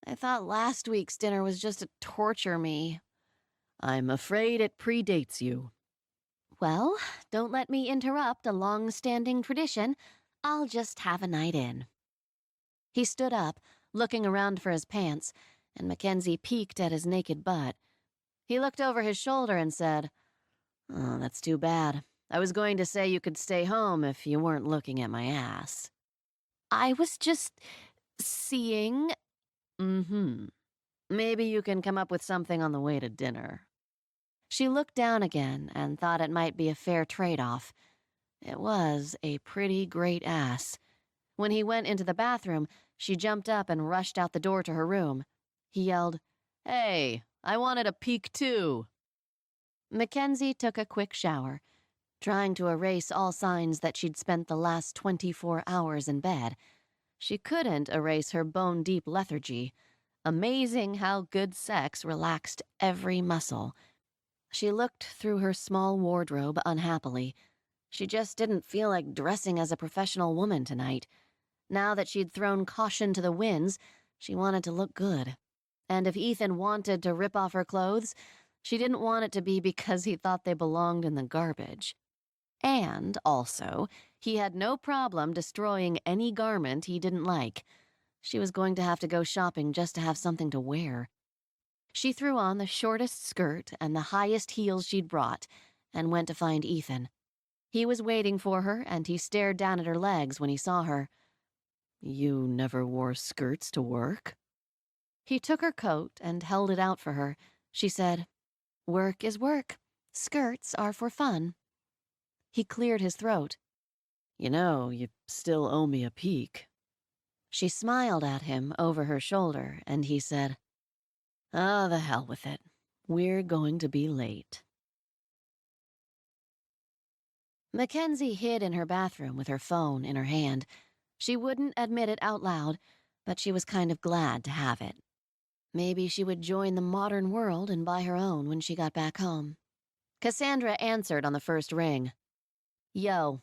I thought last week's dinner was just to torture me.
I'm afraid it predates you.
Well, don't let me interrupt a long-standing tradition. I'll just have a night in. He stood up, looking around for his pants, and Mackenzie peeked at his naked butt. He looked over his shoulder and said,
Oh, that's too bad. I was going to say you could stay home if you weren't looking at my ass.
I was just seeing.
Mm-hmm. Maybe you can come up with something on the way to dinner.
She looked down again and thought it might be a fair trade-off. It was a pretty great ass. When he went into the bathroom, she jumped up and rushed out the door to her room. He yelled,
Hey, I wanted a peek too.
Mackenzie took a quick shower, trying to erase all signs that she'd spent the last 24 hours in bed. She couldn't erase her bone-deep lethargy. Amazing how good sex relaxed every muscle. She looked through her small wardrobe unhappily. She just didn't feel like dressing as a professional woman tonight. Now that she'd thrown caution to the winds, she wanted to look good. And if Ethan wanted to rip off her clothes, she didn't want it to be because he thought they belonged in the garbage. And, also, he had no problem destroying any garment he didn't like. She was going to have to go shopping just to have something to wear. She threw on the shortest skirt and the highest heels she'd brought and went to find Ethan. He was waiting for her, and he stared down at her legs when he saw her.
You never wore skirts to work?
He took her coat and held it out for her. She said, Work is work. Skirts are for fun. He cleared his throat.
You know, you still owe me a peek.
She smiled at him over her shoulder, and he said,
Ah, the hell with it. We're going to be late.
Mackenzie hid in her bathroom with her phone in her hand. She wouldn't admit it out loud, but she was kind of glad to have it. Maybe she would join the modern world and buy her own when she got back home. Cassandra answered on the first ring. Yo.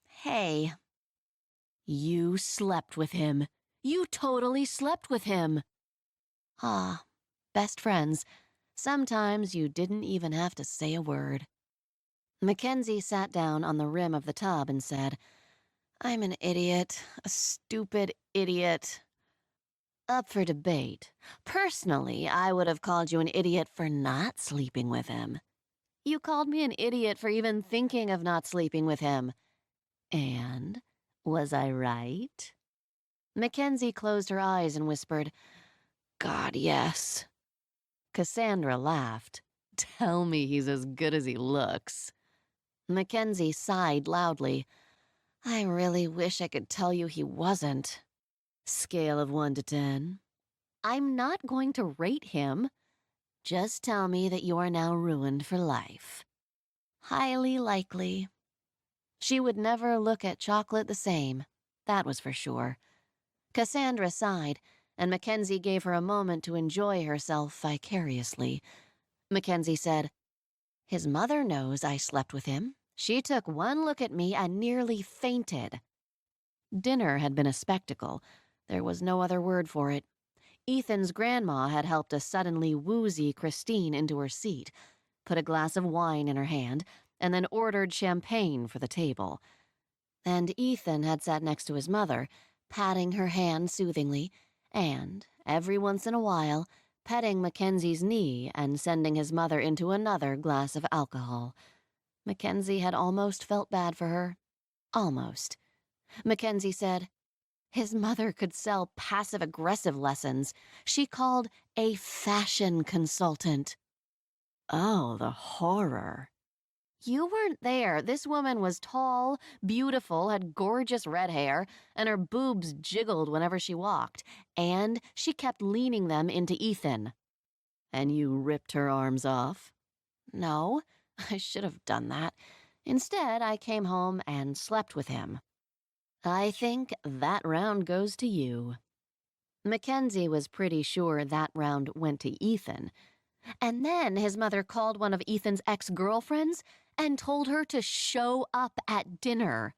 Hey. You slept with him. You totally slept with him. Ah, best friends. Sometimes you didn't even have to say a word. Mackenzie sat down on the rim of the tub and said, I'm an idiot, a stupid idiot. Up for debate. Personally, I would have called you an idiot for not sleeping with him. You called me an idiot for even thinking of not sleeping with him. And was I right? Mackenzie closed her eyes and whispered, God, yes. Cassandra laughed.
Tell me he's as good as he looks.
Mackenzie sighed loudly. I really wish I could tell you he wasn't.
Scale of 1 to 10.
I'm not going to rate him. Just tell me that you are now ruined for life. Highly likely. She would never look at chocolate the same. That was for sure. Cassandra sighed, and Mackenzie gave her a moment to enjoy herself vicariously. Mackenzie said, His mother knows I slept with him. She took one look at me and nearly fainted. Dinner had been a spectacle. There was no other word for it. Ethan's grandma had helped a suddenly woozy Christine into her seat.
put a glass of wine in her hand, and then ordered champagne for the table. And Ethan had sat next to his mother, patting her hand soothingly, and, every once in a while, petting Mackenzie's knee and sending his mother into another glass of alcohol. Mackenzie had almost felt bad for her. Almost. Mackenzie said, his mother could sell passive-aggressive lessons. She called a fashion consultant. Oh, the horror. You weren't there. This woman was tall, beautiful, had gorgeous red hair, and her boobs jiggled whenever she walked, and she kept leaning them into Ethan. And you ripped her arms off? No, I should have done that. Instead, I came home and slept with him. I think that round goes to you. Mackenzie was pretty sure that round went to Ethan. And then his mother called one of Ethan's ex-girlfriends and told her to show up at dinner.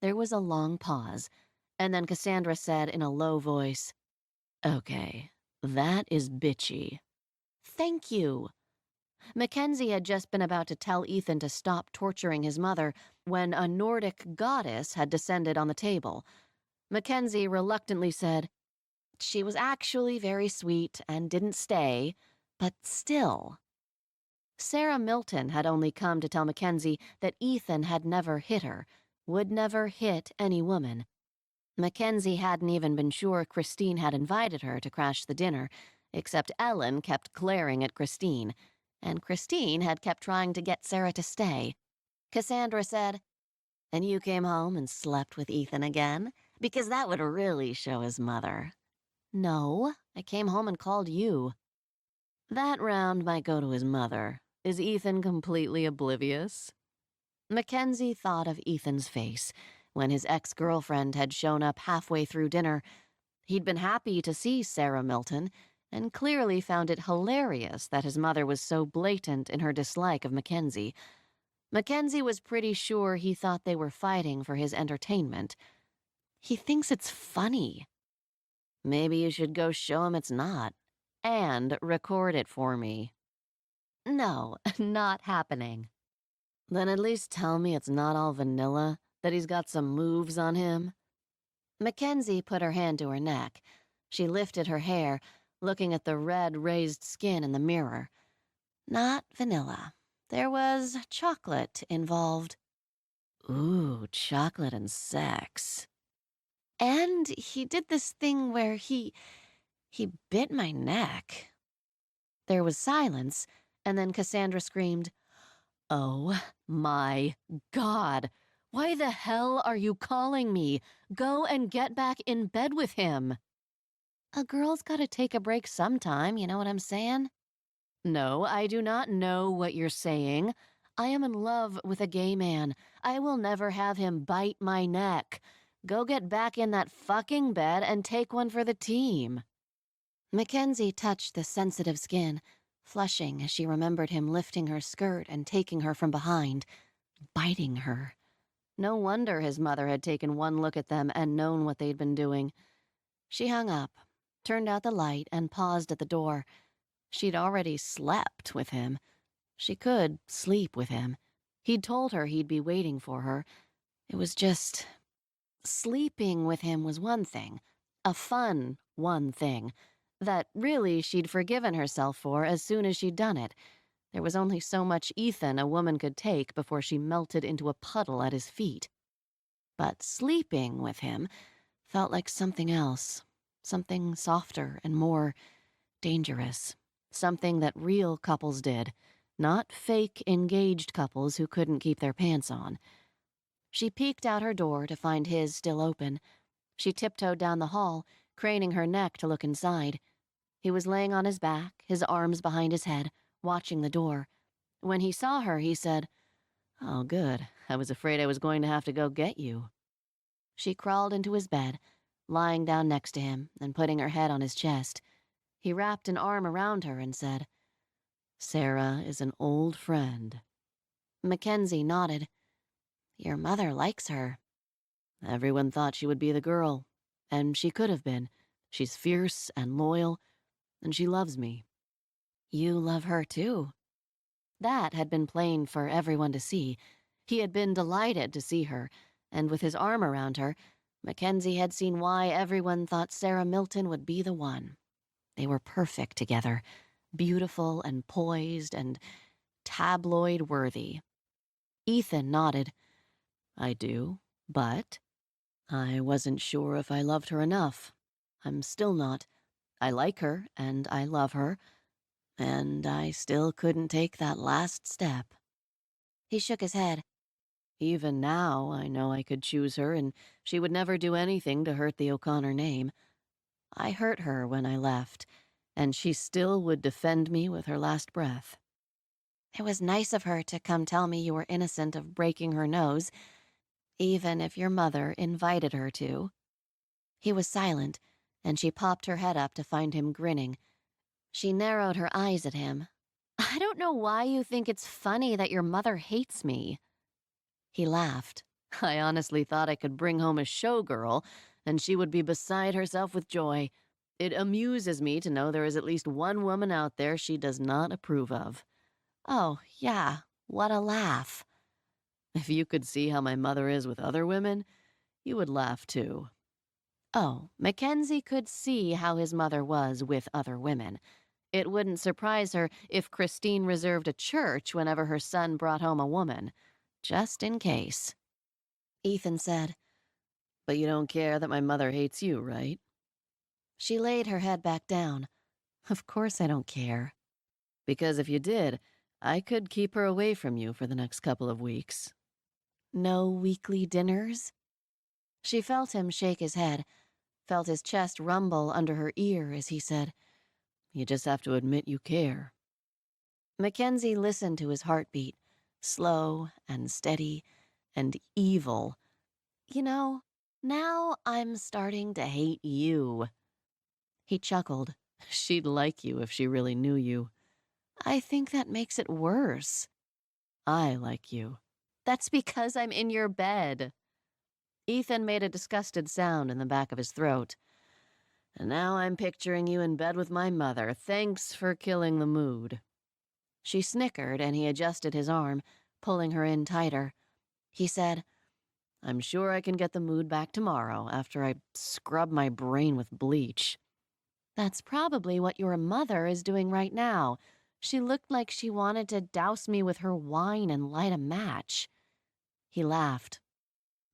There was a long pause, and then Cassandra said in a low voice, Okay, that is bitchy. Thank you. Mackenzie had just been about to tell Ethan to stop torturing his mother when a Nordic goddess had descended on the table. Mackenzie reluctantly said, She was actually very sweet and didn't stay, but still. Sarah Milton had only come to tell Mackenzie that Ethan had never hit her, would never hit any woman. Mackenzie hadn't even been sure Christine had invited her to crash the dinner, except Ellen kept glaring at Christine, and Christine had kept trying to get Sarah to stay. Cassandra said, And you came home and slept with Ethan again? Because that would really show his mother. No, I came home and called you. That round might go to his mother. Is Ethan completely oblivious? Mackenzie thought of Ethan's face when his ex-girlfriend had shown up halfway through dinner. He'd been happy to see Sarah Milton, and clearly found it hilarious that his mother was so blatant in her dislike of Mackenzie. Mackenzie was pretty sure he thought they were fighting for his entertainment. He thinks it's funny. Maybe you should go show him it's not, and record it for me. No, not happening. Then at least tell me it's not all vanilla, that he's got some moves on him. Mackenzie put her hand to her neck. She lifted her hair, looking at the red raised skin in the mirror. Not vanilla. There was chocolate involved. Ooh, chocolate and sex. And he did this thing where he bit my neck. There was silence, and then Cassandra screamed, Oh my God! Why the hell are you calling me? Go and get back in bed with him. A girl's gotta take a break sometime, you know what I'm saying? No, I do not know what you're saying. I am in love with a gay man. I will never have him bite my neck. Go get back in that fucking bed and take one for the team. Mackenzie touched the sensitive skin, flushing as she remembered him lifting her skirt and taking her from behind, biting her. No wonder his mother had taken one look at them and known what they'd been doing. She hung up, turned out the light, and paused at the door. She'd already slept with him. She could sleep with him. He'd told her he'd be waiting for her. It was just... Sleeping with him was one thing. A fun one thing. That really she'd forgiven herself for as soon as she'd done it. There was only so much Ethan a woman could take before she melted into a puddle at his feet. But sleeping with him felt like something else. Something softer and more dangerous. Something that real couples did, not fake engaged couples who couldn't keep their pants on. She peeked out her door to find his still open. She tiptoed down the hall, craning her neck to look inside. He was laying on his back, his arms behind his head, watching the door. When he saw her, he said, Oh, good. I was afraid I was going to have to go get you. She crawled into his bed, lying down next to him and putting her head on his chest. He wrapped an arm around her and said, Sarah is an old friend. Mackenzie nodded. Your mother likes her. Everyone thought she would be the girl, and she could have been. She's fierce and loyal, and she loves me. You love her too. That had been plain for everyone to see. He had been delighted to see her, and with his arm around her, Mackenzie had seen why everyone thought Sarah Milton would be the one. They were perfect together, beautiful and poised and tabloid-worthy. Ethan nodded. I do, but I wasn't sure if I loved her enough. I'm still not. I like her, and I love her, and I still couldn't take that last step.
He shook his head.
Even now, I know I could choose her, and she would never do anything to hurt the O'Connor name. I hurt her when I left, and she still would defend me with her last breath.
It was nice of her to come tell me you were innocent of breaking her nose, even if your mother invited her to. He was silent, and she popped her head up to find him grinning. She narrowed her eyes at him. I don't know why you think it's funny that your mother hates me. He laughed.
I honestly thought I could bring home a showgirl, and she would be beside herself with joy. It amuses me to know there is at least one woman out there she does not approve of.
Oh, yeah, what a laugh.
If you could see how my mother is with other women, you would laugh too. Oh, Mackenzie could see how his mother was with other women. It wouldn't surprise her if Christine reserved a church whenever her son brought home a woman, just in case.
Ethan said,
But you don't care that my mother hates you, right?
She laid her head back down.
Of course I don't care. Because if you did, I could keep her away from you for the next couple of weeks.
No weekly dinners? She felt him shake his head, felt his chest rumble under her ear as he said,
You just have to admit you care.
Mackenzie listened to his heartbeat, slow and steady and evil. You know, now I'm starting to hate you. He chuckled.
She'd like you if she really knew you.
I think that makes it worse.
I like you.
That's because I'm in your bed.
Ethan made a disgusted sound in the back of his throat. And now I'm picturing you in bed with my mother. Thanks for killing the mood.
She snickered, and he adjusted his arm, pulling her in tighter. He said,
I'm sure I can get the mood back tomorrow after I scrub my brain with bleach.
That's probably what your mother is doing right now. She looked like she wanted to douse me with her wine and light a match. He laughed.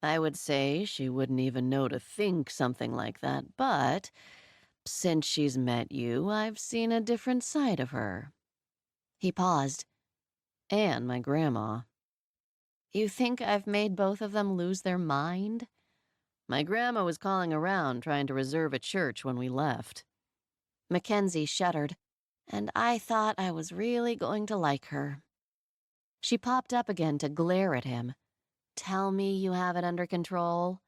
I would say she wouldn't even know to think something like that, but since she's met you, I've seen a different side of her.
He paused.
And my grandma.
You think I've made both of them lose their mind?
My grandma was calling around trying to reserve a church when we left.
Mackenzie shuddered, and I thought I was really going to like her. She popped up again to glare at him. Tell me you have it under control.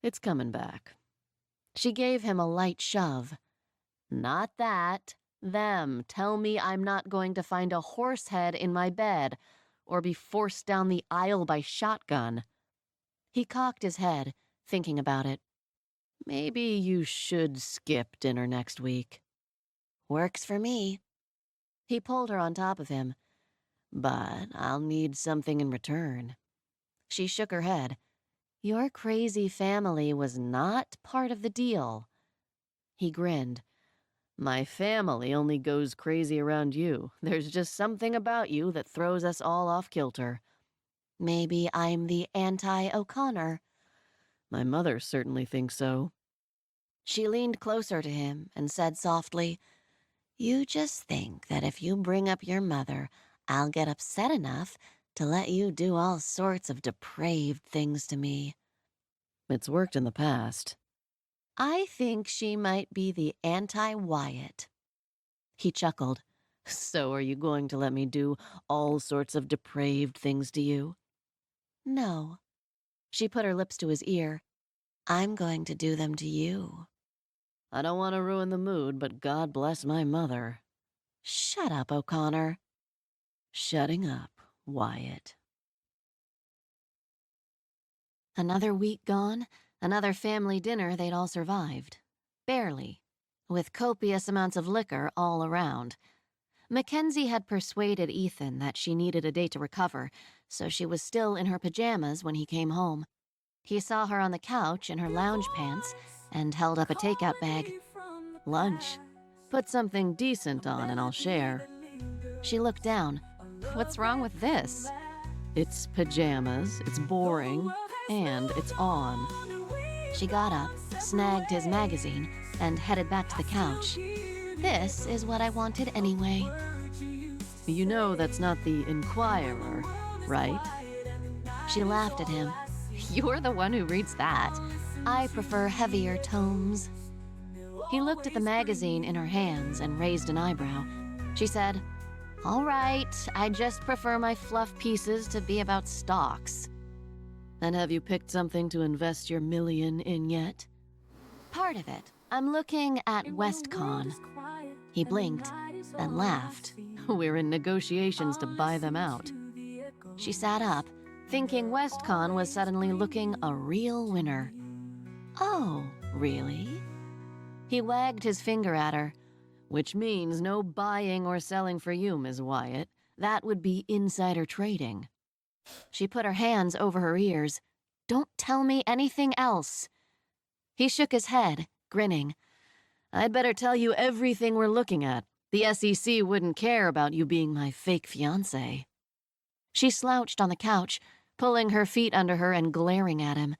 It's coming back.
She gave him a light shove. Not that. Them. Tell me I'm not going to find a horse head in my bed or be forced down the aisle by shotgun. He cocked his head, thinking about it.
Maybe you should skip dinner next week.
Works for me. He pulled her on top of him.
But I'll need something in return.
She shook her head. Your crazy family was not part of the deal. He grinned.
My family only goes crazy around you. There's just something about you that throws us all off kilter.
Maybe I'm the anti-O'Connor.
My mother certainly thinks so.
She leaned closer to him and said softly, You just think that if you bring up your mother, I'll get upset enough to let you do all sorts of depraved things to me.
It's worked in the past.
I think she might be the anti-Wyatt. He chuckled.
So are you going to let me do all sorts of depraved things to you?
No. She put her lips to his ear. I'm going to do them to you.
I don't want to ruin the mood, but God bless my mother.
Shut up, O'Connor.
Shutting up, Wyatt.
Another week gone, another family dinner they'd all survived. Barely. With copious amounts of liquor all around. Mackenzie had persuaded Ethan that she needed a day to recover, so she was still in her pajamas when he came home. He saw her on the couch in her lounge pants and held up a takeout bag.
Lunch. Put something decent on and I'll share.
She looked down.
What's wrong with this? It's pajamas, it's boring, and it's on.
She got up, snagged his magazine, and headed back to the couch. This is what I wanted anyway.
You know that's not the Inquirer, right?
She laughed at him.
You're the one who reads that.
I prefer heavier tomes. He looked at the magazine in her hands and raised an eyebrow. She said, "All right, I just prefer my fluff pieces to be about stocks."
And have you picked something to invest your million in yet?
Part of it. I'm looking at WestCon. He blinked, then laughed.
We're in negotiations to buy them out.
She sat up, thinking WestCon was suddenly looking a real winner. Oh, really? He wagged his finger at her.
Which means no buying or selling for you, Ms. Wyatt. That would be insider trading.
She put her hands over her ears. Don't tell me anything else. He shook his head, grinning.
I'd better tell you everything we're looking at. The SEC wouldn't care about you being my fake fiancé.
She slouched on the couch, pulling her feet under her and glaring at him.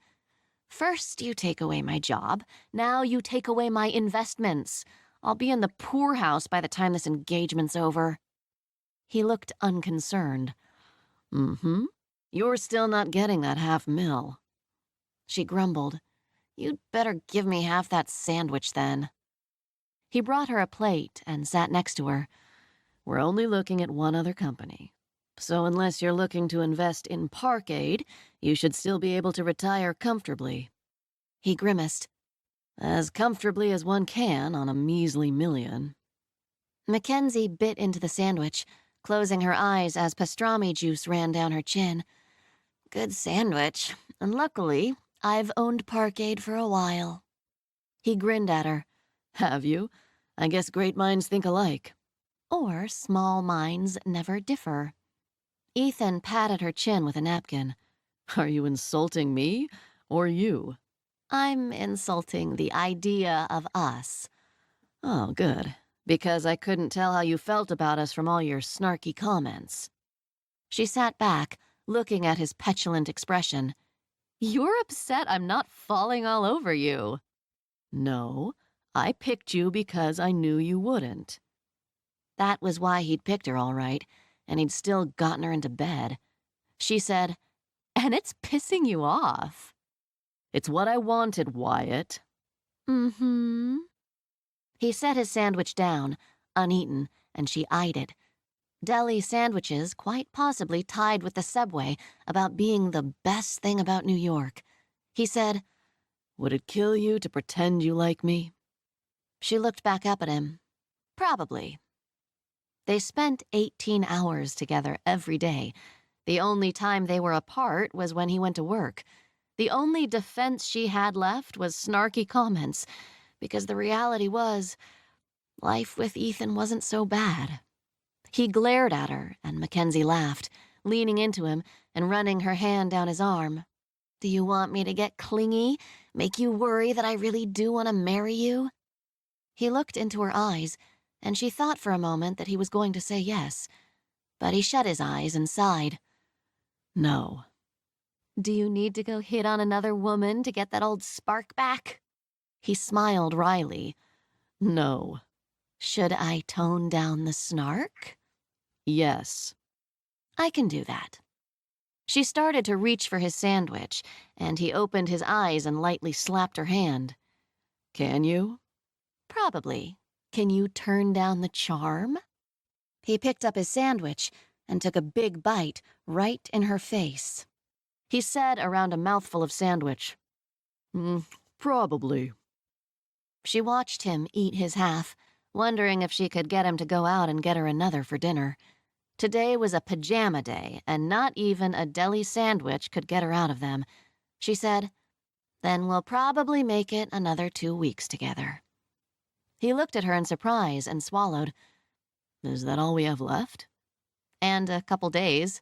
First you take away my job, now you take away my investments. I'll be in the poorhouse by the time this engagement's over. He looked unconcerned.
Mm-hmm. You're still not getting that $500,000.
She grumbled. You'd better give me half that sandwich then. He brought her a plate and sat next to her.
We're only looking at one other company. So unless you're looking to invest in Parkade, you should still be able to retire comfortably.
He grimaced.
As comfortably as one can on a measly million.
Mackenzie bit into the sandwich, closing her eyes as pastrami juice ran down her chin. Good sandwich, and luckily, I've owned Parkade for a while. He grinned at her.
Have you? I guess great minds think alike.
Or small minds never differ. Ethan patted her chin with a napkin.
Are you insulting me or you?
I'm insulting the idea of us.
Oh, good. Because I couldn't tell how you felt about us from all your snarky comments.
She sat back, looking at his petulant expression.
You're upset I'm not falling all over you. No, I picked you because I knew you wouldn't.
That was why he'd picked her all right, and he'd still gotten her into bed. She said, "And it's pissing you off."
It's what I wanted, Wyatt.
Mm-hmm. He set his sandwich down, uneaten, and she eyed it. Deli sandwiches quite possibly tied with the subway about being the best thing about New York. He said,
Would it kill you to pretend you like me?
She looked back up at him. Probably. They spent 18 hours together every day. The only time they were apart was when he went to work. The only defense she had left was snarky comments, because the reality was, life with Ethan wasn't so bad. He glared at her, and Mackenzie laughed, leaning into him and running her hand down his arm. Do you want me to get clingy? Make you worry that I really do want to marry you? He looked into her eyes, and she thought for a moment that he was going to say yes. But he shut his eyes and sighed.
No.
Do you need to go hit on another woman to get that old spark back? He smiled wryly.
No.
Should I tone down the snark?
Yes.
I can do that. She started to reach for his sandwich, and he opened his eyes and lightly slapped her hand.
Can you?
Probably. Can you turn down the charm? He picked up his sandwich and took a big bite right in her face. He said around a mouthful of sandwich,
Probably.
She watched him eat his half, wondering if she could get him to go out and get her another for dinner. Today was a pajama day, and not even a deli sandwich could get her out of them. She said, Then we'll probably make it another 2 weeks together. He looked at her in surprise and swallowed.
Is that all we have left?
And a couple days.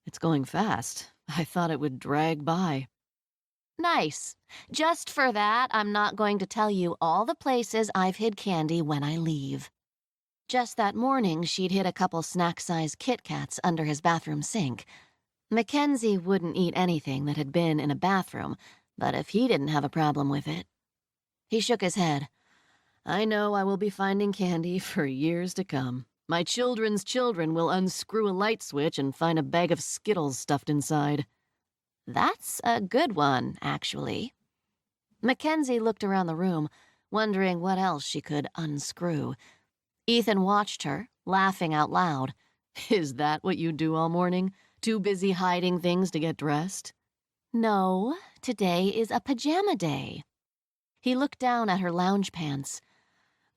It's going fast. I thought it would drag by.
Nice. Just for that, I'm not going to tell you all the places I've hid candy when I leave. Just that morning, she'd hid a couple snack-sized Kit Kats under his bathroom sink. Mackenzie wouldn't eat anything that had been in a bathroom, but if he didn't have a problem with it. He shook his head.
I know I will be finding candy for years to come. My children's children will unscrew a light switch and find a bag of Skittles stuffed inside.
That's a good one, actually. Mackenzie looked around the room, wondering what else she could unscrew. Ethan watched her, laughing out loud.
Is that what you do all morning? Too busy hiding things to get dressed?
No, today is a pajama day. He looked down at her lounge pants.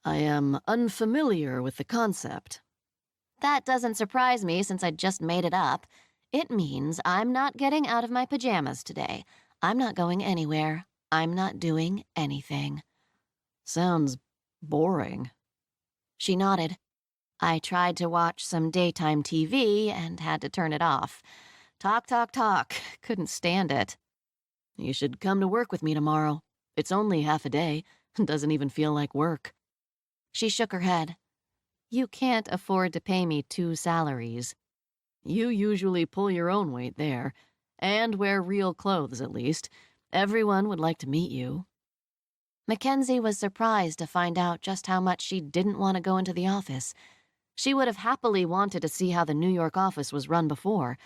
I am unfamiliar with the concept.
That doesn't surprise me since I just made it up. It means I'm not getting out of my pajamas today. I'm not going anywhere. I'm not doing anything.
Sounds boring.
She nodded. I tried to watch some daytime TV and had to turn it off. Talk, talk, talk. Couldn't stand it.
You should come to work with me tomorrow. It's only half a day. Doesn't even feel like work.
She shook her head. You can't afford to pay me 2 salaries.
You usually pull your own weight there, and wear real clothes at least. Everyone would like to meet you.
Mackenzie was surprised to find out just how much she didn't want to go into the office. She would have happily wanted to see how the New York office was run before,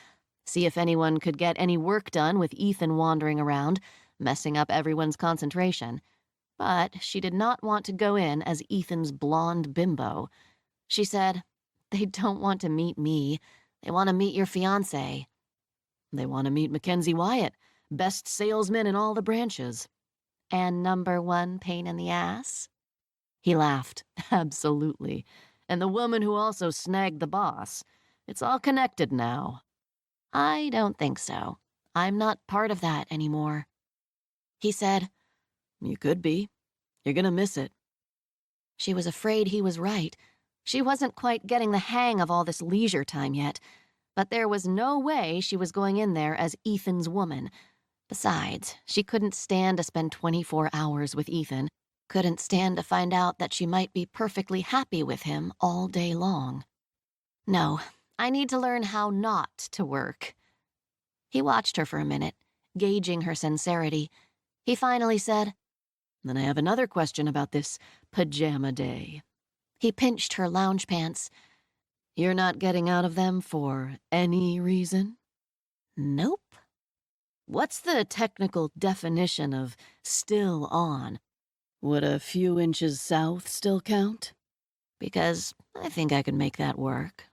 see if anyone could get any work done with Ethan wandering around, messing up everyone's concentration. But she did not want to go in as Ethan's blonde bimbo. She said, "They don't want to meet me. They want to meet your fiancé."
They want to meet Mackenzie Wyatt, best salesman in all the branches.
And #1 pain in the ass?
He laughed. Absolutely. And the woman who also snagged the boss. It's all connected now.
I don't think so. I'm not part of that anymore. He said,
You could be. You're gonna miss it.
She was afraid he was right. She wasn't quite getting the hang of all this leisure time yet, but there was no way she was going in there as Ethan's woman. Besides, she couldn't stand to spend 24 hours with Ethan, couldn't stand to find out that she might be perfectly happy with him all day long. No, I need to learn how not to work. He watched her for a minute, gauging her sincerity. He finally said,
Then I have another question about this pajama day.
He pinched her lounge pants.
You're not getting out of them for any reason?
Nope.
What's the technical definition of still on? Would a few inches south still count?
Because I think I could make that work.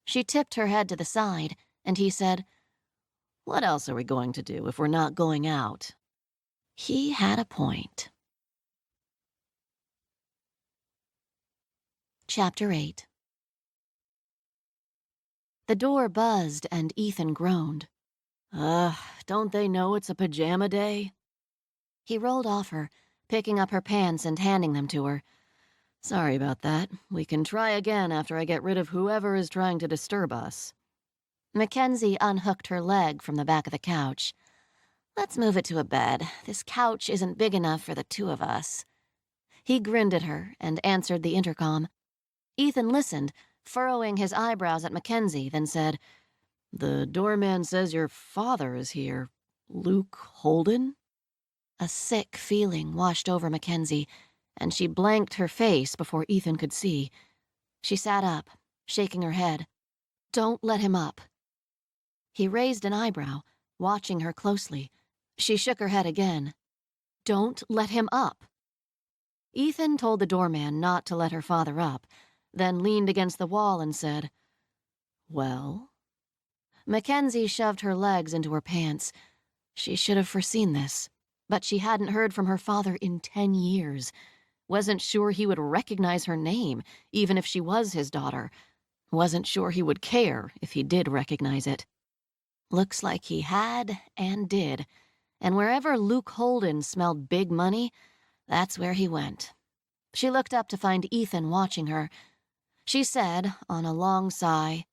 She tipped her head to the side, and he said,
What else are we going to do if we're not going out?
He had a point. Chapter 8. The door buzzed and Ethan groaned.
Don't they know it's a pajama day?
He rolled off her, picking up her pants and handing them to her.
Sorry about that. We can try again after I get rid of whoever is trying to disturb us.
Mackenzie unhooked her leg from the back of the couch. Let's move it to a bed. This couch isn't big enough for the 2 of us. He grinned at her and answered the intercom. Ethan listened, furrowing his eyebrows at Mackenzie, then said,
The doorman says your father is here. Luke Holden?
A sick feeling washed over Mackenzie, and she blanked her face before Ethan could see. She sat up, shaking her head. Don't let him up. He raised an eyebrow, watching her closely. She shook her head again. Don't let him up. Ethan told the doorman not to let her father up, then leaned against the wall and said,
Well?
Mackenzie shoved her legs into her pants. She should have foreseen this, but she hadn't heard from her father in 10 years. Wasn't sure he would recognize her name, even if she was his daughter. Wasn't sure he would care if he did recognize it. Looks like he had and did, and wherever Luke Holden smelled big money, that's where he went. She looked up to find Ethan watching her. She said, on a long sigh,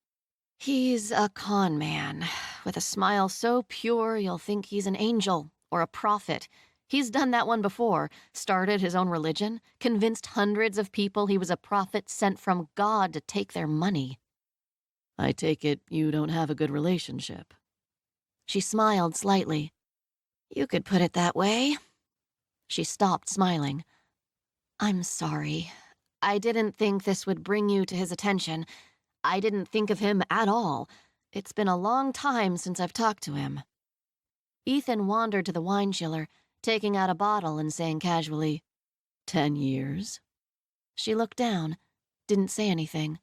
"He's a con man, with a smile so pure you'll think he's an angel or a prophet. He's done that one before, started his own religion, convinced hundreds of people he was a prophet sent from God to take their money."
I take it you don't have a good relationship.
She smiled slightly. "You could put it that way." She stopped smiling. "I'm sorry. I didn't think this would bring you to his attention. I didn't think of him at all. It's been a long time since I've talked to him." Ethan wandered to the wine chiller, taking out a bottle and saying casually,
10 years?
She looked down, didn't say anything.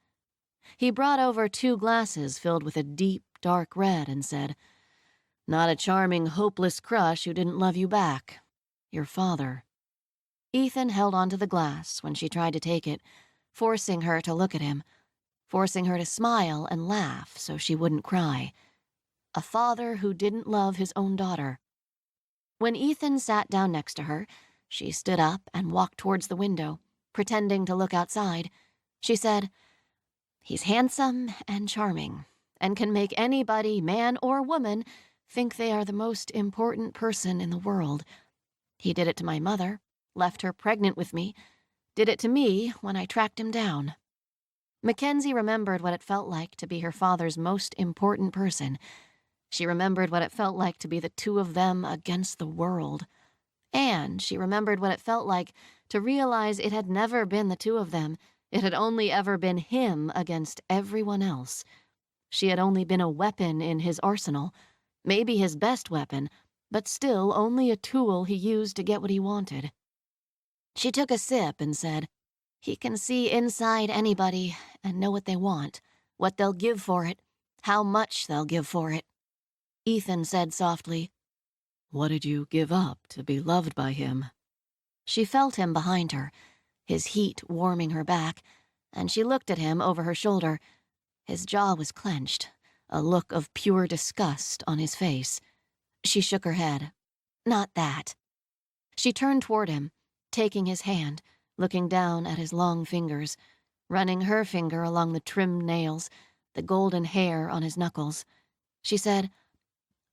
He brought over 2 glasses filled with a deep, dark red and said, "Not a charming, hopeless crush who didn't love you back. Your father." Ethan held onto the glass when she tried to take it, forcing her to look at him, forcing her to smile and laugh so she wouldn't cry. A father who didn't love his own daughter. When Ethan sat down next to her, she stood up and walked towards the window, pretending to look outside. She said, "He's handsome and charming, and can make anybody, man or woman, think they are the most important person in the world. He did it to my mother, left her pregnant with me, did it to me when I tracked him down." Mackenzie remembered what it felt like to be her father's most important person. She remembered what it felt like to be the 2 of them against the world. And she remembered what it felt like to realize it had never been the 2 of them. It had only ever been him against everyone else. She had only been a weapon in his arsenal, maybe his best weapon, but still only a tool he used to get what he wanted. She took a sip and said, "He can see inside anybody and know what they want, what they'll give for it, how much they'll give for it." Ethan said softly,
What did you give up to be loved by him?
She felt him behind her, his heat warming her back, and she looked at him over her shoulder. His jaw was clenched, a look of pure disgust on his face. She shook her head. "Not that." She turned toward him, taking his hand, looking down at his long fingers, running her finger along the trimmed nails, the golden hair on his knuckles. She said,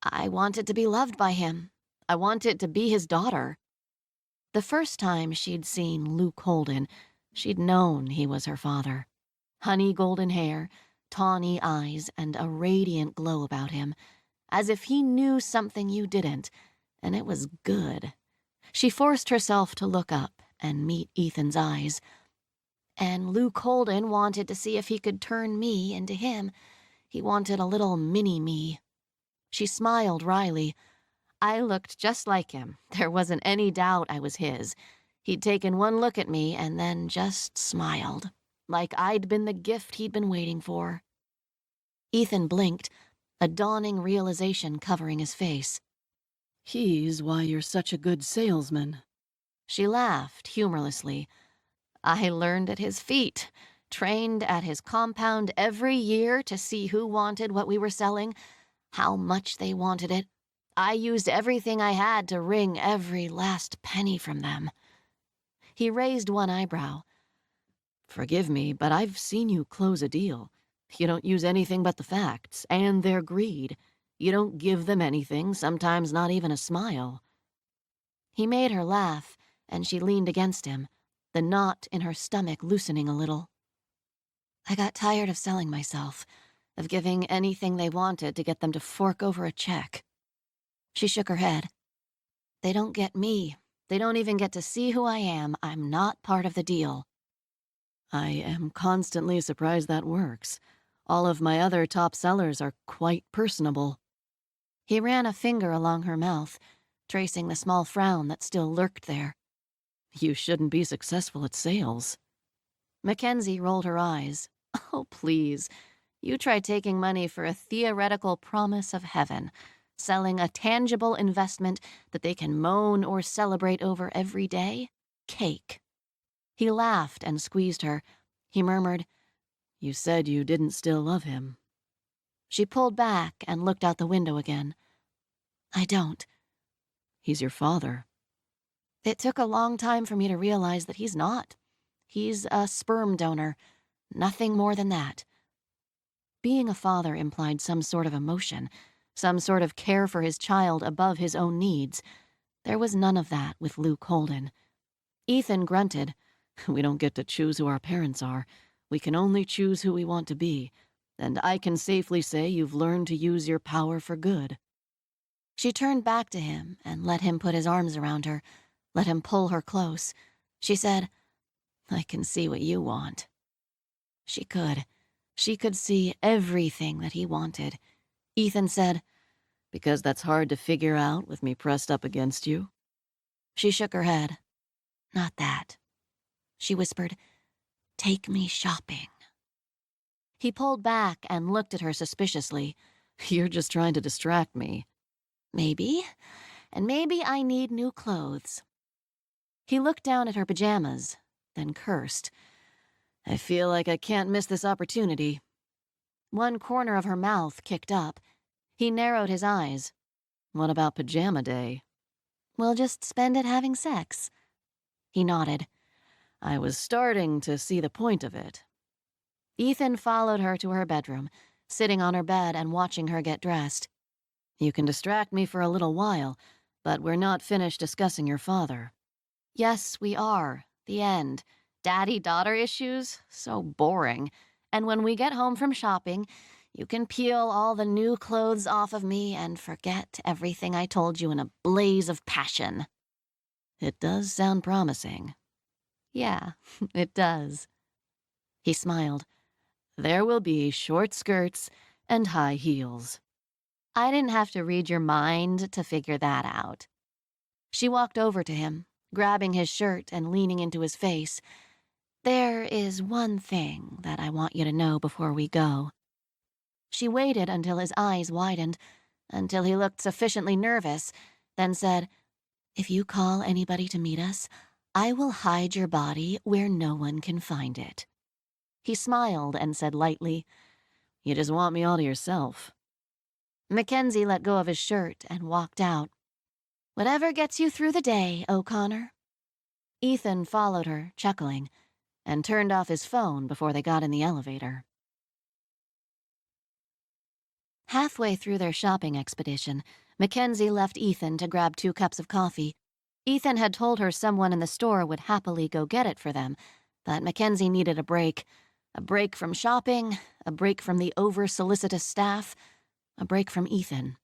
"I wanted to be loved by him. I wanted to be his daughter." The first time she'd seen Luke Holden, she'd known he was her father. Honey golden hair, tawny eyes, and a radiant glow about him, as if he knew something you didn't, and it was good. She forced herself to look up and meet Ethan's eyes. "And Luke Holden wanted to see if he could turn me into him. He wanted a little mini-me." She smiled wryly. "I looked just like him. There wasn't any doubt I was his. He'd taken one look at me and then just smiled, like I'd been the gift he'd been waiting for." Ethan blinked, a dawning realization covering his face.
He's why you're such a good salesman.
She laughed humorlessly. "I learned at his feet, trained at his compound every year to see who wanted what we were selling, how much they wanted it. I used everything I had to wring every last penny from them." He raised one eyebrow.
Forgive me, but I've seen you close a deal. You don't use anything but the facts, and their greed. You don't give them anything, sometimes not even a smile.
He made her laugh, and she leaned against him, the knot in her stomach loosening a little. "I got tired of selling myself, of giving anything they wanted to get them to fork over a check." She shook her head. "They don't get me. They don't even get to see who I am. I'm not part of the deal."
I am constantly surprised that works. All of my other top sellers are quite personable.
He ran a finger along her mouth, tracing the small frown that still lurked there.
You shouldn't be successful at sales.
Mackenzie rolled her eyes. "Oh, please. You try taking money for a theoretical promise of heaven, selling a tangible investment that they can moan or celebrate over every day? Cake." He laughed and squeezed her. He murmured,
You said you didn't still love him.
She pulled back and looked out the window again. "I don't."
He's your father.
It took a long time for me to realize that he's not. He's a sperm donor. Nothing more than that. Being a father implied some sort of emotion, some sort of care for his child above his own needs. There was none of that with Luke Holden. Ethan grunted. We don't get to choose who our parents are. We can only choose who we want to be. And I can safely say you've learned to use your power for good. She turned back to him and let him put his arms around her, let him pull her close. She said, I can see what you want. She could. She could see everything that he wanted. Ethan said, because that's hard to figure out with me pressed up against you. She shook her head. Not that. She whispered, take me shopping. He pulled back and looked at her suspiciously. You're just trying to distract me. Maybe. And maybe I need new clothes. He looked down at her pajamas, then cursed. I feel like I can't miss this opportunity. One corner of her mouth kicked up. He narrowed his eyes. What about pajama day? We'll just spend it having sex. He nodded. I was starting to see the point of it. Ethan followed her to her bedroom, sitting on her bed and watching her get dressed. You can distract me for a little while, but we're not finished discussing your father. Yes, we are. The end. Daddy-daughter issues? So boring. And when we get home from shopping, you can peel all the new clothes off of me and forget everything I told you in a blaze of passion. It does sound promising. Yeah, it does. He smiled. There will be short skirts and high heels. I didn't have to read your mind to figure that out. She walked over to him, grabbing his shirt and leaning into his face. There is one thing that I want you to know before we go. She waited until his eyes widened, until he looked sufficiently nervous, then said, if you call anybody to meet us, I will hide your body where no one can find it. He smiled and said lightly, you just want me all to yourself. Mackenzie let go of his shirt and walked out. Whatever gets you through the day, O'Connor. Ethan followed her, chuckling, and turned off his phone before they got in the elevator. Halfway through their shopping expedition, Mackenzie left Ethan to grab 2 cups of coffee. Ethan had told her someone in the store would happily go get it for them, but Mackenzie needed a break from shopping, a break from the over-solicitous staff, a break from Ethan.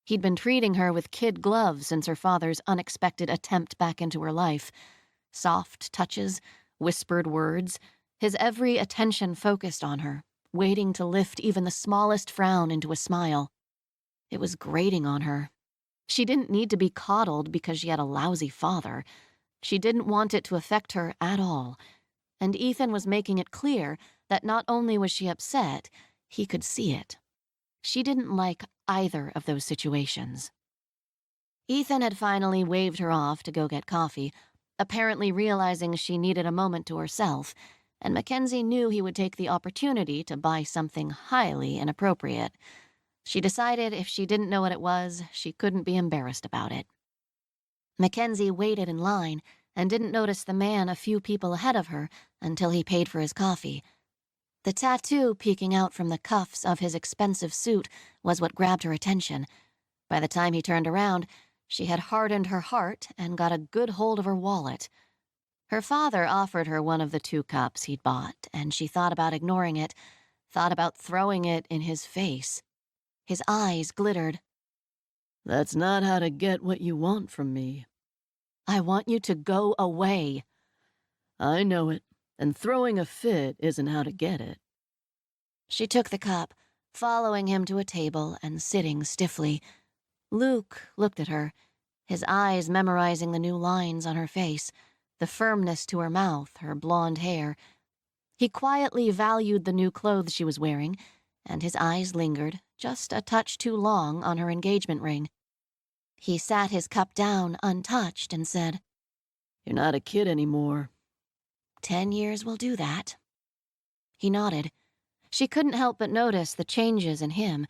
He'd been treating her with kid gloves since her father's unexpected attempt back into her life. Soft touches, whispered words, his every attention focused on her, waiting to lift even the smallest frown into a smile. It was grating on her. She didn't need to be coddled because she had a lousy father. She didn't want it to affect her at all. And Ethan was making it clear that not only was she upset, he could see it. She didn't like either of those situations. Ethan had finally waved her off to go get coffee, apparently realizing she needed a moment to herself, and Mackenzie knew he would take the opportunity to buy something highly inappropriate. She decided if she didn't know what it was, she couldn't be embarrassed about it. Mackenzie waited in line and didn't notice the man a few people ahead of her until he paid for his coffee. The tattoo peeking out from the cuffs of his expensive suit was what grabbed her attention. By the time he turned around, she had hardened her heart and got a good hold of her wallet. Her father offered her one of the 2 cups he'd bought, and she thought about ignoring it, thought about throwing it in his face. His eyes glittered. That's not how to get what you want from me. I want you to go away. I know it, and throwing a fit isn't how to get it. She took the cup, following him to a table and sitting stiffly. Luke looked at her, his eyes memorizing the new lines on her face, the firmness to her mouth, her blonde hair. He quietly valued the new clothes she was wearing, and his eyes lingered, just a touch too long, on her engagement ring. He sat his cup down untouched and said, You're not a kid anymore. 10 years will do that. He nodded. She couldn't help but notice the changes in him.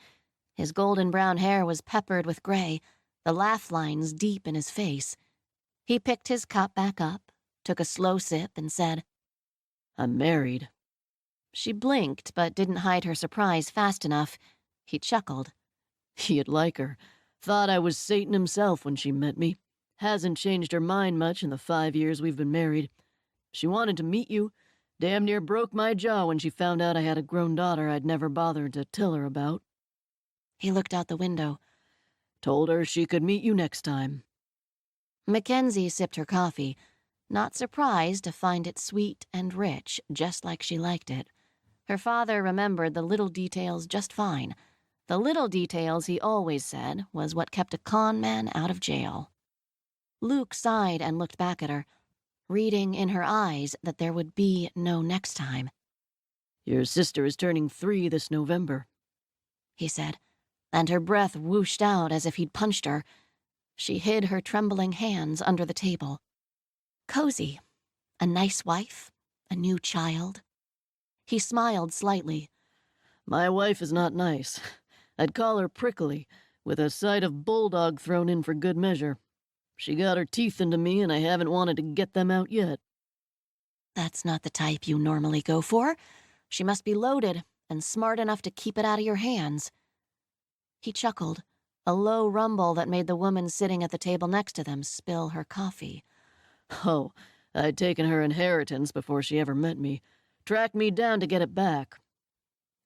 His golden brown hair was peppered with gray, the laugh lines deep in his face. He picked his cup back up, took a slow sip, and said, I'm married. She blinked but didn't hide her surprise fast enough. He chuckled.
You'd like her. Thought I was Satan himself when she met me. Hasn't changed her mind much in the 5 years we've been married. She wanted to meet you. Damn near broke my jaw when she found out I had a grown daughter I'd never bothered to tell her about.
He looked out the window.
Told her she could meet you next time.
Mackenzie sipped her coffee, not surprised to find it sweet and rich, just like she liked it. Her father remembered the little details just fine. The little details, he always said, was what kept a con man out of jail. Luke sighed and looked back at her, reading in her eyes that there would be no next time.
Your sister is turning 3 this November,
he said, and her breath whooshed out as if he'd punched her. She hid her trembling hands under the table. Cozy. A nice wife. A new child. He smiled slightly.
My wife is not nice. I'd call her prickly, with a side of bulldog thrown in for good measure. She got her teeth into me, and I haven't wanted to get them out yet.
That's not the type you normally go for. She must be loaded and smart enough to keep it out of your hands. He chuckled, a low rumble that made the woman sitting at the table next to them spill her coffee.
Oh, I'd taken her inheritance before she ever met me. Tracked me down to get it back.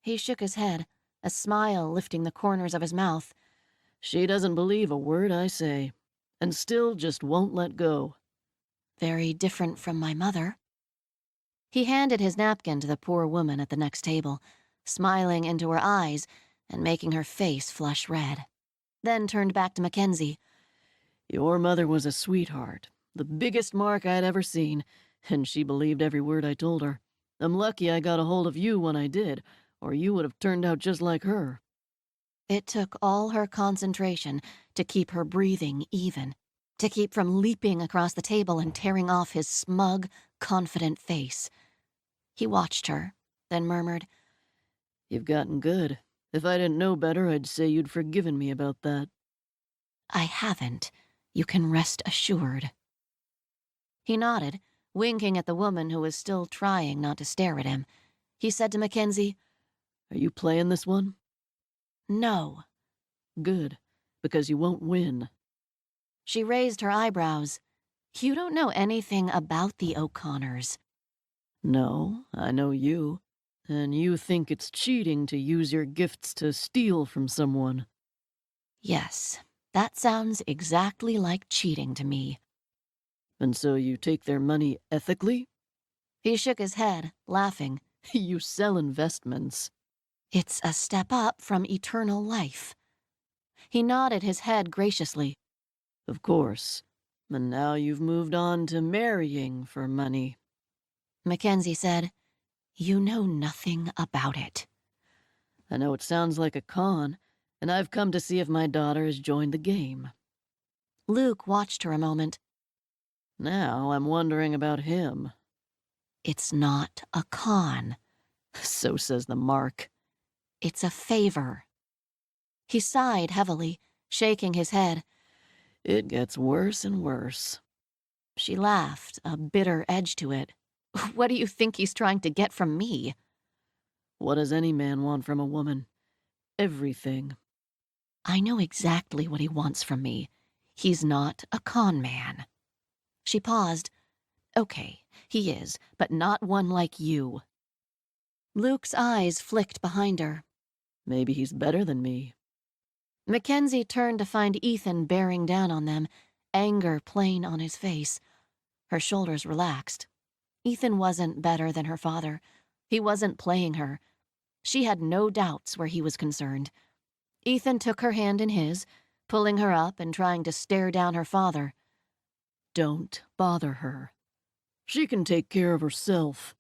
He shook his head, a smile lifting the corners of his mouth.
She doesn't believe a word I say, and still just won't let go.
Very different from my mother. He handed his napkin to the poor woman at the next table, smiling into her eyes and making her face flush red. Then turned back to Mackenzie.
Your mother was a sweetheart, the biggest mark I'd ever seen, and she believed every word I told her. I'm lucky I got a hold of you when I did, or you would have turned out just like her.
It took all her concentration to keep her breathing even, to keep from leaping across the table and tearing off his smug, confident face. He watched her, then murmured,
You've gotten good. If I didn't know better, I'd say you'd forgiven me about that.
I haven't. You can rest assured. He nodded, winking at the woman who was still trying not to stare at him. He said to Mackenzie,
Are you playing this one?
No.
Good, because you won't win.
She raised her eyebrows. You don't know anything about the O'Connors.
No, I know you. And you think it's cheating to use your gifts to steal from someone.
Yes, that sounds exactly like cheating to me.
And so you take their money ethically?
He shook his head, laughing.
You sell investments.
It's a step up from eternal life. He nodded his head graciously.
Of course. And now you've moved on to marrying for money.
Mackenzie said, You know nothing about it.
I know it sounds like a con, and I've come to see if my daughter has joined the game.
Luke watched her a moment.
Now I'm wondering about him.
It's not a con.
So says the mark.
It's a favor. He sighed heavily, shaking his head.
It gets worse and worse.
She laughed, a bitter edge to it. What do you think he's trying to get from me?
What does any man want from a woman? Everything.
I know exactly what he wants from me. He's not a con man. She paused. Okay, he is, but not one like you. Luke's eyes flicked behind her.
Maybe he's better than me.
Mackenzie turned to find Ethan bearing down on them, anger plain on his face. Her shoulders relaxed. Ethan wasn't better than her father. He wasn't playing her. She had no doubts where he was concerned. Ethan took her hand in his, pulling her up and trying to stare down her father.
Don't bother her. She can take care of herself.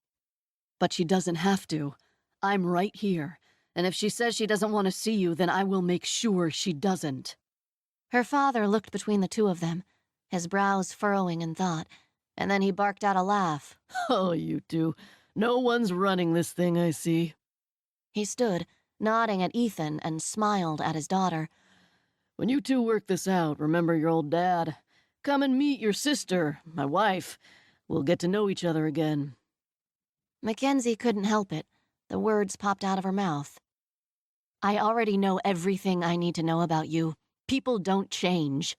But she doesn't have to. I'm right here, and if she says she doesn't want to see you, then I will make sure she doesn't. Her father looked between the two of them, his brows furrowing in thought, and then he barked out a laugh.
Oh, you two. No one's running this thing, I see.
He stood, nodding at Ethan, and smiled at his daughter.
When you two work this out, remember your old dad. Come and meet your sister, my wife. We'll get to know each other again.
Mackenzie couldn't help it. The words popped out of her mouth. I already know everything I need to know about you. People don't change.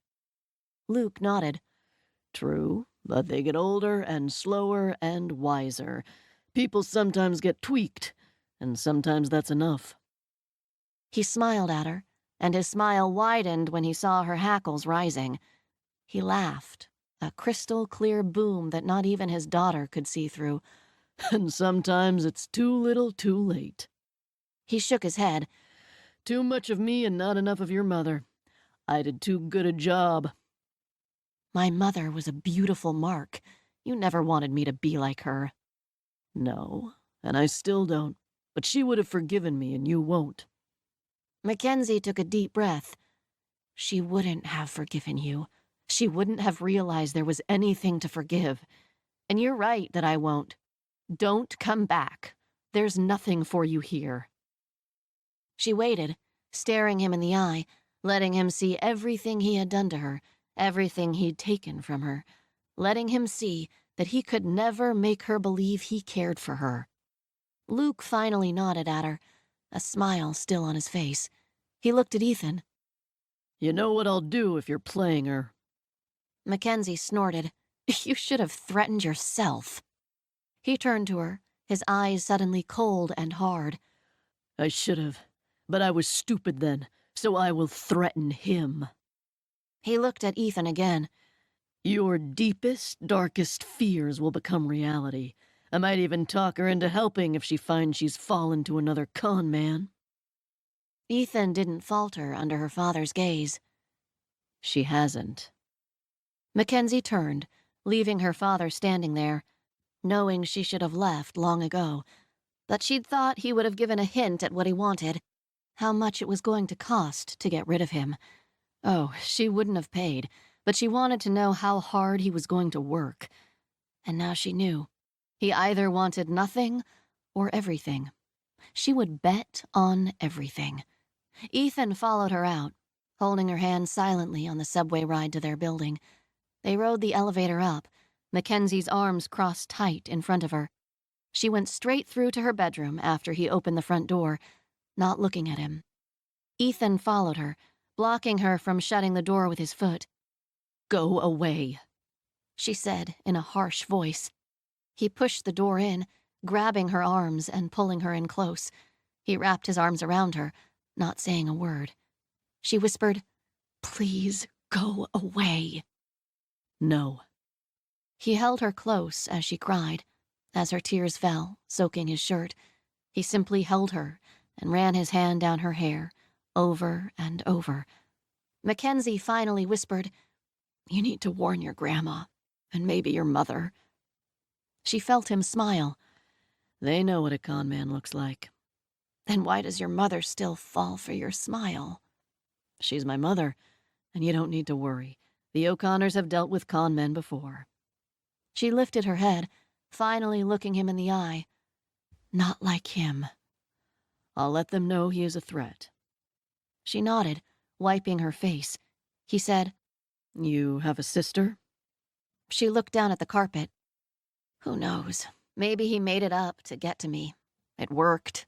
Luke nodded. True, but they get older and slower and wiser. People sometimes get tweaked, and sometimes that's enough.
He smiled at her, and his smile widened when he saw her hackles rising. He laughed, a crystal-clear boom that not even his daughter could see through.
And sometimes it's too little too late.
He shook his head.
Too much of me and not enough of your mother. I did too good a job.
My mother was a beautiful mark. You never wanted me to be like her.
No, and I still don't. But she would have forgiven me, and you won't.
Mackenzie took a deep breath. She wouldn't have forgiven you. She wouldn't have realized there was anything to forgive. And you're right that I won't. Don't come back. There's nothing for you here. She waited, staring him in the eye, letting him see everything he had done to her, everything he'd taken from her, letting him see that he could never make her believe he cared for her. Luke finally nodded at her, a smile still on his face. He looked at Ethan.
You know what I'll do if you're playing her.
Mackenzie snorted. You should have threatened yourself. He turned to her, his eyes suddenly cold and hard.
I should have, but I was stupid then, so I will threaten him.
He looked at Ethan again.
Your deepest, darkest fears will become reality. I might even talk her into helping if she finds she's fallen to another con man.
Ethan didn't falter under her father's gaze.
She hasn't.
Mackenzie turned, leaving her father standing there, knowing she should have left long ago. But she'd thought he would have given a hint at what he wanted, how much it was going to cost to get rid of him. Oh, she wouldn't have paid, but she wanted to know how hard he was going to work. And now she knew. He either wanted nothing or everything. She would bet on everything. Ethan followed her out, holding her hand silently on the subway ride to their building. They rode the elevator up, Mackenzie's arms crossed tight in front of her. She went straight through to her bedroom after he opened the front door, not looking at him. Ethan followed her, blocking her from shutting the door with his foot.
Go away,
she said in a harsh voice. He pushed the door in, grabbing her arms and pulling her in close. He wrapped his arms around her, not saying a word. She whispered, Please go away.
No.
He held her close as she cried. As her tears fell, soaking his shirt, he simply held her and ran his hand down her hair, over and over. Mackenzie finally whispered, You need to warn your grandma, and maybe your mother. She felt him smile.
They know what a con man looks like.
Then why does your mother still fall for your smile?
She's my mother, and you don't need to worry. The O'Connors have dealt with con men before.
She lifted her head, finally looking him in the eye. Not like him.
I'll let them know he is a threat.
She nodded, wiping her face. He said,
You have a sister?
She looked down at the carpet. Who knows? Maybe he made it up to get to me. It worked.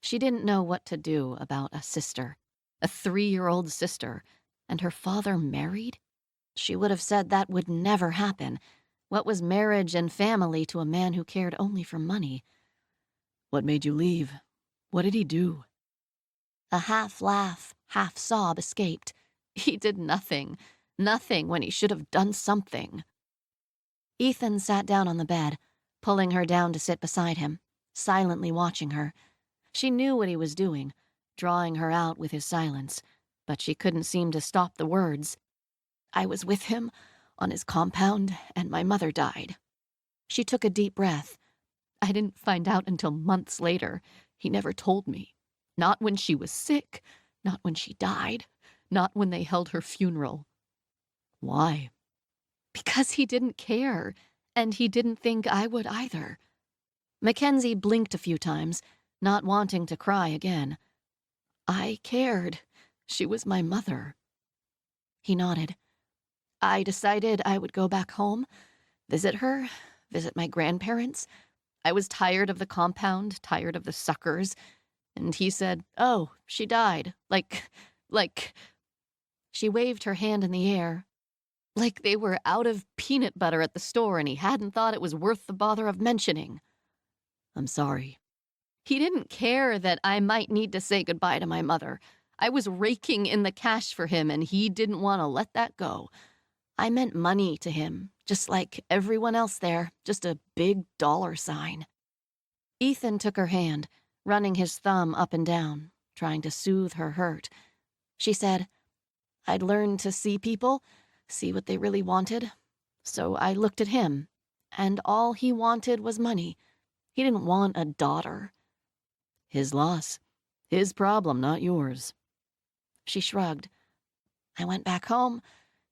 She didn't know what to do about a sister. A 3-year-old sister. And her father married? She would have said that would never happen. What was marriage and family to a man who cared only for money?
What made you leave? What did he do?
A half laugh, half sob escaped. He did nothing. Nothing when he should have done something. Ethan sat down on the bed, pulling her down to sit beside him, silently watching her. She knew what he was doing, drawing her out with his silence, but she couldn't seem to stop the words. I was with him on his compound, and my mother died. She took a deep breath. I didn't find out until months later. He never told me. Not when she was sick, not when she died, not when they held her funeral.
Why?
Because he didn't care, and he didn't think I would either. Mackenzie blinked a few times, not wanting to cry again. I cared. She was my mother. He nodded. I decided I would go back home, visit her, visit my grandparents.
I was tired of the compound, tired of the suckers. And he said, "Oh, she died. Like," she waved her hand in the air, "like they were out of peanut butter at the store and he hadn't thought it was worth the bother of mentioning." I'm sorry. He didn't care that I might need to say goodbye to my mother. I was raking in the cash for him and he didn't want to let that go. I meant money to him, just like everyone else there, just a big dollar sign. Ethan took her hand, running his thumb up and down, trying to soothe her hurt. She said, "I'd learned to see people, see what they really wanted. So I looked at him, and all he wanted was money. He didn't want a daughter." His loss. His problem, not yours. She shrugged. "I went back home,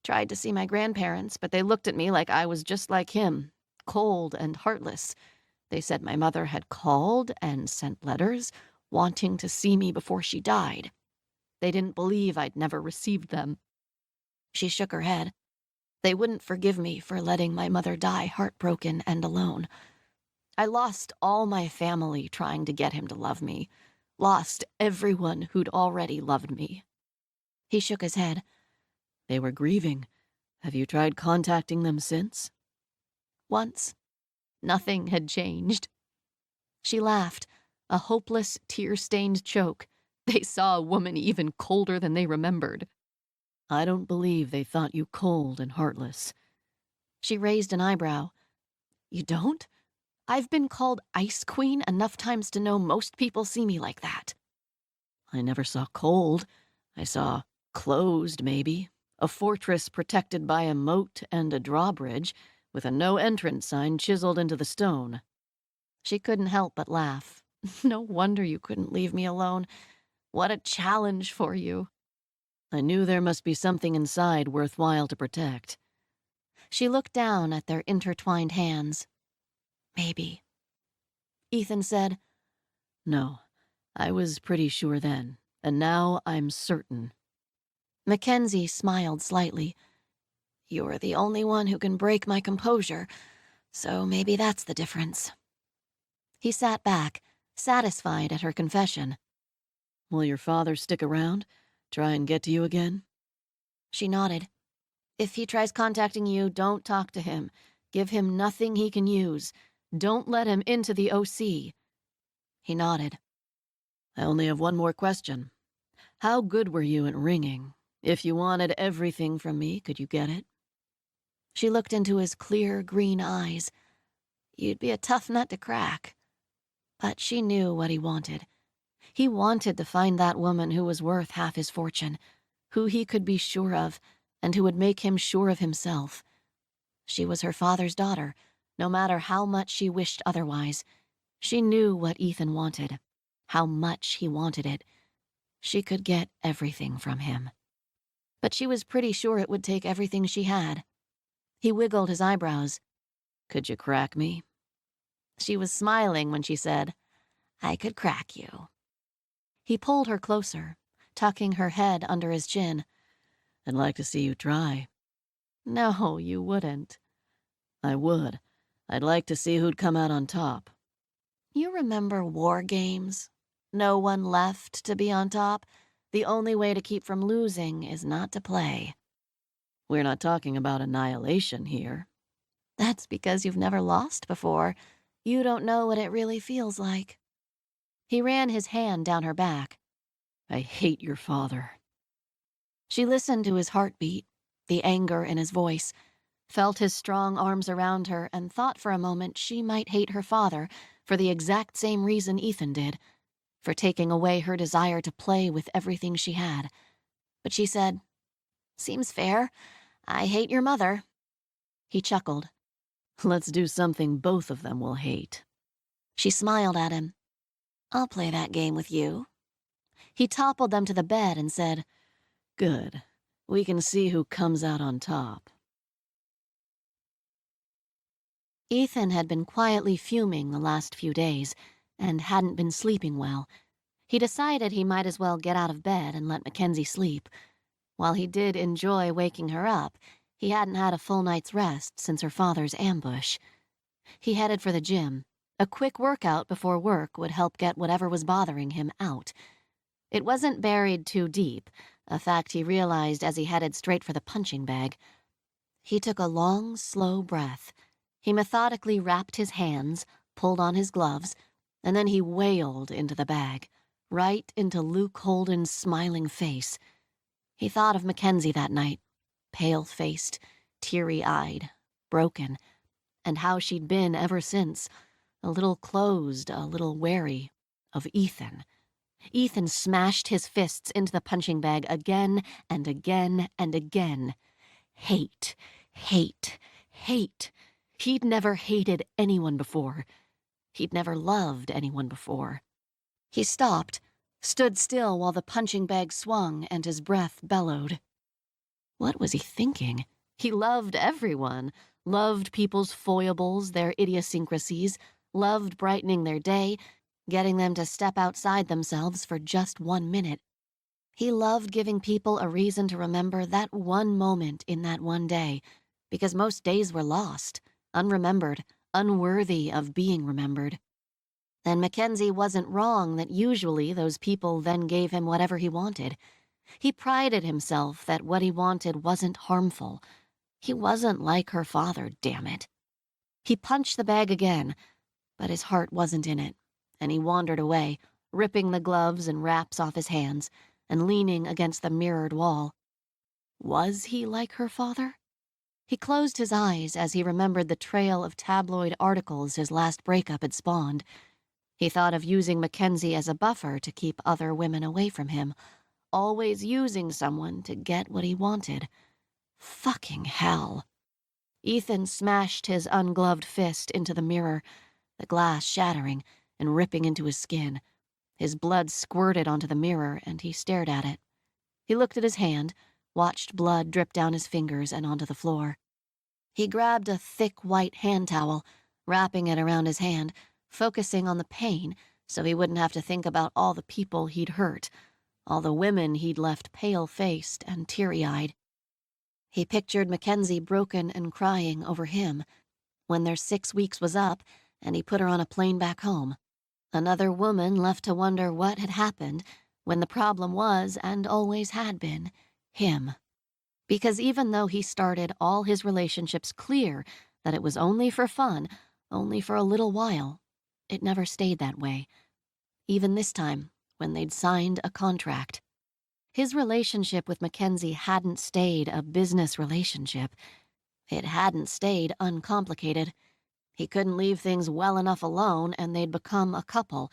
tried to see my grandparents, but they looked at me like I was just like him, cold and heartless. They said my mother had called and sent letters, wanting to see me before she died. They didn't believe I'd never received them." She shook her head. "They wouldn't forgive me for letting my mother die heartbroken and alone. I lost all my family trying to get him to love me. Lost everyone who'd already loved me." He shook his head. "They were grieving. Have you tried contacting them since?" "Once. Nothing had changed." She laughed, a hopeless, tear-stained choke. They saw a woman even colder than they remembered. "I don't believe they thought you cold and heartless." She raised an eyebrow. "You don't? I've been called Ice Queen enough times to know most people see me like that." "I never saw cold. I saw closed, maybe. A fortress protected by a moat and a drawbridge, with a no-entrance sign chiseled into the stone." She couldn't help but laugh. "No wonder you couldn't leave me alone. What a challenge for you." "I knew there must be something inside worthwhile to protect." She looked down at their intertwined hands. "Maybe." Ethan said, "No, I was pretty sure then, and now I'm certain." Mackenzie smiled slightly. "You're the only one who can break my composure, so maybe that's the difference." He sat back, satisfied at her confession. "Will your father stick around? Try and get to you again?" She nodded. "If he tries contacting you, don't talk to him. Give him nothing he can use. Don't let him into the OC." He nodded. "I only have one more question. How good were you at ringing? If you wanted everything from me, could you get it?" She looked into his clear green eyes. "You'd be a tough nut to crack." But she knew what he wanted. He wanted to find that woman who was worth half his fortune, who he could be sure of, and who would make him sure of himself. She was her father's daughter, no matter how much she wished otherwise. She knew what Ethan wanted, how much he wanted it. She could get everything from him. But she was pretty sure it would take everything she had. He wiggled his eyebrows. "Could you crack me?" She was smiling when she said, "I could crack you." He pulled her closer, tucking her head under his chin. "I'd like to see you try." "No, you wouldn't." "I would. I'd like to see who'd come out on top." "You remember war games? No one left to be on top. The only way to keep from losing is not to play." "We're not talking about annihilation here." "That's because you've never lost before. You don't know what it really feels like." He ran his hand down her back. "I hate your father." She listened to his heartbeat, the anger in his voice, felt his strong arms around her, and thought for a moment she might hate her father for the exact same reason Ethan did, for taking away her desire to play with everything she had. But she said, "Seems fair. I hate your mother." He chuckled. "Let's do something both of them will hate." She smiled at him. "I'll play that game with you." He toppled them to the bed and said, "Good. We can see who comes out on top." Ethan had been quietly fuming the last few days and hadn't been sleeping well. He decided he might as well get out of bed and let Mackenzie sleep. While he did enjoy waking her up, he hadn't had a full night's rest since her father's ambush. He headed for the gym,
A quick workout before work would help get whatever was bothering him out. It wasn't buried too deep, a fact he realized as he headed straight for the punching bag. He took a long, slow breath. He methodically wrapped his hands, pulled on his gloves, and then he wailed into the bag, right into Luke Holden's smiling face. He thought of Mackenzie that night, pale-faced, teary-eyed, broken, and how she'd been ever since, a little closed, a little wary of Ethan. Ethan smashed his fists into the punching bag again and again and again. Hate, hate, hate. He'd never hated anyone before. He'd never loved anyone before. He stopped, stood still while the punching bag swung and his breath bellowed. What was he thinking? He loved everyone, loved people's foibles, their idiosyncrasies, loved brightening their day, getting them to step outside themselves for just 1 minute. He loved giving people a reason to remember that one moment in that one day, because most days were lost, unremembered, unworthy of being remembered. Then Mackenzie wasn't wrong that usually those people then gave him whatever he wanted. He prided himself that what he wanted wasn't harmful. He wasn't like her father, damn it. He punched the bag again, but his heart wasn't in it, and he wandered away, ripping the gloves and wraps off his hands, and leaning against the mirrored wall. Was he like her father? He closed his eyes as he remembered the trail of tabloid articles his last breakup had spawned. He thought of using Mackenzie as a buffer to keep other women away from him, always using someone to get what he wanted. Fucking hell. Ethan smashed his ungloved fist into the mirror, the glass shattering and ripping into his skin. His blood squirted onto the mirror, and he stared at it. He looked at his hand, watched blood drip down his fingers and onto the floor. He grabbed a thick white hand towel, wrapping it around his hand, focusing on the pain so he wouldn't have to think about all the people he'd hurt, all the women he'd left pale-faced and teary-eyed. He pictured Mackenzie broken and crying over him when their 6 weeks was up and he put her on a plane back home. Another woman left to wonder what had happened when the problem was, and always had been, him. Because even though he started all his relationships clear that it was only for fun, only for a little while, it never stayed that way. Even this time, when they'd signed a contract. His relationship with Mackenzie hadn't stayed a business relationship. It hadn't stayed uncomplicated. He couldn't leave things well enough alone, and they'd become a couple.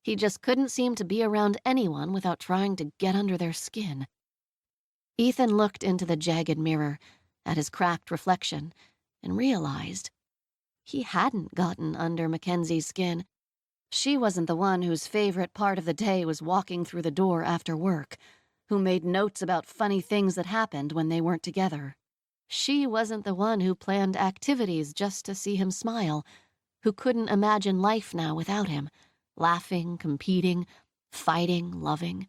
He just couldn't seem to be around anyone without trying to get under their skin. Ethan looked into the jagged mirror, at his cracked reflection, and realized he hadn't gotten under Mackenzie's skin. She wasn't the one whose favorite part of the day was walking through the door after work, who made notes about funny things that happened when they weren't together. She wasn't the one who planned activities just to see him smile, who couldn't imagine life now without him, laughing, competing, fighting, loving.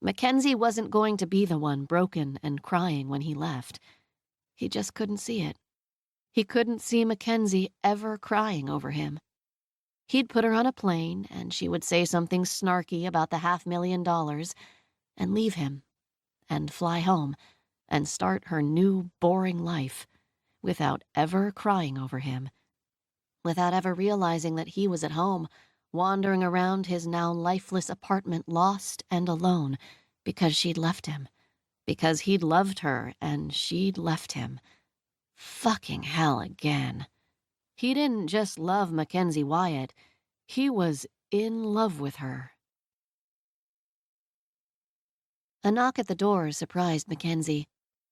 Mackenzie wasn't going to be the one broken and crying when he left. He just couldn't see it. He couldn't see Mackenzie ever crying over him. He'd put her on a plane, and she would say something snarky about the $500,000 and leave him, and fly home, and start her new, boring life, without ever crying over him, without ever realizing that he was at home, wandering around his now lifeless apartment lost and alone, because she'd left him, because he'd loved her and she'd left him. Fucking hell again. He didn't just love Mackenzie Wyatt, he was in love with her. A knock at the door surprised Mackenzie.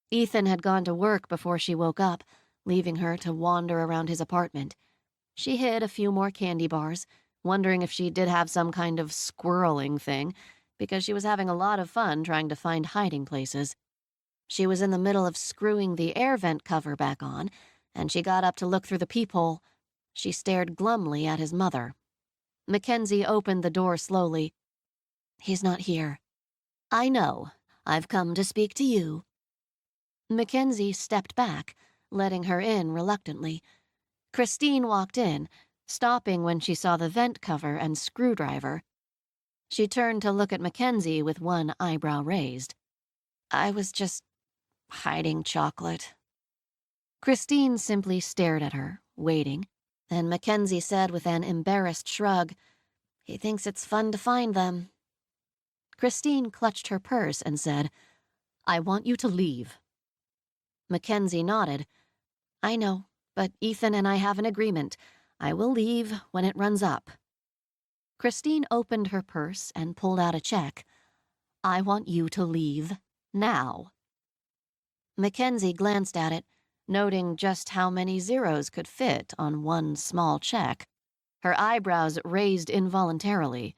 Ethan had gone to work before she woke up, leaving her to wander around his apartment. She hid a few more candy bars, wondering if she did have some kind of squirreling thing, because she was having a lot of fun trying to find hiding places. She was in the middle of screwing the air vent cover back on, and she got up to look through the peephole. She stared glumly at his mother. Mackenzie opened the door slowly. "He's not here." "I know. I've come to speak to you." Mackenzie stepped back, letting her in reluctantly. Christine walked in, stopping when she saw the vent cover and screwdriver. She turned to look at Mackenzie with one eyebrow raised. I was just hiding chocolate. Christine simply stared at her, waiting. Then Mackenzie said with an embarrassed shrug, He thinks it's fun to find them. Christine clutched her purse and said, I want you to leave. Mackenzie nodded. I know, but Ethan and I have an agreement. I will leave when it runs up. Christine opened her purse and pulled out a check. I want you to leave now. Mackenzie glanced at it, noting just how many zeros could fit on one small check. Her eyebrows raised involuntarily.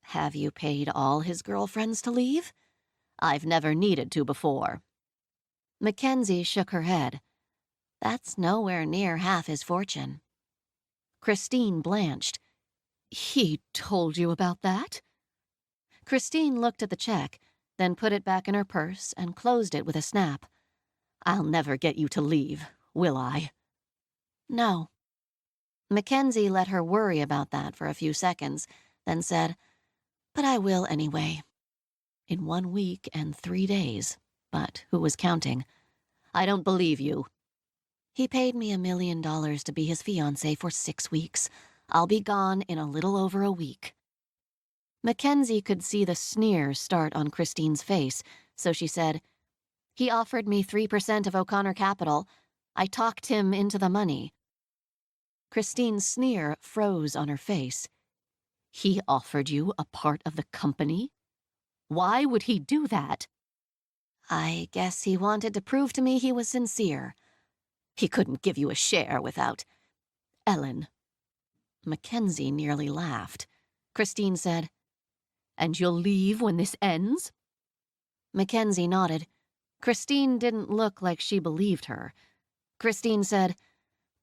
Have you paid all his girlfriends to leave? I've never needed to before. Mackenzie shook her head. That's nowhere near half his fortune. Christine blanched. He told you about that? Christine looked at the check, then put it back in her purse and closed it with a snap. I'll never get you to leave, will I? No. Mackenzie let her worry about that for a few seconds, then said, But I will anyway. In 1 week and 3 days, but who was counting? I don't believe you. He paid me $1 million to be his fiancée for 6 weeks. I'll be gone in a little over a week. Mackenzie could see the sneer start on Christine's face, so she said, He offered me 3% of O'Connor Capital. I talked him into the money. Christine's sneer froze on her face. He offered you a part of the company? Why would he do that? I guess he wanted to prove to me he was sincere. He couldn't give you a share without... Ellen. Mackenzie nearly laughed. Christine said, And you'll leave when this ends? Mackenzie nodded. Christine didn't look like she believed her. Christine said,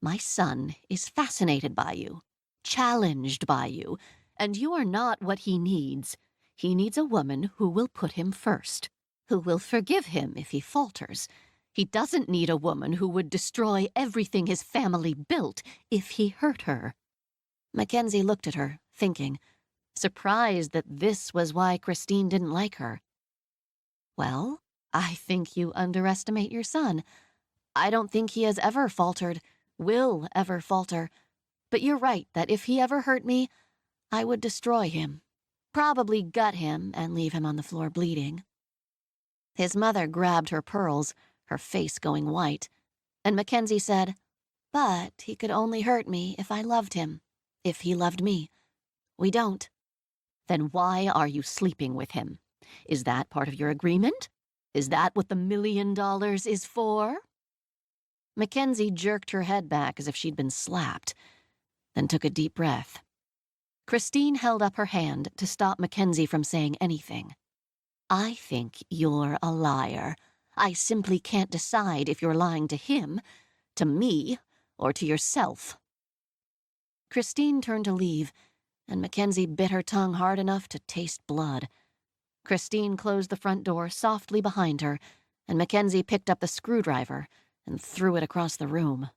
My son is fascinated by you, challenged by you, and you are not what he needs. He needs a woman who will put him first, who will forgive him if he falters. He doesn't need a woman who would destroy everything his family built if he hurt her. Mackenzie looked at her, thinking, surprised that this was why Christine didn't like her. Well, I think you underestimate your son. I don't think he has ever faltered, will ever falter. But you're right that if he ever hurt me, I would destroy him. Probably gut him and leave him on the floor bleeding. His mother grabbed her pearls, her face going white, and Mackenzie said, But he could only hurt me if I loved him, if he loved me. We don't. Then why are you sleeping with him? Is that part of your agreement? Is that what the $1 million is for? Mackenzie jerked her head back as if she'd been slapped, then took a deep breath. Christine held up her hand to stop Mackenzie from saying anything. I think you're a liar. I simply can't decide if you're lying to him, to me, or to yourself. Christine turned to leave, and Mackenzie bit her tongue hard enough to taste blood. Christine closed the front door softly behind her, and Mackenzie picked up the screwdriver and threw it across the room.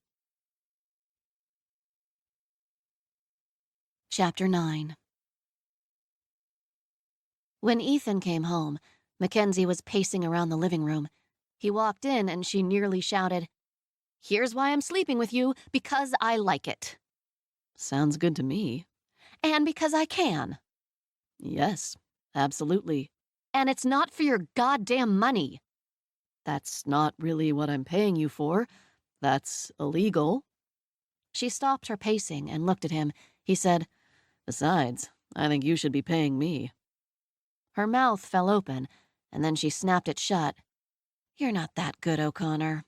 Chapter 9. When Ethan came home, Mackenzie was pacing around the living room. He walked in and she nearly shouted, Here's why I'm sleeping with you, because I like it.
Sounds good to me.
And because I can.
Yes, absolutely.
And it's not for your goddamn money.
That's not really what I'm paying you for. That's illegal.
She stopped her pacing and looked at him. He said,
Besides, I think you should be paying me.
Her mouth fell open, and then she snapped it shut. You're not that good, O'Connor.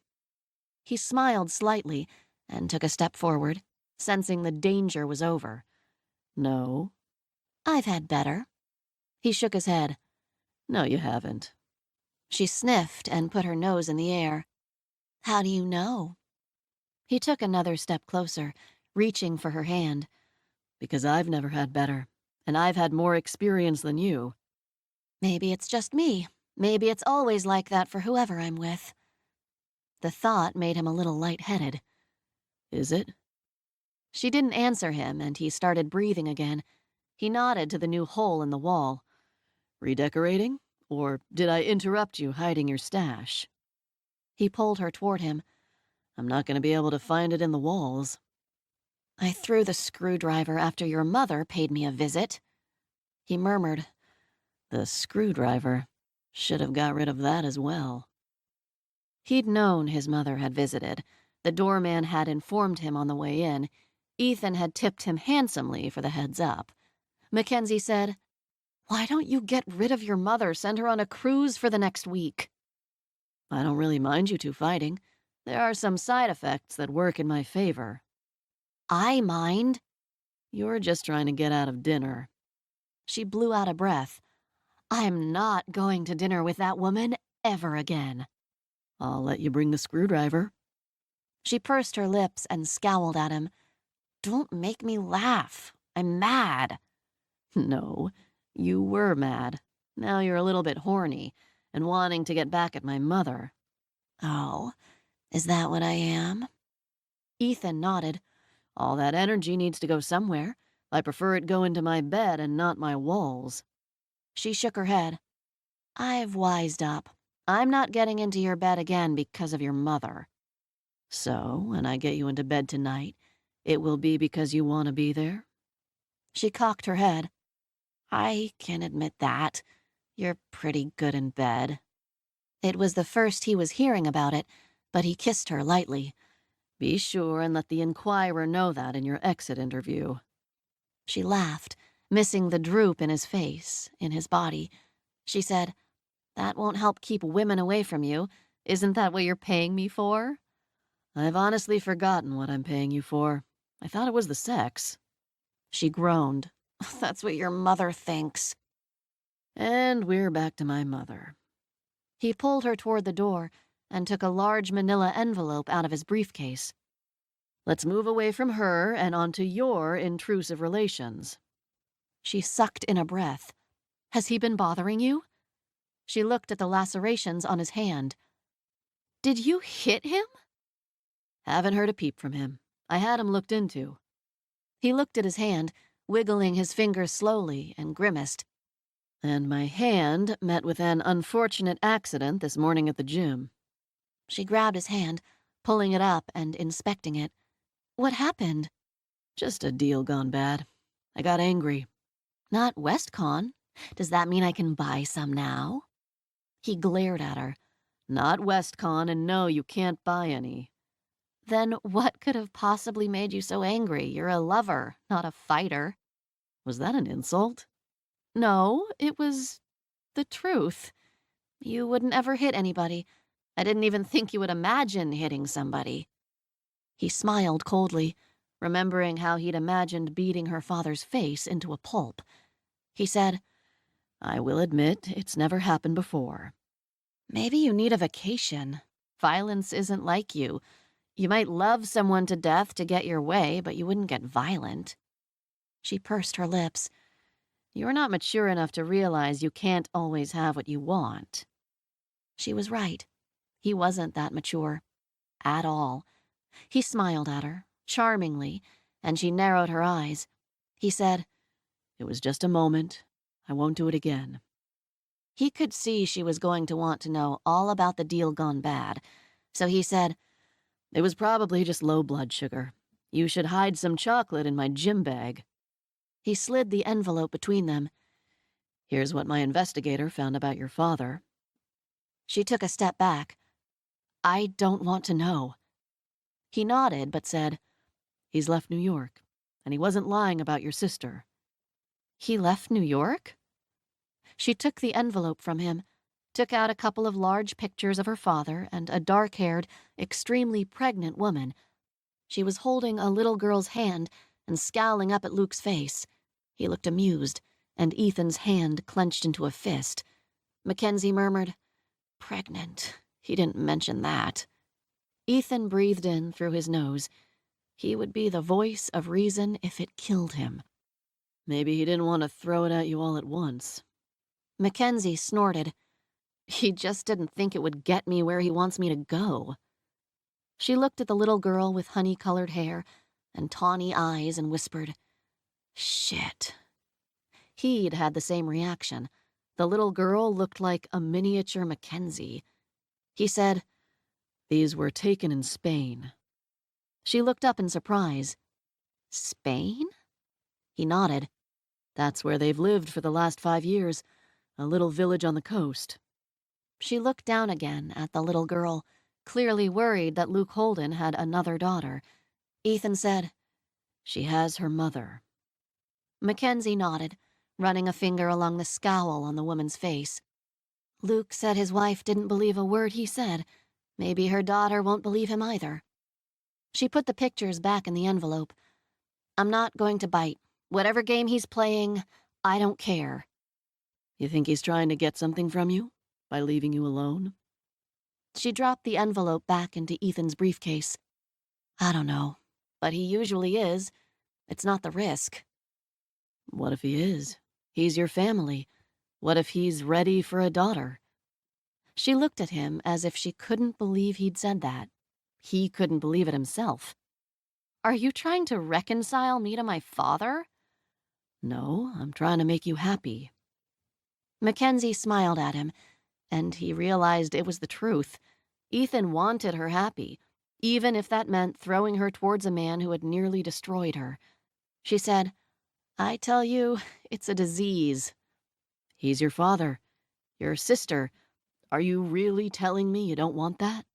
He smiled slightly and took a step forward, sensing the danger was over.
No.
I've had better. He shook his head.
No, you haven't.
She sniffed and put her nose in the air. How do you know? He took another step closer, reaching for her hand.
Because I've never had better, and I've had more experience than you.
Maybe it's just me. Maybe it's always like that for whoever I'm with. The thought made him a little lightheaded.
Is it?
She didn't answer him, and he started breathing again. He nodded to the new hole in the wall.
Redecorating? Or did I interrupt you hiding your stash?
He pulled her toward him.
I'm not going to be able to find it in the walls.
I threw the screwdriver after your mother paid me a visit. He murmured.
The screwdriver. Should have got rid of that as well.
He'd known his mother had visited. The doorman had informed him on the way in. Ethan had tipped him handsomely for the heads up. Mackenzie said, "Why don't you get rid of your mother? Send her on a cruise for the next week."
I don't really mind you two fighting. There are some side effects that work in my favor.
I mind.
You're just trying to get out of dinner.
She blew out a breath. I'm not going to dinner with that woman ever again.
I'll let you bring the screwdriver.
She pursed her lips and scowled at him. Don't make me laugh. I'm mad.
No, you were mad. Now you're a little bit horny and wanting to get back at my mother.
Oh, is that what I am? Ethan nodded.
All that energy needs to go somewhere. I prefer it go into my bed and not my walls.
She shook her head. I've wised up. I'm not getting into your bed again because of your mother.
So, when I get you into bed tonight, it will be because you want to be there?
She cocked her head. I can admit that. You're pretty good in bed. It was the first he was hearing about it, but he kissed her lightly.
Be sure and let the Inquirer know that in your exit interview.
She laughed, missing the droop in his face, in his body. She said, That won't help keep women away from you. Isn't that what you're paying me for?
I've honestly forgotten what I'm paying you for. I thought it was the sex.
She groaned. That's what your mother thinks.
And we're back to my mother.
He pulled her toward the door and took a large manila envelope out of his briefcase.
Let's move away from her and onto your intrusive relations.
She sucked in a breath. Has he been bothering you? She looked at the lacerations on his hand. Did you hit him?
Haven't heard a peep from him. I had him looked into.
He looked at his hand, wiggling his fingers slowly, and grimaced.
And my hand met with an unfortunate accident this morning at the gym.
She grabbed his hand, pulling it up and inspecting it. What happened?
Just a deal gone bad. I got angry.
Not WestCon. Does that mean I can buy some now? He glared at her.
Not WestCon, and no, you can't buy any.
Then what could have possibly made you so angry? You're a lover, not a fighter.
Was that an insult?
No, it was the truth. You wouldn't ever hit anybody. I didn't even think you would imagine hitting somebody. He smiled coldly, remembering how he'd imagined beating her father's face into a pulp. He said,
I will admit it's never happened before.
Maybe you need a vacation. Violence isn't like you. You might love someone to death to get your way, but you wouldn't get violent. She pursed her lips.
You're not mature enough to realize you can't always have what you want.
She was right. He wasn't that mature. At all. He smiled at her, charmingly, and she narrowed her eyes. He said,
It was just a moment. I won't do it again.
He could see she was going to want to know all about the deal gone bad, so he said,
It was probably just low blood sugar. You should hide some chocolate in my gym bag.
He slid the envelope between them.
Here's what my investigator found about your father.
She took a step back. I don't want to know. He nodded, but said,
He's left New York, and he wasn't lying about your sister.
He left New York? She took the envelope from him, took out a couple of large pictures of her father and a dark-haired, extremely pregnant woman. She was holding a little girl's hand and scowling up at Luke's face. He looked amused, and Ethan's hand clenched into a fist. Mackenzie murmured, Pregnant. He didn't mention that. Ethan breathed in through his nose. He would be the voice of reason if it killed him.
Maybe he didn't want to throw it at you all at once.
Mackenzie snorted. He just didn't think it would get me where he wants me to go. She looked at the little girl with honey-colored hair, and tawny eyes and whispered, "Shit." He'd had the same reaction. The little girl looked like a miniature Mackenzie. He said, "These were taken in Spain." She looked up in surprise. "Spain?" He nodded. "That's where they've lived for the last 5 years, a little village on the coast." She looked down again at the little girl, clearly worried that Luke Holden had another daughter. Ethan said, "She has her mother." Mackenzie nodded, running a finger along the scowl on the woman's face. "Luke said his wife didn't believe a word he said. Maybe her daughter won't believe him either." She put the pictures back in the envelope. "I'm not going to bite. Whatever game he's playing, I don't care." "You think he's trying to get something from you by leaving you alone?" She dropped the envelope back into Ethan's briefcase. "I don't know, but he usually is. It's not the risk." "What if he is? He's your family. What if he's ready for a daughter?" She looked at him as if she couldn't believe he'd said that. He couldn't believe it himself. "Are you trying to reconcile me to my father?" "No, I'm trying to make you happy." Mackenzie smiled at him, and he realized it was the truth. Ethan wanted her happy, even if that meant throwing her towards a man who had nearly destroyed her. She said, "I tell you, it's a disease." "He's your father, your sister. Are you really telling me you don't want that?"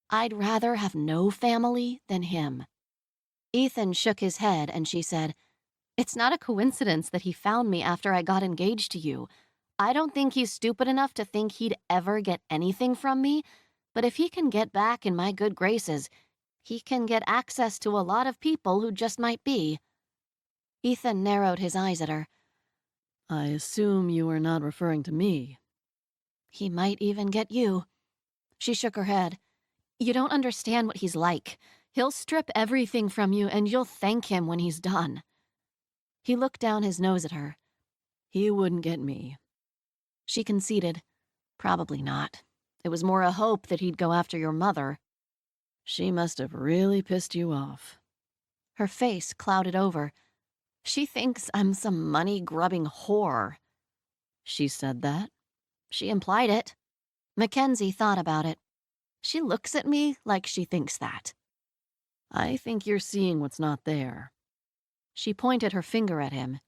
"I'd rather have no family than him." Ethan shook his head and she said, "It's not a coincidence that he found me after I got engaged to you. I don't think he's stupid enough to think he'd ever get anything from me, but if he can get back in my good graces, he can get access to a lot of people who just might be." Ethan narrowed his eyes at her. "I assume you are not referring to me." "He might even get you." She shook her head. "You don't understand what he's like. He'll strip everything from you and you'll thank him when he's done." He looked down his nose at her. "He wouldn't get me." She conceded, "Probably not. It was more a hope that he'd go after your mother." "She must have really pissed you off." Her face clouded over. "She thinks I'm some money-grubbing whore." "She said that?" "She implied it." Mackenzie thought about it. "She looks at me like she thinks that." "I think you're seeing what's not there." She pointed her finger at him.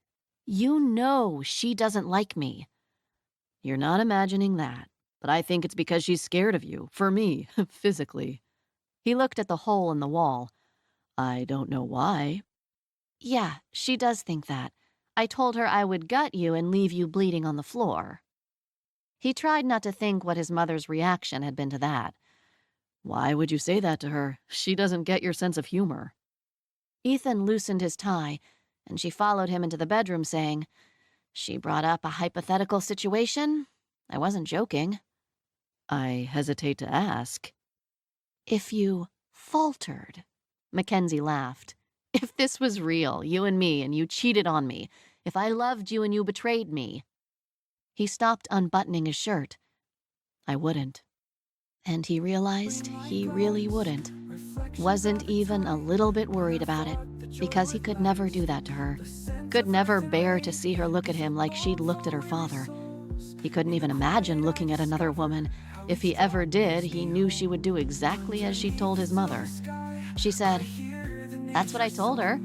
"You know she doesn't like me." "You're not imagining that, but I think it's because she's scared of you, for me, physically." He looked at the hole in the wall. "I don't know why." "Yeah, she does think that. I told her I would gut you and leave you bleeding on the floor." He tried not to think what his mother's reaction had been to that. "Why would you say that to her? She doesn't get your sense of humor." Ethan loosened his tie, and she followed him into the bedroom saying, "She brought up a hypothetical situation. I wasn't joking." "I hesitate to ask." "If you faltered." Mackenzie laughed. "If this was real, you and me, and you cheated on me. If I loved you and you betrayed me." He stopped unbuttoning his shirt. "I wouldn't." And he realized he really wouldn't. Wasn't even a little bit worried about it, because he could never do that to her. Could never bear to see her look at him like she'd looked at her father. He couldn't even imagine looking at another woman. If he ever did, he knew she would do exactly as she told his mother. She said, "That's what I told her.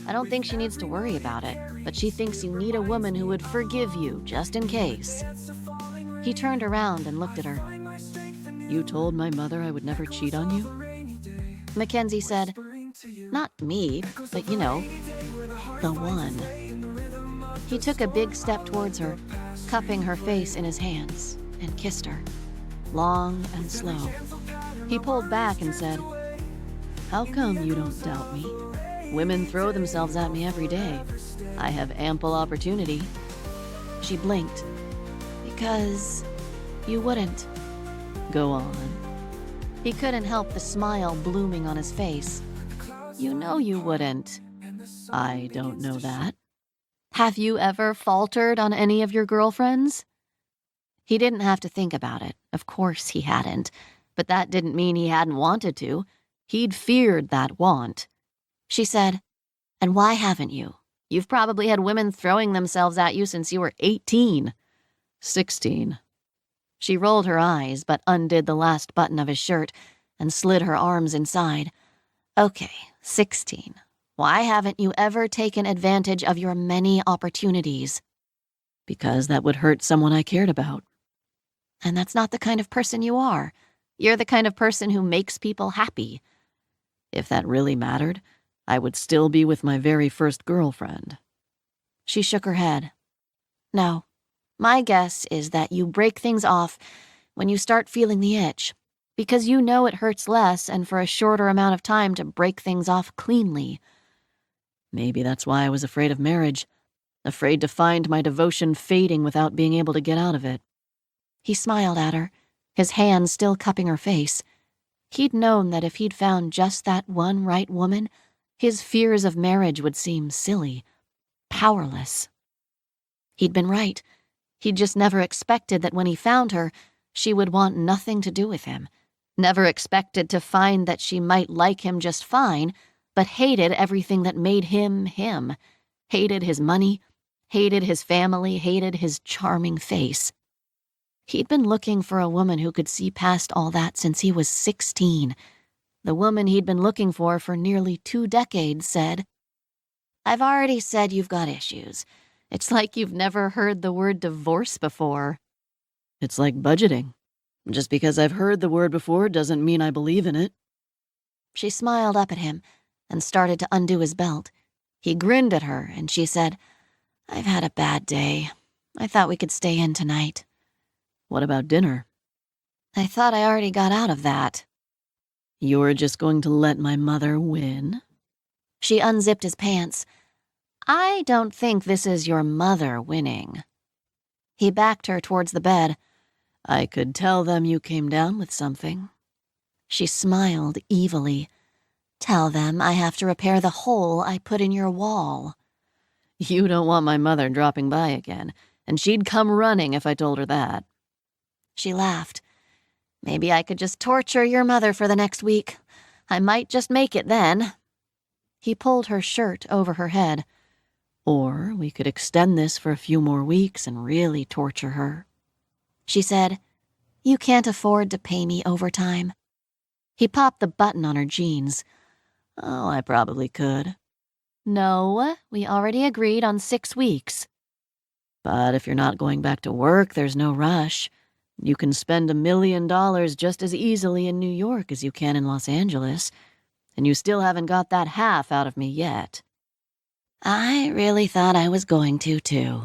I don't think she needs to worry about it, but she thinks you need a woman who would forgive you, just in case." He turned around and looked at her. "You told my mother I would never cheat on you?" Mackenzie said, "Not me, but you know, the one." He took a big step towards her, cupping her face in his hands, and kissed her, long and slow. He pulled back and said, "How come you don't doubt me? Women throw themselves at me every day. I have ample opportunity." She blinked. "Because you wouldn't." "Go on." He couldn't help the smile blooming on his face. "You know you wouldn't." "I don't know that." "Have you ever faltered on any of your girlfriends?" He didn't have to think about it. Of course he hadn't. But that didn't mean he hadn't wanted to. He'd feared that want. She said, "And why haven't you? You've probably had women throwing themselves at you since you were 18.
16.
She rolled her eyes, but undid the last button of his shirt and slid her arms inside. Okay, 16. Why haven't you ever taken advantage of your many opportunities?
Because that would hurt someone I cared about.
And that's not the kind of person you are. You're the kind of person who makes people happy.
If that really mattered, I would still be with my very first girlfriend.
She shook her head. No, my guess is that you break things off when you start feeling the itch, because you know it hurts less and for a shorter amount of time to break things off cleanly.
Maybe that's why I was afraid of marriage, afraid to find my devotion fading without being able to get out of it.
He smiled at her, his hand still cupping her face. He'd known that if he'd found just that one right woman, his fears of marriage would seem silly, powerless. He'd been right. He'd just never expected that when he found her, she would want nothing to do with him. Never expected to find that she might like him just fine, but hated everything that made him him. Hated his money, hated his family, hated his charming face. He'd been looking for a woman who could see past all that since he was 16. The woman he'd been looking for nearly 2 decades said, "I've already said you've got issues. It's like you've never heard the word divorce before."
It's like budgeting. Just because I've heard the word before doesn't mean I believe in it.
She smiled up at him and started to undo his belt. He grinned at her, and she said, "I've had a bad day. I thought we could stay in tonight."
What about dinner?
"I thought I already got out of that."
You're just going to let my mother win?
She unzipped his pants. "I don't think this is your mother winning." He backed her towards the bed.
I could tell them you came down with something.
She smiled evilly. "Tell them I have to repair the hole I put in your wall."
You don't want my mother dropping by again, and she'd come running if I told her that.
She laughed. "Maybe I could just torture your mother for the next week. I might just make it then." He pulled her shirt over her head.
Or we could extend this for a few more weeks and really torture her.
She said, "You can't afford to pay me overtime." He popped the button on her jeans.
Oh, I probably could.
"No, we already agreed on 6 weeks."
But if you're not going back to work, there's no rush. You can spend $1 million just as easily in New York as you can in Los Angeles, and you still haven't got that half out of me yet.
I really thought I was going to, too.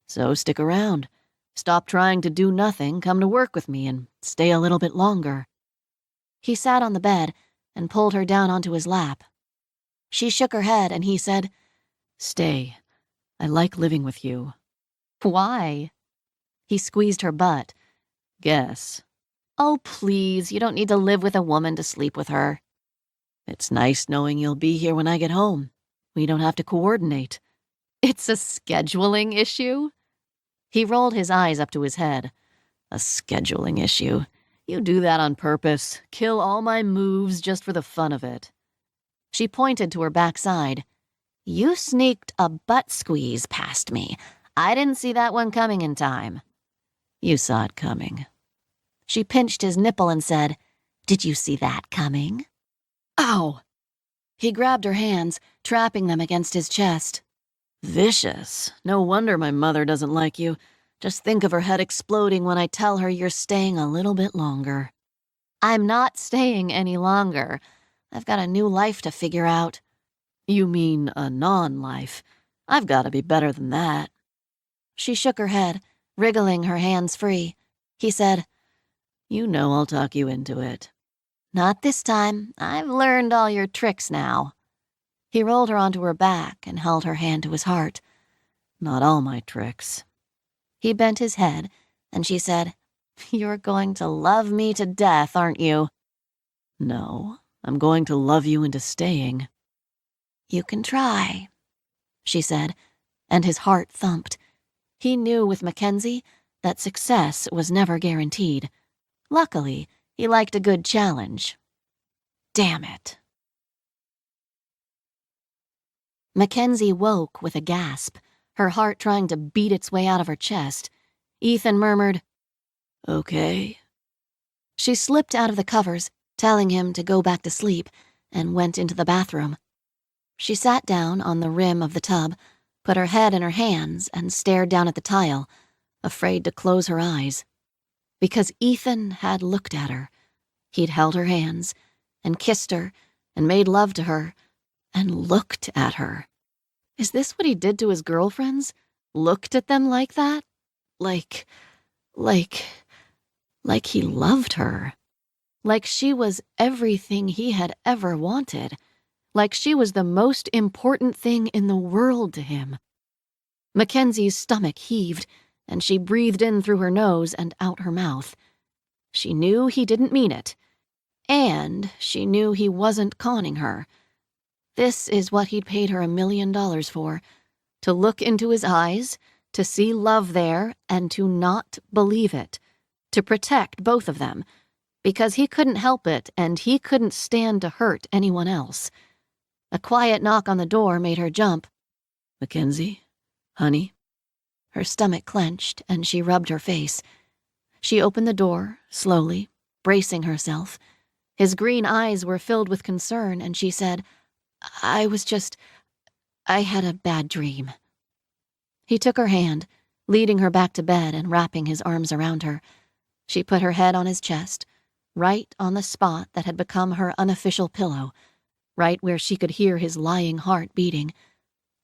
So stick around. Stop trying to do nothing, come to work with me, and stay a little bit longer.
He sat on the bed and pulled her down onto his lap. She shook her head, and he said,
Stay. I like living with you.
"Why?" He squeezed her butt.
Guess.
"Oh, please, you don't need to live with a woman to sleep with her."
It's nice knowing you'll be here when I get home. We don't have to coordinate.
"It's a scheduling issue?" He rolled his eyes up to his head.
A scheduling issue. You do that on purpose. Kill all my moves just for the fun of it.
She pointed to her backside. "You sneaked a butt squeeze past me. I didn't see that one coming in time."
You saw it coming.
She pinched his nipple and said, "Did you see that coming?"
Ow!
He grabbed her hands, trapping them against his chest.
Vicious. No wonder my mother doesn't like you. Just think of her head exploding when I tell her you're staying a little bit longer.
"I'm not staying any longer. I've got a new life to figure out."
You mean a non-life. I've got to be better than that.
She shook her head, wriggling her hands free. He said,
You know I'll talk you into it.
"Not this time. I've learned all your tricks now." He rolled her onto her back and held her hand to his heart.
Not all my tricks.
He bent his head, and she said, "You're going to love me to death, aren't you?"
No, I'm going to love you into staying.
"You can try," she said, and his heart thumped. He knew with Mackenzie that success was never guaranteed. Luckily, he liked a good challenge. Damn it. Mackenzie woke with a gasp, her heart trying to beat its way out of her chest. Ethan murmured,
"Okay."
She slipped out of the covers, telling him to go back to sleep, and went into the bathroom. She sat down on the rim of the tub, put her head in her hands, and stared down at the tile, afraid to close her eyes. Because Ethan had looked at her. He'd held her hands, and kissed her, and made love to her, and looked at her. Is this what he did to his girlfriends? Looked at them like that? Like he loved her. Like she was everything he had ever wanted. Like she was the most important thing in the world to him. Mackenzie's stomach heaved, and she breathed in through her nose and out her mouth. She knew he didn't mean it, and she knew he wasn't conning her. This is what he'd paid her $1 million for, to look into his eyes, to see love there, and to not believe it, to protect both of them, because he couldn't help it and he couldn't stand to hurt anyone else. A quiet knock on the door made her jump.
"Mackenzie? Honey?"
Her stomach clenched, and she rubbed her face. She opened the door, slowly, bracing herself. His green eyes were filled with concern, and she said, I had a bad dream." He took her hand, leading her back to bed and wrapping his arms around her. She put her head on his chest, right on the spot that had become her unofficial pillow, right where she could hear his lying heart beating.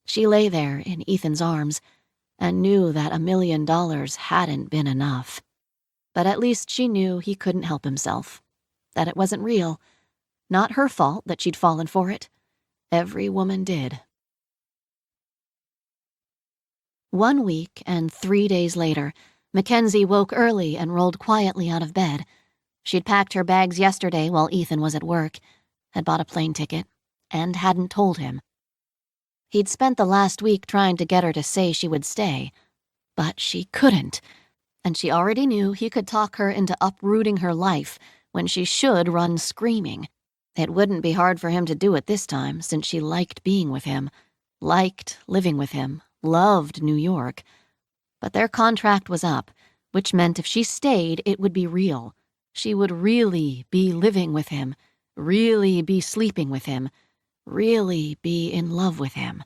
She lay there in Ethan's arms and knew that $1 million hadn't been enough. But at least she knew he couldn't help himself, that it wasn't real. Not her fault that she'd fallen for it. Every woman did. 1 week and 3 days later, Mackenzie woke early and rolled quietly out of bed. She'd packed her bags yesterday while Ethan was at work, had bought a plane ticket, and hadn't told him. He'd spent the last week trying to get her to say she would stay, but she couldn't, and she already knew he could talk her into uprooting her life when she should run screaming. It wouldn't be hard for him to do it this time, since she liked being with him, liked living with him, loved New York. But their contract was up, which meant if she stayed, it would be real. She would really be living with him, really be sleeping with him, really be in love with him.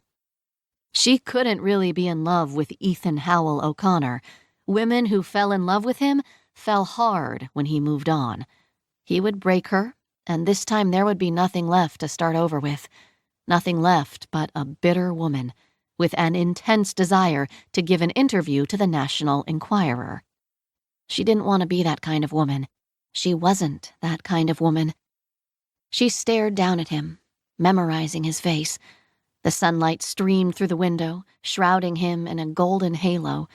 She couldn't really be in love with Ethan Howell O'Connor. Women who fell in love with him fell hard when he moved on. He would break her, and this time there would be nothing left to start over with. Nothing left but a bitter woman, with an intense desire to give an interview to the National Enquirer. She didn't want to be that kind of woman. She wasn't that kind of woman. She stared down at him, memorizing his face. The sunlight streamed through the window, shrouding him in a golden halo.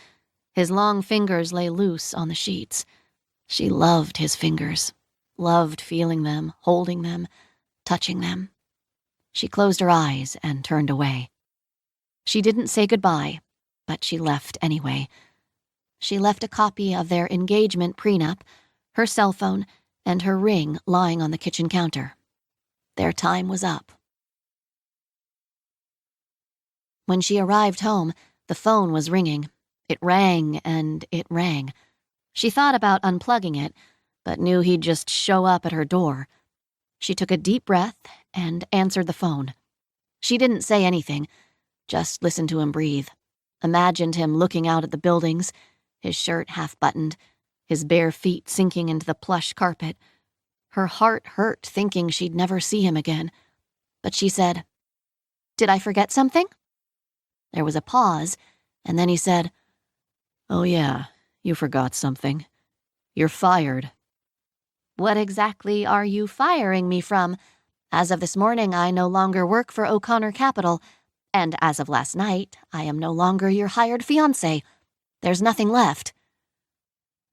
His long fingers lay loose on the sheets. She loved his fingers, loved feeling them, holding them, touching them. She closed her eyes and turned away. She didn't say goodbye, but she left anyway. She left a copy of their engagement prenup, her cell phone, and her ring lying on the kitchen counter. Their time was up. When she arrived home, the phone was ringing. It rang and it rang. She thought about unplugging it, but knew he'd just show up at her door. She took a deep breath and answered the phone. She didn't say anything, just listened to him breathe, imagined him looking out at the buildings, his shirt half-buttoned, his bare feet sinking into the plush carpet. Her heart hurt thinking she'd never see him again. But she said, "Did I forget something?" There was a pause, and then he said, "Oh yeah, you forgot something. You're fired." "What exactly are you firing me from? As of this morning, I no longer work for O'Connor Capital, and as of last night, I am no longer your hired fiancé. There's nothing left."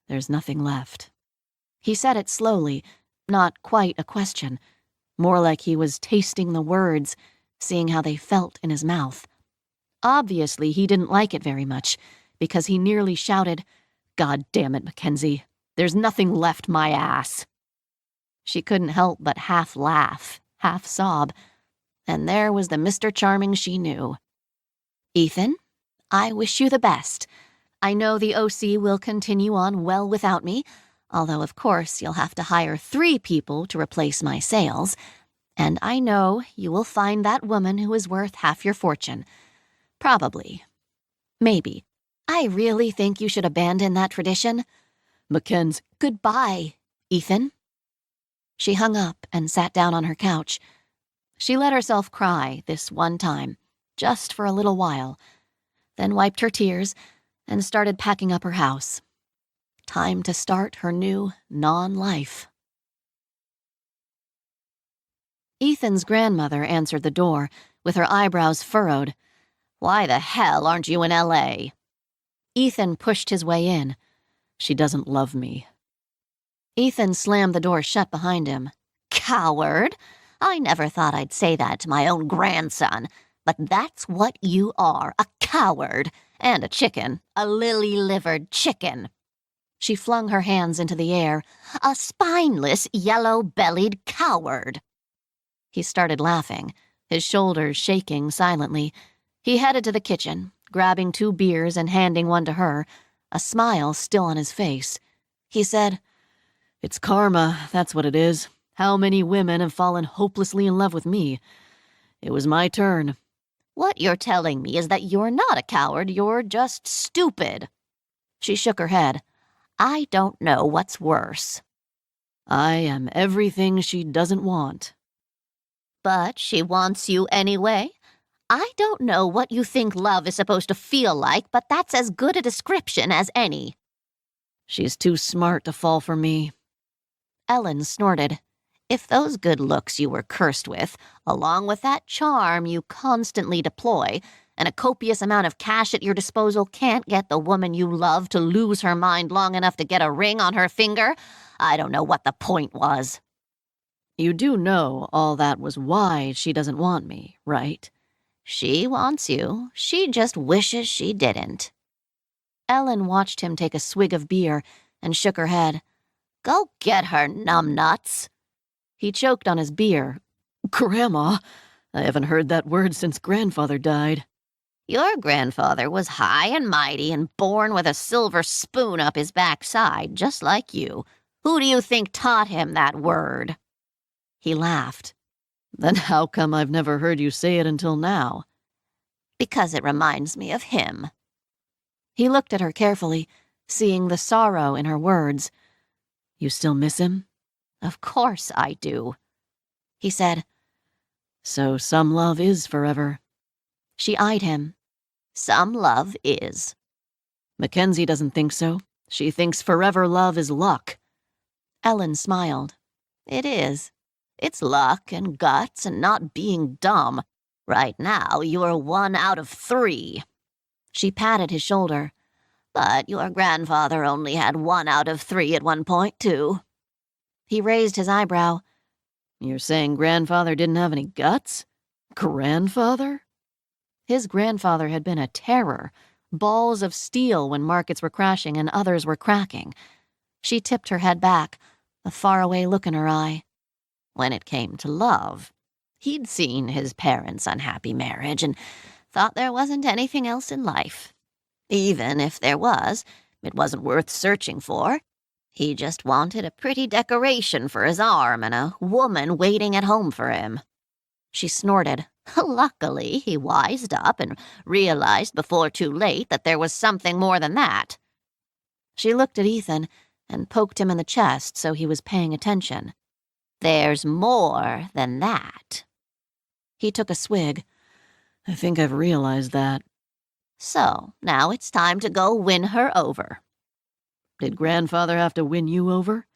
"There's nothing left." He said it slowly, not quite a question, more like he was tasting the words, seeing how they felt in his mouth. Obviously, he didn't like it very much, because he nearly shouted, "God damn it, Mackenzie, there's nothing left my ass." She couldn't help but half laugh, half sob. and there was the Mr. Charming she knew. Ethan, I wish you the best. I know the OC will continue on well without me, although of course you'll have to hire 3 people to replace my sales, and I know you will find that woman who is worth half your fortune. Probably. Maybe. I really think you should abandon that tradition.
Mackenzie.
Goodbye, Ethan. She hung up and sat down on her couch. She let herself cry this one time, just for a little while, then wiped her tears and started packing up her house. Time to start her new non-life. Ethan's grandmother answered the door, with her eyebrows furrowed.
Why the hell aren't you in L.A.?
Ethan pushed his way in.
She doesn't love me.
Ethan slammed the door shut behind him.
Coward! I never thought I'd say that to my own grandson, but that's what you are, a coward, and a chicken, a lily-livered chicken.
She flung her hands into the air.
A spineless, yellow-bellied coward.
He started laughing, his shoulders shaking silently. He headed to the kitchen, grabbing 2 beers and handing one to her, a smile still on his face. He said,
It's karma, that's what it is. How many women have fallen hopelessly in love with me? It was my turn.
What you're telling me is that you're not a coward, you're just stupid.
She shook her head.
I don't know what's worse.
I am everything she doesn't want.
But she wants you anyway. I don't know what you think love is supposed to feel like, but that's as good a description as any.
She's too smart to fall for me.
Ellen snorted.
If those good looks you were cursed with, along with that charm you constantly deploy, and a copious amount of cash at your disposal can't get the woman you love to lose her mind long enough to get a ring on her finger, I don't know what the point was.
You do know all that was why she doesn't want me, right?
She wants you. She just wishes she didn't.
Ellen watched him take a swig of beer and shook her head.
Go get her, numbnuts.
He choked on his beer.
Grandma, I haven't heard that word since grandfather died.
Your grandfather was high and mighty and born with a silver spoon up his backside, just like you. Who do you think taught him that word?
He laughed.
Then how come I've never heard you say it until now?
Because it reminds me of him.
He looked at her carefully, seeing the sorrow in her words.
You still miss him?
Of course I do.
He said.
So some love is forever.
She eyed him.
Some love is.
Mackenzie doesn't think so. She thinks forever love is luck.
Ellen smiled.
It is. It's luck and guts and not being dumb. Right now, you're 1 out of 3.
She patted his shoulder.
But your grandfather only had 1 out of 3 at one point, too.
He raised his eyebrow.
You're saying grandfather didn't have any guts? Grandfather?
His grandfather had been a terror, balls of steel when markets were crashing and others were cracking. She tipped her head back, a faraway look in her eye.
When it came to love, he'd seen his parents' unhappy marriage and thought there wasn't anything else in life. Even if there was, it wasn't worth searching for. He just wanted a pretty decoration for his arm and a woman waiting at home for him.
She snorted.
Luckily, he wised up and realized before too late that there was something more than that.
She looked at Ethan and poked him in the chest so he was paying attention.
There's more than that.
He took a swig.
I think I've realized that.
So, now it's time to go win her over.
Did grandfather have to win you over?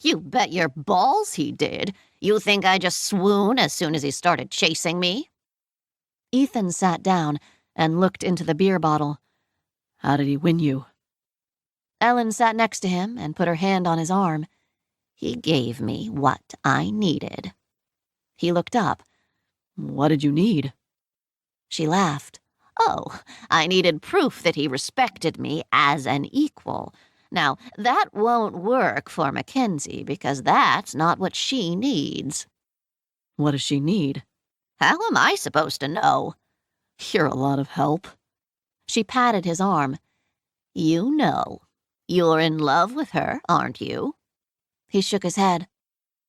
You bet your balls he did. You think I just swoon as soon as he started chasing me?
Ethan sat down and looked into the beer bottle.
How did he win you?
Ellen sat next to him and put her hand on his arm.
He gave me what I needed.
He looked up.
What did you need?
She laughed.
Oh, I needed proof that he respected me as an equal. Now, that won't work for Mackenzie because that's not what she needs.
What does she need?
How am I supposed to know?
You're a lot of help.
She patted his arm.
You know. You're in love with her, aren't you?
He shook his head.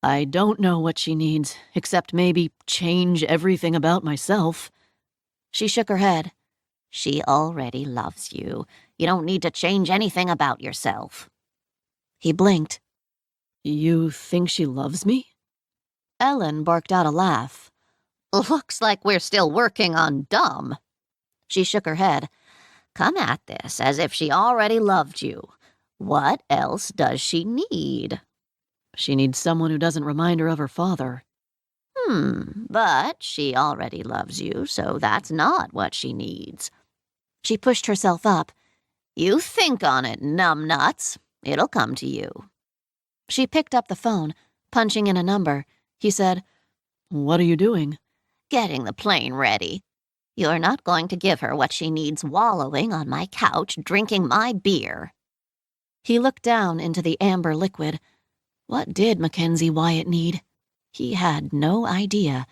I don't know what she needs, except maybe change everything about myself.
She shook her head.
She already loves you. You don't need to change anything about yourself.
He blinked.
You think she loves me?
Ellen barked out a laugh.
Looks like we're still working on dumb.
She shook her head.
Come at this as if she already loved you. What else does she need?
She needs someone who doesn't remind her of her father.
But she already loves you, so that's not what she needs.
She pushed herself up.
You think on it, numbnuts. It'll come to you.
She picked up the phone, punching in a number. He said,
What are you doing?
Getting the plane ready. You're not going to give her what she needs wallowing on my couch drinking my beer.
He looked down into the amber liquid. What did Mackenzie Wyatt need? He had no idea,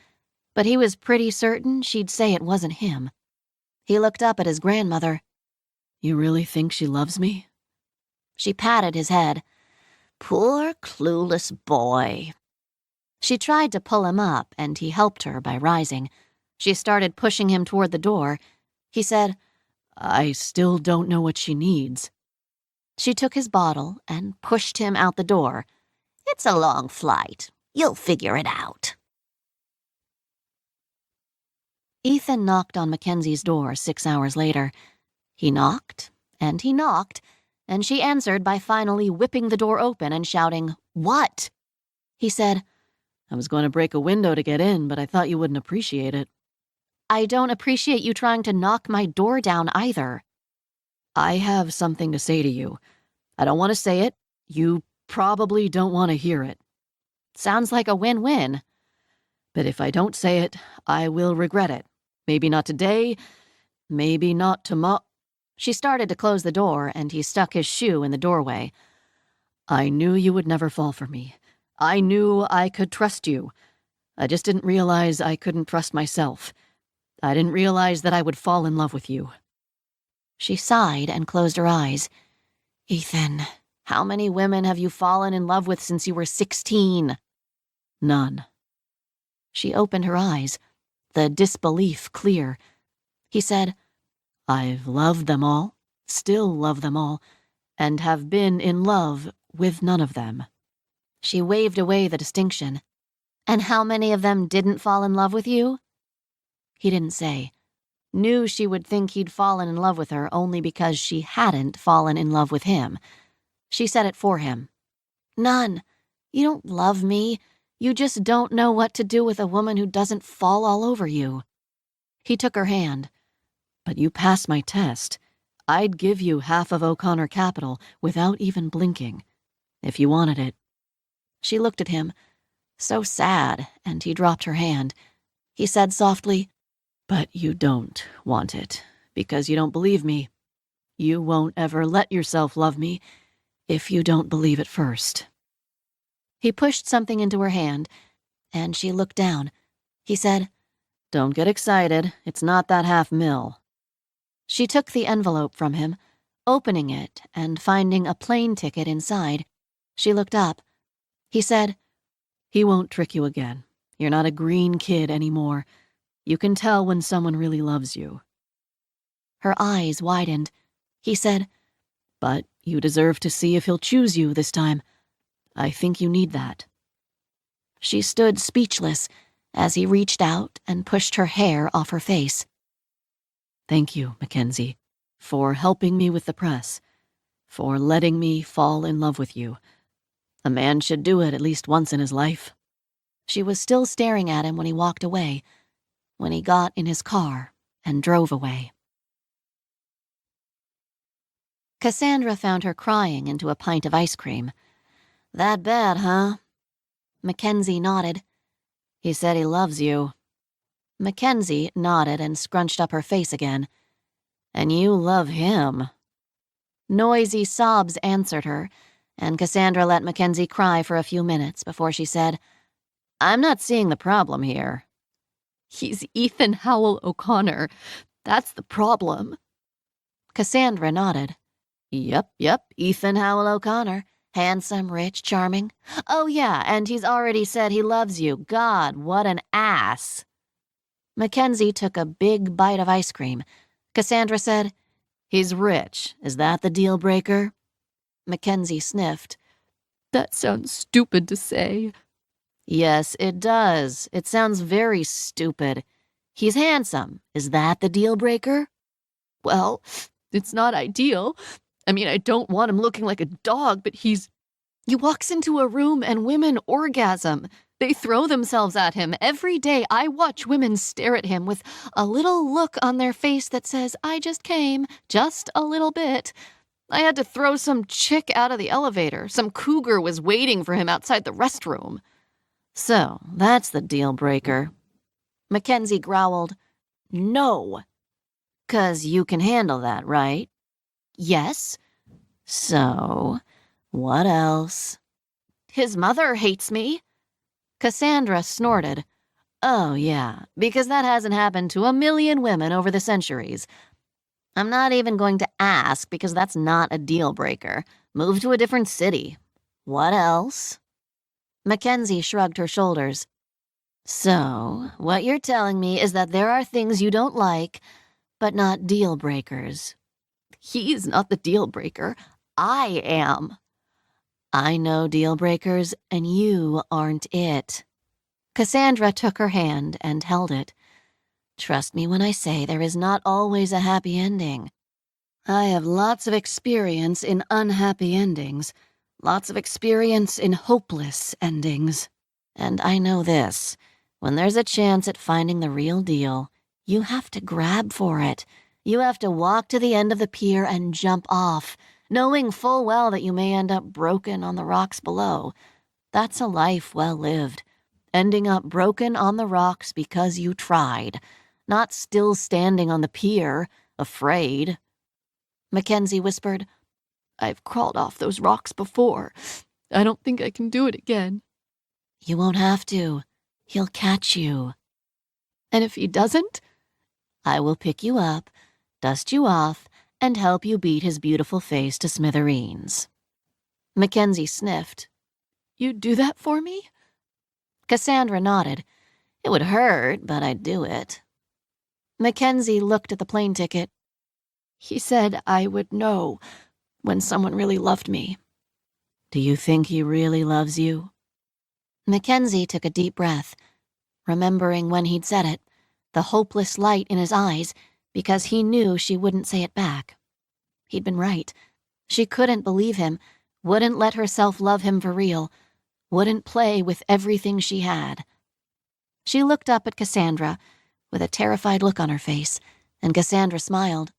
but he was pretty certain she'd say it wasn't him. He looked up at his grandmother.
You really think she loves me?
She patted his head.
Poor, clueless boy.
She tried to pull him up, and he helped her by rising. She started pushing him toward the door. He said,
I still don't know what she needs.
She took his bottle and pushed him out the door.
It's a long flight. You'll figure it out.
Ethan knocked on Mackenzie's door 6 hours later. He knocked, and she answered by finally whipping the door open and shouting, "What?" He said,
I was going to break a window to get in, but I thought you wouldn't appreciate it.
I don't appreciate you trying to knock my door down either.
I have something to say to you. I don't want to say it. You probably don't want to hear it.
Sounds like a win-win.
But if I don't say it, I will regret it. Maybe not today, maybe not tomorrow.
She started to close the door, and he stuck his shoe in the doorway.
I knew you would never fall for me. I knew I could trust you. I just didn't realize I couldn't trust myself. I didn't realize that I would fall in love with you.
She sighed and closed her eyes. Ethan, how many women have you fallen in love with since you were 16?
None.
She opened her eyes, the disbelief clear. He said,
I've loved them all, still love them all, and have been in love with none of them.
She waved away the distinction. And how many of them didn't fall in love with you? He didn't say. Knew she would think he'd fallen in love with her only because she hadn't fallen in love with him. She said it for him. None. You don't love me. You just don't know what to do with a woman who doesn't fall all over you. He took her hand.
But you passed my test. I'd give you half of O'Connor Capital without even blinking, if you wanted it.
She looked at him, so sad, and he dropped her hand. He said softly,
But you don't want it, because you don't believe me. You won't ever let yourself love me if you don't believe it first.
He pushed something into her hand, and she looked down. He said,
Don't get excited. It's not that $500,000.
She took the envelope from him, opening it and finding a plane ticket inside. She looked up. He said,
He won't trick you again. You're not a green kid anymore. You can tell when someone really loves you.
Her eyes widened. He said,
But you deserve to see if he'll choose you this time. I think you need that.
She stood speechless as he reached out and pushed her hair off her face.
Thank you, Mackenzie, for helping me with the press, for letting me fall in love with you. A man should do it at least once in his life.
She was still staring at him when he walked away, when he got in his car and drove away. Cassandra found her crying into a pint of ice cream.
That bad, huh?
Mackenzie nodded.
He said he loves you.
Mackenzie nodded and scrunched up her face again.
And you love him.
Noisy sobs answered her, and Cassandra let Mackenzie cry for a few minutes before she said,
I'm not seeing the problem here.
He's Ethan Howell O'Connor. That's the problem.
Cassandra nodded. Yep, Ethan Howell O'Connor. Handsome, rich, charming. Oh, yeah, and he's already said he loves you. God, what an ass. Mackenzie took a big bite of ice cream. Cassandra said, He's rich. Is that the deal breaker? Mackenzie sniffed.
That sounds stupid to say.
Yes, it does. It sounds very stupid. He's handsome. Is that the deal breaker?
Well, it's not ideal. I mean, I don't want him looking like a dog, but he walks into a room and women orgasm. They throw themselves at him. Every day I watch women stare at him with a little look on their face that says, I just came, just a little bit. I had to throw some chick out of the elevator. Some cougar was waiting for him outside the restroom.
So, that's the deal breaker. Mackenzie growled, No. 'Cause you can handle that, right? Yes. So, what else?
His mother hates me.
Cassandra snorted. Oh, yeah, because that hasn't happened to a million women over the centuries. I'm not even going to ask because that's not a deal breaker. Move to a different city. What else? Mackenzie shrugged her shoulders. So, what you're telling me is that there are things you don't like, but not deal breakers.
He's not the deal breaker. I am.
I know deal breakers, and you aren't it. Cassandra took her hand and held it. Trust me when I say there is not always a happy ending. I have lots of experience in unhappy endings, lots of experience in hopeless endings. And I know this, when there's a chance at finding the real deal, you have to grab for it. You have to walk to the end of the pier and jump off, knowing full well that you may end up broken on the rocks below. That's a life well lived, ending up broken on the rocks because you tried, not still standing on the pier, afraid. Mackenzie whispered,
I've crawled off those rocks before. I don't think I can do it again.
You won't have to. He'll catch you.
And if he doesn't?
I will pick you up, dust you off, and help you beat his beautiful face to smithereens. Mackenzie sniffed.
You'd do that for me?
Cassandra nodded. It would hurt, but I'd do it. Mackenzie looked at the plane ticket.
He said I would know when someone really loved me.
Do you think he really loves you? Mackenzie took a deep breath, remembering when he'd said it, the hopeless light in his eyes, because he knew she wouldn't say it back. He'd been right. She couldn't believe him, wouldn't let herself love him for real, wouldn't play with everything she had. She looked up at Cassandra with a terrified look on her face, and Cassandra smiled.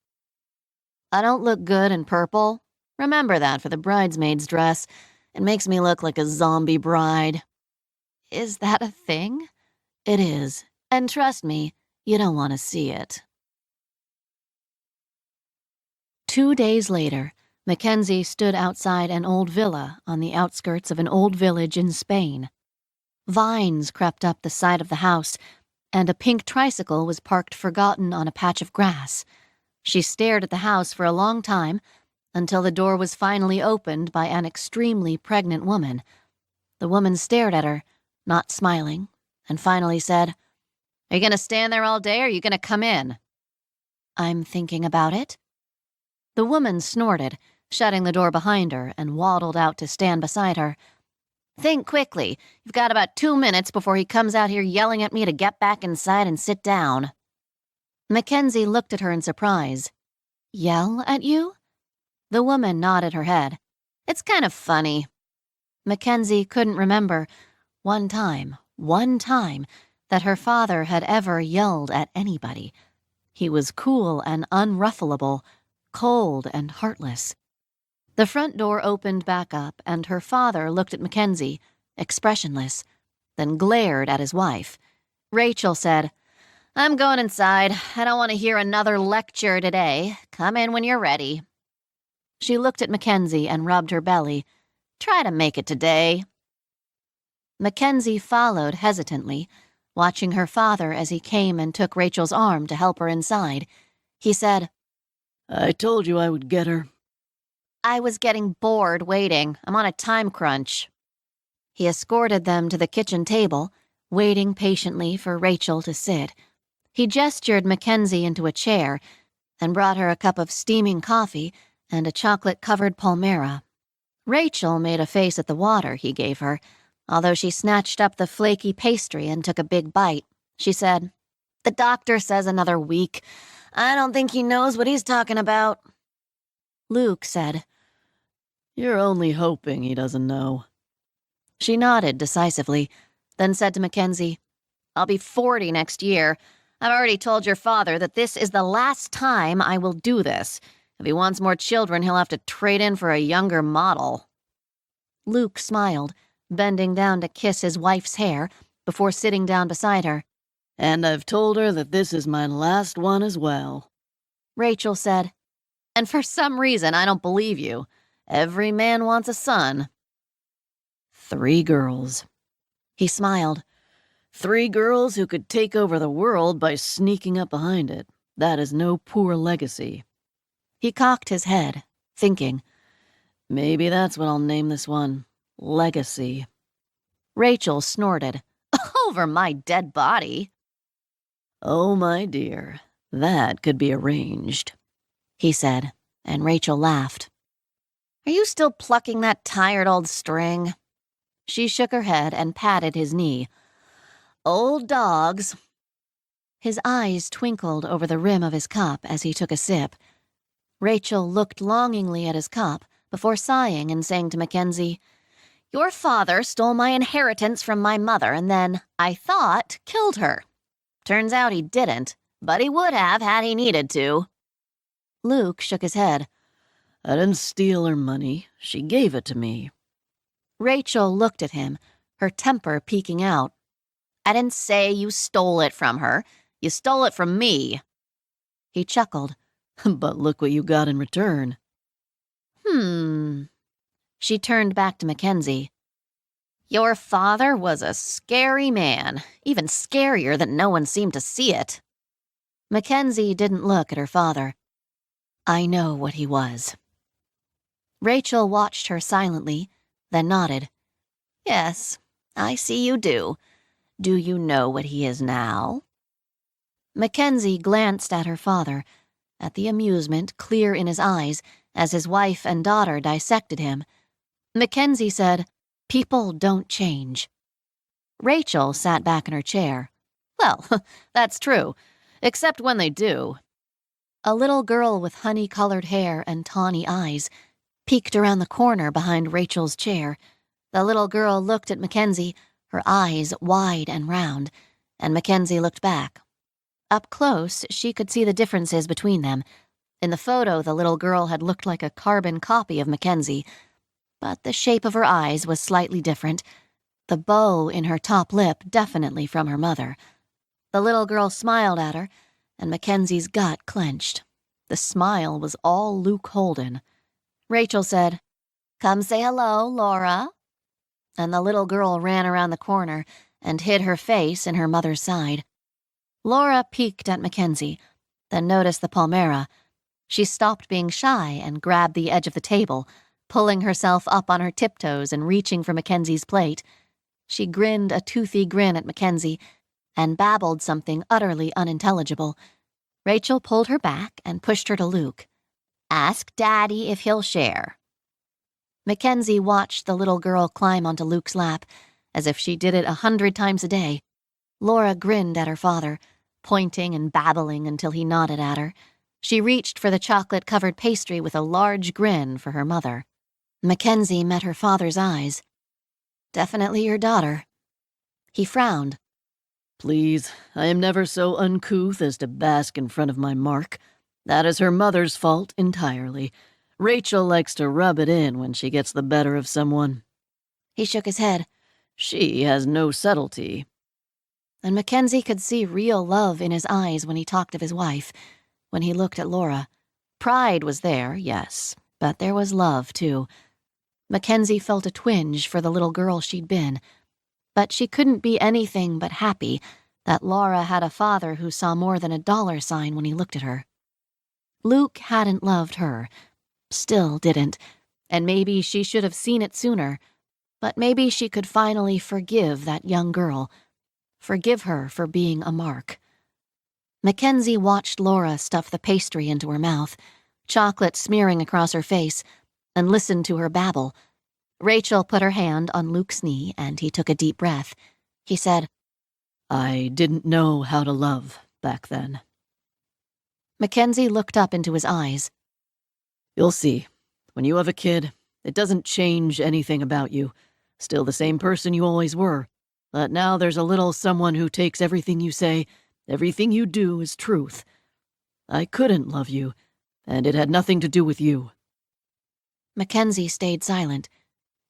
I don't look good in purple. Remember that for the bridesmaid's dress. It makes me look like a zombie bride.
Is that a thing?
It is, and trust me, you don't want to see it. 2 days later, Mackenzie stood outside an old villa on the outskirts of an old village in Spain. Vines crept up the side of the house, and a pink tricycle was parked forgotten on a patch of grass. She stared at the house for a long time, until the door was finally opened by an extremely pregnant woman. The woman stared at her, not smiling, and finally said, Are you going to stand there all day or are you going to come in? I'm thinking about it. The woman snorted, shutting the door behind her, and waddled out to stand beside her. Think quickly. You've got about 2 minutes before he comes out here yelling at me to get back inside and sit down. Mackenzie looked at her in surprise. Yell at you? The woman nodded her head. It's kind of funny. Mackenzie couldn't remember one time, that her father had ever yelled at anybody. He was cool and unruffleable, cold and heartless. The front door opened back up, and her father looked at Mackenzie, expressionless, then glared at his wife. Rachel said, I'm going inside. I don't want to hear another lecture today. Come in when you're ready. She looked at Mackenzie and rubbed her belly. Try to make it today. Mackenzie followed hesitantly, watching her father as he came and took Rachel's arm to help her inside. He said,
"I told you I would get her."
"I was getting bored waiting. I'm on a time crunch." He escorted them to the kitchen table, waiting patiently for Rachel to sit. He gestured Mackenzie into a chair and brought her a cup of steaming coffee and a chocolate-covered palmera. Rachel made a face at the water he gave her. Although she snatched up the flaky pastry and took a big bite, she said, "The doctor says another week. I don't think he knows what he's talking about." Luke said,
"You're only hoping he doesn't know."
She nodded decisively, then said to Mackenzie, "I'll be 40 next year. I've already told your father that this is the last time I will do this. If he wants more children, he'll have to trade in for a younger model." Luke smiled, bending down to kiss his wife's hair before sitting down beside her.
"And I've told her that this is my last one as well."
Rachel said, "And for some reason, I don't believe you. Every man wants a son."
3 girls.
He smiled.
3 girls who could take over the world by sneaking up behind it. That is no poor legacy.
He cocked his head, thinking.
Maybe that's what I'll name this one. Legacy.
Rachel snorted. "Over my dead body."
"Oh, my dear, that could be arranged,"
he said, and Rachel laughed. "Are you still plucking that tired old string?" She shook her head and patted his knee. "Old dogs." His eyes twinkled over the rim of his cup as he took a sip. Rachel looked longingly at his cup before sighing and saying to Mackenzie, "Your father stole my inheritance from my mother and then, I thought, killed her. Turns out he didn't, but he would have had he needed to." Luke shook his head.
"I didn't steal her money. She gave it to me."
Rachel looked at him, her temper peeking out. "I didn't say you stole it from her. You stole it from me." He chuckled.
"But look what you got in return."
She turned back to Mackenzie. "Your father was a scary man, even scarier that no one seemed to see it." Mackenzie didn't look at her father. "I know what he was." Rachel watched her silently, then nodded. "Yes, I see you do. Do you know what he is now?" Mackenzie glanced at her father, at the amusement clear in his eyes as his wife and daughter dissected him. Mackenzie said, "People don't change." Rachel sat back in her chair. "Well, that's true, except when they do." A little girl with honey-colored hair and tawny eyes peeked around the corner behind Rachel's chair. The little girl looked at Mackenzie, her eyes wide and round, and Mackenzie looked back. Up close, she could see the differences between them. In the photo, the little girl had looked like a carbon copy of Mackenzie, but the shape of her eyes was slightly different, the bow in her top lip definitely from her mother. The little girl smiled at her, and Mackenzie's gut clenched. The smile was all Luke Holden. Rachel said, "Come say hello, Laura." And the little girl ran around the corner and hid her face in her mother's side. Laura peeked at Mackenzie, then noticed the palmera. She stopped being shy and grabbed the edge of the table, pulling herself up on her tiptoes and reaching for Mackenzie's plate. She grinned a toothy grin at Mackenzie and babbled something utterly unintelligible. Rachel pulled her back and pushed her to Luke. "Ask Daddy if he'll share." Mackenzie watched the little girl climb onto Luke's lap, as if she did it 100 times a day. Laura grinned at her father, pointing and babbling until he nodded at her. She reached for the chocolate-covered pastry with a large grin for her mother. Mackenzie met her father's eyes. "Definitely your daughter." He frowned.
"Please, I am never so uncouth as to bask in front of my mark. That is her mother's fault entirely. Rachel likes to rub it in when she gets the better of someone."
He shook his head.
"She has no subtlety."
And Mackenzie could see real love in his eyes when he talked of his wife, when he looked at Laura. Pride was there, yes, but there was love, too. Mackenzie felt a twinge for the little girl she'd been. But she couldn't be anything but happy, that Laura had a father who saw more than a dollar sign when he looked at her. Luke hadn't loved her, still didn't, and maybe she should have seen it sooner, but maybe she could finally forgive that young girl, forgive her for being a mark. Mackenzie watched Laura stuff the pastry into her mouth, chocolate smearing across her face, and listened to her babble. Rachel put her hand on Luke's knee, and he took a deep breath. He said,
I didn't know how to love back then.
Mackenzie looked up into his eyes.
You'll see. When you have a kid, it doesn't change anything about you. Still the same person you always were. But now there's a little someone who takes everything you say, everything you do as truth. I couldn't love you, and it had nothing to do with you.
Mackenzie stayed silent.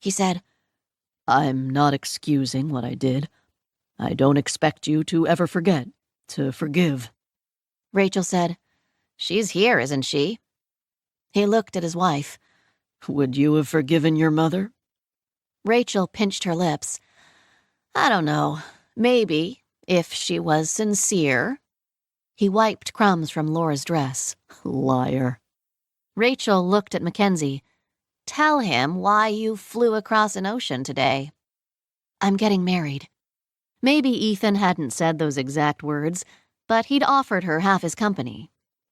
He said,
I'm not excusing what I did. I don't expect you to ever forget, to forgive.
Rachel said,
She's here, isn't she?
He looked at his wife.
Would you have forgiven your mother?
Rachel pinched her lips.
I don't know. Maybe, if she was sincere.
He wiped crumbs from Laura's dress.
Liar.
Rachel looked at Mackenzie.
Tell him why you flew across an ocean today.
I'm getting married. Maybe Ethan hadn't said those exact words, but he'd offered her half his company.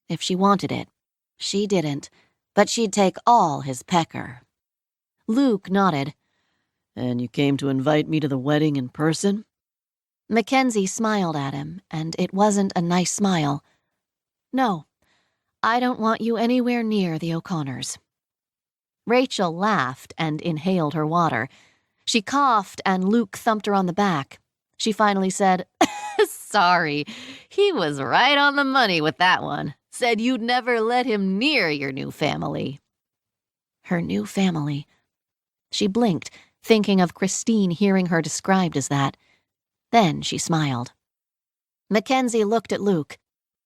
If she wanted it. She didn't, but she'd take all his pecker. Luke nodded.
And you came to invite me to the wedding in person?
Mackenzie smiled at him, and it wasn't a nice smile. No, I don't want you anywhere near the O'Connors. Rachel laughed and inhaled her water. She coughed, and Luke thumped her on the back. She finally said,
Sorry, he was right on the money with that one. Said you'd never let him near your new family.
Her new family. She blinked, thinking of Christine hearing her described as that. Then she smiled. Mackenzie looked at Luke.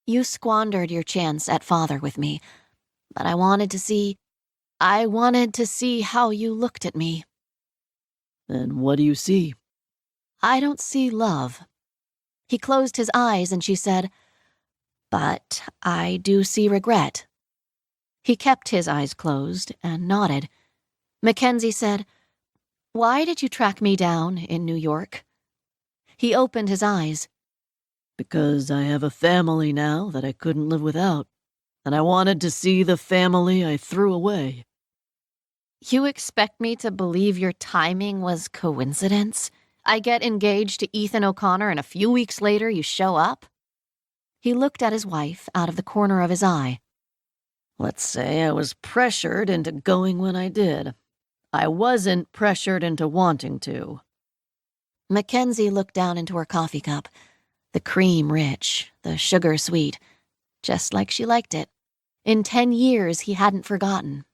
You squandered your chance at father with me, but I wanted to see how you looked at me.
And what do you see?
I don't see love. He closed his eyes and she said, But I do see regret. He kept his eyes closed and nodded. Mackenzie said, Why did you track me down in New York? He opened his eyes.
Because I have a family now that I couldn't live without, and I wanted to see the family I threw away.
You expect me to believe your timing was coincidence? I get engaged to Ethan O'Connor and a few weeks later you show up? He looked at his wife out of the corner of his eye.
Let's say I was pressured into going when I did. I wasn't pressured into wanting to.
Mackenzie looked down into her coffee cup. The cream rich, the sugar sweet, just like she liked it. In 10 years, he hadn't forgotten.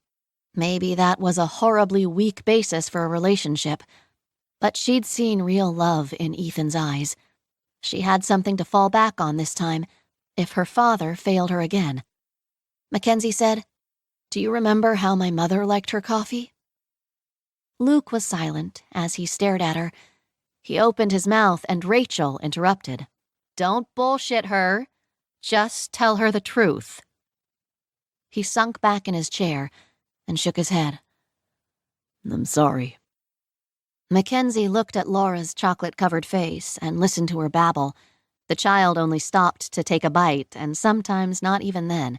Maybe that was a horribly weak basis for a relationship, but she'd seen real love in Ethan's eyes. She had something to fall back on this time, if her father failed her again. Mackenzie said, Do you remember how my mother liked her coffee? Luke was silent as he stared at her. He opened his mouth and Rachel interrupted. Don't bullshit her. Just tell her the truth. He sunk back in his chair and shook his head.
I'm sorry.
Mackenzie looked at Laura's chocolate-covered face and listened to her babble. The child only stopped to take a bite, and sometimes not even then.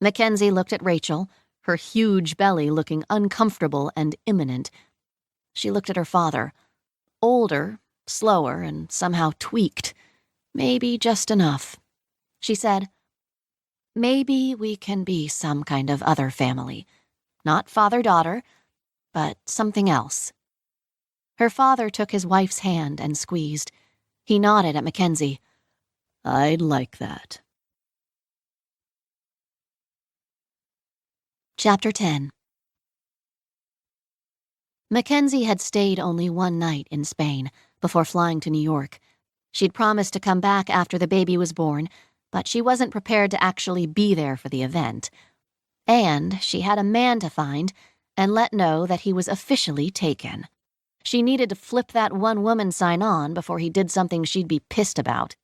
Mackenzie looked at Rachel, her huge belly looking uncomfortable and imminent. She looked at her father, older, slower, and somehow tweaked. Maybe just enough. She said, Maybe we can be some kind of other family. Not father-daughter, but something else. Her father took his wife's hand and squeezed. He nodded at Mackenzie.
I'd like that.
Chapter 10. Mackenzie had stayed only one night in Spain before flying to New York. She'd promised to come back after the baby was born, but she wasn't prepared to actually be there for the event. And she had a man to find and let know that he was officially taken. She needed to flip that one-woman sign on before he did something she'd be pissed about.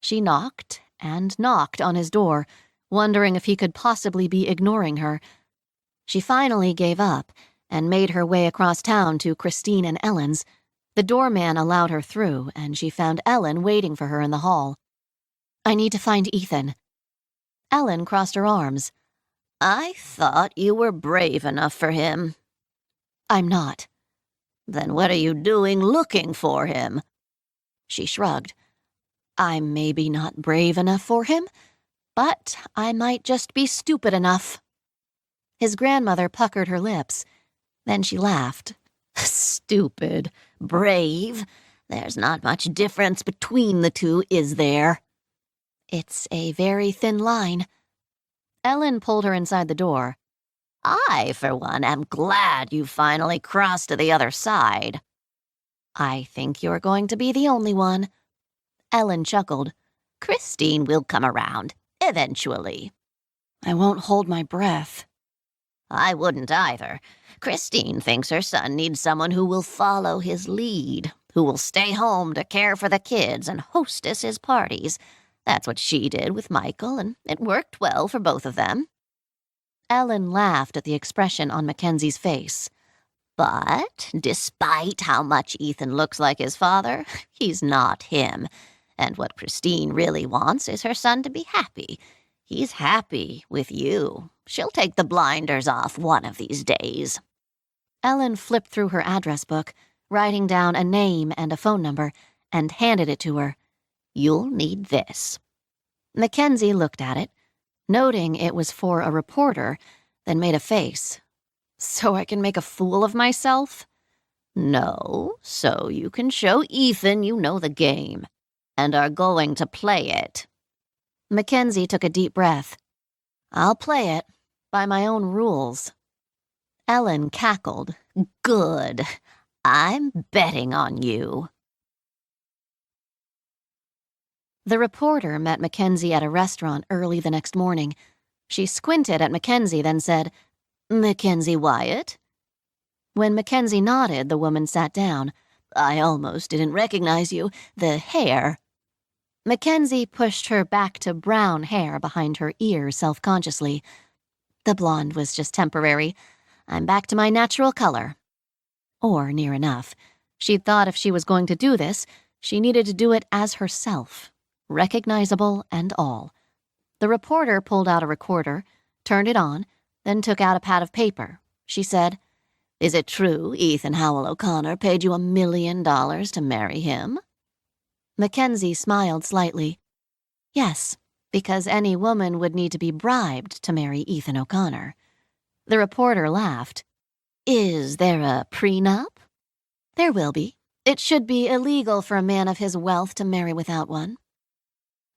She knocked and knocked on his door, wondering if he could possibly be ignoring her. She finally gave up and made her way across town to Christine and Ellen's. The doorman allowed her through, and she found Ellen waiting for her in the hall. "I need to find Ethan." Ellen crossed her arms.
I thought you were brave enough for him.
"I'm not."
Then what are you doing looking for him?
She shrugged. "I'm maybe not brave enough for him, but I might just be stupid enough." His grandmother puckered her lips. Then she laughed.
Stupid, brave. There's not much difference between the two, is there?
It's a very thin line. Ellen pulled her inside the door.
I, for one, am glad you finally crossed to the other side.
"I think you're going to be the only one." Ellen chuckled.
Christine will come around, eventually.
"I won't hold my breath."
I wouldn't either. Christine thinks her son needs someone who will follow his lead, who will stay home to care for the kids and hostess his parties. That's what she did with Michael, and it worked well for both of them.
Ellen laughed at the expression on Mackenzie's face.
But, despite how much Ethan looks like his father, he's not him. And what Christine really wants is her son to be happy. He's happy with you. She'll take the blinders off one of these days.
Ellen flipped through her address book, writing down a name and a phone number, and handed it to her.
You'll need this.
Mackenzie looked at it, noting it was for a reporter, then made a face. "So I can make a fool of myself?"
No, so you can show Ethan you know the game, and are going to play it.
Mackenzie took a deep breath. "I'll play it, by my own rules." Ellen cackled.
Good. I'm betting on you.
The reporter met Mackenzie at a restaurant early the next morning. She squinted at Mackenzie, then said, "Mackenzie Wyatt?" When Mackenzie nodded, the woman sat down. "I almost didn't recognize you. The hair." Mackenzie pushed her back to brown hair behind her ears self-consciously. "The blonde was just temporary. I'm back to my natural color." Or near enough. She'd thought if she was going to do this, she needed to do it as herself, recognizable and all. The reporter pulled out a recorder, turned it on, then took out a pad of paper. She said, "Is it true Ethan Howell O'Connor paid you $1 million to marry him?" Mackenzie smiled slightly. "Yes, because any woman would need to be bribed to marry Ethan O'Connor." The reporter laughed. "Is there a prenup?" "There will be. It should be illegal for a man of his wealth to marry without one."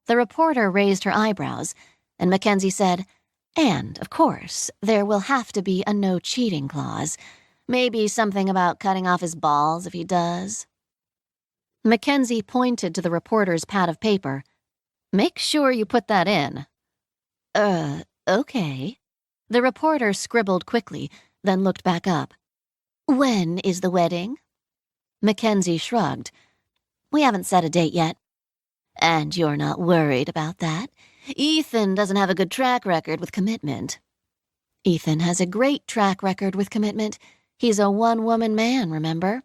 The reporter raised her eyebrows, and Mackenzie said, "And, of course, there will have to be a no-cheating clause. Maybe something about cutting off his balls if he does." Mackenzie pointed to the reporter's pad of paper. "Make sure you put that in." Okay." The reporter scribbled quickly, then looked back up. "When is the wedding?" Mackenzie shrugged. "We haven't set a date yet." "And you're not worried about that? Ethan doesn't have a good track record with commitment." "Ethan has a great track record with commitment. He's a one-woman man, remember?"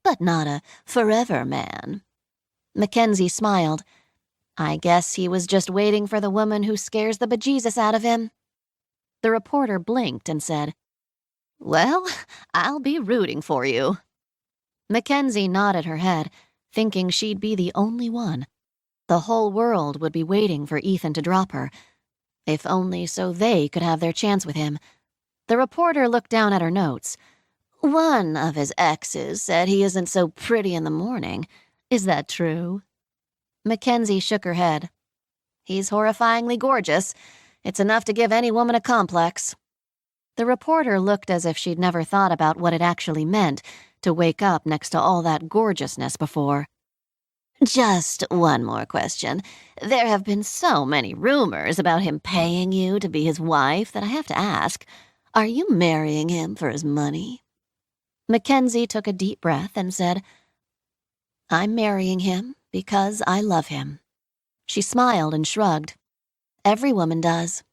"But not a forever man." Mackenzie smiled. "I guess he was just waiting for the woman who scares the bejesus out of him." The reporter blinked and said, "Well, I'll be rooting for you." Mackenzie nodded her head, thinking she'd be the only one. The whole world would be waiting for Ethan to drop her, if only so they could have their chance with him. The reporter looked down at her notes. "One of his exes said he isn't so pretty in the morning. Is that true?" Mackenzie shook her head. "He's horrifyingly gorgeous. It's enough to give any woman a complex." The reporter looked as if she'd never thought about what it actually meant to wake up next to all that gorgeousness before. "Just one more question. There have been so many rumors about him paying you to be his wife that I have to ask, are you marrying him for his money?" Mackenzie took a deep breath and said, "I'm marrying him because I love him." She smiled and shrugged. Every woman does.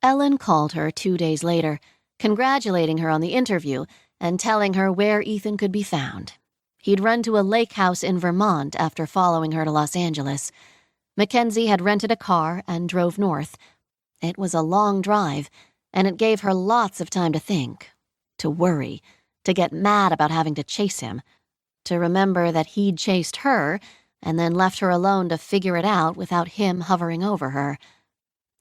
Ellen called her 2 days later, congratulating her on the interview and telling her where Ethan could be found. He'd run to a lake house in Vermont after following her to Los Angeles. Mackenzie had rented a car and drove north. It was a long drive, and it gave her lots of time to think, to worry, to get mad about having to chase him, to remember that he'd chased her and then left her alone to figure it out without him hovering over her.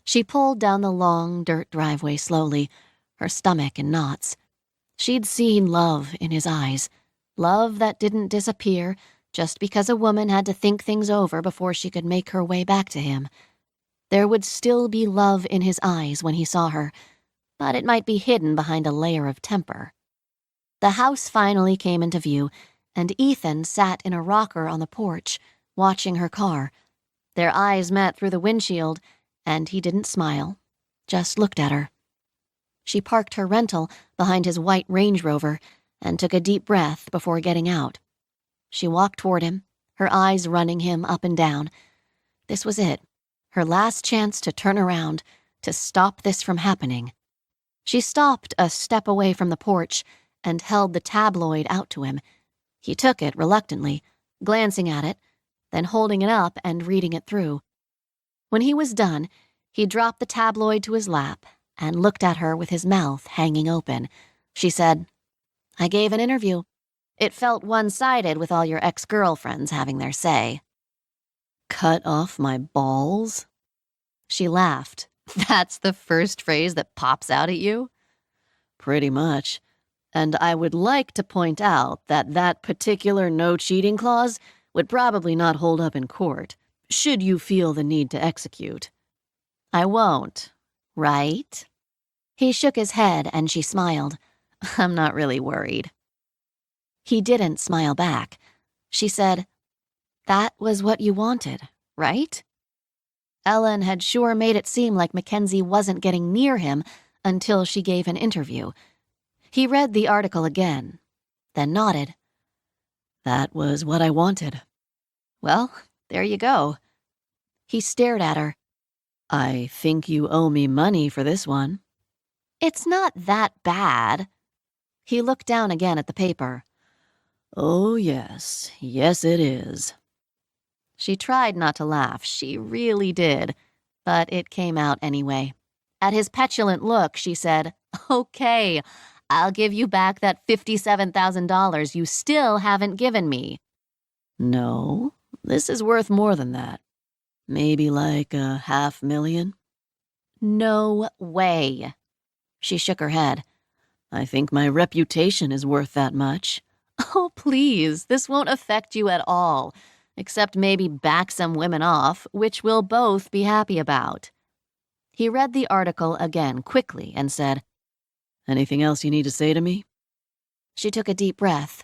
She pulled down the long dirt driveway slowly, her stomach in knots. She'd seen love in his eyes, love that didn't disappear just because a woman had to think things over before she could make her way back to him. There would still be love in his eyes when he saw her, but it might be hidden behind a layer of temper. The house finally came into view, and Ethan sat in a rocker on the porch, watching her car. Their eyes met through the windshield, and he didn't smile, just looked at her. She parked her rental behind his white Range Rover and took a deep breath before getting out. She walked toward him, her eyes running him up and down. This was it, her last chance to turn around, to stop this from happening. She stopped a step away from the porch and held the tabloid out to him. He took it reluctantly, glancing at it, then holding it up and reading it through. When he was done, he dropped the tabloid to his lap and looked at her with his mouth hanging open. She said, "I gave an interview. It felt one-sided with all your ex-girlfriends having their say."
Cut off my balls?
She laughed.
That's the first phrase that pops out at you? Pretty much. And I would like to point out that that particular no cheating clause would probably not hold up in court, should you feel the need to execute.
"I won't, right?" He shook his head and she smiled.
I'm not really worried.
He didn't smile back. She said, "That was what you wanted, right?" Ellen had sure made it seem like Mackenzie wasn't getting near him until she gave an interview. He read the article again, then nodded.
That was what I wanted.
"Well, there you go." He stared at her.
I think you owe me money for this one.
"It's not that bad." He looked down again at the paper.
Oh, yes. Yes, it is.
She tried not to laugh. She really did. But it came out anyway. At his petulant look, she said, "Okay, I'll give you back that $57,000 you still haven't given me."
No, this is worth more than that. Maybe like $500,000.
"No way." She shook her head.
I think my reputation is worth that much.
"Oh, please, this won't affect you at all, except maybe back some women off, which we'll both be happy about." He read the article again quickly and said,
Anything else you need to say to me?
She took a deep breath.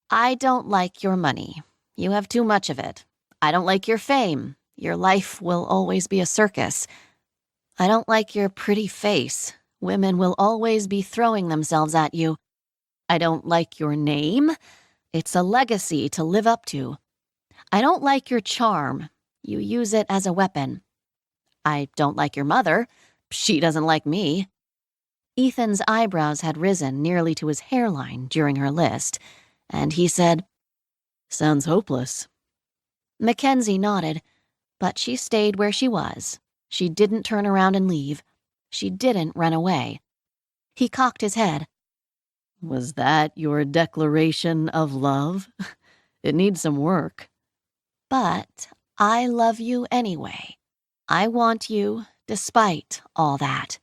"I don't like your money. You have too much of it. I don't like your fame. Your life will always be a circus. I don't like your pretty face. Women will always be throwing themselves at you. I don't like your name. It's a legacy to live up to. I don't like your charm. You use it as a weapon. I don't like your mother. She doesn't like me." Ethan's eyebrows had risen nearly to his hairline during her list, and he said,
Sounds hopeless.
Mackenzie nodded, but she stayed where she was. She didn't turn around and leave. She didn't run away. He cocked his head.
Was that your declaration of love? It needs some work.
"But I love you anyway. I want you despite all that."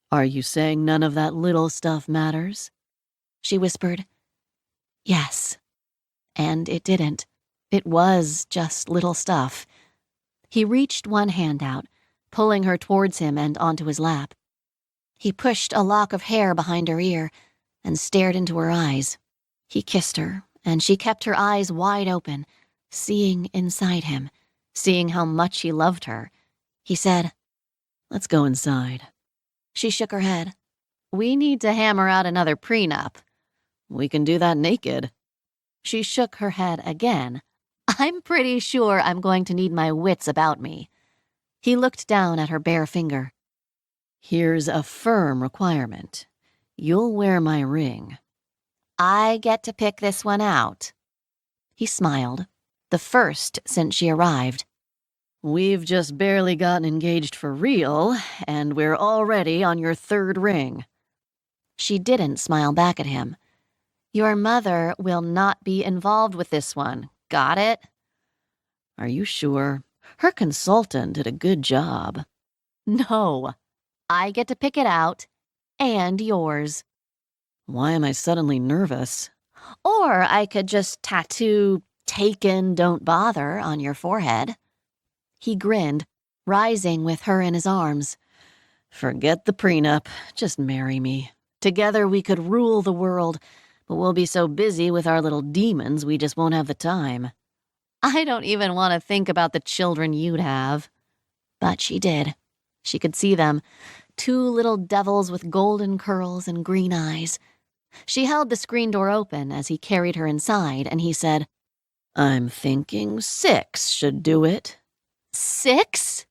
Are you saying none of that little stuff matters?
She whispered. Yes. And it didn't. It was just little stuff. He reached one hand out, pulling her towards him and onto his lap. He pushed a lock of hair behind her ear and stared into her eyes. He kissed her, and she kept her eyes wide open, seeing inside him, seeing how much he loved her. He said,
Let's go inside.
She shook her head.
We need to hammer out another prenup.
We can do that naked.
She shook her head again. I'm pretty sure I'm going to need my wits about me. He looked down at her bare finger.
Here's a firm requirement. You'll wear my ring.
I get to pick this one out. He smiled, the first since she arrived.
We've just barely gotten engaged for real, and we're already on your third ring.
She didn't smile back at him. Your mother will not be involved with this one. Got it?
Are you sure? Her consultant did a good job.
No. I get to pick it out, and yours.
Why am I suddenly nervous?
Or I could just tattoo "Taken, don't bother" on your forehead. He grinned, rising with her in his arms.
Forget the prenup. Just marry me. Together we could rule the world, but we'll be so busy with our little demons we just won't have the time.
I don't even want to think about the children you'd have. But she did. She could see them, 2 little devils with golden curls and green eyes. She held the screen door open as he carried her inside, and he said,
I'm thinking 6 should do it.
6?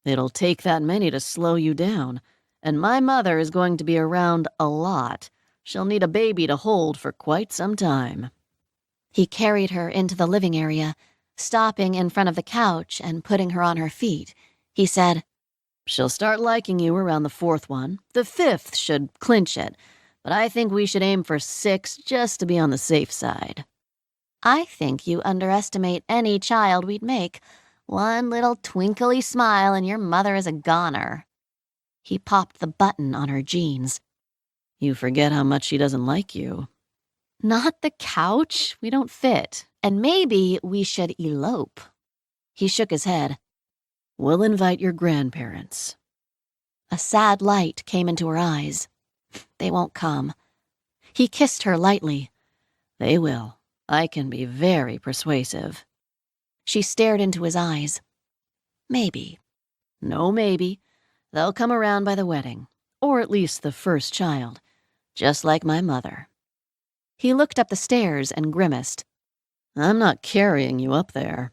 It'll take that many to slow you down, and my mother is going to be around a lot. She'll need a baby to hold for quite some time.
He carried her into the living area, stopping in front of the couch and putting her on her feet. He said,
She'll start liking you around the 4th one. The 5th should clinch it, but I think we should aim for 6 just to be on the safe side.
I think you underestimate any child we'd make. One little twinkly smile and your mother is a goner. He popped the button on her jeans.
You forget how much she doesn't like you.
Not the couch. We don't fit. And maybe we should elope. He shook his head.
We'll invite your grandparents.
A sad light came into her eyes. They won't come. He kissed her lightly.
They will. I can be very persuasive.
She stared into his eyes. Maybe.
No maybe. They'll come around by the wedding, or at least the first child, just like my mother.
He looked up the stairs and grimaced.
I'm not carrying you up there.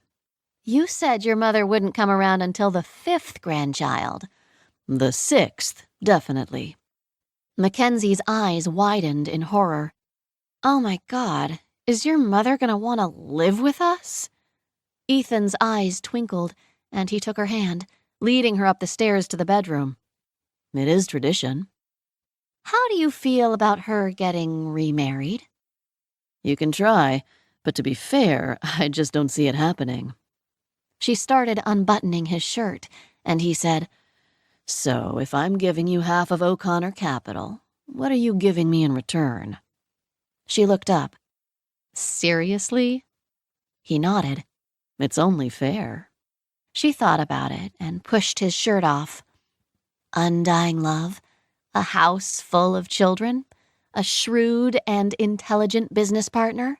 You said your mother wouldn't come around until the 5th grandchild.
The 6th, definitely.
Mackenzie's eyes widened in horror. Oh my God, is your mother gonna want to live with us? Ethan's eyes twinkled, and he took her hand, leading her up the stairs to the bedroom.
It is tradition.
How do you feel about her getting remarried?
You can try, but to be fair, I just don't see it happening.
She started unbuttoning his shirt, and he said,
So, if I'm giving you half of O'Connor Capital, what are you giving me in return?
She looked up.
Seriously?
He nodded.
It's only fair.
She thought about it and pushed his shirt off. Undying love, a house full of children, a shrewd and intelligent business partner.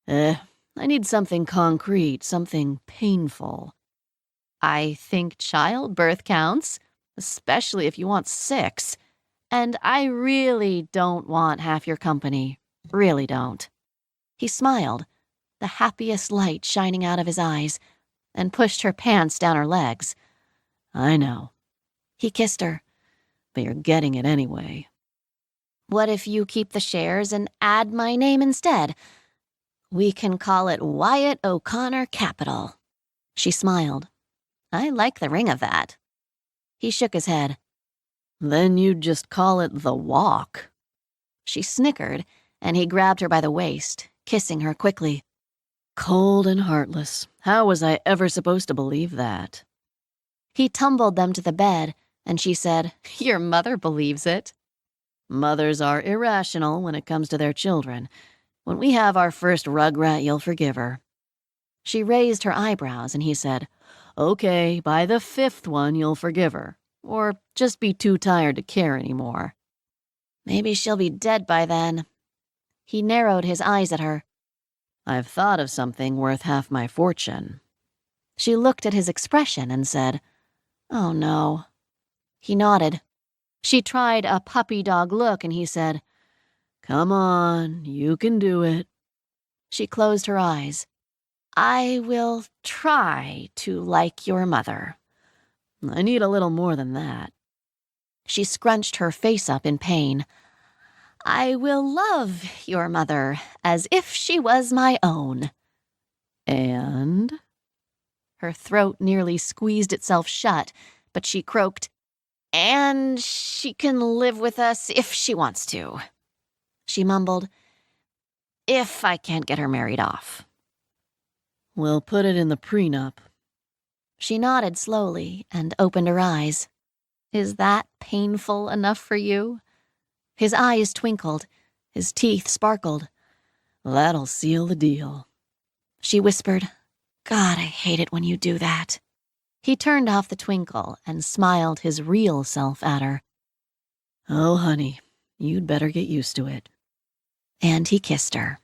I need something concrete, something painful.
I think childbirth counts, especially if you want 6.
And I really don't want half your company. Really don't. He smiled, the happiest light shining out of his eyes, and pushed her pants down her legs.
I know.
He kissed her.
But you're getting it anyway.
What if you keep the shares and add my name instead? We can call it Wyatt O'Connor Capital. She smiled. I like the ring of that. He shook his head.
Then you'd just call it the walk.
She snickered, and he grabbed her by the waist, kissing her quickly.
Cold and heartless. How was I ever supposed to believe that?
He tumbled them to the bed, and she said,
Your mother believes it.
Mothers are irrational when it comes to their children. When we have our first rugrat, you'll forgive her.
She raised her eyebrows, and he said,
Okay, by the 5th one, you'll forgive her. Or just be too tired to care anymore.
Maybe she'll be dead by then. He narrowed his eyes at her.
I've thought of something worth half my fortune.
She looked at his expression and said, Oh no. He nodded.
She tried a puppy dog look, and he said,
"Come on, you can do it."
She closed her eyes. "I will try to like your mother."
"I need a little more than that."
She scrunched her face up in pain. "I will love your mother as if she was my own."
"And?"
Her throat nearly squeezed itself shut, but she croaked, "And she can live with us if she wants to." She mumbled, "If I can't get her married off."
"We'll put it in the prenup."
She nodded slowly and opened her eyes. "Is that painful enough for you?" His eyes twinkled. His teeth sparkled.
"That'll seal the deal."
She whispered, "God, I hate it when you do that." He turned off the twinkle and smiled his real self at her.
"Oh, honey, you'd better get used to it."
And he kissed her.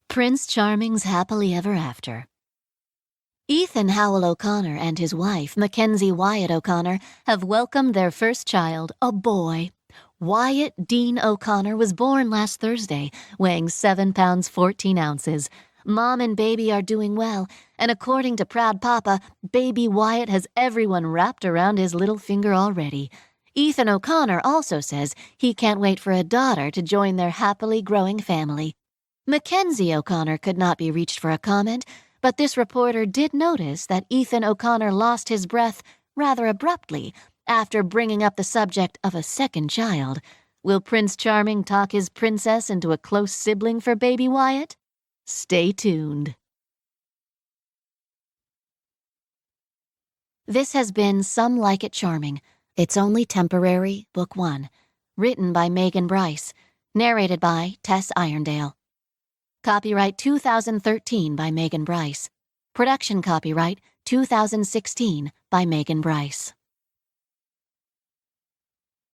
Prince Charming's Happily Ever After. Ethan Howell O'Connor and his wife, Mackenzie Wyatt O'Connor, have welcomed their first child, a boy. Wyatt Dean O'Connor was born last Thursday, weighing 7 pounds 14 ounces. Mom and baby are doing well, and according to Proud Papa, baby Wyatt has everyone wrapped around his little finger already. Ethan O'Connor also says he can't wait for a daughter to join their happily growing family. Mackenzie O'Connor could not be reached for a comment, but this reporter did notice that Ethan O'Connor lost his breath rather abruptly after bringing up the subject of a second child. Will Prince Charming talk his princess into a close sibling for baby Wyatt? Stay tuned. This has been Some Like It Charming. It's Only Temporary, Book 1. Written by Megan Bryce. Narrated by Tess Irondale. Copyright 2013 by Megan Bryce. Production copyright 2016 by Megan Bryce.